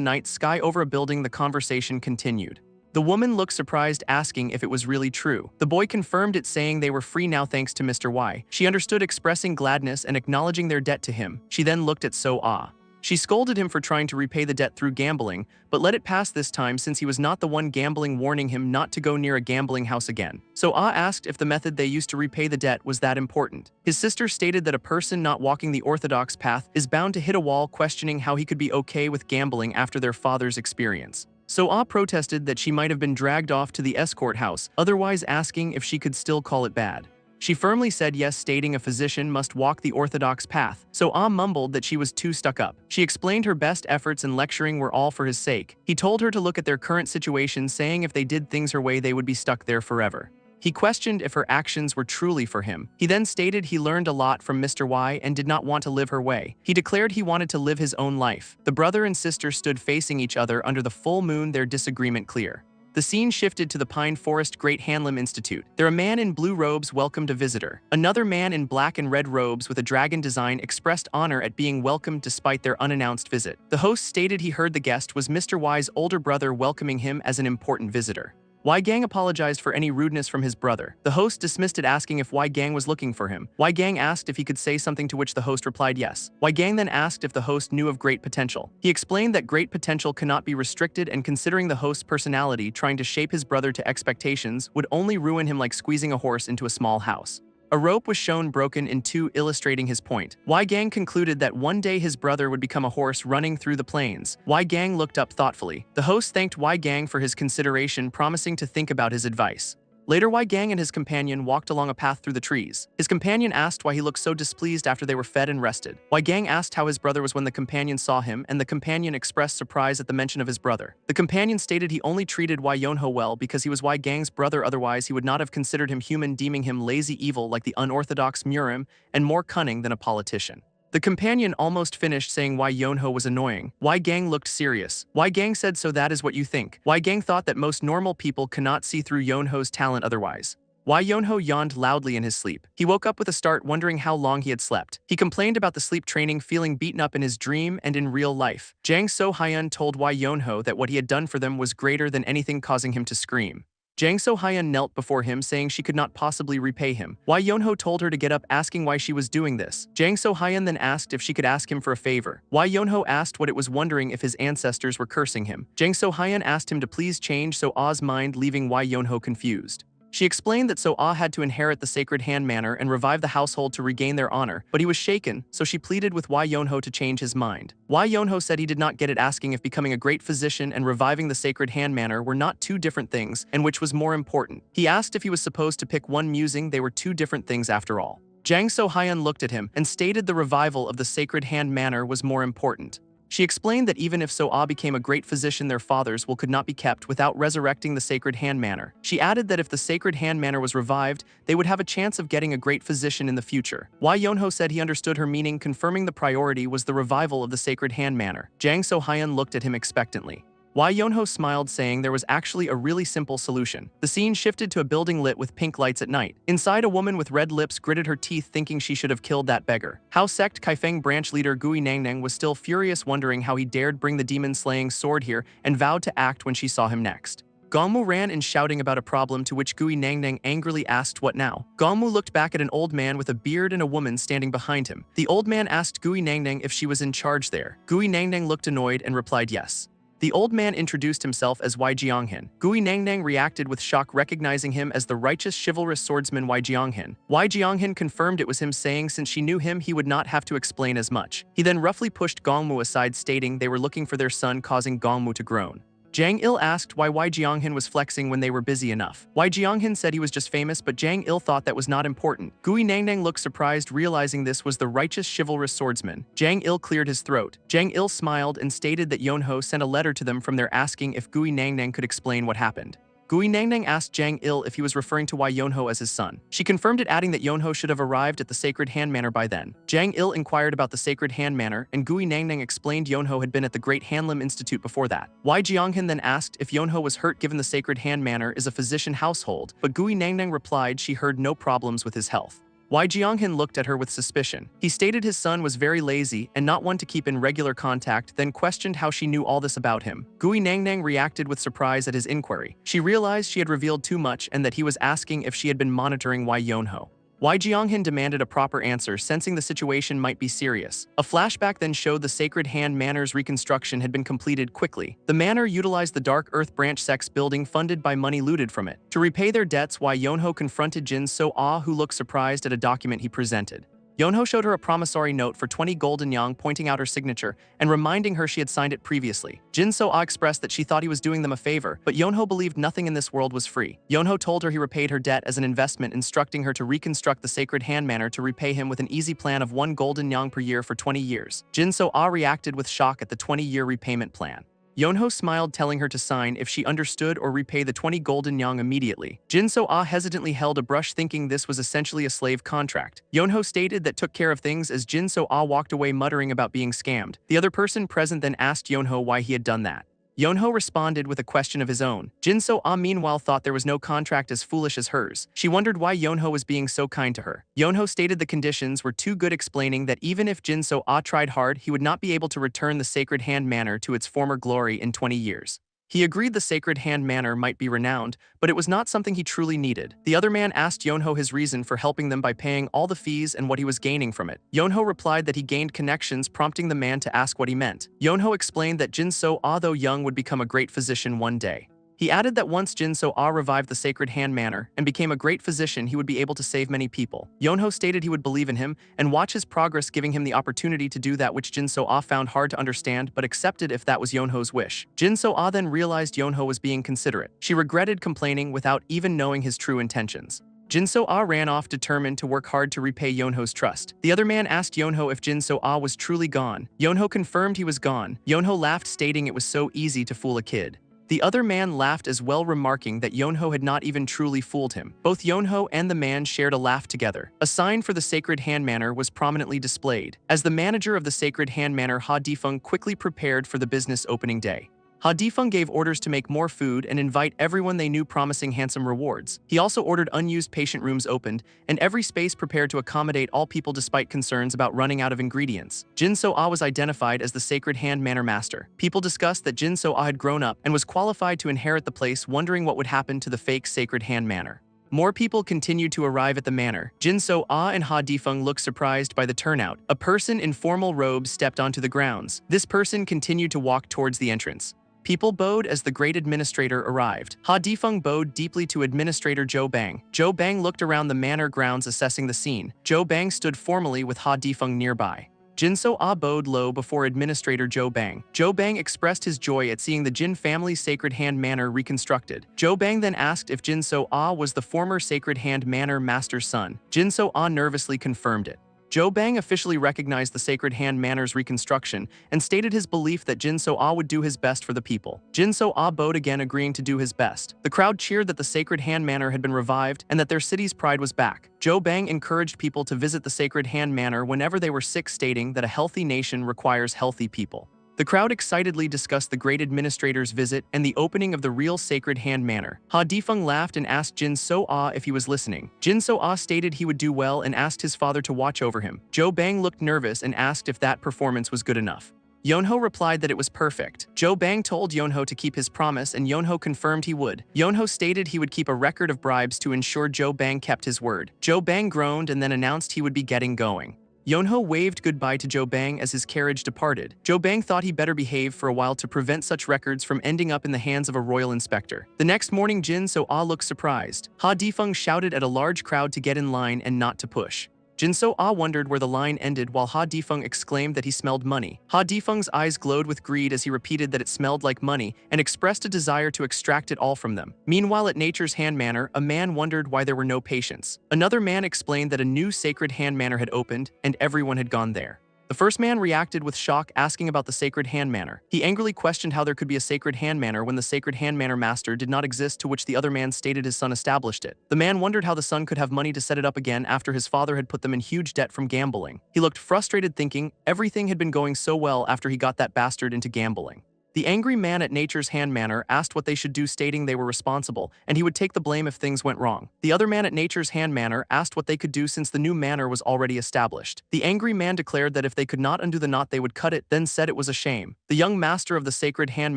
night sky over a building, the conversation continued. The woman looked surprised, asking if it was really true. The boy confirmed it, saying they were free now thanks to Mr. Y. She understood, expressing gladness and acknowledging their debt to him. She then looked at So-ah. She scolded him for trying to repay the debt through gambling, but let it pass this time since he was not the one gambling, warning him not to go near a gambling house again. So-ah asked if the method they used to repay the debt was that important. His sister stated that a person not walking the orthodox path is bound to hit a wall, questioning how he could be okay with gambling after their father's experience. So-ah protested that she might have been dragged off to the escort house, otherwise asking if she could still call it bad. She firmly said yes, stating a physician must walk the orthodox path. So-ah mumbled that she was too stuck up. She explained her best efforts and lecturing were all for his sake. He told her to look at their current situation, saying if they did things her way they would be stuck there forever. He questioned if her actions were truly for him. He then stated he learned a lot from Mr. Y and did not want to live her way. He declared he wanted to live his own life. The brother and sister stood facing each other under the full moon, their disagreement clear. The scene shifted to the Pine Forest Great Hanlim Institute. There a man in blue robes welcomed a visitor. Another man in black and red robes with a dragon design expressed honor at being welcomed despite their unannounced visit. The host stated he heard the guest was Mr. Y's older brother, welcoming him as an important visitor. Y Gang apologized for any rudeness from his brother. The host dismissed it, asking if Y Gang was looking for him. Y Gang asked if he could say something, to which the host replied yes. Y Gang then asked if the host knew of great potential. He explained that great potential cannot be restricted, and considering the host's personality, trying to shape his brother to expectations would only ruin him, like squeezing a horse into a small house. A rope was shown broken in two, illustrating his point. Y Gang concluded that one day his brother would become a horse running through the plains. Y Gang looked up thoughtfully. The host thanked Y Gang for his consideration, promising to think about his advice. Later, Y Gang and his companion walked along a path through the trees. His companion asked why he looked so displeased after they were fed and rested. Y Gang asked how his brother was when the companion saw him, and the companion expressed surprise at the mention of his brother. The companion stated he only treated Y Yonho well because he was Y Gang's brother, otherwise he would not have considered him human, deeming him lazy, evil like the unorthodox Murim, and more cunning than a politician. The companion almost finished saying Y Yonho was annoying. Y Gang looked serious. Y Gang said, so that is what you think. Y Gang thought that most normal people cannot see through Yonho's talent otherwise. Y Yonho yawned loudly in his sleep. He woke up with a start, wondering how long he had slept. He complained about the sleep training, feeling beaten up in his dream and in real life. Jang So Hyun told Y Yonho that what he had done for them was greater than anything, causing him to scream. Jang So Hyun knelt before him, saying she could not possibly repay him. Y Yonho told her to get up, asking why she was doing this. Jang So Hyun then asked if she could ask him for a favor. Y Yonho asked what it was, wondering if his ancestors were cursing him. Jang So Hyun asked him to please change So-ah's mind, leaving Y Yonho confused. She explained that So-ah had to inherit the Sacred Hand Manor and revive the household to regain their honor, but he was shaken, so she pleaded with Y Yonho to change his mind. Y Yonho said he did not get it, asking if becoming a great physician and reviving the Sacred Hand Manor were not two different things, and which was more important. He asked if he was supposed to pick one, musing they were two different things after all. Jang So Hyun looked at him and stated the revival of the Sacred Hand Manor was more important. She explained that even if So-ah became a great physician, their father's will could not be kept without resurrecting the Sacred Hand Manor. She added that if the Sacred Hand Manor was revived, they would have a chance of getting a great physician in the future. Y Yonho said he understood her meaning, confirming the priority was the revival of the Sacred Hand Manor. Jang So Hyun looked at him expectantly. Y Yonho smiled, saying there was actually a really simple solution. The scene shifted to a building lit with pink lights at night. Inside, a woman with red lips gritted her teeth, thinking she should have killed that beggar. House Sect Kaifeng branch leader Gui Nangnang was still furious, wondering how he dared bring the demon-slaying sword here, and vowed to act when she saw him next. Gongmu ran in, shouting about a problem, to which Gui Nangnang angrily asked what now. Gongmu looked back at an old man with a beard and a woman standing behind him. The old man asked Gui Nangnang if she was in charge there. Gui Nangnang looked annoyed and replied yes. The old man introduced himself as Y Jianghin. Gui Nangnang reacted with shock, recognizing him as the righteous, chivalrous swordsman Y Jianghin. Y Jianghin confirmed it was him, saying since she knew him, he would not have to explain as much. He then roughly pushed Gongmu aside, stating they were looking for their son, causing Gongmu to groan. Jang Il asked why Y Jianghin was flexing when they were busy enough. Y Jianghin said he was just famous, but Jang Il thought that was not important. Gui Nangnang looked surprised, realizing this was the righteous, chivalrous swordsman. Jang Il cleared his throat. Jang Il smiled and stated that Yonho sent a letter to them from there, asking if Gui Nangnang could explain what happened. Gui Nangnang asked Jang Il if he was referring to Y Yonho as his son. She confirmed it, adding that Yonho should have arrived at the Sacred Hand Manor by then. Jang Il inquired about the Sacred Hand Manor, and Gui Nangnang explained Yonho had been at the Great Hanlim Institute before that. Y Jianghin then asked if Yonho was hurt, given the Sacred Hand Manor is a physician household, but Gui Nangnang replied she heard no problems with his health. Wei Jianghan looked at her with suspicion. He stated his son was very lazy and not one to keep in regular contact, then questioned how she knew all this about him. Gui Nangnang reacted with surprise at his inquiry. She realized she had revealed too much and that he was asking if she had been monitoring Wei Yonho. Wei Jianghan demanded a proper answer, sensing the situation might be serious. A flashback then showed the Sacred Hand Manor's reconstruction had been completed quickly. The manor utilized the Dark Earth Branch Sex building funded by money looted from it. To repay their debts, Wei Yonho confronted Jin So-ah, who looked surprised at a document he presented. Yonho showed her a promissory note for 20 golden yang, pointing out her signature and reminding her she had signed it previously. Jin So-ah expressed that she thought he was doing them a favor, but Yonho believed nothing in this world was free. Yonho told her he repaid her debt as an investment, instructing her to reconstruct the Sacred Hand Manor to repay him with an easy plan of 1 golden yang per year for 20 years. Jin So-ah reacted with shock at the 20-year repayment plan. Yonho smiled, telling her to sign if she understood or repay the 20 golden yang immediately. Jin So-ah hesitantly held a brush, thinking this was essentially a slave contract. Yonho stated that took care of things as Jin So-ah walked away muttering about being scammed. The other person present then asked Yonho why he had done that. Yonho responded with a question of his own. Jin So-ah meanwhile thought there was no contract as foolish as hers. She wondered why Yonho was being so kind to her. Yonho stated the conditions were too good, explaining that even if Jin So-ah tried hard, he would not be able to return the Sacred Hand Manor to its former glory in 20 years. He agreed the Sacred Hand Manor might be renowned, but it was not something he truly needed. The other man asked Yonho his reason for helping them by paying all the fees and what he was gaining from it. Yonho replied that he gained connections, prompting the man to ask what he meant. Yonho explained that Jin So-ah, though young, would become a great physician one day. He added that once Jin So-ah revived the Sacred Hand Manor and became a great physician, he would be able to save many people. Yonho stated he would believe in him and watch his progress, giving him the opportunity to do that which Jin So-ah found hard to understand but accepted if that was Yonho's wish. Jin So-ah then realized Yonho was being considerate. She regretted complaining without even knowing his true intentions. Jin So-ah ran off, determined to work hard to repay Yonho's trust. The other man asked Yonho if Jin So-ah was truly gone. Yonho confirmed he was gone. Yonho laughed, stating it was so easy to fool a kid. The other man laughed as well, remarking that Yonho had not even truly fooled him. Both Yonho and the man shared a laugh together. A sign for the Sacred Hand Manor was prominently displayed. As the manager of the Sacred Hand Manor, Ha Difeng quickly prepared for the business opening day. Ha Difeng gave orders to make more food and invite everyone they knew, promising handsome rewards. He also ordered unused patient rooms opened, and every space prepared to accommodate all people despite concerns about running out of ingredients. Jin So-ah was identified as the Sacred Hand Manor master. People discussed that Jin So-ah had grown up and was qualified to inherit the place, wondering what would happen to the fake Sacred Hand Manor. More people continued to arrive at the manor. Jin So-ah and Ha Difeng looked surprised by the turnout. A person in formal robes stepped onto the grounds. This person continued to walk towards the entrance. People bowed as the great administrator arrived. Ha Difeng bowed deeply to Administrator Zhou Bang. Zhou Bang looked around the manor grounds, assessing the scene. Zhou Bang stood formally with Ha Difeng nearby. Jin So-ah bowed low before Administrator Zhou Bang. Zhou Bang expressed his joy at seeing the Jin family's Sacred Hand Manor reconstructed. Zhou Bang then asked if Jin So-ah was the former Sacred Hand Manor master's son. Jin So-ah nervously confirmed it. Zhou Bang officially recognized the Sacred Hand Manor's reconstruction and stated his belief that Jin So-ah would do his best for the people. Jin So-ah bowed again, agreeing to do his best. The crowd cheered that the Sacred Hand Manor had been revived and that their city's pride was back. Zhou Bang encouraged people to visit the Sacred Hand Manor whenever they were sick, stating that a healthy nation requires healthy people. The crowd excitedly discussed the great administrator's visit and the opening of the real Sacred Hand Manor. Ha Difeng laughed and asked Jin So-ah if he was listening. Jin So-ah stated he would do well and asked his father to watch over him. Zhou Bang looked nervous and asked if that performance was good enough. Yonho replied that it was perfect. Zhou Bang told Yonho to keep his promise, and Yonho confirmed he would. Yonho stated he would keep a record of bribes to ensure Zhou Bang kept his word. Zhou Bang groaned and then announced he would be getting going. Yonho waved goodbye to Zhou Bang as his carriage departed. Zhou Bang thought he better behave for a while to prevent such records from ending up in the hands of a royal inspector. The next morning, Jin So-ah looked surprised. Ha Difeng shouted at a large crowd to get in line and not to push. Jin So-ah wondered where the line ended, while Ha Difeng exclaimed that he smelled money. Ha Difeng's eyes glowed with greed as he repeated that it smelled like money and expressed a desire to extract it all from them. Meanwhile, at Nature's Hand Manor, a man wondered why there were no patients. Another man explained that a new Sacred Hand Manor had opened and everyone had gone there. The first man reacted with shock, asking about the Sacred Hand Manor. He angrily questioned how there could be a Sacred Hand Manor when the Sacred Hand Manor master did not exist, to which the other man stated his son established it. The man wondered how the son could have money to set it up again after his father had put them in huge debt from gambling. He looked frustrated, thinking everything had been going so well after he got that bastard into gambling. The angry man at Nature's Hand Manor asked what they should do, stating they were responsible, and he would take the blame if things went wrong. The other man at Nature's Hand Manor asked what they could do since the new manor was already established. The angry man declared that if they could not undo the knot they would cut it, then said it was a shame. The young master of the Sacred Hand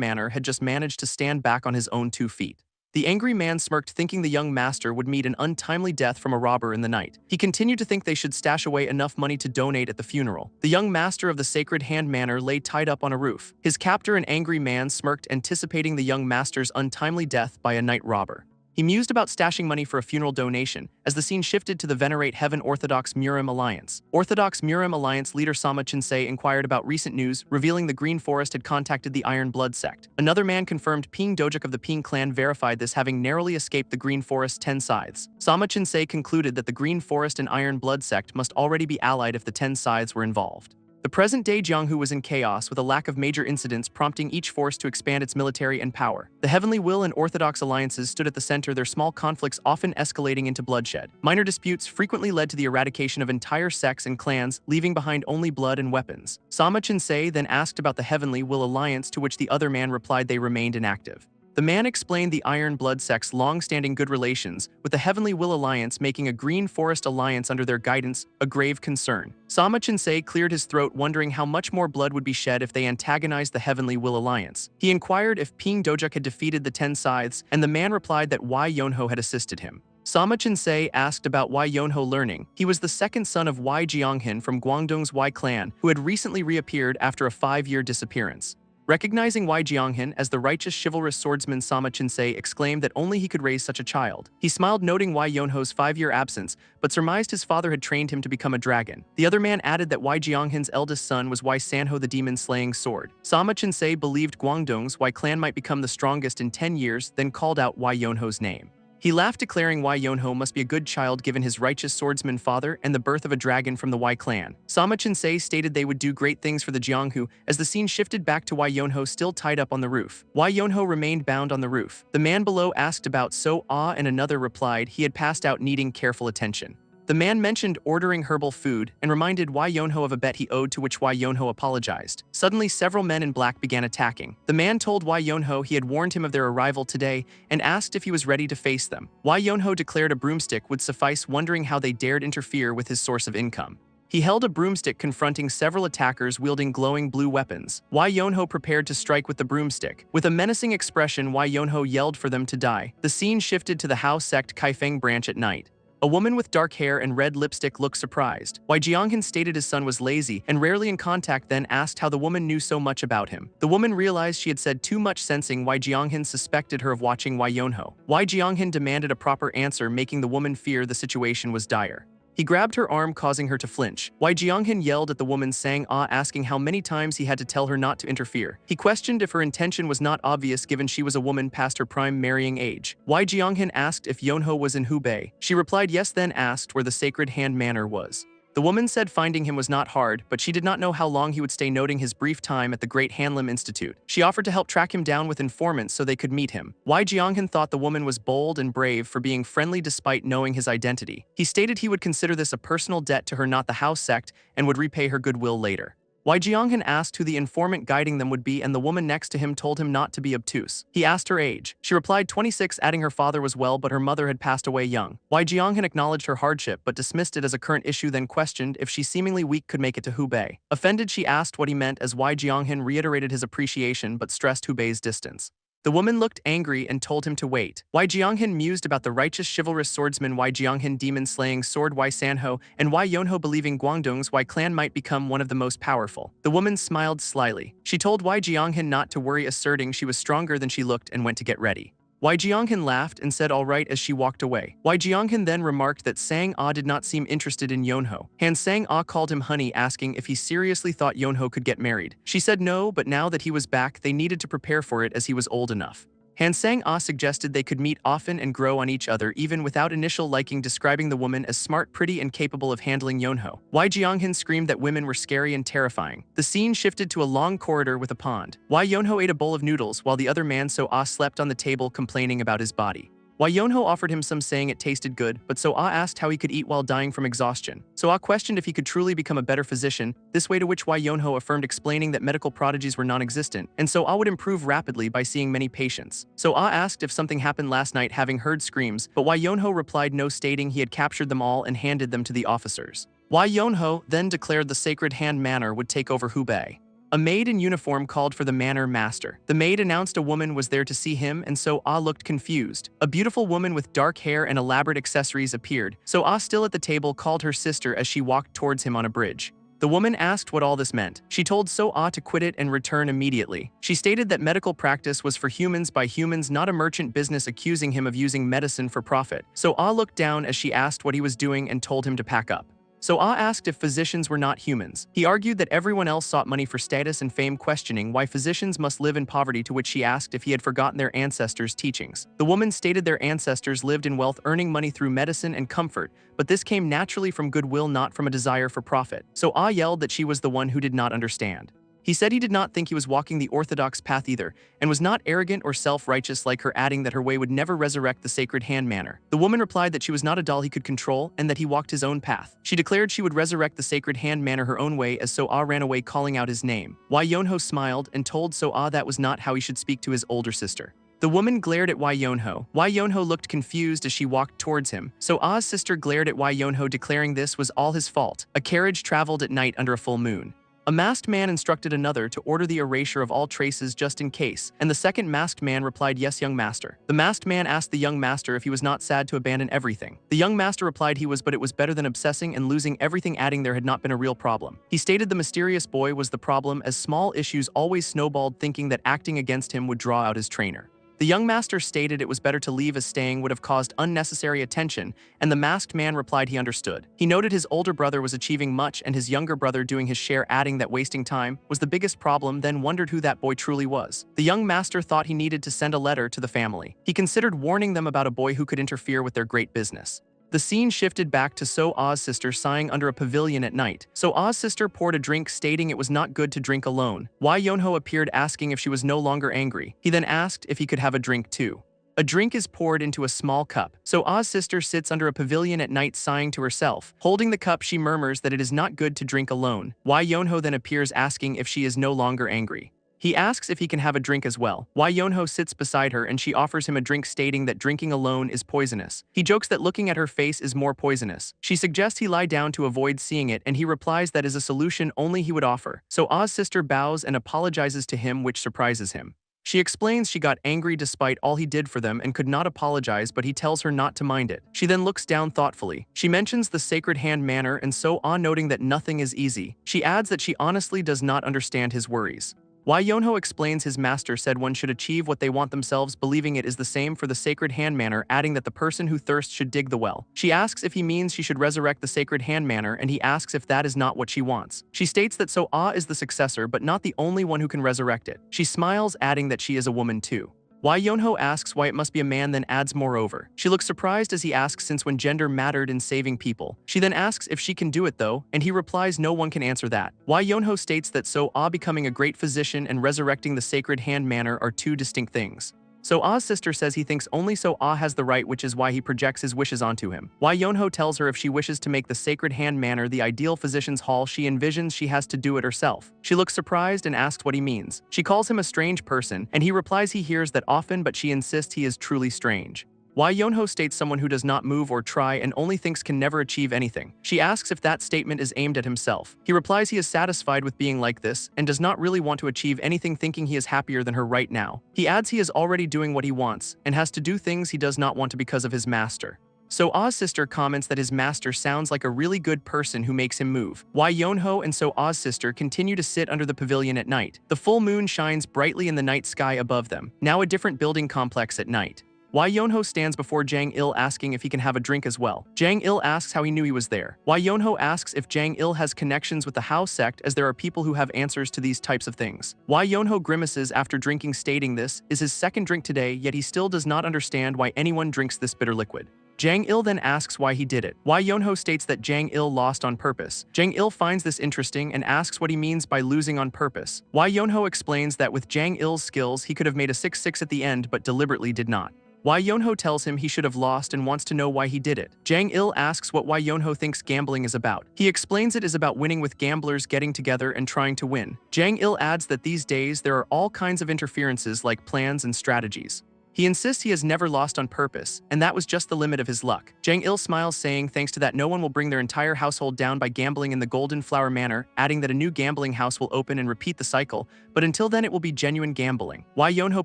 Manor had just managed to stand back on his own 2 feet. The angry man smirked, thinking the young master would meet an untimely death from a robber in the night. He continued to think they should stash away enough money to donate at the funeral. The young master of the Sacred Hand Manor lay tied up on a roof. His captor, an angry man, smirked, anticipating the young master's untimely death by a night robber. He mused about stashing money for a funeral donation as the scene shifted to the Venerate Heaven Orthodox Murim Alliance. Orthodox Murim Alliance leader Sama Chinsei inquired about recent news, revealing the Green Forest had contacted the Iron Blood sect. Another man confirmed Ping Dojak of the Ping clan verified this, having narrowly escaped the Green Forest's 10 scythes. Sama Chinsei concluded that the Green Forest and Iron Blood sect must already be allied if the 10 scythes were involved. The present-day Jianghu was in chaos, with a lack of major incidents prompting each force to expand its military and power. The Heavenly Will and Orthodox alliances stood at the center, their small conflicts often escalating into bloodshed. Minor disputes frequently led to the eradication of entire sects and clans, leaving behind only blood and weapons. Sama Chinsei then asked about the Heavenly Will alliance, to which the other man replied they remained inactive. The man explained the Iron Blood sect's long-standing good relations, with the Heavenly Will Alliance making a Green Forest alliance under their guidance a grave concern. Sama Chinsei cleared his throat, wondering how much more blood would be shed if they antagonized the Heavenly Will Alliance. He inquired if Ping Dojak had defeated the 10 scythes, and the man replied that Wai Yonho had assisted him. Sama Chinsei asked about Wai Yonho, learning he was the second son of Wai Jianghin from Guangdong's Wai clan, who had recently reappeared after a 5-year disappearance. Recognizing Wai Jianghin as the righteous chivalrous swordsman, Sama Chinsei exclaimed that only he could raise such a child. He smiled, noting Wai Yonho's 5-year absence, but surmised his father had trained him to become a dragon. The other man added that Wai Jianghin's eldest son was Wai Sanho, the demon-slaying sword. Sama Chinsei believed Guangdong's Wai clan might become the strongest in 10 years, then called out Wai Yonho's name. He laughed, declaring Wai Yonho must be a good child given his righteous swordsman father and the birth of a dragon from the Wai clan. Sama Chinsei stated they would do great things for the Jianghu as the scene shifted back to Wai Yonho still tied up on the roof. Wai Yonho remained bound on the roof. The man below asked about So Ah, and another replied he had passed out, needing careful attention. The man mentioned ordering herbal food and reminded Wai Yonho of a bet he owed, to which Wai Yonho apologized. Suddenly, several men in black began attacking. The man told Wai Yonho he had warned him of their arrival today and asked if he was ready to face them. Wai Yonho declared a broomstick would suffice, wondering how they dared interfere with his source of income. He held a broomstick, confronting several attackers wielding glowing blue weapons. Wai Yonho prepared to strike with the broomstick. With a menacing expression, Wai Yonho yelled for them to die. The scene shifted to the Hao sect Kaifeng branch at night. A woman with dark hair and red lipstick looked surprised. Wai Jianghin stated his son was lazy and rarely in contact, then asked how the woman knew so much about him. The woman realized she had said too much, sensing Wai Jianghin suspected her of watching Wai Yonho. Wai Jianghin demanded a proper answer, making the woman fear the situation was dire. He grabbed her arm, causing her to flinch. Wai Jianghin yelled at the woman, saying asking how many times he had to tell her not to interfere. He questioned if her intention was not obvious, given she was a woman past her prime marrying age. Wai Jianghin asked if Yonho was in Hubei. She replied yes, then asked where the Sacred Hand Manor was. The woman said finding him was not hard, but she did not know how long he would stay, noting his brief time at the Great Hanlim Institute. She offered to help track him down with informants so they could meet him. Wai Jianghin thought the woman was bold and brave for being friendly despite knowing his identity. He stated he would consider this a personal debt to her, not the house sect, and would repay her goodwill later. Wai Jianghin asked who the informant guiding them would be, and the woman next to him told him not to be obtuse. He asked her age. She replied 26, adding her father was well, but her mother had passed away young. Wai Jianghin acknowledged her hardship but dismissed it as a current issue, then questioned if she seemingly weak could make it to Hubei. Offended, she asked what he meant, as Wai Jianghin reiterated his appreciation but stressed Hubei's distance. The woman looked angry and told him to wait. Wai Jianghin mused about the righteous chivalrous swordsman Wai Jianghin, demon-slaying sword Wai Sanho, and Wai Yonho believing Guangdong's Wai clan might become one of the most powerful. The woman smiled slyly. She told Wai Jianghin not to worry, asserting she was stronger than she looked, and went to get ready. Wai Jianghin laughed and said all right as she walked away. Wai Jianghin then remarked that Sang Ah did not seem interested in Yonho. Han Sang Ah called him honey, asking if he seriously thought Yonho could get married. She said no, but now that he was back, they needed to prepare for it as he was old enough. Han Sang Ah suggested they could meet often and grow on each other even without initial liking, describing the woman as smart, pretty, and capable of handling Yonho. Wai Jianghin screamed that women were scary and terrifying. The scene shifted to a long corridor with a pond. Wai Yonho ate a bowl of noodles while the other man So Ah slept on the table, complaining about his body. Why Yonho offered him some, saying it tasted good, but So-ah asked how he could eat while dying from exhaustion. So-ah questioned if he could truly become a better physician, this way to which Why Yonho affirmed, explaining that medical prodigies were non-existent, and So-ah would improve rapidly by seeing many patients. So-ah asked if something happened last night, having heard screams, but Why Yonho replied no, stating he had captured them all and handed them to the officers. Why Yonho then declared the Sacred Hand Manor would take over Hubei. A maid in uniform called for the manor master. The maid announced a woman was there to see him, and So-ah looked confused. A beautiful woman with dark hair and elaborate accessories appeared. So-ah, still at the table, called her sister as she walked towards him on a bridge. The woman asked what all this meant. She told So-ah to quit it and return immediately. She stated that medical practice was for humans by humans, not a merchant business, accusing him of using medicine for profit. So-ah looked down as she asked what he was doing and told him to pack up. So-ah asked if physicians were not humans. He argued that everyone else sought money for status and fame, questioning why physicians must live in poverty, to which she asked if he had forgotten their ancestors' teachings. The woman stated their ancestors lived in wealth, earning money through medicine and comfort, but this came naturally from goodwill, not from a desire for profit. So-ah yelled that she was the one who did not understand. He said he did not think he was walking the orthodox path either, and was not arrogant or self-righteous like her, adding that her way would never resurrect the Sacred Hand Manor. The woman replied that she was not a doll he could control, and that he walked his own path. She declared she would resurrect the Sacred Hand Manor her own way, as So-ah ran away, calling out his name. Why Yonho smiled and told So-ah that was not how he should speak to his older sister. The woman glared at Why Yonho. Why Yonho looked confused as she walked towards him. So-ah's sister glared at Why Yonho, declaring this was all his fault. A carriage traveled at night under a full moon. A masked man instructed another to order the erasure of all traces just in case, and the second masked man replied, "Yes, young master." The masked man asked the young master if he was not sad to abandon everything. The young master replied he was, but it was better than obsessing and losing everything, adding there had not been a real problem. He stated the mysterious boy was the problem, as small issues always snowballed, thinking that acting against him would draw out his trainer. The young master stated it was better to leave, as staying would have caused unnecessary attention, and the masked man replied he understood. He noted his older brother was achieving much and his younger brother doing his share, adding that wasting time was the biggest problem, then wondered who that boy truly was. The young master thought he needed to send a letter to the family. He considered warning them about a boy who could interfere with their great business. The scene shifted back to So-ah's sister sighing under a pavilion at night. So-ah's sister poured a drink, stating it was not good to drink alone. Why Yonho appeared, asking if she was no longer angry. He then asked if he could have a drink too. A drink is poured into a small cup. So-ah's sister sits under a pavilion at night sighing to herself. Holding the cup, she murmurs that it is not good to drink alone. Why Yonho then appears, asking if she is no longer angry. He asks if he can have a drink as well. Why Yonho sits beside her and she offers him a drink, stating that drinking alone is poisonous. He jokes that looking at her face is more poisonous. She suggests he lie down to avoid seeing it, and he replies that is a solution only he would offer. So-ah's sister bows and apologizes to him, which surprises him. She explains she got angry despite all he did for them and could not apologize, but he tells her not to mind it. She then looks down thoughtfully. She mentions the Sacred Hand Manor, and So-ah, noting that nothing is easy. She adds that she honestly does not understand his worries. Why Yonho explains his master said one should achieve what they want themselves, believing it is the same for the Sacred Hand Manor, adding that the person who thirsts should dig the well. She asks if he means she should resurrect the Sacred Hand Manor, and he asks if that is not what she wants. She states that So-ah is the successor, but not the only one who can resurrect it. She smiles, adding that she is a woman too. Why Yonho asks why it must be a man, then adds moreover. She looks surprised as he asks since when gender mattered in saving people. She then asks if she can do it though, and he replies no one can answer that. Why Yonho states that So-ah becoming a great physician and resurrecting the Sacred Hand Manor are two distinct things. So-ah's sister says he thinks only So-ah has the right, which is why he projects his wishes onto him. Why Yonho tells her if she wishes to make the Sacred Hand Manor the ideal physician's hall, she envisions she has to do it herself. She looks surprised and asks what he means. She calls him a strange person, and he replies he hears that often, but she insists he is truly strange. Why Yonho states someone who does not move or try and only thinks can never achieve anything. She asks if that statement is aimed at himself. He replies he is satisfied with being like this and does not really want to achieve anything, thinking he is happier than her right now. He adds he is already doing what he wants and has to do things he does not want to because of his master. So-ah's sister comments that his master sounds like a really good person who makes him move. Why Yonho and So-ah's sister continue to sit under the pavilion at night. The full moon shines brightly in the night sky above them. Now a different building complex at night. Why Yonho stands before Jang Il, asking if he can have a drink as well. Jang Il asks how he knew he was there. Why Yonho asks if Jang Il has connections with the Hao sect, as there are people who have answers to these types of things. Why Yonho grimaces after drinking, stating this is his second drink today, yet he still does not understand why anyone drinks this bitter liquid. Jang Il then asks why he did it. Why Yonho states that Jang Il lost on purpose. Jang Il finds this interesting and asks what he means by losing on purpose. Why Yonho explains that with Jang Il's skills he could have made a 6-6 at the end but deliberately did not. Why Yonho tells him he should have lost and wants to know why he did it. Jang Il asks what Why Yonho thinks gambling is about. He explains it is about winning with gamblers getting together and trying to win. Jang Il adds that these days there are all kinds of interferences like plans and strategies. He insists he has never lost on purpose, and that was just the limit of his luck. Jang Il smiles, saying thanks to that no one will bring their entire household down by gambling in the Golden Flower Manor, adding that a new gambling house will open and repeat the cycle, but until then it will be genuine gambling. Why Yonho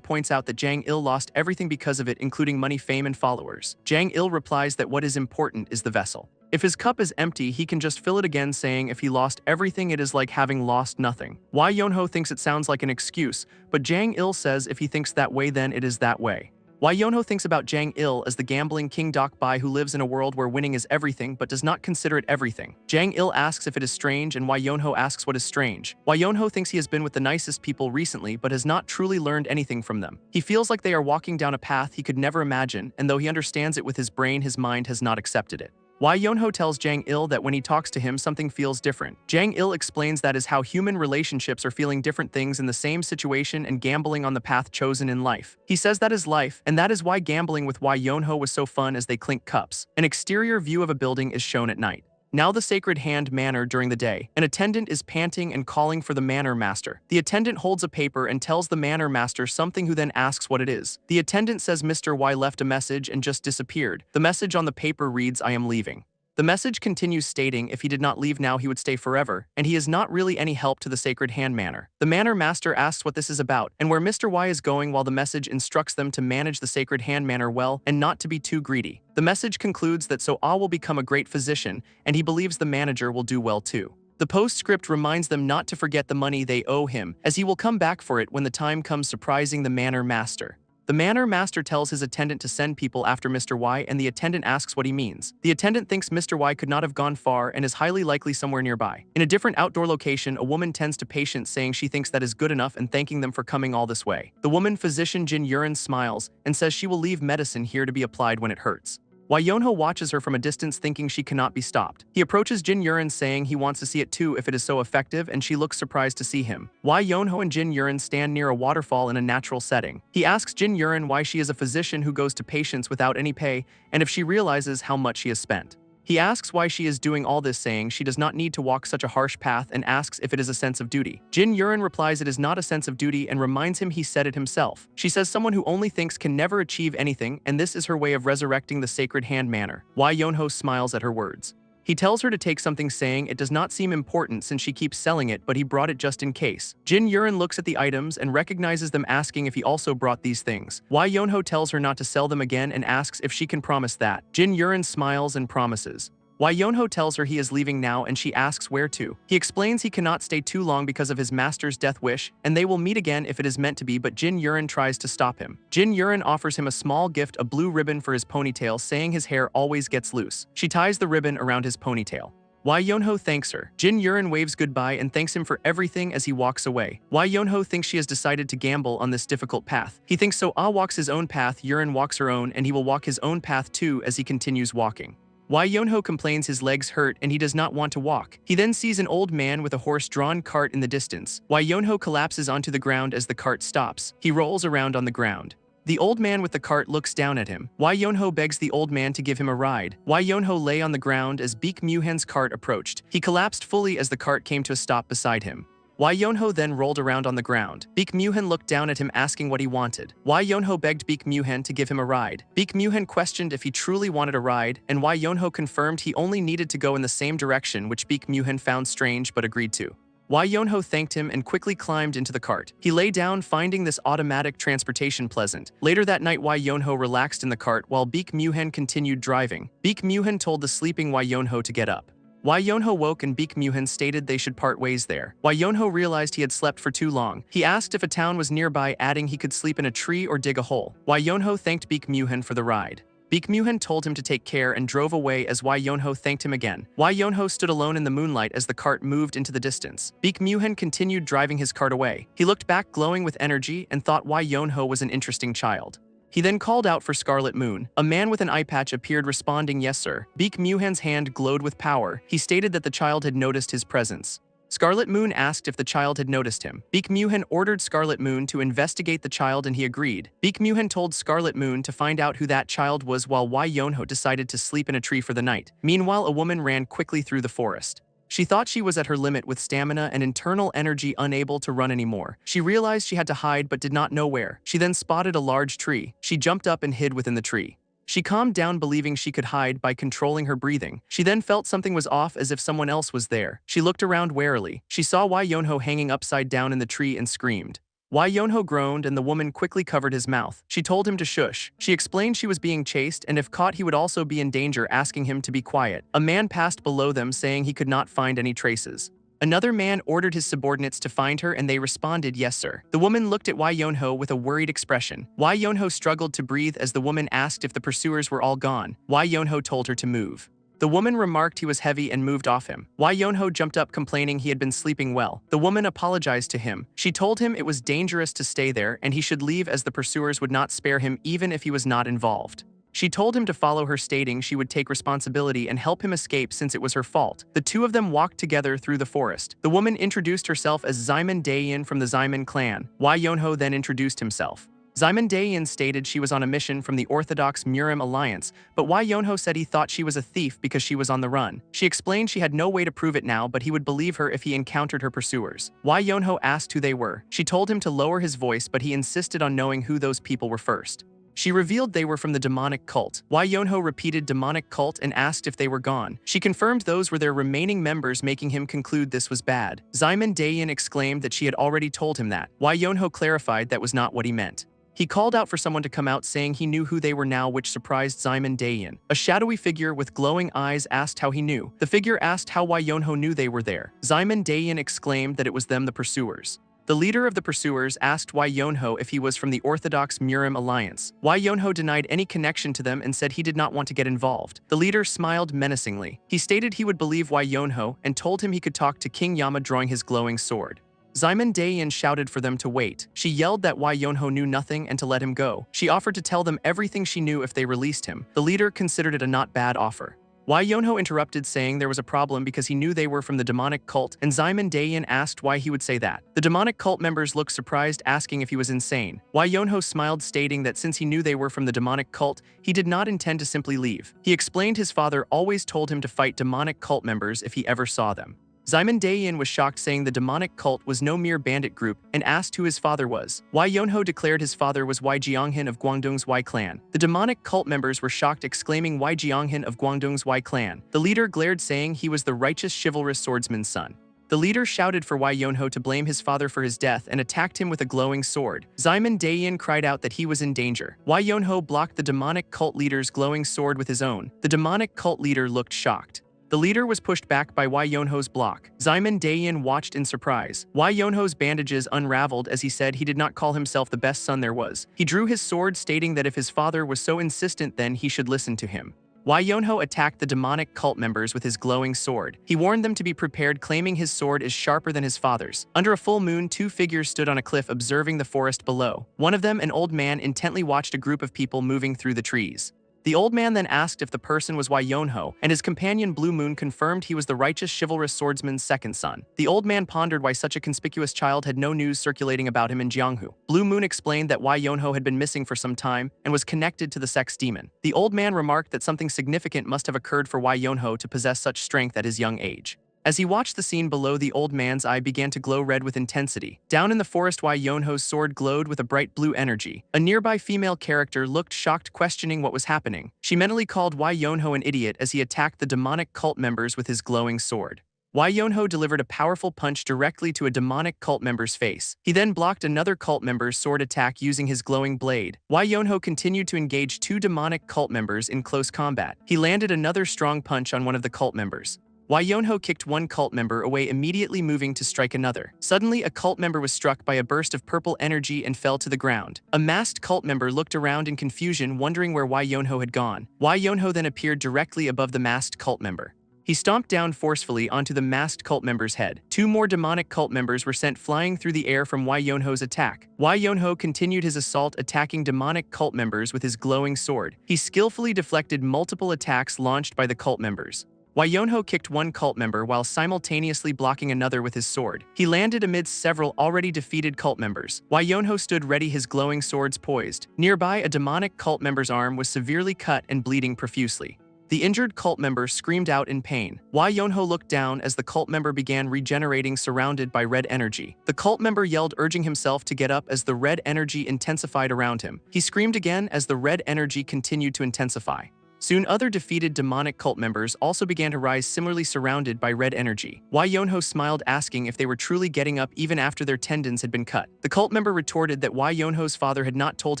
points out that Jang Il lost everything because of it, including money, fame, and followers. Jang Il replies that what is important is the vessel. If his cup is empty, he can just fill it again, saying if he lost everything, it is like having lost nothing. Why Yonho thinks it sounds like an excuse, but Jang Il says if he thinks that way, then it is that way. Why Yonho thinks about Jang Il as the gambling king Dak Bai who lives in a world where winning is everything but does not consider it everything. Jang Il asks if it is strange, and Why Yonho asks what is strange. Why Yonho thinks he has been with the nicest people recently but has not truly learned anything from them. He feels like they are walking down a path he could never imagine, and though he understands it with his brain, his mind has not accepted it. Why Yonho tells Jang Il that when he talks to him, something feels different. Jang Il explains that is how human relationships are feeling different things in the same situation and gambling on the path chosen in life. He says that is life, and that is why gambling with Why Yonho was so fun as they clink cups. An exterior view of a building is shown at night. Now the Sacred Hand Manor during the day. An attendant is panting and calling for the manor master. The attendant holds a paper and tells the manor master something, who then asks what it is. The attendant says Mr. Y left a message and just disappeared. The message on the paper reads, "I am leaving." The message continues, stating if he did not leave now he would stay forever, and he is not really any help to the Sacred Hand Manor. The manor master asks what this is about and where Mr. Y is going, while the message instructs them to manage the Sacred Hand Manor well and not to be too greedy. The message concludes that So Ah will become a great physician, and he believes the manager will do well too. The postscript reminds them not to forget the money they owe him, as he will come back for it when the time comes, surprising the manor master. The manor master tells his attendant to send people after Mr. Y, and the attendant asks what he means. The attendant thinks Mr. Y could not have gone far and is highly likely somewhere nearby. In a different outdoor location, a woman tends to patients, saying she thinks that is good enough and thanking them for coming all this way. The woman physician Jin Yurin smiles and says she will leave medicine here to be applied when it hurts. Why Yonho watches her from a distance, thinking she cannot be stopped. He approaches Jin Yurin, saying he wants to see it too if it is so effective, and she looks surprised to see him. Why Yonho and Jin Yurin stand near a waterfall in a natural setting. He asks Jin Yurin why she is a physician who goes to patients without any pay, and if she realizes how much she has spent. He asks why she is doing all this, saying she does not need to walk such a harsh path, and asks if it is a sense of duty. Jin Yurin replies it is not a sense of duty and reminds him he said it himself. She says someone who only thinks can never achieve anything, and this is her way of resurrecting the Sacred Hand Manor. Why Yonho smiles at her words. He tells her to take something, saying it does not seem important since she keeps selling it, but he brought it just in case. Jin Yurin looks at the items and recognizes them, asking if he also brought these things. Why Yonho tells her not to sell them again and asks if she can promise that. Jin Yurin smiles and promises. Why Yonho tells her he is leaving now, and she asks where to. He explains he cannot stay too long because of his master's death wish, and they will meet again if it is meant to be, but Jin Yurin tries to stop him. Jin Yurin offers him a small gift, a blue ribbon for his ponytail, saying his hair always gets loose. She ties the ribbon around his ponytail. Why Yonho thanks her. Jin Yurin waves goodbye and thanks him for everything as he walks away. Why Yonho thinks she has decided to gamble on this difficult path. He thinks So Ah walks his own path, Yurin walks her own, and he will walk his own path too as he continues walking. Why Yonho complains his legs hurt and he does not want to walk. He then sees an old man with a horse-drawn cart in the distance. Why Yonho collapses onto the ground as the cart stops. He rolls around on the ground. The old man with the cart looks down at him. Why Yonho begs the old man to give him a ride. Why Yonho lay on the ground as Baek Muhen's cart approached. He collapsed fully as the cart came to a stop beside him. Why Yonho then rolled around on the ground. Baek Muhen looked down at him, asking what he wanted. Why Yonho begged Baek Muhen to give him a ride. Baek Muhen questioned if he truly wanted a ride, and Why Yonho confirmed he only needed to go in the same direction, which Baek Muhen found strange but agreed to. Why Yonho thanked him and quickly climbed into the cart. He lay down, finding this automatic transportation pleasant. Later that night, Why Yonho relaxed in the cart while Baek Muhen continued driving. Baek Muhen told the sleeping Why Yonho to get up. Why Yonho woke and Baek Muhen stated they should part ways there. Why Yonho realized he had slept for too long. He asked if a town was nearby, adding he could sleep in a tree or dig a hole. Why Yonho thanked Baek Muhen for the ride. Baek Muhen told him to take care and drove away as Why Yonho thanked him again. Why Yonho stood alone in the moonlight as the cart moved into the distance. Baek Muhen continued driving his cart away. He looked back glowing with energy and thought Why Yonho was an interesting child. He then called out for Scarlet Moon. A man with an eye patch appeared, responding, "Yes, sir." Baek Muhen's hand glowed with power. He stated that the child had noticed his presence. Scarlet Moon asked if the child had noticed him. Baek Myuhan ordered Scarlet Moon to investigate the child and he agreed. Baek Myuhan told Scarlet Moon to find out who that child was while Hwa Yonho decided to sleep in a tree for the night. Meanwhile, a woman ran quickly through the forest. She thought she was at her limit with stamina and internal energy, unable to run anymore. She realized she had to hide but did not know where. She then spotted a large tree. She jumped up and hid within the tree. She calmed down, believing she could hide by controlling her breathing. She then felt something was off, as if someone else was there. She looked around warily. She saw Hwa Yonho hanging upside down in the tree and screamed. Hwa Yonho groaned and the woman quickly covered his mouth. She told him to shush. She explained she was being chased and if caught he would also be in danger, asking him to be quiet. A man passed below them saying he could not find any traces. Another man ordered his subordinates to find her and they responded, "Yes, sir." The woman looked at Hwa Yonho with a worried expression. Hwa Yonho struggled to breathe as the woman asked if the pursuers were all gone. Hwa Yonho told her to move. The woman remarked he was heavy and moved off him. Hwa Yonho jumped up, complaining he had been sleeping well. The woman apologized to him. She told him it was dangerous to stay there and he should leave as the pursuers would not spare him even if he was not involved. She told him to follow her, stating she would take responsibility and help him escape since it was her fault. The two of them walked together through the forest. The woman introduced herself as Ximen Daein from the Ximen clan. Hwa Yonho then introduced himself. Ximen Daein stated she was on a mission from the Orthodox Murim Alliance, but Hwa Yonho said he thought she was a thief because she was on the run. She explained she had no way to prove it now, but he would believe her if he encountered her pursuers. Hwa Yonho asked who they were. She told him to lower his voice, but he insisted on knowing who those people were first. She revealed they were from the demonic cult. Hwa Yonho repeated demonic cult and asked if they were gone. She confirmed those were their remaining members, making him conclude this was bad. Ximen Daein exclaimed that she had already told him that. Hwa Yonho clarified that was not what he meant. He called out for someone to come out, saying he knew who they were now, which surprised Ximen Daein. A shadowy figure with glowing eyes asked how he knew. The figure asked how Hwa Yonho knew they were there. Ximen Daein exclaimed that it was them, the pursuers. The leader of the pursuers asked Hwa Yonho if he was from the Orthodox Murim Alliance. Hwa Yonho denied any connection to them and said he did not want to get involved. The leader smiled menacingly. He stated he would believe Hwa Yonho and told him he could talk to King Yama, drawing his glowing sword. Ximen Daein shouted for them to wait. She yelled that Hwa Yonho knew nothing and to let him go. She offered to tell them everything she knew if they released him. The leader considered it a not bad offer. Hwa Yonho interrupted, saying there was a problem because he knew they were from the demonic cult, and Ximen Daein asked why he would say that. The demonic cult members looked surprised, asking if he was insane. Hwa Yonho smiled, stating that since he knew they were from the demonic cult, he did not intend to simply leave. He explained his father always told him to fight demonic cult members if he ever saw them. Ximen Daein was shocked, saying the demonic cult was no mere bandit group, and asked who his father was. Hwa Yonho declared his father was Wai Jianghan of Guangdong's Wai clan. The demonic cult members were shocked, exclaiming Wai Jianghan of Guangdong's Wai clan. The leader glared, saying he was the righteous chivalrous swordsman's son. The leader shouted for Hwa Yonho to blame his father for his death and attacked him with a glowing sword. Ximen Daein cried out that he was in danger. Hwa Yonho blocked the demonic cult leader's glowing sword with his own. The demonic cult leader looked shocked. The leader was pushed back by Hwa Yonho's block. Ximen Daein watched in surprise. Hwa Yonho's bandages unraveled as he said he did not call himself the best son there was. He drew his sword, stating that if his father was so insistent, then he should listen to him. Hwa Yonho attacked the demonic cult members with his glowing sword. He warned them to be prepared, claiming his sword is sharper than his father's. Under a full moon, two figures stood on a cliff observing the forest below. One of them, an old man, intently watched a group of people moving through the trees. The old man then asked if the person was Hwa Yonho, and his companion Blue Moon confirmed he was the righteous chivalrous swordsman's second son. The old man pondered why such a conspicuous child had no news circulating about him in Jianghu. Blue Moon explained that Hwa Yonho had been missing for some time and was connected to the sex demon. The old man remarked that something significant must have occurred for Hwa Yonho to possess such strength at his young age. As he watched the scene below, the old man's eye began to glow red with intensity. Down in the forest, Hwa Yonho's sword glowed with a bright blue energy. A nearby female character looked shocked, questioning what was happening. She mentally called Hwa Yonho an idiot as he attacked the demonic cult members with his glowing sword. Hwa Yonho delivered a powerful punch directly to a demonic cult member's face. He then blocked another cult member's sword attack using his glowing blade. Hwa Yonho continued to engage two demonic cult members in close combat. He landed another strong punch on one of the cult members. Hwa Yonho kicked one cult member away, immediately moving to strike another. Suddenly, a cult member was struck by a burst of purple energy and fell to the ground. A masked cult member looked around in confusion, wondering where Hwa Yonho had gone. Hwa Yonho then appeared directly above the masked cult member. He stomped down forcefully onto the masked cult member's head. Two more demonic cult members were sent flying through the air from Hwa Yonho's attack. Hwa Yonho continued his assault, attacking demonic cult members with his glowing sword. He skillfully deflected multiple attacks launched by the cult members. Wai Yonho kicked one cult member while simultaneously blocking another with his sword. He landed amidst several already defeated cult members. Wai Yonho stood ready, his glowing swords poised. Nearby, a demonic cult member's arm was severely cut and bleeding profusely. The injured cult member screamed out in pain. Wai Yonho looked down as the cult member began regenerating, surrounded by red energy. The cult member yelled, urging himself to get up as the red energy intensified around him. He screamed again as the red energy continued to intensify. Soon other defeated demonic cult members also began to rise, similarly surrounded by red energy. Wai Yonho smiled, asking if they were truly getting up even after their tendons had been cut. The cult member retorted that Wai Yonho's father had not told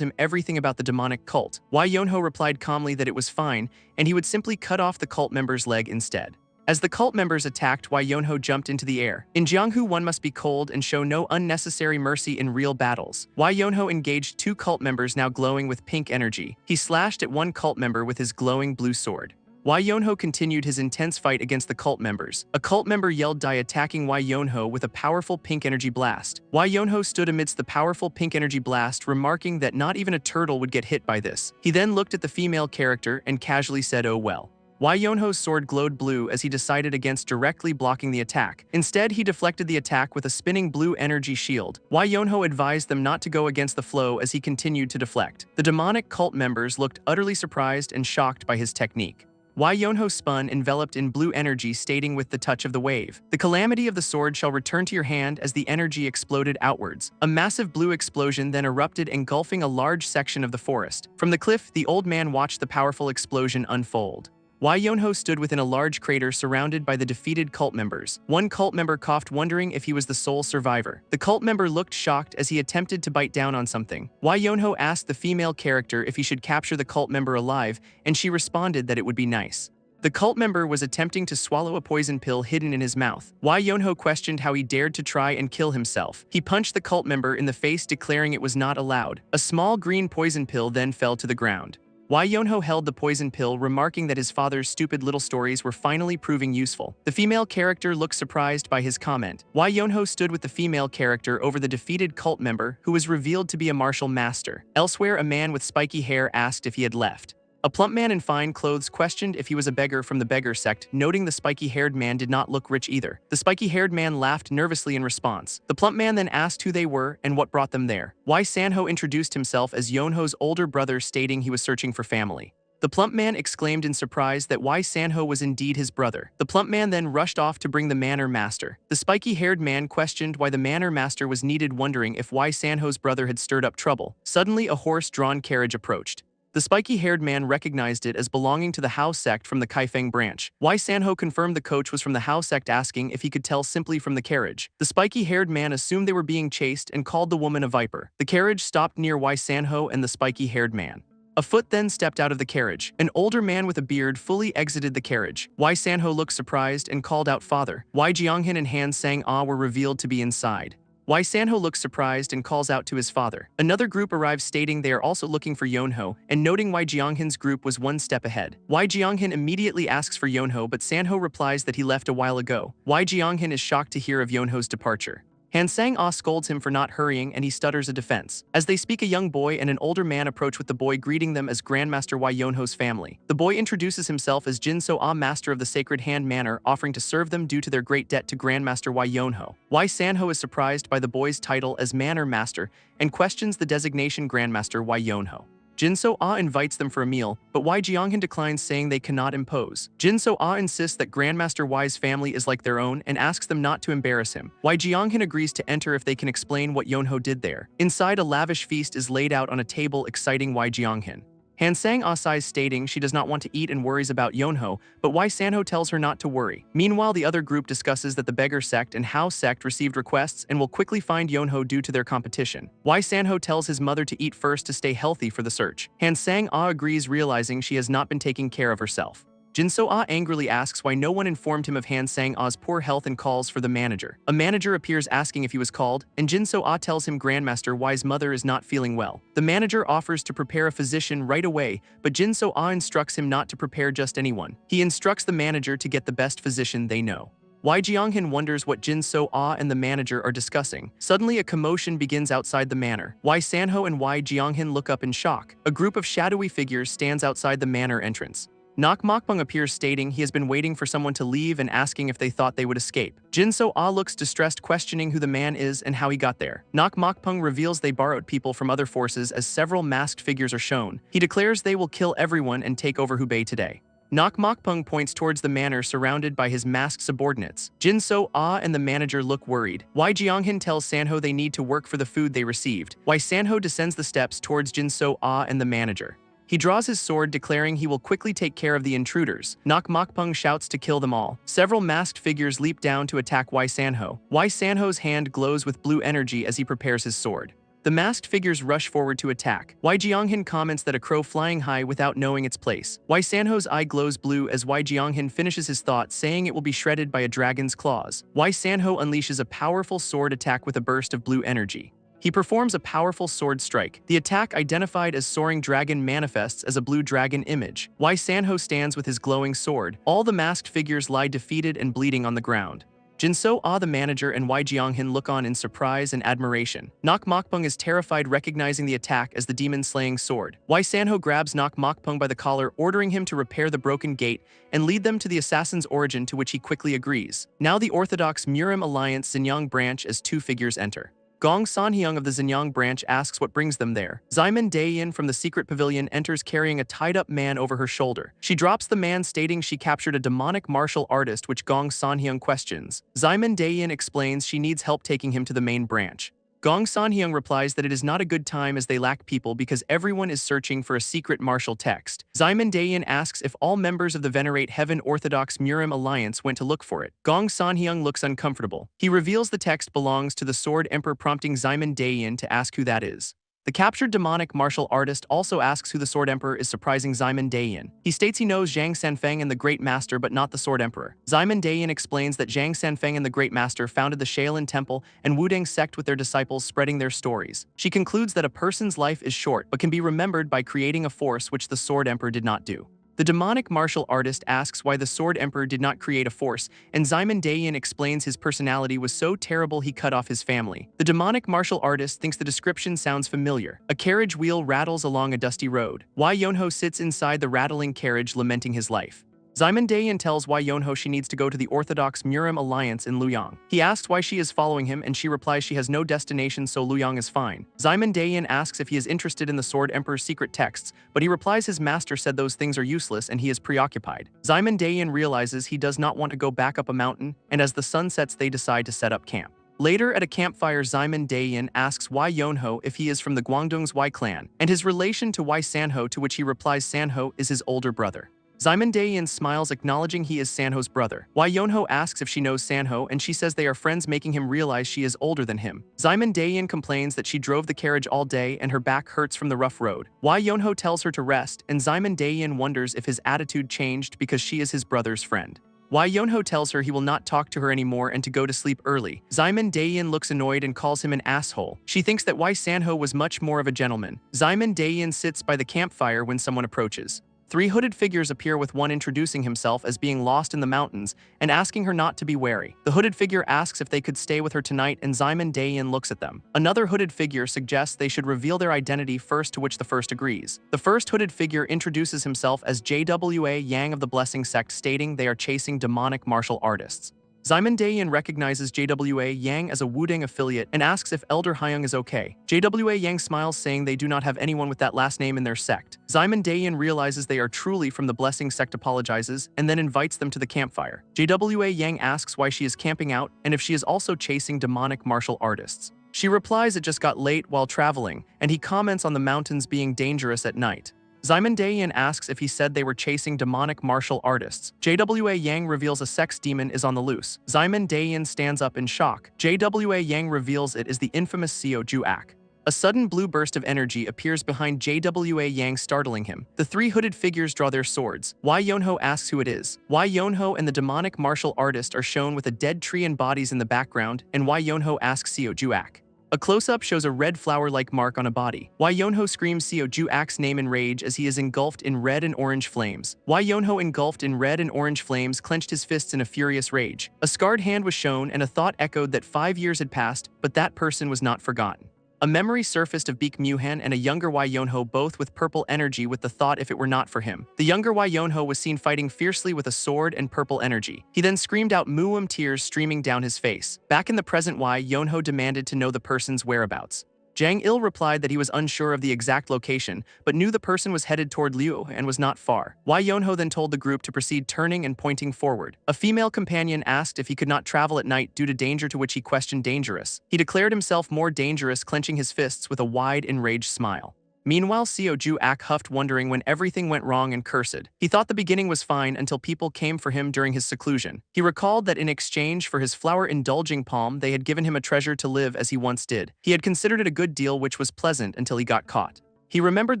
him everything about the demonic cult. Wai Yonho replied calmly that it was fine, and he would simply cut off the cult member's leg instead. As the cult members attacked, Wai Yonho jumped into the air. In Jianghu, one must be cold and show no unnecessary mercy in real battles. Wai Yonho engaged two cult members now glowing with pink energy. He slashed at one cult member with his glowing blue sword. Wai Yonho continued his intense fight against the cult members. A cult member yelled die, attacking Wai Yonho with a powerful pink energy blast. Wai Yonho stood amidst the powerful pink energy blast, remarking that not even a turtle would get hit by this. He then looked at the female character and casually said, "Oh well." Wai Yonho's sword glowed blue as he decided against directly blocking the attack. Instead, he deflected the attack with a spinning blue energy shield. Wai Yonho advised them not to go against the flow as he continued to deflect. The demonic cult members looked utterly surprised and shocked by his technique. Wai Yonho spun, enveloped in blue energy, stating with the touch of the wave, "The calamity of the sword shall return to your hand," as the energy exploded outwards. A massive blue explosion then erupted, engulfing a large section of the forest. From the cliff, the old man watched the powerful explosion unfold. Wai Yonho stood within a large crater surrounded by the defeated cult members. One cult member coughed, wondering if he was the sole survivor. The cult member looked shocked as he attempted to bite down on something. Wai Yonho asked the female character if he should capture the cult member alive, and she responded that it would be nice. The cult member was attempting to swallow a poison pill hidden in his mouth. Wai Yonho questioned how he dared to try and kill himself. He punched the cult member in the face, declaring it was not allowed. A small green poison pill then fell to the ground. Wai Yonho held the poison pill, remarking that his father's stupid little stories were finally proving useful. The female character looked surprised by his comment. Wai Yonho stood with the female character over the defeated cult member, who was revealed to be a martial master. Elsewhere, a man with spiky hair asked if he had left. A plump man in fine clothes questioned if he was a beggar from the beggar sect, noting the spiky-haired man did not look rich either. The spiky-haired man laughed nervously in response. The plump man then asked who they were and what brought them there. Wai Sanho introduced himself as Yonho's older brother, stating he was searching for family. The plump man exclaimed in surprise that Wai Sanho was indeed his brother. The plump man then rushed off to bring the manor master. The spiky-haired man questioned why the manor master was needed, wondering if Wai Sanho's brother had stirred up trouble. Suddenly, a horse-drawn carriage approached. The spiky-haired man recognized it as belonging to the Hao sect from the Kaifeng branch. Wai Sanho confirmed the coach was from the Hao sect, asking if he could tell simply from the carriage. The spiky-haired man assumed they were being chased and called the woman a viper. The carriage stopped near Wai Sanho and the spiky-haired man. A foot then stepped out of the carriage. An older man with a beard fully exited the carriage. Wai Sanho looked surprised and called out, "Father." Wai Jianghin and Han Sang-ah were revealed to be inside. Wai Sanho looks surprised and calls out to his father. Another group arrives, stating they are also looking for Yonho, and noting Wai Jianghin's group was one step ahead. Wai Jianghin immediately asks for Yonho, but Sanho replies that he left a while ago. Wai Jianghin is shocked to hear of Yonho's departure. Han Sang-ah scolds him for not hurrying, and he stutters a defense. As they speak, a young boy and an older man approach, with the boy greeting them as Grandmaster Wai Yonho's family. The boy introduces himself as Jin So-ah, master of the Sacred Hand Manor, offering to serve them due to their great debt to Grandmaster Wai Yonho. Wai Sanho is surprised by the boy's title as Manor Master and questions the designation Grandmaster Wai Yonho. Jin So-ah invites them for a meal, but Wai Jianghin declines, saying they cannot impose. Jin So-ah insists that Grandmaster Wai's family is like their own and asks them not to embarrass him. Wai Jianghin agrees to enter if they can explain what Yonho did there. Inside, a lavish feast is laid out on a table, exciting Wai Jianghin. Han Sang-ah sighs, stating she does not want to eat and worries about Yonho, but Wai Sanho tells her not to worry. Meanwhile, the other group discusses that the beggar sect and Hao sect received requests and will quickly find Yonho due to their competition. Wai Sanho tells his mother to eat first to stay healthy for the search. Han Sang-ah agrees, realizing she has not been taking care of herself. Jin So-ah angrily asks why no one informed him of Han Sang-ah's poor health and calls for the manager. A manager appears, asking if he was called, and Jin So-ah tells him Grandmaster Wai's mother is not feeling well. The manager offers to prepare a physician right away, but Jin So-ah instructs him not to prepare just anyone. He instructs the manager to get the best physician they know. Wai Jianghin wonders what Jin So-ah and the manager are discussing. Suddenly, a commotion begins outside the manor. Wai Sanho and Wai Jianghin look up in shock. A group of shadowy figures stands outside the manor entrance. Nok Mokbung appears stating he has been waiting for someone to leave and asking if they thought they would escape. Jin So-ah looks distressed, questioning who the man is and how he got there. Nok Mokbung reveals they borrowed people from other forces as several masked figures are shown. He declares they will kill everyone and take over Hubei today. Nok Mokbung points towards the manor surrounded by his masked subordinates. Jin So-ah and the manager look worried. Wai Jianghin tells Sanho they need to work for the food they received. Wai Sanho descends the steps towards Jin So-ah and the manager. He draws his sword, declaring he will quickly take care of the intruders. Nok Mokbung shouts to kill them all. Several masked figures leap down to attack Wai Sanho. Wai Sanho's hand glows with blue energy as he prepares his sword. The masked figures rush forward to attack. Wai Jianghin comments that a crow flying high without knowing its place. Wai Sanho's eye glows blue as Wai Jianghin finishes his thought, saying it will be shredded by a dragon's claws. Wai Sanho unleashes a powerful sword attack with a burst of blue energy. He performs a powerful sword strike. The attack, identified as Soaring Dragon, manifests as a blue dragon image. Wai Sanho stands with his glowing sword. All the masked figures lie defeated and bleeding on the ground. Jin So-ah, the manager, and Wai Jianghin look on in surprise and admiration. Nok Mokbung is terrified, recognizing the attack as the demon-slaying sword. Wai Sanho grabs Nok Mokbung by the collar, ordering him to repair the broken gate and lead them to the assassin's origin, to which he quickly agrees. Now the Orthodox Murim Alliance Xinjiang branch as two figures enter. Gong Sanhyung of the Xinjiang branch asks what brings them there. Ximen Dayin from the secret pavilion enters carrying a tied-up man over her shoulder. She drops the man, stating she captured a demonic martial artist, which Gong Sanhyung questions. Ximen Dayin explains she needs help taking him to the main branch. Gong Sanhyung replies that it is not a good time as they lack people because everyone is searching for a secret martial text. Ximen Dayin asks if all members of the Venerate Heaven Orthodox Murim Alliance went to look for it. Gong Sanhyung looks uncomfortable. He reveals the text belongs to the Sword Emperor, prompting Ximen Dayin to ask who that is. The captured demonic martial artist also asks who the Sword Emperor is, surprising Ximen Dayin. He states he knows Zhang Sanfeng and the Great Master, but not the Sword Emperor. Ximen Dayin explains that Zhang Sanfeng and the Great Master founded the Shaolin Temple and Wudang sect with their disciples, spreading their stories. She concludes that a person's life is short but can be remembered by creating a force, which the Sword Emperor did not do. The demonic martial artist asks why the Sword Emperor did not create a force, and Ximen Dayin explains his personality was so terrible he cut off his family. The demonic martial artist thinks the description sounds familiar. A carriage wheel rattles along a dusty road. Wai Yonho sits inside the rattling carriage, lamenting his life. Ximen Dayin tells Wai Yonho she needs to go to the Orthodox Murim Alliance in Luoyang. He asks why she is following him, and she replies she has no destination, so Luoyang is fine. Ximen Dayin asks if he is interested in the Sword Emperor's secret texts, but he replies his master said those things are useless and he is preoccupied. Ximen Dayin realizes he does not want to go back up a mountain, and as the sun sets they decide to set up camp. Later at a campfire, Ximen Dayin asks Wai Yonho if he is from the Guangdong's Wai clan, and his relation to Wai Sanho, to which he replies Sanho is his older brother. Ximen Dayin smiles, acknowledging he is Sanho's brother. Wai Yonho asks if she knows Sanho, and she says they are friends, making him realize she is older than him. Ximen Dayin complains that she drove the carriage all day and her back hurts from the rough road. Wai Yonho tells her to rest, and Ximen Dayin wonders if his attitude changed because she is his brother's friend. Wai Yonho tells her he will not talk to her anymore and to go to sleep early. Ximen Dayin looks annoyed and calls him an asshole. She thinks that Wai Sanho was much more of a gentleman. Ximen Dayin sits by the campfire when someone approaches. Three hooded figures appear, with one introducing himself as being lost in the mountains and asking her not to be wary. The hooded figure asks if they could stay with her tonight, and Ximen Dayin looks at them. Another hooded figure suggests they should reveal their identity first, to which the first agrees. The first hooded figure introduces himself as JWA Yang of the Blessing Sect, stating they are chasing demonic martial artists. Ximen Dayin recognizes JWA Yang as a Wudang affiliate and asks if Elder Hyung is okay. JWA Yang smiles, saying they do not have anyone with that last name in their sect. Ximen Dayin realizes they are truly from the Blessing Sect, apologizes, and then invites them to the campfire. JWA Yang asks why she is camping out and if she is also chasing demonic martial artists. She replies it just got late while traveling, and he comments on the mountains being dangerous at night. Ximen Dayin asks if he said they were chasing demonic martial artists. JWA Yang reveals a sex demon is on the loose. Ximen Dayin stands up in shock. JWA Yang reveals it is the infamous Seo Ju-ak. A sudden blue burst of energy appears behind JWA Yang, startling him. The three hooded figures draw their swords. Wai Yonho asks who it is. Wai Yonho and the demonic martial artist are shown with a dead tree and bodies in the background, and Wai Yonho asks Seo Ju-ak. A close-up shows a red flower-like mark on a body. Wai Yonho screams Seo Ju-ak's name in rage as he is engulfed in red and orange flames. Wai Yonho, engulfed in red and orange flames, clenched his fists in a furious rage. A scarred hand was shown, and a thought echoed that 5 years had passed, but that person was not forgotten. A memory surfaced of Baek Myuhan and a younger Hwa Yonho, both with purple energy, with the thought if it were not for him. The younger Hwa Yonho was seen fighting fiercely with a sword and purple energy. He then screamed out Muum, tears streaming down his face. Back in the present, Hwa Yonho demanded to know the person's whereabouts. Jang Il replied that he was unsure of the exact location, but knew the person was headed toward Liu and was not far. Hwa Yonho then told the group to proceed, turning and pointing forward. A female companion asked if he could not travel at night due to danger, to which he questioned dangerous. He declared himself more dangerous, clenching his fists with a wide, enraged smile. Meanwhile, Seo Ju-ak huffed, wondering when everything went wrong, and cursed. He thought the beginning was fine until people came for him during his seclusion. He recalled that in exchange for his flower-indulging palm, they had given him a treasure to live as he once did. He had considered it a good deal, which was pleasant until he got caught. He remembered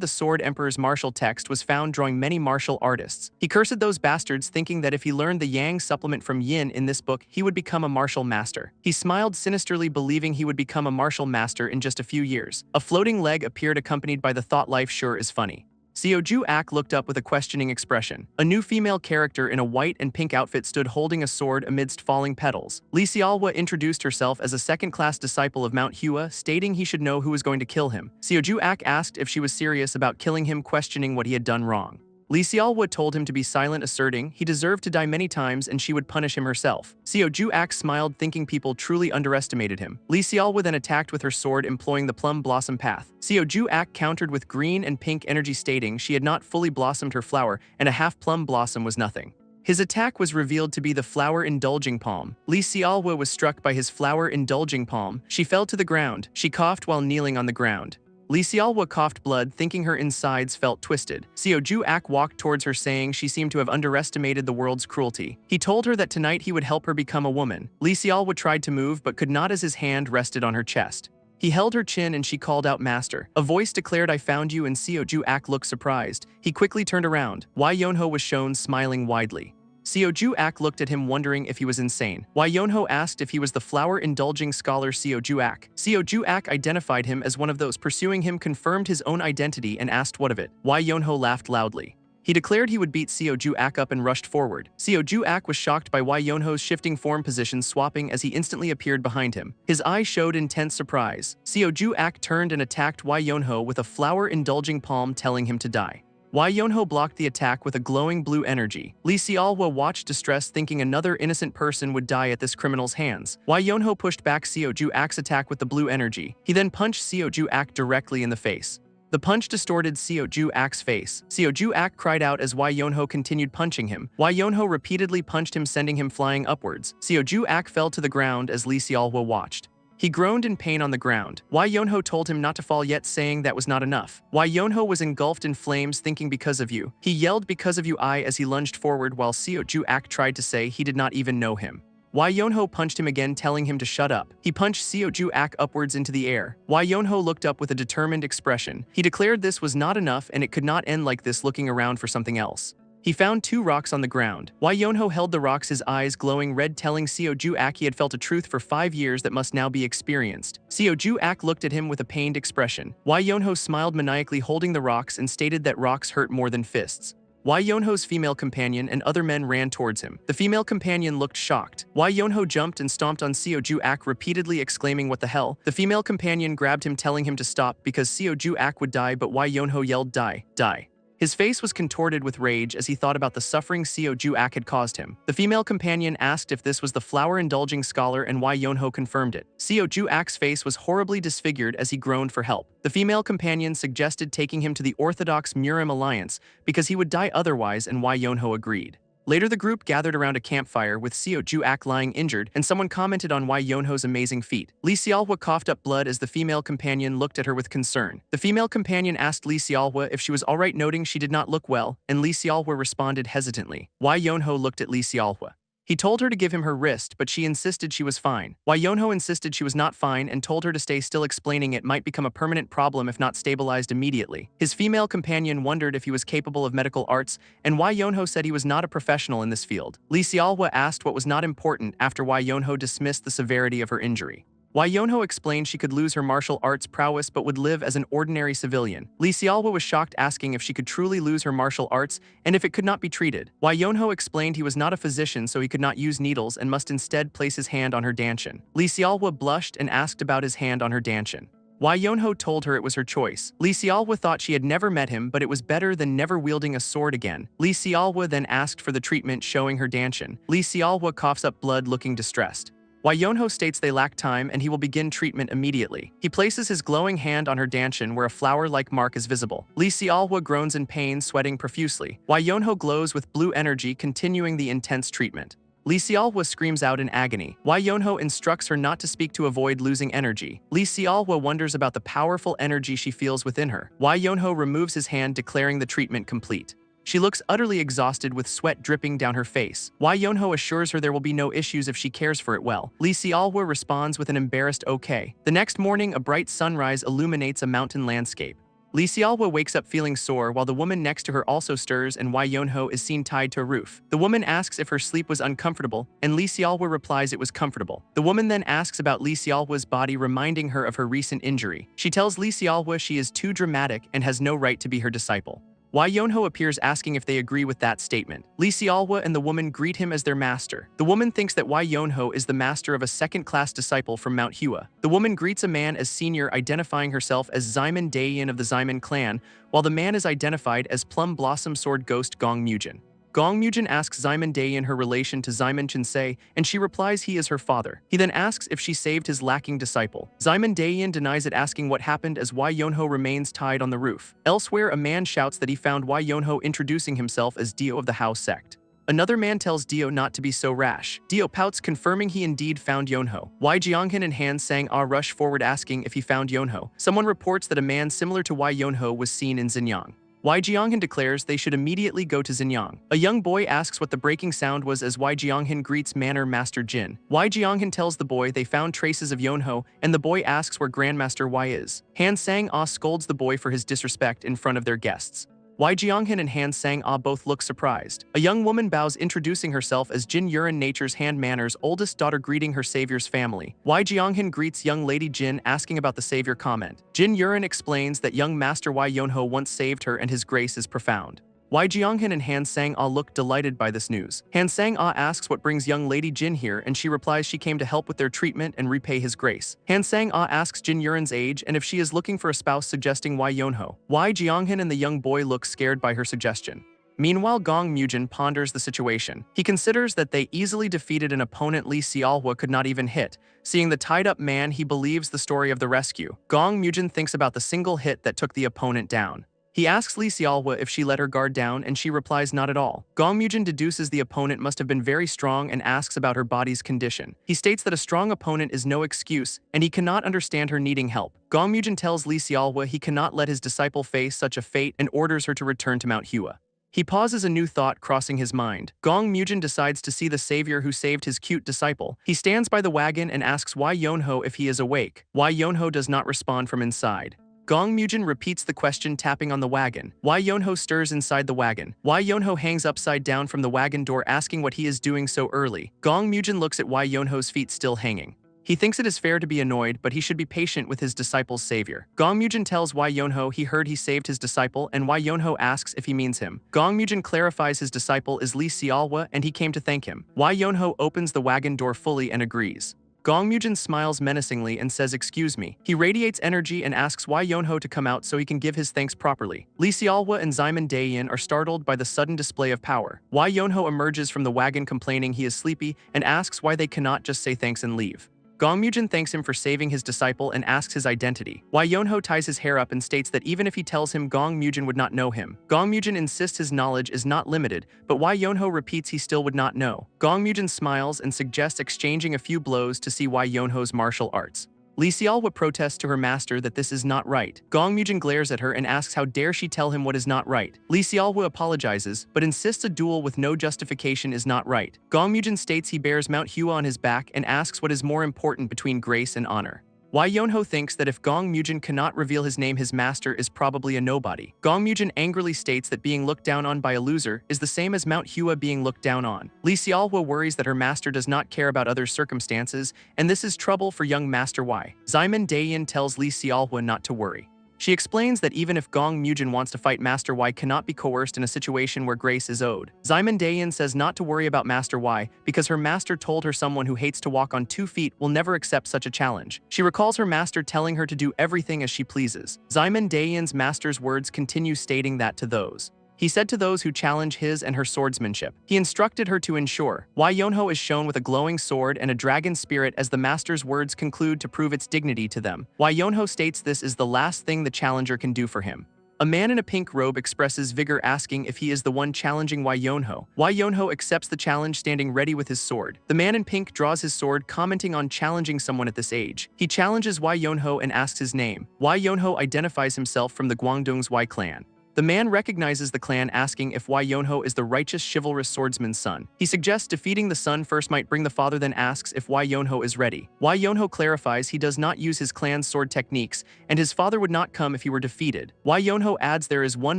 the Sword Emperor's martial text was found drawing many martial artists. He cursed those bastards, thinking that if he learned the Yang supplement from Yin in this book, he would become a martial master. He smiled sinisterly, believing he would become a martial master in just a few years. A floating leg appeared, accompanied by the thought, "Life sure is funny." Seo Ju-ak looked up with a questioning expression. A new female character in a white and pink outfit stood holding a sword amidst falling petals. Lee Xiaohua introduced herself as a second-class disciple of Mount Hua, stating he should know who was going to kill him. Seo Ju-ak asked if she was serious about killing him, questioning what he had done wrong. Lee Xiaohua told him to be silent, asserting he deserved to die many times and she would punish him herself. Seo Ju-ak smiled, thinking people truly underestimated him. Lee Xiaohua then attacked with her sword, employing the Plum Blossom Path. Seo Ju-ak countered with green and pink energy, stating she had not fully blossomed her flower and a half plum blossom was nothing. His attack was revealed to be the flower-indulging palm. Lee Xiaohua was struck by his flower-indulging palm. She fell to the ground. She coughed while kneeling on the ground. Lee Xiaohua coughed blood, thinking her insides felt twisted. Seo Ju-ak walked towards her, saying she seemed to have underestimated the world's cruelty. He told her that tonight he would help her become a woman. Lee Xiaohua tried to move but could not, as his hand rested on her chest. He held her chin and she called out, "Master." A voice declared, "I found you," and Seo Ju-ak looked surprised. He quickly turned around. Hwa Yonho was shown, smiling widely. Seo Ju-ak looked at him, wondering if he was insane. Hwa Yonho asked if he was the flower-indulging scholar Seo Ju-ak. Seo Ju-ak identified him as one of those pursuing him, confirmed his own identity, and asked what of it. Hwa Yonho laughed loudly. He declared he would beat Seo Ju-ak up and rushed forward. Seo Ju-ak was shocked by Hwa Yonho's shifting form position, swapping as he instantly appeared behind him. His eyes showed intense surprise. Seo Ju-ak turned and attacked Hwa Yonho with a flower-indulging palm, telling him to die. Hwa Yonho blocked the attack with a glowing blue energy. Lee Xiaohua watched distressed, thinking another innocent person would die at this criminal's hands. Hwa Yonho pushed back Seo Ju-ak's attack with the blue energy. He then punched Seo Ju-ak directly in the face. The punch distorted Seo Ju-ak's face. Seo Ju-ak cried out as Hwa Yonho continued punching him. Hwa Yonho repeatedly punched him, sending him flying upwards. Seo Ju-ak fell to the ground as Lee Xiaohua watched. He groaned in pain on the ground. Hwa Yonho told him not to fall yet, saying that was not enough. Hwa Yonho was engulfed in flames, thinking, "Because of you." He yelled, "Because of you, I," as he lunged forward, while Seo Ju-ak tried to say he did not even know him. Hwa Yonho punched him again, telling him to shut up. He punched Seo Ju-ak upwards into the air. Hwa Yonho looked up with a determined expression. He declared this was not enough and it could not end like this, looking around for something else. He found 2 rocks on the ground. Hwa Yonho held the rocks, his eyes glowing red, telling Seo Ju-ak he had felt a truth for 5 years that must now be experienced. Seo Ju-ak looked at him with a pained expression. Hwa Yonho smiled maniacally, holding the rocks, and stated that rocks hurt more than fists. Hwa Yonho's female companion and other men ran towards him. The female companion looked shocked. Hwa Yonho jumped and stomped on Seo Ju-ak, repeatedly exclaiming, "What the hell?" The female companion grabbed him, telling him to stop because Seo Ju-ak would die, but Hwa Yonho yelled, "Die, die." His face was contorted with rage as he thought about the suffering Seo Ju-ak had caused him. The female companion asked if this was the flower-indulging scholar, and Hwa Yonho confirmed it. Seo Ju-ak's face was horribly disfigured as he groaned for help. The female companion suggested taking him to the Orthodox Murim Alliance because he would die otherwise, and Hwa Yonho agreed. Later, the group gathered around a campfire with Seo Ju-ak lying injured, and someone commented on Hwa Yonho's amazing feat. Lee Xiaohua coughed up blood as the female companion looked at her with concern. The female companion asked Lee Xiaohua if she was alright, noting she did not look well, and Lee Xiaohua responded hesitantly. Hwa Yonho looked at Lee Xiaohua. He told her to give him her wrist, but she insisted she was fine. Hwa Yonho insisted she was not fine and told her to stay still, explaining it might become a permanent problem if not stabilized immediately. His female companion wondered if he was capable of medical arts, and Hwa Yonho said he was not a professional in this field. Lee Xiaohua asked what was not important after Hwa Yonho dismissed the severity of her injury. Hwa Yonho explained she could lose her martial arts prowess but would live as an ordinary civilian. Lee Xiaohua was shocked, asking if she could truly lose her martial arts and if it could not be treated. Hwa Yonho explained he was not a physician, so he could not use needles and must instead place his hand on her danchin. Lee Xiaohua blushed and asked about his hand on her danchin. Why Yonho told her it was her choice. Lee Xiaohua thought she had never met him, but it was better than never wielding a sword again. Lee Xiaohua then asked for the treatment, showing her danshan. Lee Xiaohua coughs up blood, looking distressed. Why Yonho states they lack time and he will begin treatment immediately. He places his glowing hand on her danshan where a flower-like mark is visible. Lee Xiaohua groans in pain, sweating profusely. Why Yonho glows with blue energy, continuing the intense treatment. Lee Xiaohua screams out in agony. Why Yonho instructs her not to speak to avoid losing energy. Lee Xiaohua wonders about the powerful energy she feels within her. Why Yonho removes his hand, declaring the treatment complete. She looks utterly exhausted with sweat dripping down her face. Why Yonho assures her there will be no issues if she cares for it well. Lee Xiaohua responds with an embarrassed okay. The next morning, a bright sunrise illuminates a mountain landscape. Lee Xiaohua wakes up feeling sore while the woman next to her also stirs, and Why Yonho is seen tied to a roof. The woman asks if her sleep was uncomfortable, and Lee Xiaohua replies it was comfortable. The woman then asks about Lee Xiaohua's body, reminding her of her recent injury. She tells Lee Xiaohua she is too dramatic and has no right to be her disciple. Why Yonho appears, asking if they agree with that statement. Lee Xiaohua and the woman greet him as their master. The woman thinks that Why Yonho is the master of a second-class disciple from Manhua. The woman greets a man as senior, identifying herself as Ximen Daeyin of the Ximen clan, while the man is identified as Plum Blossom Sword Ghost Gong Mujin. Gong Mujin asks Ximen Daeyin her relation to Ximen Chinsei, and she replies he is her father. He then asks if she saved his lacking disciple. Ximen Daeyin denies it, asking what happened as Why Yonho remains tied on the roof. Elsewhere, a man shouts that he found Why Yonho introducing himself as Dio of the Hao sect. Another man tells Dio not to be so rash. Dio pouts, confirming he indeed found Yonho. Why Jianghan and Han Sang-ah rush forward, asking if he found Yonho. Someone reports that a man similar to Why Yonho was seen in Xinjiang. Why Jianghan declares they should immediately go to Xinjiang. A young boy asks what the breaking sound was as Why Jianghan greets Manor Master Jin. Why Jianghan tells the boy they found traces of Yonho, and the boy asks where Grandmaster Why is. Han Sang-ah scolds the boy for his disrespect in front of their guests. Why Jianghan and Han Sang-ah both look surprised. A young woman bows, introducing herself as Jin Yuran, Nature's Hand Manor's oldest daughter, greeting her savior's family. Why Jianghan greets young lady Jin, asking about the savior comment. Jin Yuran explains that young master Why Yonho once saved her and his grace is profound. Why Jianghan and Han Sang-ah look delighted by this news. Han Sang-ah asks what brings young lady Jin here, and she replies she came to help with their treatment and repay his grace. Han Sang-ah asks Jin Yuran's age and if she is looking for a spouse, suggesting Why Yonho. Why Jianghan and the young boy look scared by her suggestion. Meanwhile, Gong Mujin ponders the situation. He considers that they easily defeated an opponent Lee Xiaohua could not even hit. Seeing the tied-up man, he believes the story of the rescue. Gong Mujin thinks about the single hit that took the opponent down. He asks Lee Xiaohua if she let her guard down, and she replies not at all. Gong Mujin deduces the opponent must have been very strong and asks about her body's condition. He states that a strong opponent is no excuse, and he cannot understand her needing help. Gong Mujin tells Lee Xiaohua he cannot let his disciple face such a fate and orders her to return to Manhua. He pauses, a new thought crossing his mind. Gong Mujin decides to see the savior who saved his cute disciple. He stands by the wagon and asks Why Yonho if he is awake. Why Yonho does not respond from inside. Gong Mujin repeats the question, tapping on the wagon. Why Yonho stirs inside the wagon. Why Yonho hangs upside down from the wagon door, asking what he is doing so early. Gong Mujin looks at Why Yonho's feet still hanging. He thinks it is fair to be annoyed, but he should be patient with his disciple's savior. Gong Mujin tells Why Yonho he heard he saved his disciple, and Why Yonho asks if he means him. Gong Mujin clarifies his disciple is Lee Xiaohua and he came to thank him. Why Yonho opens the wagon door fully and agrees. Gong Mujin smiles menacingly and says excuse me. He radiates energy and asks Why Yonho to come out so he can give his thanks properly. Lee Xiaohua and Ximen Daeyin are startled by the sudden display of power. Why Yonho emerges from the wagon complaining he is sleepy and asks why they cannot just say thanks and leave. Gong Mujin thanks him for saving his disciple and asks his identity. Why Yonho ties his hair up and states that even if he tells him, Gong Mujin would not know him. Gong Mujin insists his knowledge is not limited, but Why Yonho repeats he still would not know. Gong Mujin smiles and suggests exchanging a few blows to see Why Yonho's martial arts. Lee Xiaohua protests to her master that this is not right. Gong Mujin glares at her and asks how dare she tell him what is not right. Lee Xiaohua apologizes, but insists a duel with no justification is not right. Gong Mujin states he bears Manhua on his back and asks what is more important between grace and honor. Why Yonho thinks that if Gong Mujin cannot reveal his name, his master is probably a nobody. Gong Mujin angrily states that being looked down on by a loser is the same as Manhua being looked down on. Lee Xiaohua worries that her master does not care about others' circumstances, and this is trouble for young Master Y. Ximen Daeyin tells Lee Xiaohua not to worry. She explains that even if Gong Mujin wants to fight Master Y, cannot be coerced in a situation where grace is owed. Ximen Dayan says not to worry about Master Y because her master told her someone who hates to walk on 2 feet will never accept such a challenge. She recalls her master telling her to do everything as she pleases. Ximen Dayan's master's words continue, stating that to those he said to those who challenge his and her swordsmanship, he instructed her to ensure. Wai Yonho is shown with a glowing sword and a dragon spirit as the master's words conclude to prove its dignity to them. Wai Yonho states this is the last thing the challenger can do for him. A man in a pink robe expresses vigor, asking if he is the one challenging Wai Yonho. Wai Yonho accepts the challenge, standing ready with his sword. The man in pink draws his sword, commenting on challenging someone at this age. He challenges Wai Yonho and asks his name. Wai Yonho identifies himself from the Guangdong's Wai clan. The man recognizes the clan, asking if Wai Yonho is the righteous, chivalrous swordsman's son. He suggests defeating the son first might bring the father, then asks if Wai Yonho is ready. Wai Yonho clarifies he does not use his clan's sword techniques, and his father would not come if he were defeated. Wai Yonho adds there is one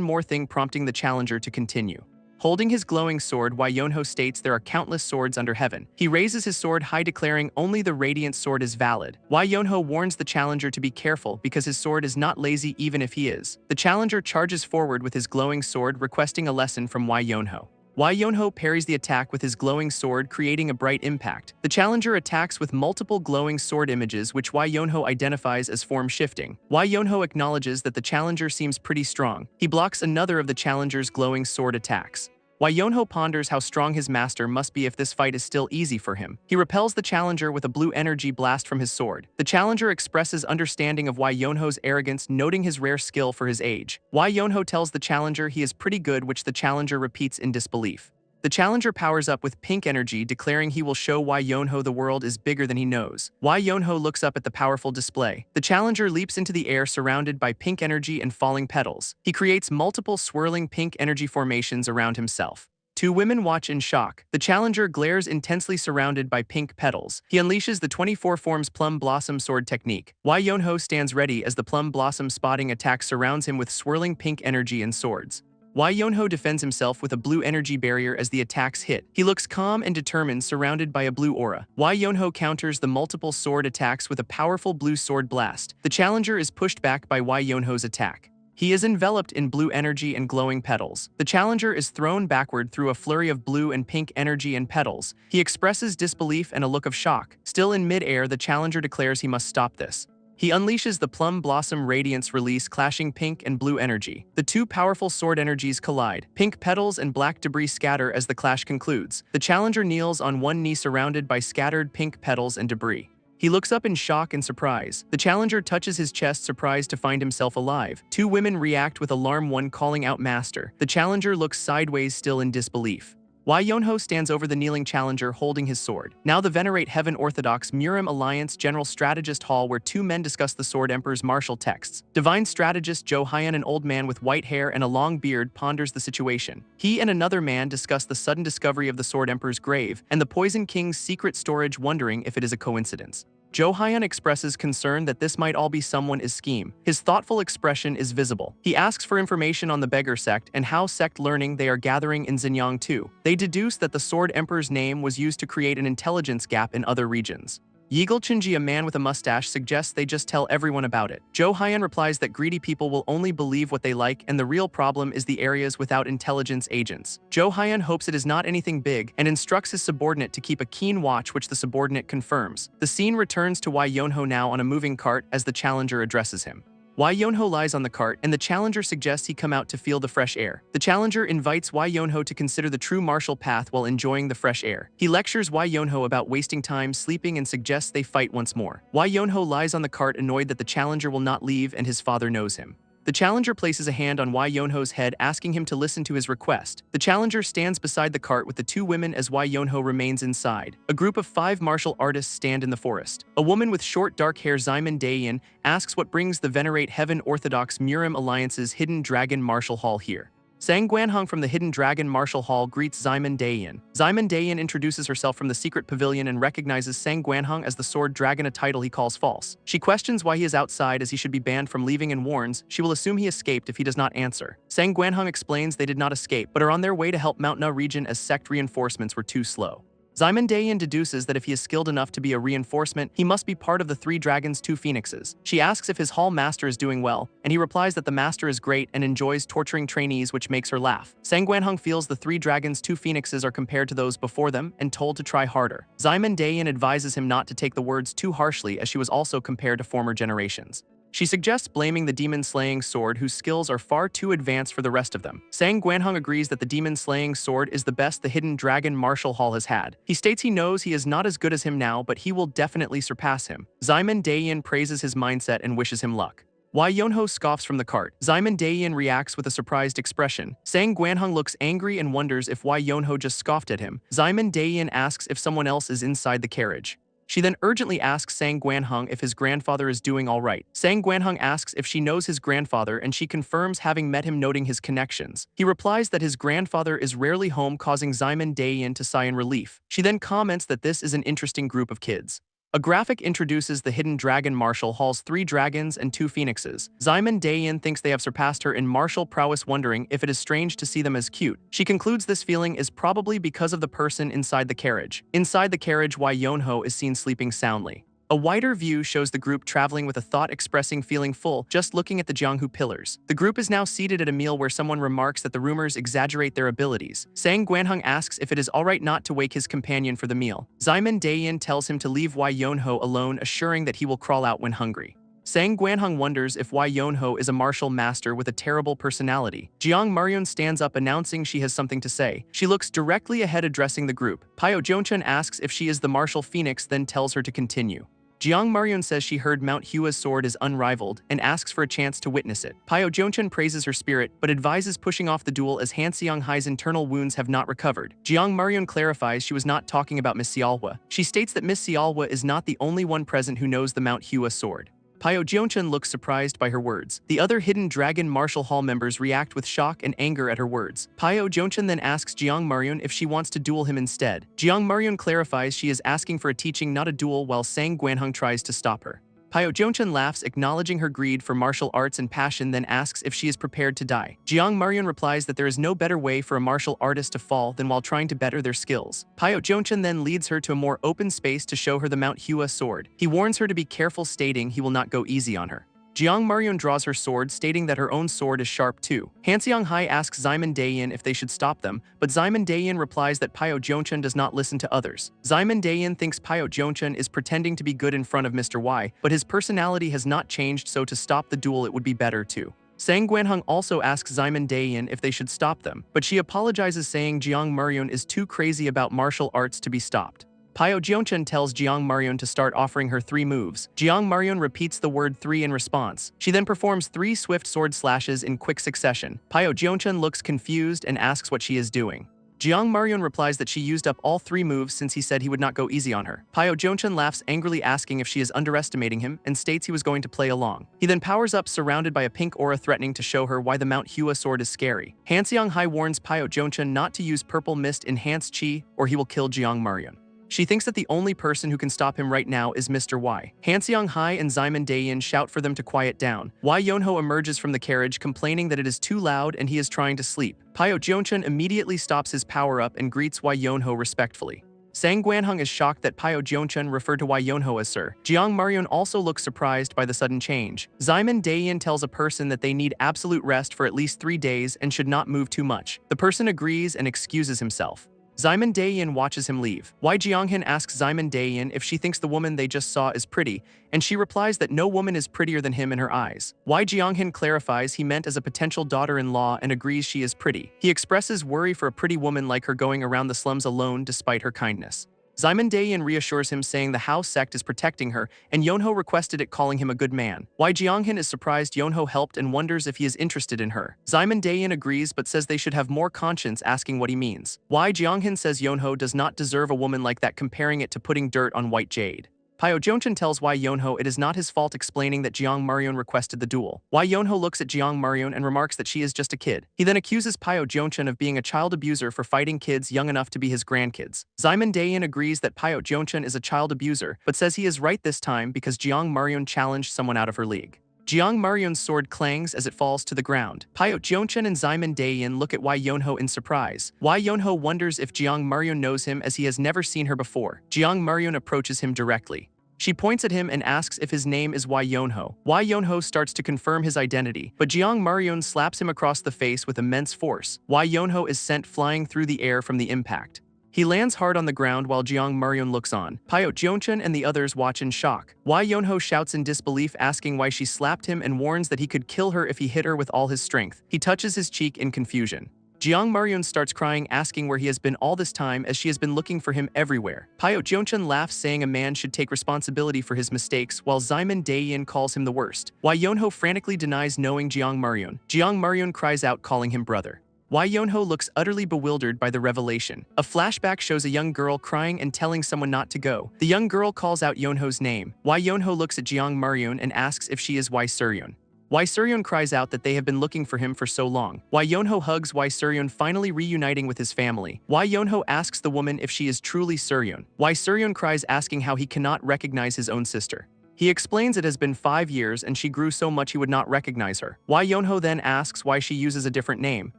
more thing, prompting the challenger to continue. Holding his glowing sword, Wai Yonho states there are countless swords under heaven. He raises his sword high, declaring only the radiant sword is valid. Wai Yonho warns the challenger to be careful because his sword is not lazy even if he is. The challenger charges forward with his glowing sword, requesting a lesson from Wai Yonho. Wai Yonho parries the attack with his glowing sword, creating a bright impact. The challenger attacks with multiple glowing sword images, which Wai Yonho identifies as form shifting. Wai Yonho acknowledges that the challenger seems pretty strong. He blocks another of the challenger's glowing sword attacks. Wai Yonho ponders how strong his master must be if this fight is still easy for him. He repels the challenger with a blue energy blast from his sword. The challenger expresses understanding of Wai Yonho's arrogance, noting his rare skill for his age. Wai Yonho tells the challenger he is pretty good, which the challenger repeats in disbelief. The challenger powers up with pink energy, declaring he will show Wai Yonho the world is bigger than he knows. Wai Yonho looks up at the powerful display. The challenger leaps into the air, surrounded by pink energy and falling petals. He creates multiple swirling pink energy formations around himself. 2 women watch in shock. The challenger glares intensely, surrounded by pink petals. He unleashes the 24 forms plum blossom sword technique. Wai Yonho stands ready as the plum blossom spotting attack surrounds him with swirling pink energy and swords. Wai Yonho defends himself with a blue energy barrier as the attacks hit. He looks calm and determined, surrounded by a blue aura. Wai Yonho counters the multiple sword attacks with a powerful blue sword blast. The challenger is pushed back by Wai Yonho's attack. He is enveloped in blue energy and glowing petals. The challenger is thrown backward through a flurry of blue and pink energy and petals. He expresses disbelief and a look of shock. Still in mid-air, the challenger declares he must stop this. He unleashes the Plum Blossom Radiance release, clashing pink and blue energy. The 2 powerful sword energies collide. Pink petals and black debris scatter as the clash concludes. The challenger kneels on one knee, surrounded by scattered pink petals and debris. He looks up in shock and surprise. The challenger touches his chest, surprised to find himself alive. 2 women react with alarm, one calling out master. The challenger looks sideways, still in disbelief. Wai Yonho stands over the kneeling challenger, holding his sword. Now the Venerate Heaven Orthodox Murim Alliance General Strategist Hall, where 2 men discuss the Sword Emperor's martial texts. Divine Strategist Jo Hyun, an old man with white hair and a long beard, ponders the situation. He and another man discuss the sudden discovery of the Sword Emperor's grave and the Poison King's secret storage, wondering if it is a coincidence. Jo Hyun expresses concern that this might all be someone's scheme. His thoughtful expression is visible. He asks for information on the Beggar sect and how sect learning they are gathering in Xinjiang too. They deduce that the Sword Emperor's name was used to create an intelligence gap in other regions. Yeagle Chinji, a man with a mustache, suggests they just tell everyone about it. Jo Hyun replies that greedy people will only believe what they like, and the real problem is the areas without intelligence agents. Jo Hyun hopes it is not anything big and instructs his subordinate to keep a keen watch, which the subordinate confirms. The scene returns to Wai Yonho, now on a moving cart, as the challenger addresses him. Wai Yonho lies on the cart, and the challenger suggests he come out to feel the fresh air. The challenger invites Wai Yonho to consider the true martial path while enjoying the fresh air. He lectures Wai Yonho about wasting time sleeping and suggests they fight once more. Wai Yonho lies on the cart, annoyed that the challenger will not leave and his father knows him. The challenger places a hand on Wai Yonho's head, asking him to listen to his request. The challenger stands beside the cart with the 2 women as Wai Yonho remains inside. A group of 5 martial artists stand in the forest. A woman with short dark hair, Ximen Dayan, asks what brings the Venerate Heaven Orthodox Murim Alliance's Hidden Dragon Martial Hall here. Sang Guanhong from the Hidden Dragon Martial Hall greets Ximen Dayan. Ximen Dayan introduces herself from the secret pavilion and recognizes Sang Guanhong as the Sword Dragon, a title he calls false. She questions why he is outside, as he should be banned from leaving, and warns she will assume he escaped if he does not answer. Sang Guanhong explains they did not escape, but are on their way to help Mount Na region as sect reinforcements were too slow. Simon Daein deduces that if he is skilled enough to be a reinforcement, he must be part of the 3 dragons 2 phoenixes. She asks if his hall master is doing well, and he replies that the master is great and enjoys torturing trainees, which makes her laugh. Sang Guanhong feels the 3 dragons 2 phoenixes are compared to those before them and told to try harder. Simon Daein advises him not to take the words too harshly, as she was also compared to former generations. She suggests blaming the demon-slaying sword, whose skills are far too advanced for the rest of them. Sang Guanhong agrees that the demon-slaying sword is the best the hidden dragon Martial Hall has had. He states he knows he is not as good as him now, but he will definitely surpass him. Simon Daein praises his mindset and wishes him luck. Why Yonho scoffs from the cart. Simon Daein reacts with a surprised expression. Sang Guanhong looks angry and wonders if Why Yonho just scoffed at him. Simon Daein asks if someone else is inside the carriage. She then urgently asks Sang Guanhong if his grandfather is doing all right. Sang Guanhong asks if she knows his grandfather, and she confirms having met him, noting his connections. He replies that his grandfather is rarely home, causing Simon Daein to sigh in relief. She then comments that this is an interesting group of kids. A graphic introduces the hidden dragon Martial Hall's 3 dragons and 2 phoenixes. Simon Daein thinks they have surpassed her in martial prowess, wondering if it is strange to see them as cute. She concludes this feeling is probably because of the person inside the carriage. Inside the carriage, Why Yonho is seen sleeping soundly. A wider view shows the group traveling with a thought-expressing feeling full just looking at the Jianghu pillars. The group is now seated at a meal where someone remarks that the rumors exaggerate their abilities. Sang Guanhong asks if it is alright not to wake his companion for the meal. Simon Daein tells him to leave Why Yonho alone, assuring that he will crawl out when hungry. Sang Guanhong wonders if Why Yonho is a martial master with a terrible personality. Jiang Marion stands up, announcing she has something to say. She looks directly ahead, addressing the group. Pio Zhongchen asks if she is the martial phoenix, then tells her to continue. Jiang Marion says she heard Mount Hua's sword is unrivaled and asks for a chance to witness it. Pio Zhongchen praises her spirit, but advises pushing off the duel as Han Xianghai's internal wounds have not recovered. Jiang Marion clarifies she was not talking about Miss Xiaohua. She states that Miss Xiaohua is not the only one present who knows the Mount Hua sword. Pio Zhongchen looks surprised by her words. The other hidden dragon Martial Hall members react with shock and anger at her words. Pio Zhongchen then asks Jiang Marion if she wants to duel him instead. Jiang Marion clarifies she is asking for a teaching, not a duel, while Sang Guanhong tries to stop her. Pio Zhongchen laughs, acknowledging her greed for martial arts and passion, then asks if she is prepared to die. Jiang Marion replies that there is no better way for a martial artist to fall than while trying to better their skills. Pio Zhongchen then leads her to a more open space to show her the Mount Hua sword. He warns her to be careful, stating he will not go easy on her. Jiang Marion draws her sword, stating that her own sword is sharp too. Han Xianghai asks Simon Daein if they should stop them, but Simon Daein replies that Pio Zhongchen does not listen to others. Simon Daein thinks Pio Zhongchen is pretending to be good in front of Mr. Y, but his personality has not changed, so to stop the duel it would be better too. Sang Guanhong also asks Simon Daein if they should stop them, but she apologizes, saying Jiang Marion is too crazy about martial arts to be stopped. Pio Zhongchen tells Jiang Marion to start offering her 3 moves. Jiang Marion repeats the word 3 in response. She then performs 3 swift sword slashes in quick succession. Pio Zhongchen looks confused and asks what she is doing. Jiang Marion replies that she used up all 3 moves since he said he would not go easy on her. Pio Zhongchen laughs, angrily asking if she is underestimating him, and states he was going to play along. He then powers up, surrounded by a pink aura, threatening to show her why the Mount Hua sword is scary. Han Xianghai warns Pio Zhongchen not to use purple mist enhanced chi, or he will kill Jiang Marion. She thinks that the only person who can stop him right now is Mr. Y. Han Xianghai and Simon Daein shout for them to quiet down. Why Yonho emerges from the carriage, complaining that it is too loud and he is trying to sleep. Pio Zhongchen immediately stops his power-up and greets Why Yonho respectfully. Sang Guanhong is shocked that Pio Zhongchen referred to Why Yonho as Sir. Jiang Marion also looks surprised by the sudden change. Simon Daein tells a person that they need absolute rest for at least 3 days and should not move too much. The person agrees and excuses himself. Simon Daein watches him leave. Why Jianghan asks Simon Daein if she thinks the woman they just saw is pretty, and she replies that no woman is prettier than him in her eyes. Why Jianghan clarifies he meant as a potential daughter-in-law and agrees she is pretty. He expresses worry for a pretty woman like her going around the slums alone despite her kindness. Simon Daein reassures him, saying the Hao sect is protecting her, and Yonho requested it, calling him a good man. Why Jianghan is surprised Yonho helped and wonders if he is interested in her. Simon Daein agrees but says they should have more conscience, asking what he means. Why Jianghan says Yonho does not deserve a woman like that, comparing it to putting dirt on white jade. Pio Zhongchen tells Why Yonho it is not his fault, explaining that Jiang Marion requested the duel. Why Yonho looks at Jiang Marion and remarks that she is just a kid. He then accuses Pio Zhongchen of being a child abuser for fighting kids young enough to be his grandkids. Simon Daein agrees that Pio Zhongchen is a child abuser, but says he is right this time because Jiang Marion challenged someone out of her league. Jiang Marion's sword clangs as it falls to the ground. Pyot Jeonchen and Ximen Daeyin look at Wai Yonho in surprise. Wai Yonho wonders if Jiang Marion knows him as he has never seen her before. Jiang Marion approaches him directly. She points at him and asks if his name is Wai Yonho. Wai Yonho starts to confirm his identity, but Jiang Marion slaps him across the face with immense force. Wai Yonho is sent flying through the air from the impact. He lands hard on the ground while Jiang Marion looks on. Pyot Jeonchen and the others watch in shock. Wai Yonho shouts in disbelief, asking why she slapped him and warns that he could kill her if he hit her with all his strength. He touches his cheek in confusion. Jiang Marion starts crying, asking where he has been all this time as she has been looking for him everywhere. Pyot Jeonchen laughs, saying a man should take responsibility for his mistakes, while Ximen Daeyin calls him the worst. Wai Yonho frantically denies knowing Jiang Marion. Jiang Marion cries out, calling him brother. Wai Yonho looks utterly bewildered by the revelation. A flashback shows a young girl crying and telling someone not to go. The young girl calls out Yonho's name. Wai Yonho looks at Jiang Marion and asks if she is Wai Suryeon. Wai Suryeon cries out that they have been looking for him for so long. Wai Yonho hugs Wai Suryeon, finally reuniting with his family. Wai Yonho asks the woman if she is truly Suryeon. Wai Suryeon cries, asking how he cannot recognize his own sister. He explains it has been 5 years and she grew so much he would not recognize her. Wai Yonho then asks why she uses a different name.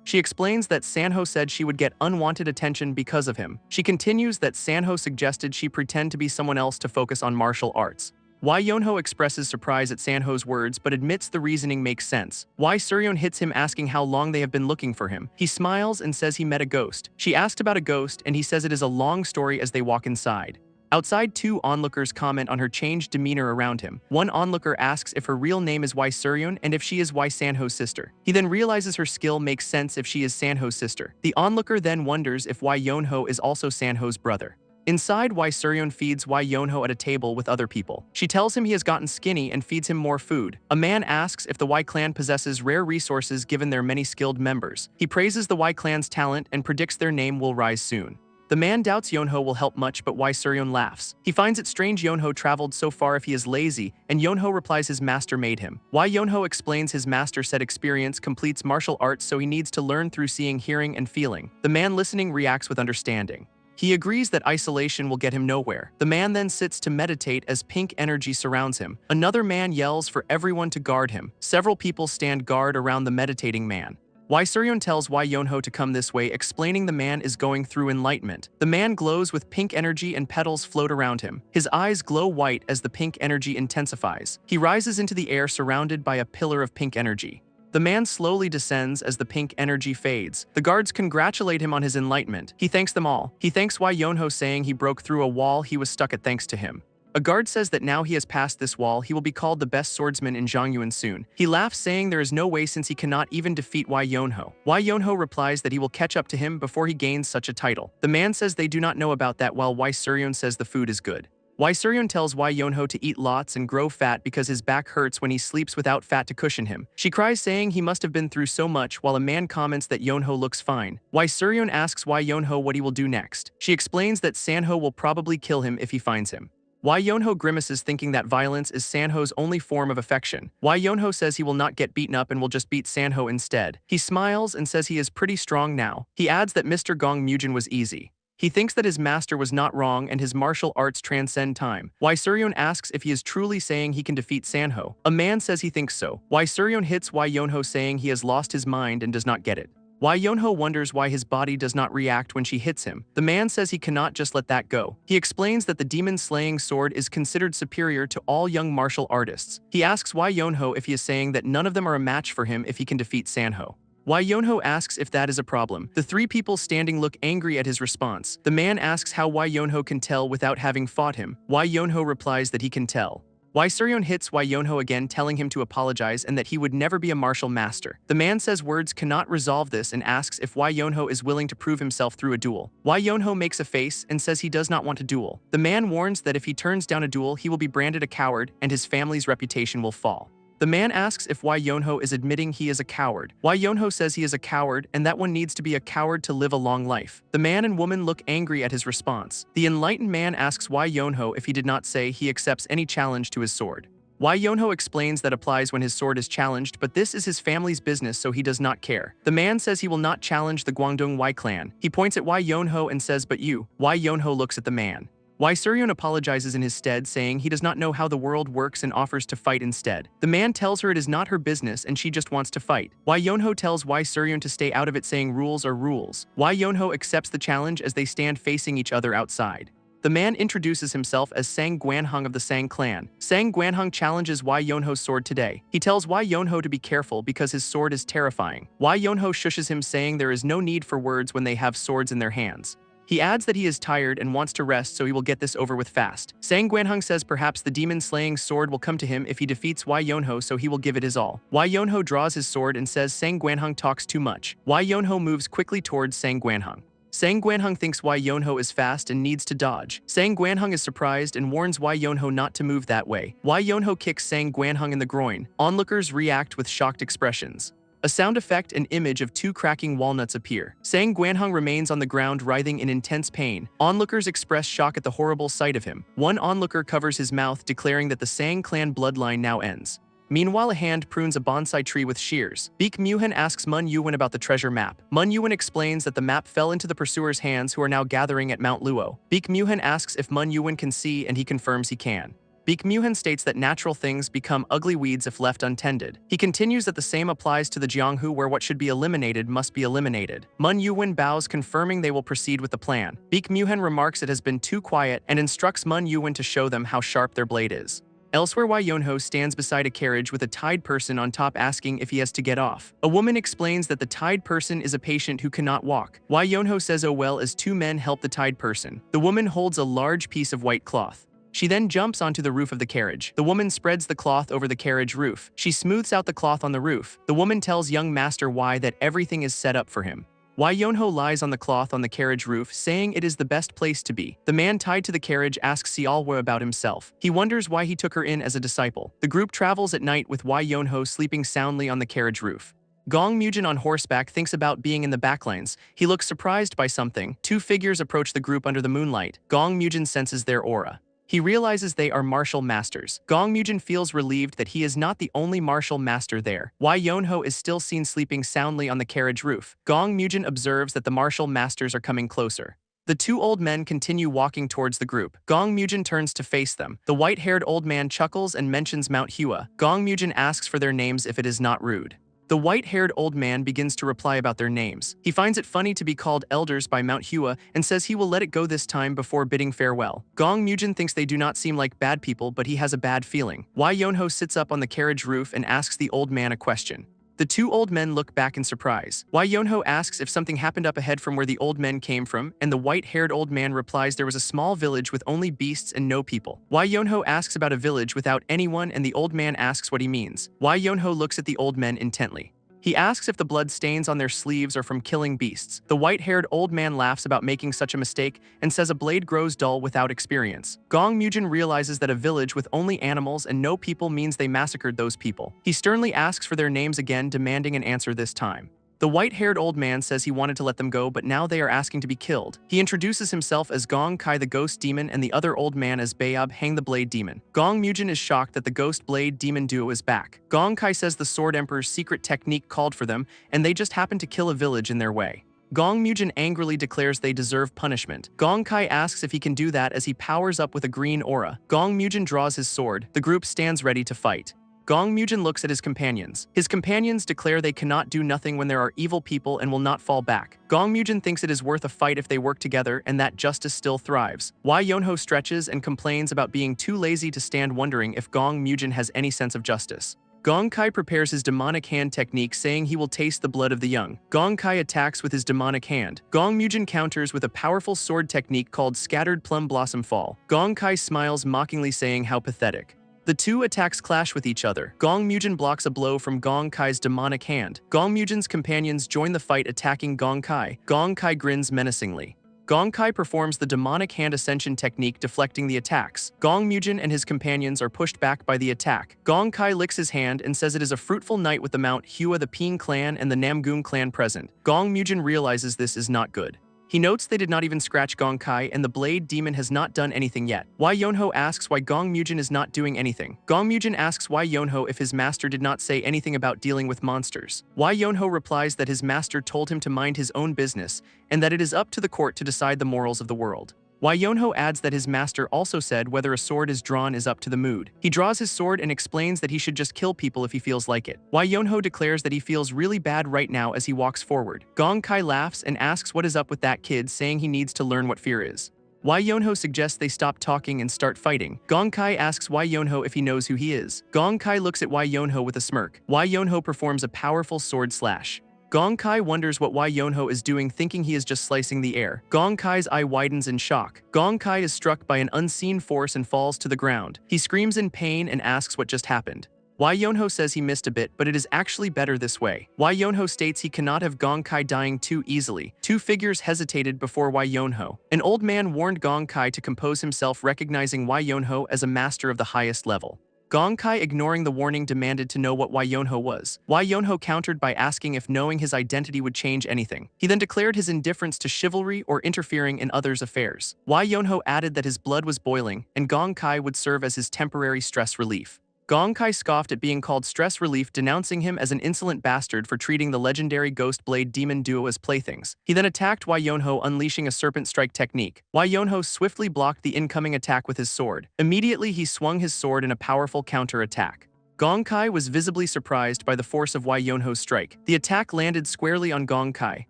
She explains that Sanho said she would get unwanted attention because of him. She continues that Sanho suggested she pretend to be someone else to focus on martial arts. Wai Yonho expresses surprise at Sanho's words but admits the reasoning makes sense. Wai Suryeon hits him, asking how long they have been looking for him. He smiles and says he met a ghost. She asked about a ghost and he says it is a long story as they walk inside. Outside, 2 onlookers comment on her changed demeanor around him. One onlooker asks if her real name is Wai Suryeon and if she is Wai Sanho's sister. He then realizes her skill makes sense if she is Sanho's sister. The onlooker then wonders if Wai Yonho is also Sanho's brother. Inside, Wai Suryeon feeds Wai Yonho at a table with other people. She tells him he has gotten skinny and feeds him more food. A man asks if the Wai clan possesses rare resources given their many skilled members. He praises the Wai clan's talent and predicts their name will rise soon. The man doubts Yonho will help much, but Wai Suryeon laughs. He finds it strange Yonho traveled so far if he is lazy, and Yonho replies his master made him. Wai Yonho explains his master said experience completes martial arts, so he needs to learn through seeing, hearing, and feeling. The man listening reacts with understanding. He agrees that isolation will get him nowhere. The man then sits to meditate as pink energy surrounds him. Another man yells for everyone to guard him. Several people stand guard around the meditating man. Wai Suryeon tells Wai Yonho to come this way, explaining the man is going through enlightenment. The man glows with pink energy and petals float around him. His eyes glow white as the pink energy intensifies. He rises into the air surrounded by a pillar of pink energy. The man slowly descends as the pink energy fades. The guards congratulate him on his enlightenment. He thanks them all. He thanks Wai Yonho, saying he broke through a wall he was stuck at thanks to him. A guard says that now he has passed this wall, he will be called the best swordsman in Zhongyuan soon. He laughs, saying there is no way since he cannot even defeat Wai Yonho. Wai Yonho replies that he will catch up to him before he gains such a title. The man says they do not know about that, while Wai Suryeon says the food is good. Wai Suryeon tells Wai Yonho to eat lots and grow fat because his back hurts when he sleeps without fat to cushion him. She cries, saying he must have been through so much, while a man comments that Yonho looks fine. Wai Suryeon asks Wai Yonho what he will do next. She explains that Sanho will probably kill him if he finds him. Wai Yonho grimaces, thinking that violence is Sanho's only form of affection. Wai Yonho says he will not get beaten up and will just beat Sanho instead. He smiles and says he is pretty strong now. He adds that Mr. Gong Mujin was easy. He thinks that his master was not wrong and his martial arts transcend time. Wai Suryeon asks if he is truly saying he can defeat Sanho. A man says he thinks so. Wai Suryeon hits Wai Yonho, saying he has lost his mind and does not get it. Wai Yonho wonders why his body does not react when she hits him. The man says he cannot just let that go. He explains that the demon-slaying sword is considered superior to all young martial artists. He asks Wai Yonho if he is saying that none of them are a match for him if he can defeat Sanho. Wai Yonho asks if that is a problem. The 3 people standing look angry at his response. The man asks how Wai Yonho can tell without having fought him. Wai Yonho replies that he can tell. Wai Suryeon hits Wai Yonho again, telling him to apologize and that he would never be a martial master. The man says words cannot resolve this and asks if Wai Yonho is willing to prove himself through a duel. Wai Yonho makes a face and says he does not want a duel. The man warns that if he turns down a duel, he will be branded a coward and his family's reputation will fall. The man asks if Wai Yonho is admitting he is a coward. Wai Yonho says he is a coward and that one needs to be a coward to live a long life. The man and woman look angry at his response. The enlightened man asks Wai Yonho if he did not say he accepts any challenge to his sword. Wai Yonho explains that applies when his sword is challenged, but this is his family's business, so he does not care. The man says he will not challenge the Guangdong Wai clan. He points at Wai Yonho and says, "But you." Wai Yonho looks at the man. Why Suryeon apologizes in his stead, saying he does not know how the world works and offers to fight instead. The man tells her it is not her business and she just wants to fight. Why Yeonho tells Why Suryeon to stay out of it, saying rules are rules. Why Yeonho accepts the challenge as they stand facing each other outside. The man introduces himself as Sang Gwanhong of the Sang clan. Sang Gwanhong challenges Why Yeonho's sword today. He tells Why Yeonho to be careful because his sword is terrifying. Why Yeonho shushes him, saying there is no need for words when they have swords in their hands. He adds that he is tired and wants to rest, so he will get this over with fast. Sang Gwanhong says perhaps the demon-slaying sword will come to him if he defeats Why Yeonho, so he will give it his all. Why Yeonho draws his sword and says Sang Gwanhong talks too much. Why Yeonho moves quickly towards Sang Gwanhong. Sang Gwanhong thinks Why Yeonho is fast and needs to dodge. Sang Gwanhong is surprised and warns Why Yeonho not to move that way. Why Yeonho kicks Sang Gwanhong in the groin. Onlookers react with shocked expressions. A sound effect and image of 2 cracking walnuts appear. Sang Gwanhong remains on the ground writhing in intense pain. Onlookers express shock at the horrible sight of him. One onlooker covers his mouth, declaring that the Sang clan bloodline now ends. Meanwhile, a hand prunes a bonsai tree with shears. Baek Myuhan asks Mun Yuwon about the treasure map. Mun Yuwon explains that the map fell into the pursuers' hands, who are now gathering at Mount Luo. Baek Myuhan asks if Mun Yuwon can see, and he confirms he can. Baek Myuhan states that natural things become ugly weeds if left untended. He continues that the same applies to the Jianghu, where what should be eliminated must be eliminated. Mun Yuwon bows, confirming they will proceed with the plan. Baek Myuhan remarks it has been too quiet and instructs Mun Yuwon to show them how sharp their blade is. Elsewhere, Why Yeonho stands beside a carriage with a tied person on top, asking if he has to get off. A woman explains that the tied person is a patient who cannot walk. Why Yeonho says oh well as 2 men help the tied person. The woman holds a large piece of white cloth. She then jumps onto the roof of the carriage. The woman spreads the cloth over the carriage roof. She smooths out the cloth on the roof. The woman tells young Master Why that everything is set up for him. Why Yeonho lies on the cloth on the carriage roof, saying it is the best place to be. The man tied to the carriage asks Seolwa about himself. He wonders why he took her in as a disciple. The group travels at night with Why Yeonho sleeping soundly on the carriage roof. Gong Myujin on horseback thinks about being in the backlines. He looks surprised by something. 2 figures approach the group under the moonlight. Gong Myujin senses their aura. He realizes they are martial masters. Gong Myujin feels relieved that he is not the only martial master there. Why Yeonho is still seen sleeping soundly on the carriage roof. Gong Myujin observes that the martial masters are coming closer. The 2 old men continue walking towards the group. Gong Myujin turns to face them. The white-haired old man chuckles and mentions Mount Hua. Gong Myujin asks for their names if it is not rude. The white-haired old man begins to reply about their names. He finds it funny to be called elders by Mount Hua and says he will let it go this time before bidding farewell. Gong Myujin thinks they do not seem like bad people, but he has a bad feeling. Why Yeonho sits up on the carriage roof and asks the old man a question. The 2 old men look back in surprise. Why Yeonho asks if something happened up ahead from where the old men came from, and the white-haired old man replies there was a small village with only beasts and no people. Why Yeonho asks about a village without anyone, and the old man asks what he means. Why Yeonho looks at the old men intently. He asks if the blood stains on their sleeves are from killing beasts. The white-haired old man laughs about making such a mistake and says a blade grows dull without experience. Gong Myujin realizes that a village with only animals and no people means they massacred those people. He sternly asks for their names again, demanding an answer this time. The white-haired old man says he wanted to let them go, but now they are asking to be killed. He introduces himself as Gong Kai the Ghost Demon and the other old man as Bayob Hang the Blade Demon. Gong Myujin is shocked that the Ghost Blade Demon duo is back. Gong Kai says the Sword Emperor's secret technique called for them, and they just happened to kill a village in their way. Gong Myujin angrily declares they deserve punishment. Gong Kai asks if he can do that as he powers up with a green aura. Gong Myujin draws his sword. The group stands ready to fight. Gong Myujin looks at his companions. His companions declare they cannot do nothing when there are evil people and will not fall back. Gong Myujin thinks it is worth a fight if they work together and that justice still thrives. Why Yeonho stretches and complains about being too lazy to stand, wondering if Gong Myujin has any sense of justice. Gong Kai prepares his demonic hand technique, saying he will taste the blood of the young. Gong Kai attacks with his demonic hand. Gong Myujin counters with a powerful sword technique called Scattered Plum Blossom Fall. Gong Kai smiles mockingly, saying how pathetic. The 2 attacks clash with each other. Gong Myujin blocks a blow from Gong Kai's demonic hand. Gong Myujin's companions join the fight, attacking Gong Kai. Gong Kai grins menacingly. Gong Kai performs the demonic hand ascension technique, deflecting the attacks. Gong Myujin and his companions are pushed back by the attack. Gong Kai licks his hand and says it is a fruitful night with the Mount Hua, the Ping clan, and the Namgung clan present. Gong Myujin realizes this is not good. He notes they did not even scratch Gong Kai, and the Blade Demon has not done anything yet. Why Yeonho asks why Gong Myujin is not doing anything. Gong Myujin asks why Yeonho if his master did not say anything about dealing with monsters. Why Yeonho replies that his master told him to mind his own business, and that it is up to the court to decide the morals of the world. Yonho adds that his master also said whether a sword is drawn is up to the mood. He draws his sword and explains that he should just kill people if he feels like it. Yonho declares that he feels really bad right now as he walks forward. Gong Kai laughs and asks what is up with that kid, saying he needs to learn what fear is. Yonho suggests they stop talking and start fighting. Gong Kai asks Yonho if he knows who he is. Gong Kai looks at Yonho with a smirk. Yonho performs a powerful sword slash. Gong Kai wonders what Yonho is doing, thinking he is just slicing the air. Gong Kai's eye widens in shock. Gong Kai is struck by an unseen force and falls to the ground. He screams in pain and asks what just happened. Yonho says he missed a bit, but it is actually better this way. Yonho states he cannot have Gong Kai dying too easily. Two figures hesitated before Yonho. An old man warned Gong Kai to compose himself, recognizing Yonho as a master of the highest level. Gong Kai, ignoring the warning, demanded to know what Yonho was. Yonho countered by asking if knowing his identity would change anything. He then declared his indifference to chivalry or interfering in others' affairs. Yonho added that his blood was boiling, and Gong Kai would serve as his temporary stress relief. Gong Kai scoffed at being called stress relief, denouncing him as an insolent bastard for treating the legendary Ghost Blade demon duo as playthings. He then attacked Yonho, unleashing a serpent strike technique. Yonho swiftly blocked the incoming attack with his sword. Immediately, he swung his sword in a powerful counter-attack. Gong Kai was visibly surprised by the force of Yonho's strike. The attack landed squarely on Gong Kai.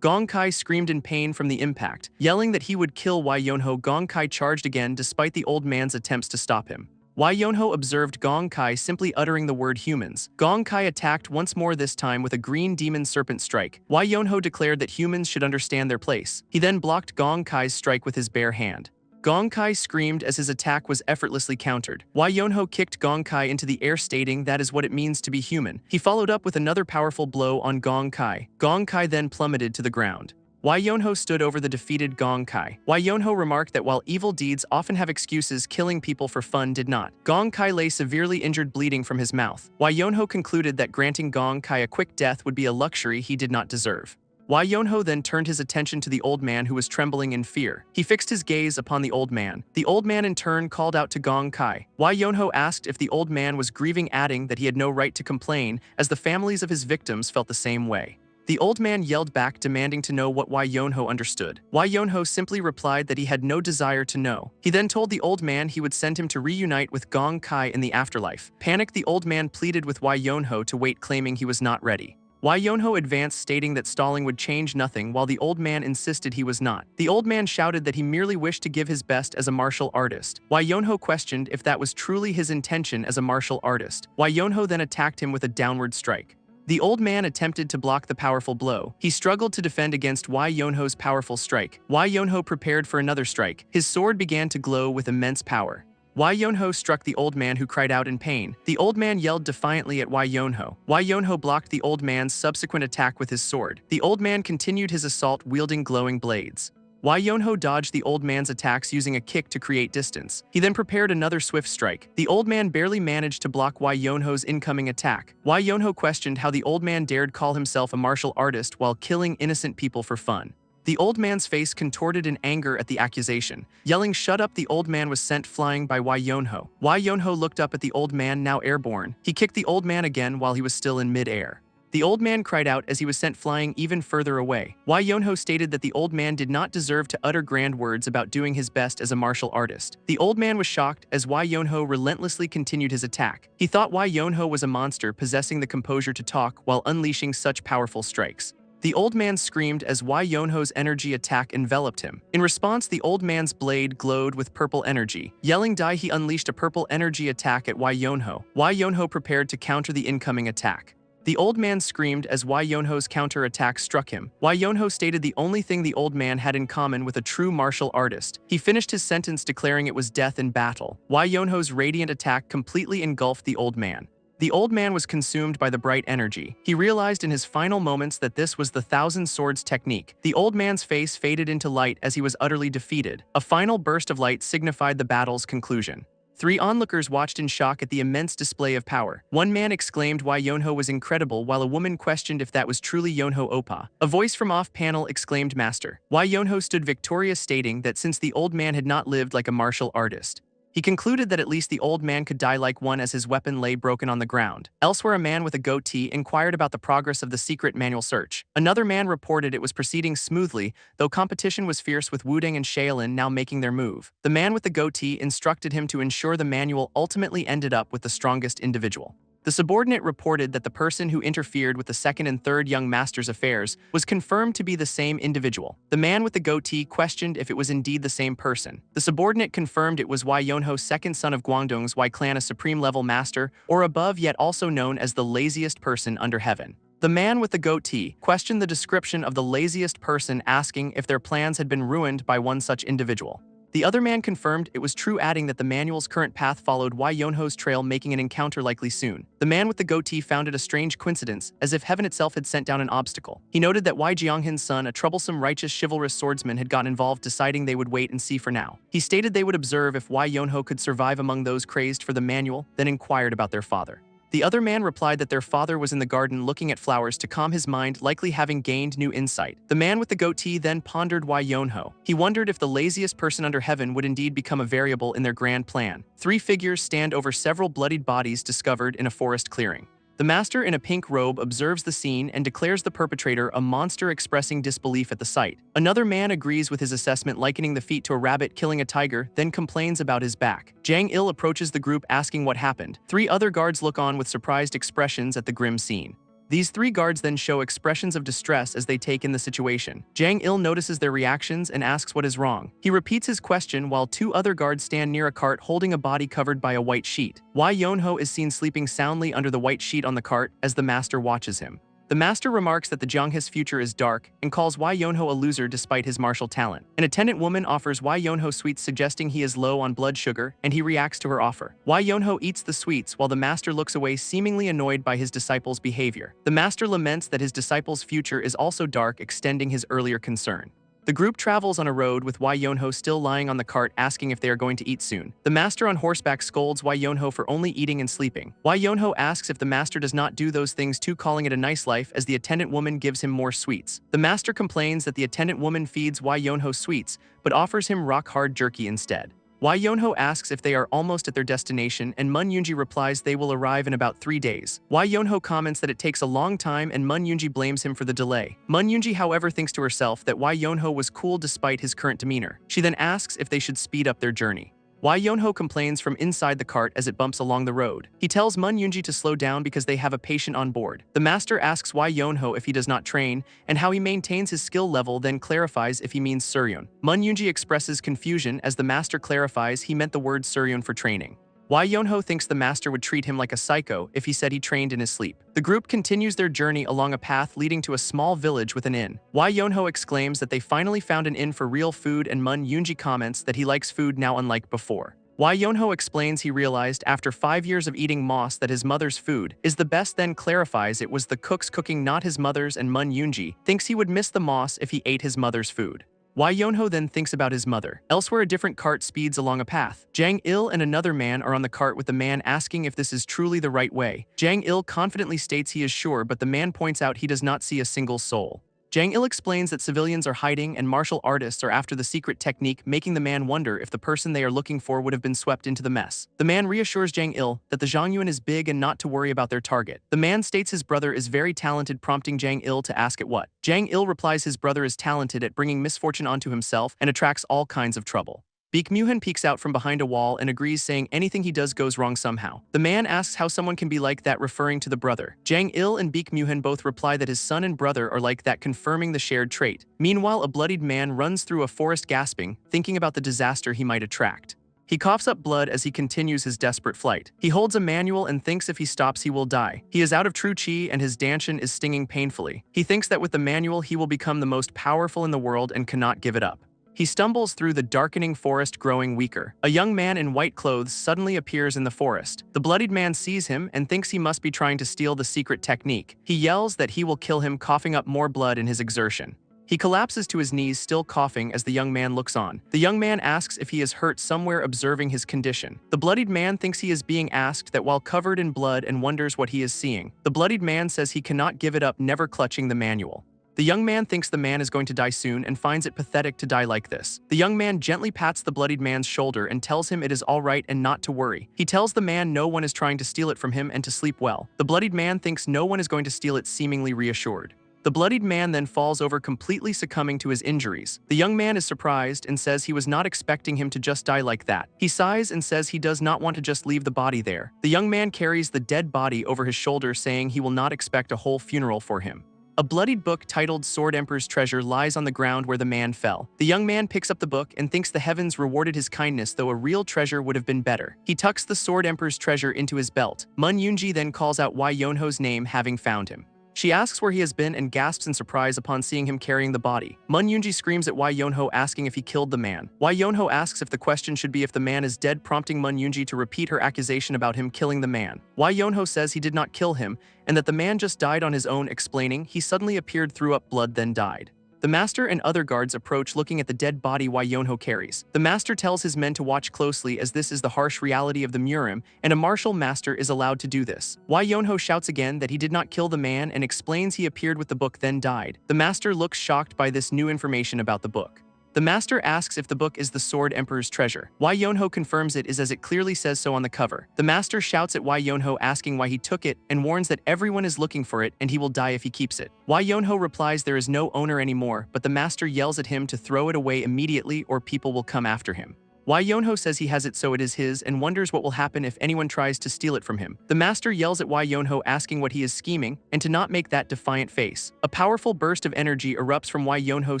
Gong Kai screamed in pain from the impact. Yelling that he would kill Yonho, Gong Kai charged again despite the old man's attempts to stop him. Yonho observed Gong Kai simply uttering the word humans. Gong Kai attacked once more, this time with a green demon serpent strike. Yonho declared that humans should understand their place. He then blocked Gong Kai's strike with his bare hand. Gong Kai screamed as his attack was effortlessly countered. Yonho kicked Gong Kai into the air, stating that is what it means to be human. He followed up with another powerful blow on Gong Kai. Gong Kai then plummeted to the ground. Yonho stood over the defeated Gong Kai. Yonho remarked that while evil deeds often have excuses, killing people for fun did not. Gong Kai lay severely injured, bleeding from his mouth. Yonho concluded that granting Gong Kai a quick death would be a luxury he did not deserve. Yonho then turned his attention to the old man, who was trembling in fear. He fixed his gaze upon the old man. The old man in turn called out to Gong Kai. Yonho asked if the old man was grieving, adding that he had no right to complain, as the families of his victims felt the same way. The old man yelled back, demanding to know what Yonho understood. Yonho simply replied that he had no desire to know. He then told the old man he would send him to reunite with Gong Kai in the afterlife. Panicked, the old man pleaded with Yonho to wait, claiming he was not ready. Yonho advanced, stating that stalling would change nothing, while the old man insisted he was not. The old man shouted that he merely wished to give his best as a martial artist. Yonho questioned if that was truly his intention as a martial artist. Yonho then attacked him with a downward strike. The old man attempted to block the powerful blow. He struggled to defend against Yonho's powerful strike. Yonho prepared for another strike. His sword began to glow with immense power. Yonho struck the old man, who cried out in pain. The old man yelled defiantly at Yonho. Yonho blocked the old man's subsequent attack with his sword. The old man continued his assault, wielding glowing blades. Yonho dodged the old man's attacks using a kick to create distance. He then prepared another swift strike. The old man barely managed to block Yonho's incoming attack. Yonho questioned how the old man dared call himself a martial artist while killing innocent people for fun. The old man's face contorted in anger at the accusation. Yelling "Shut up," the old man was sent flying by Yonho. Yonho looked up at the old man, now airborne. He kicked the old man again while he was still in mid-air. The old man cried out as he was sent flying even further away. Yonho stated that the old man did not deserve to utter grand words about doing his best as a martial artist. The old man was shocked as Yonho relentlessly continued his attack. He thought Yonho was a monster, possessing the composure to talk while unleashing such powerful strikes. The old man screamed as Yonho's energy attack enveloped him. In response, the old man's blade glowed with purple energy. Yelling "Die!" he unleashed a purple energy attack at Yonho. Yonho prepared to counter the incoming attack. The old man screamed as Yonho's counter-attack struck him. Yonho stated the only thing the old man had in common with a true martial artist. He finished his sentence, declaring it was death in battle. Yonho's radiant attack completely engulfed the old man. The old man was consumed by the bright energy. He realized in his final moments that this was the Thousand Swords technique. The old man's face faded into light as he was utterly defeated. A final burst of light signified the battle's conclusion. 3 onlookers watched in shock at the immense display of power. One man exclaimed Yonho was incredible, while a woman questioned if that was truly Yonho Oppa. A voice from off-panel exclaimed Master. Yonho stood victorious, stating that since the old man had not lived like a martial artist, He concluded that at least the old man could die like one as his weapon lay broken on the ground. Elsewhere, a man with a goatee inquired about the progress of the secret manual search. Another man reported it was proceeding smoothly, though competition was fierce with Wudang and Shaolin now making their move. The man with the goatee instructed him to ensure the manual ultimately ended up with the strongest individual. The subordinate reported that the person who interfered with the second and third young master's affairs was confirmed to be the same individual. The man with the goatee questioned if it was indeed the same person. The subordinate confirmed it was Wai Yonho, second son of Guangdong's Wai clan, a supreme-level master, or above, yet also known as the laziest person under heaven. The man with the goatee questioned the description of the laziest person, asking if their plans had been ruined by one such individual. The other man confirmed it was true, adding that the manual's current path followed Wai Yonho's trail, making an encounter likely soon. The man with the goatee found it a strange coincidence, as if heaven itself had sent down an obstacle. He noted that Wai Jianghin's son, a troublesome, righteous, chivalrous swordsman, had gotten involved, deciding they would wait and see for now. He stated they would observe if Wai Yonho could survive among those crazed for the manual, then inquired about their father. The other man replied that their father was in the garden looking at flowers to calm his mind, likely having gained new insight. The man with the goatee then pondered Wai Yonho. He wondered if the laziest person under heaven would indeed become a variable in their grand plan. Three figures stand over several bloodied bodies discovered in a forest clearing. The master in a pink robe observes the scene and declares the perpetrator a monster, expressing disbelief at the sight. Another man agrees with his assessment, likening the feat to a rabbit killing a tiger, then complains about his back. Jang Il approaches the group asking what happened. Three other guards look on with surprised expressions at the grim scene. These three guards then show expressions of distress as they take in the situation. Jang Il notices their reactions and asks what is wrong. He repeats his question while two other guards stand near a cart holding a body covered by a white sheet. Wai Yonho is seen sleeping soundly under the white sheet on the cart as the master watches him. The master remarks that the Jianghe's future is dark and calls Wai Yonho a loser despite his martial talent. An attendant woman offers Wai Yonho sweets, suggesting he is low on blood sugar, and he reacts to her offer. Wai Yonho eats the sweets while the master looks away, seemingly annoyed by his disciple's behavior. The master laments that his disciple's future is also dark, extending his earlier concern. The group travels on a road with Wai Yonho still lying on the cart, asking if they are going to eat soon. The master on horseback scolds Wai Yonho for only eating and sleeping. Wai Yonho asks if the master does not do those things too, calling it a nice life, as the attendant woman gives him more sweets. The master complains that the attendant woman feeds Wai Yonho sweets, but offers him rock-hard jerky instead. Wai Yonho asks if they are almost at their destination, and Mun Yunji replies they will arrive in about 3 days. Wai Yonho comments that it takes a long time, and Mun Yunji blames him for the delay. Mun Yunji, however, thinks to herself that Wai Yonho was cool despite his current demeanor. She then asks if they should speed up their journey. Wai Yonho complains from inside the cart as it bumps along the road. He tells Mun Yunji to slow down because they have a patient on board. The master asks Wai Yonho if he does not train and how he maintains his skill level, then clarifies if he means Suryeon. Mun Yunji expresses confusion as the master clarifies he meant the word Suryeon for training. Wai Yonho thinks the master would treat him like a psycho if he said he trained in his sleep. The group continues their journey along a path leading to a small village with an inn. Wai Yonho exclaims that they finally found an inn for real food, and Mun Yunji comments that he likes food now unlike before. Wai Yonho explains he realized after 5 years of eating moss that his mother's food is the best, then clarifies it was the cook's cooking, not his mother's, and Mun Yunji thinks he would miss the moss if he ate his mother's food. Wai Yonho then thinks about his mother. Elsewhere, a different cart speeds along a path. Jang Il and another man are on the cart, with the man asking if this is truly the right way. Jang Il confidently states he is sure, but the man points out he does not see a single soul. Jang Il explains that civilians are hiding and martial artists are after the secret technique, making the man wonder if the person they are looking for would have been swept into the mess. The man reassures Jang Il that the Zhongyuan is big and not to worry about their target. The man states his brother is very talented, prompting Jang Il to ask at what. Jang Il replies his brother is talented at bringing misfortune onto himself and attracts all kinds of trouble. Baek Myuhan peeks out from behind a wall and agrees, saying anything he does goes wrong somehow. The man asks how someone can be like that, referring to the brother. Jang Il and Baek Myuhan both reply that his son and brother are like that, confirming the shared trait. Meanwhile, a bloodied man runs through a forest gasping, thinking about the disaster he might attract. He coughs up blood as he continues his desperate flight. He holds a manual and thinks if he stops he will die. He is out of true chi and his danshin is stinging painfully. He thinks that with the manual he will become the most powerful in the world and cannot give it up. He stumbles through the darkening forest, growing weaker. A young man in white clothes suddenly appears in the forest. The bloodied man sees him and thinks he must be trying to steal the secret technique. He yells that he will kill him, coughing up more blood in his exertion. He collapses to his knees, still coughing, as the young man looks on. The young man asks if he is hurt somewhere, observing his condition. The bloodied man thinks he is being asked that while covered in blood and wonders what he is seeing. The bloodied man says he cannot give it up, never clutching the manual. The young man thinks the man is going to die soon and finds it pathetic to die like this. The young man gently pats the bloodied man's shoulder and tells him it is all right and not to worry. He tells the man no one is trying to steal it from him and to sleep well. The bloodied man thinks no one is going to steal it, seemingly reassured. The bloodied man then falls over, completely succumbing to his injuries. The young man is surprised and says he was not expecting him to just die like that. He sighs and says he does not want to just leave the body there. The young man carries the dead body over his shoulder, saying he will not expect a whole funeral for him. A bloodied book titled Sword Emperor's Treasure lies on the ground where the man fell. The young man picks up the book and thinks the heavens rewarded his kindness, though a real treasure would have been better. He tucks the Sword Emperor's treasure into his belt. Mun Yoonji then calls out Wai Yonho's name, having found him. She asks where he has been and gasps in surprise upon seeing him carrying the body. Mun Yoonji screams at Wai Yonho, asking if he killed the man. Wai Yonho asks if the question should be if the man is dead, prompting Mun Yoonji to repeat her accusation about him killing the man. Wai Yonho says he did not kill him and that the man just died on his own, explaining he suddenly appeared, threw up blood, then died. The master and other guards approach, looking at the dead body Wai Yonho carries. The master tells his men to watch closely, as this is the harsh reality of the Murim, and a martial master is allowed to do this. Wai Yonho shouts again that he did not kill the man and explains he appeared with the book, then died. The master looks shocked by this new information about the book. The master asks if the book is the Sword Emperor's treasure. Wai Yonho confirms it is, as it clearly says so on the cover. The master shouts at Wai Yonho, asking why he took it, and warns that everyone is looking for it and he will die if he keeps it. Wai Yonho replies there is no owner anymore, but the master yells at him to throw it away immediately or people will come after him. Wai Yonho says he has it, so it is his, and wonders what will happen if anyone tries to steal it from him. The master yells at Wai Yonho, asking what he is scheming, and to not make that defiant face. A powerful burst of energy erupts from Wai Yonho,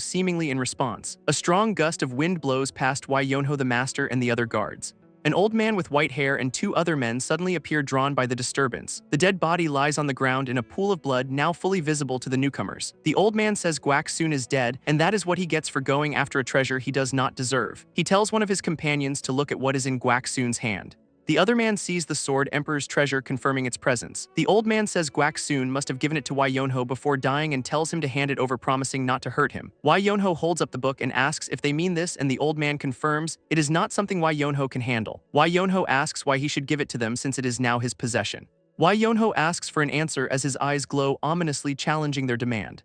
seemingly in response. A strong gust of wind blows past Wai Yonho, the master, and the other guards. An old man with white hair and two other men suddenly appear, drawn by the disturbance. The dead body lies on the ground in a pool of blood, now fully visible to the newcomers. The old man says Guak Soon is dead, and that is what he gets for going after a treasure he does not deserve. He tells one of his companions to look at what is in Guak Soon's hand. The other man sees the Sword Emperor's treasure, confirming its presence. The old man says Guak Soon must have given it to Wai Yonho before dying and tells him to hand it over, promising not to hurt him. Wai Yonho holds up the book and asks if they mean this, and the old man confirms it is not something Wai Yonho can handle. Wai Yonho asks why he should give it to them since it is now his possession. Wai Yonho asks for an answer as his eyes glow ominously, challenging their demand.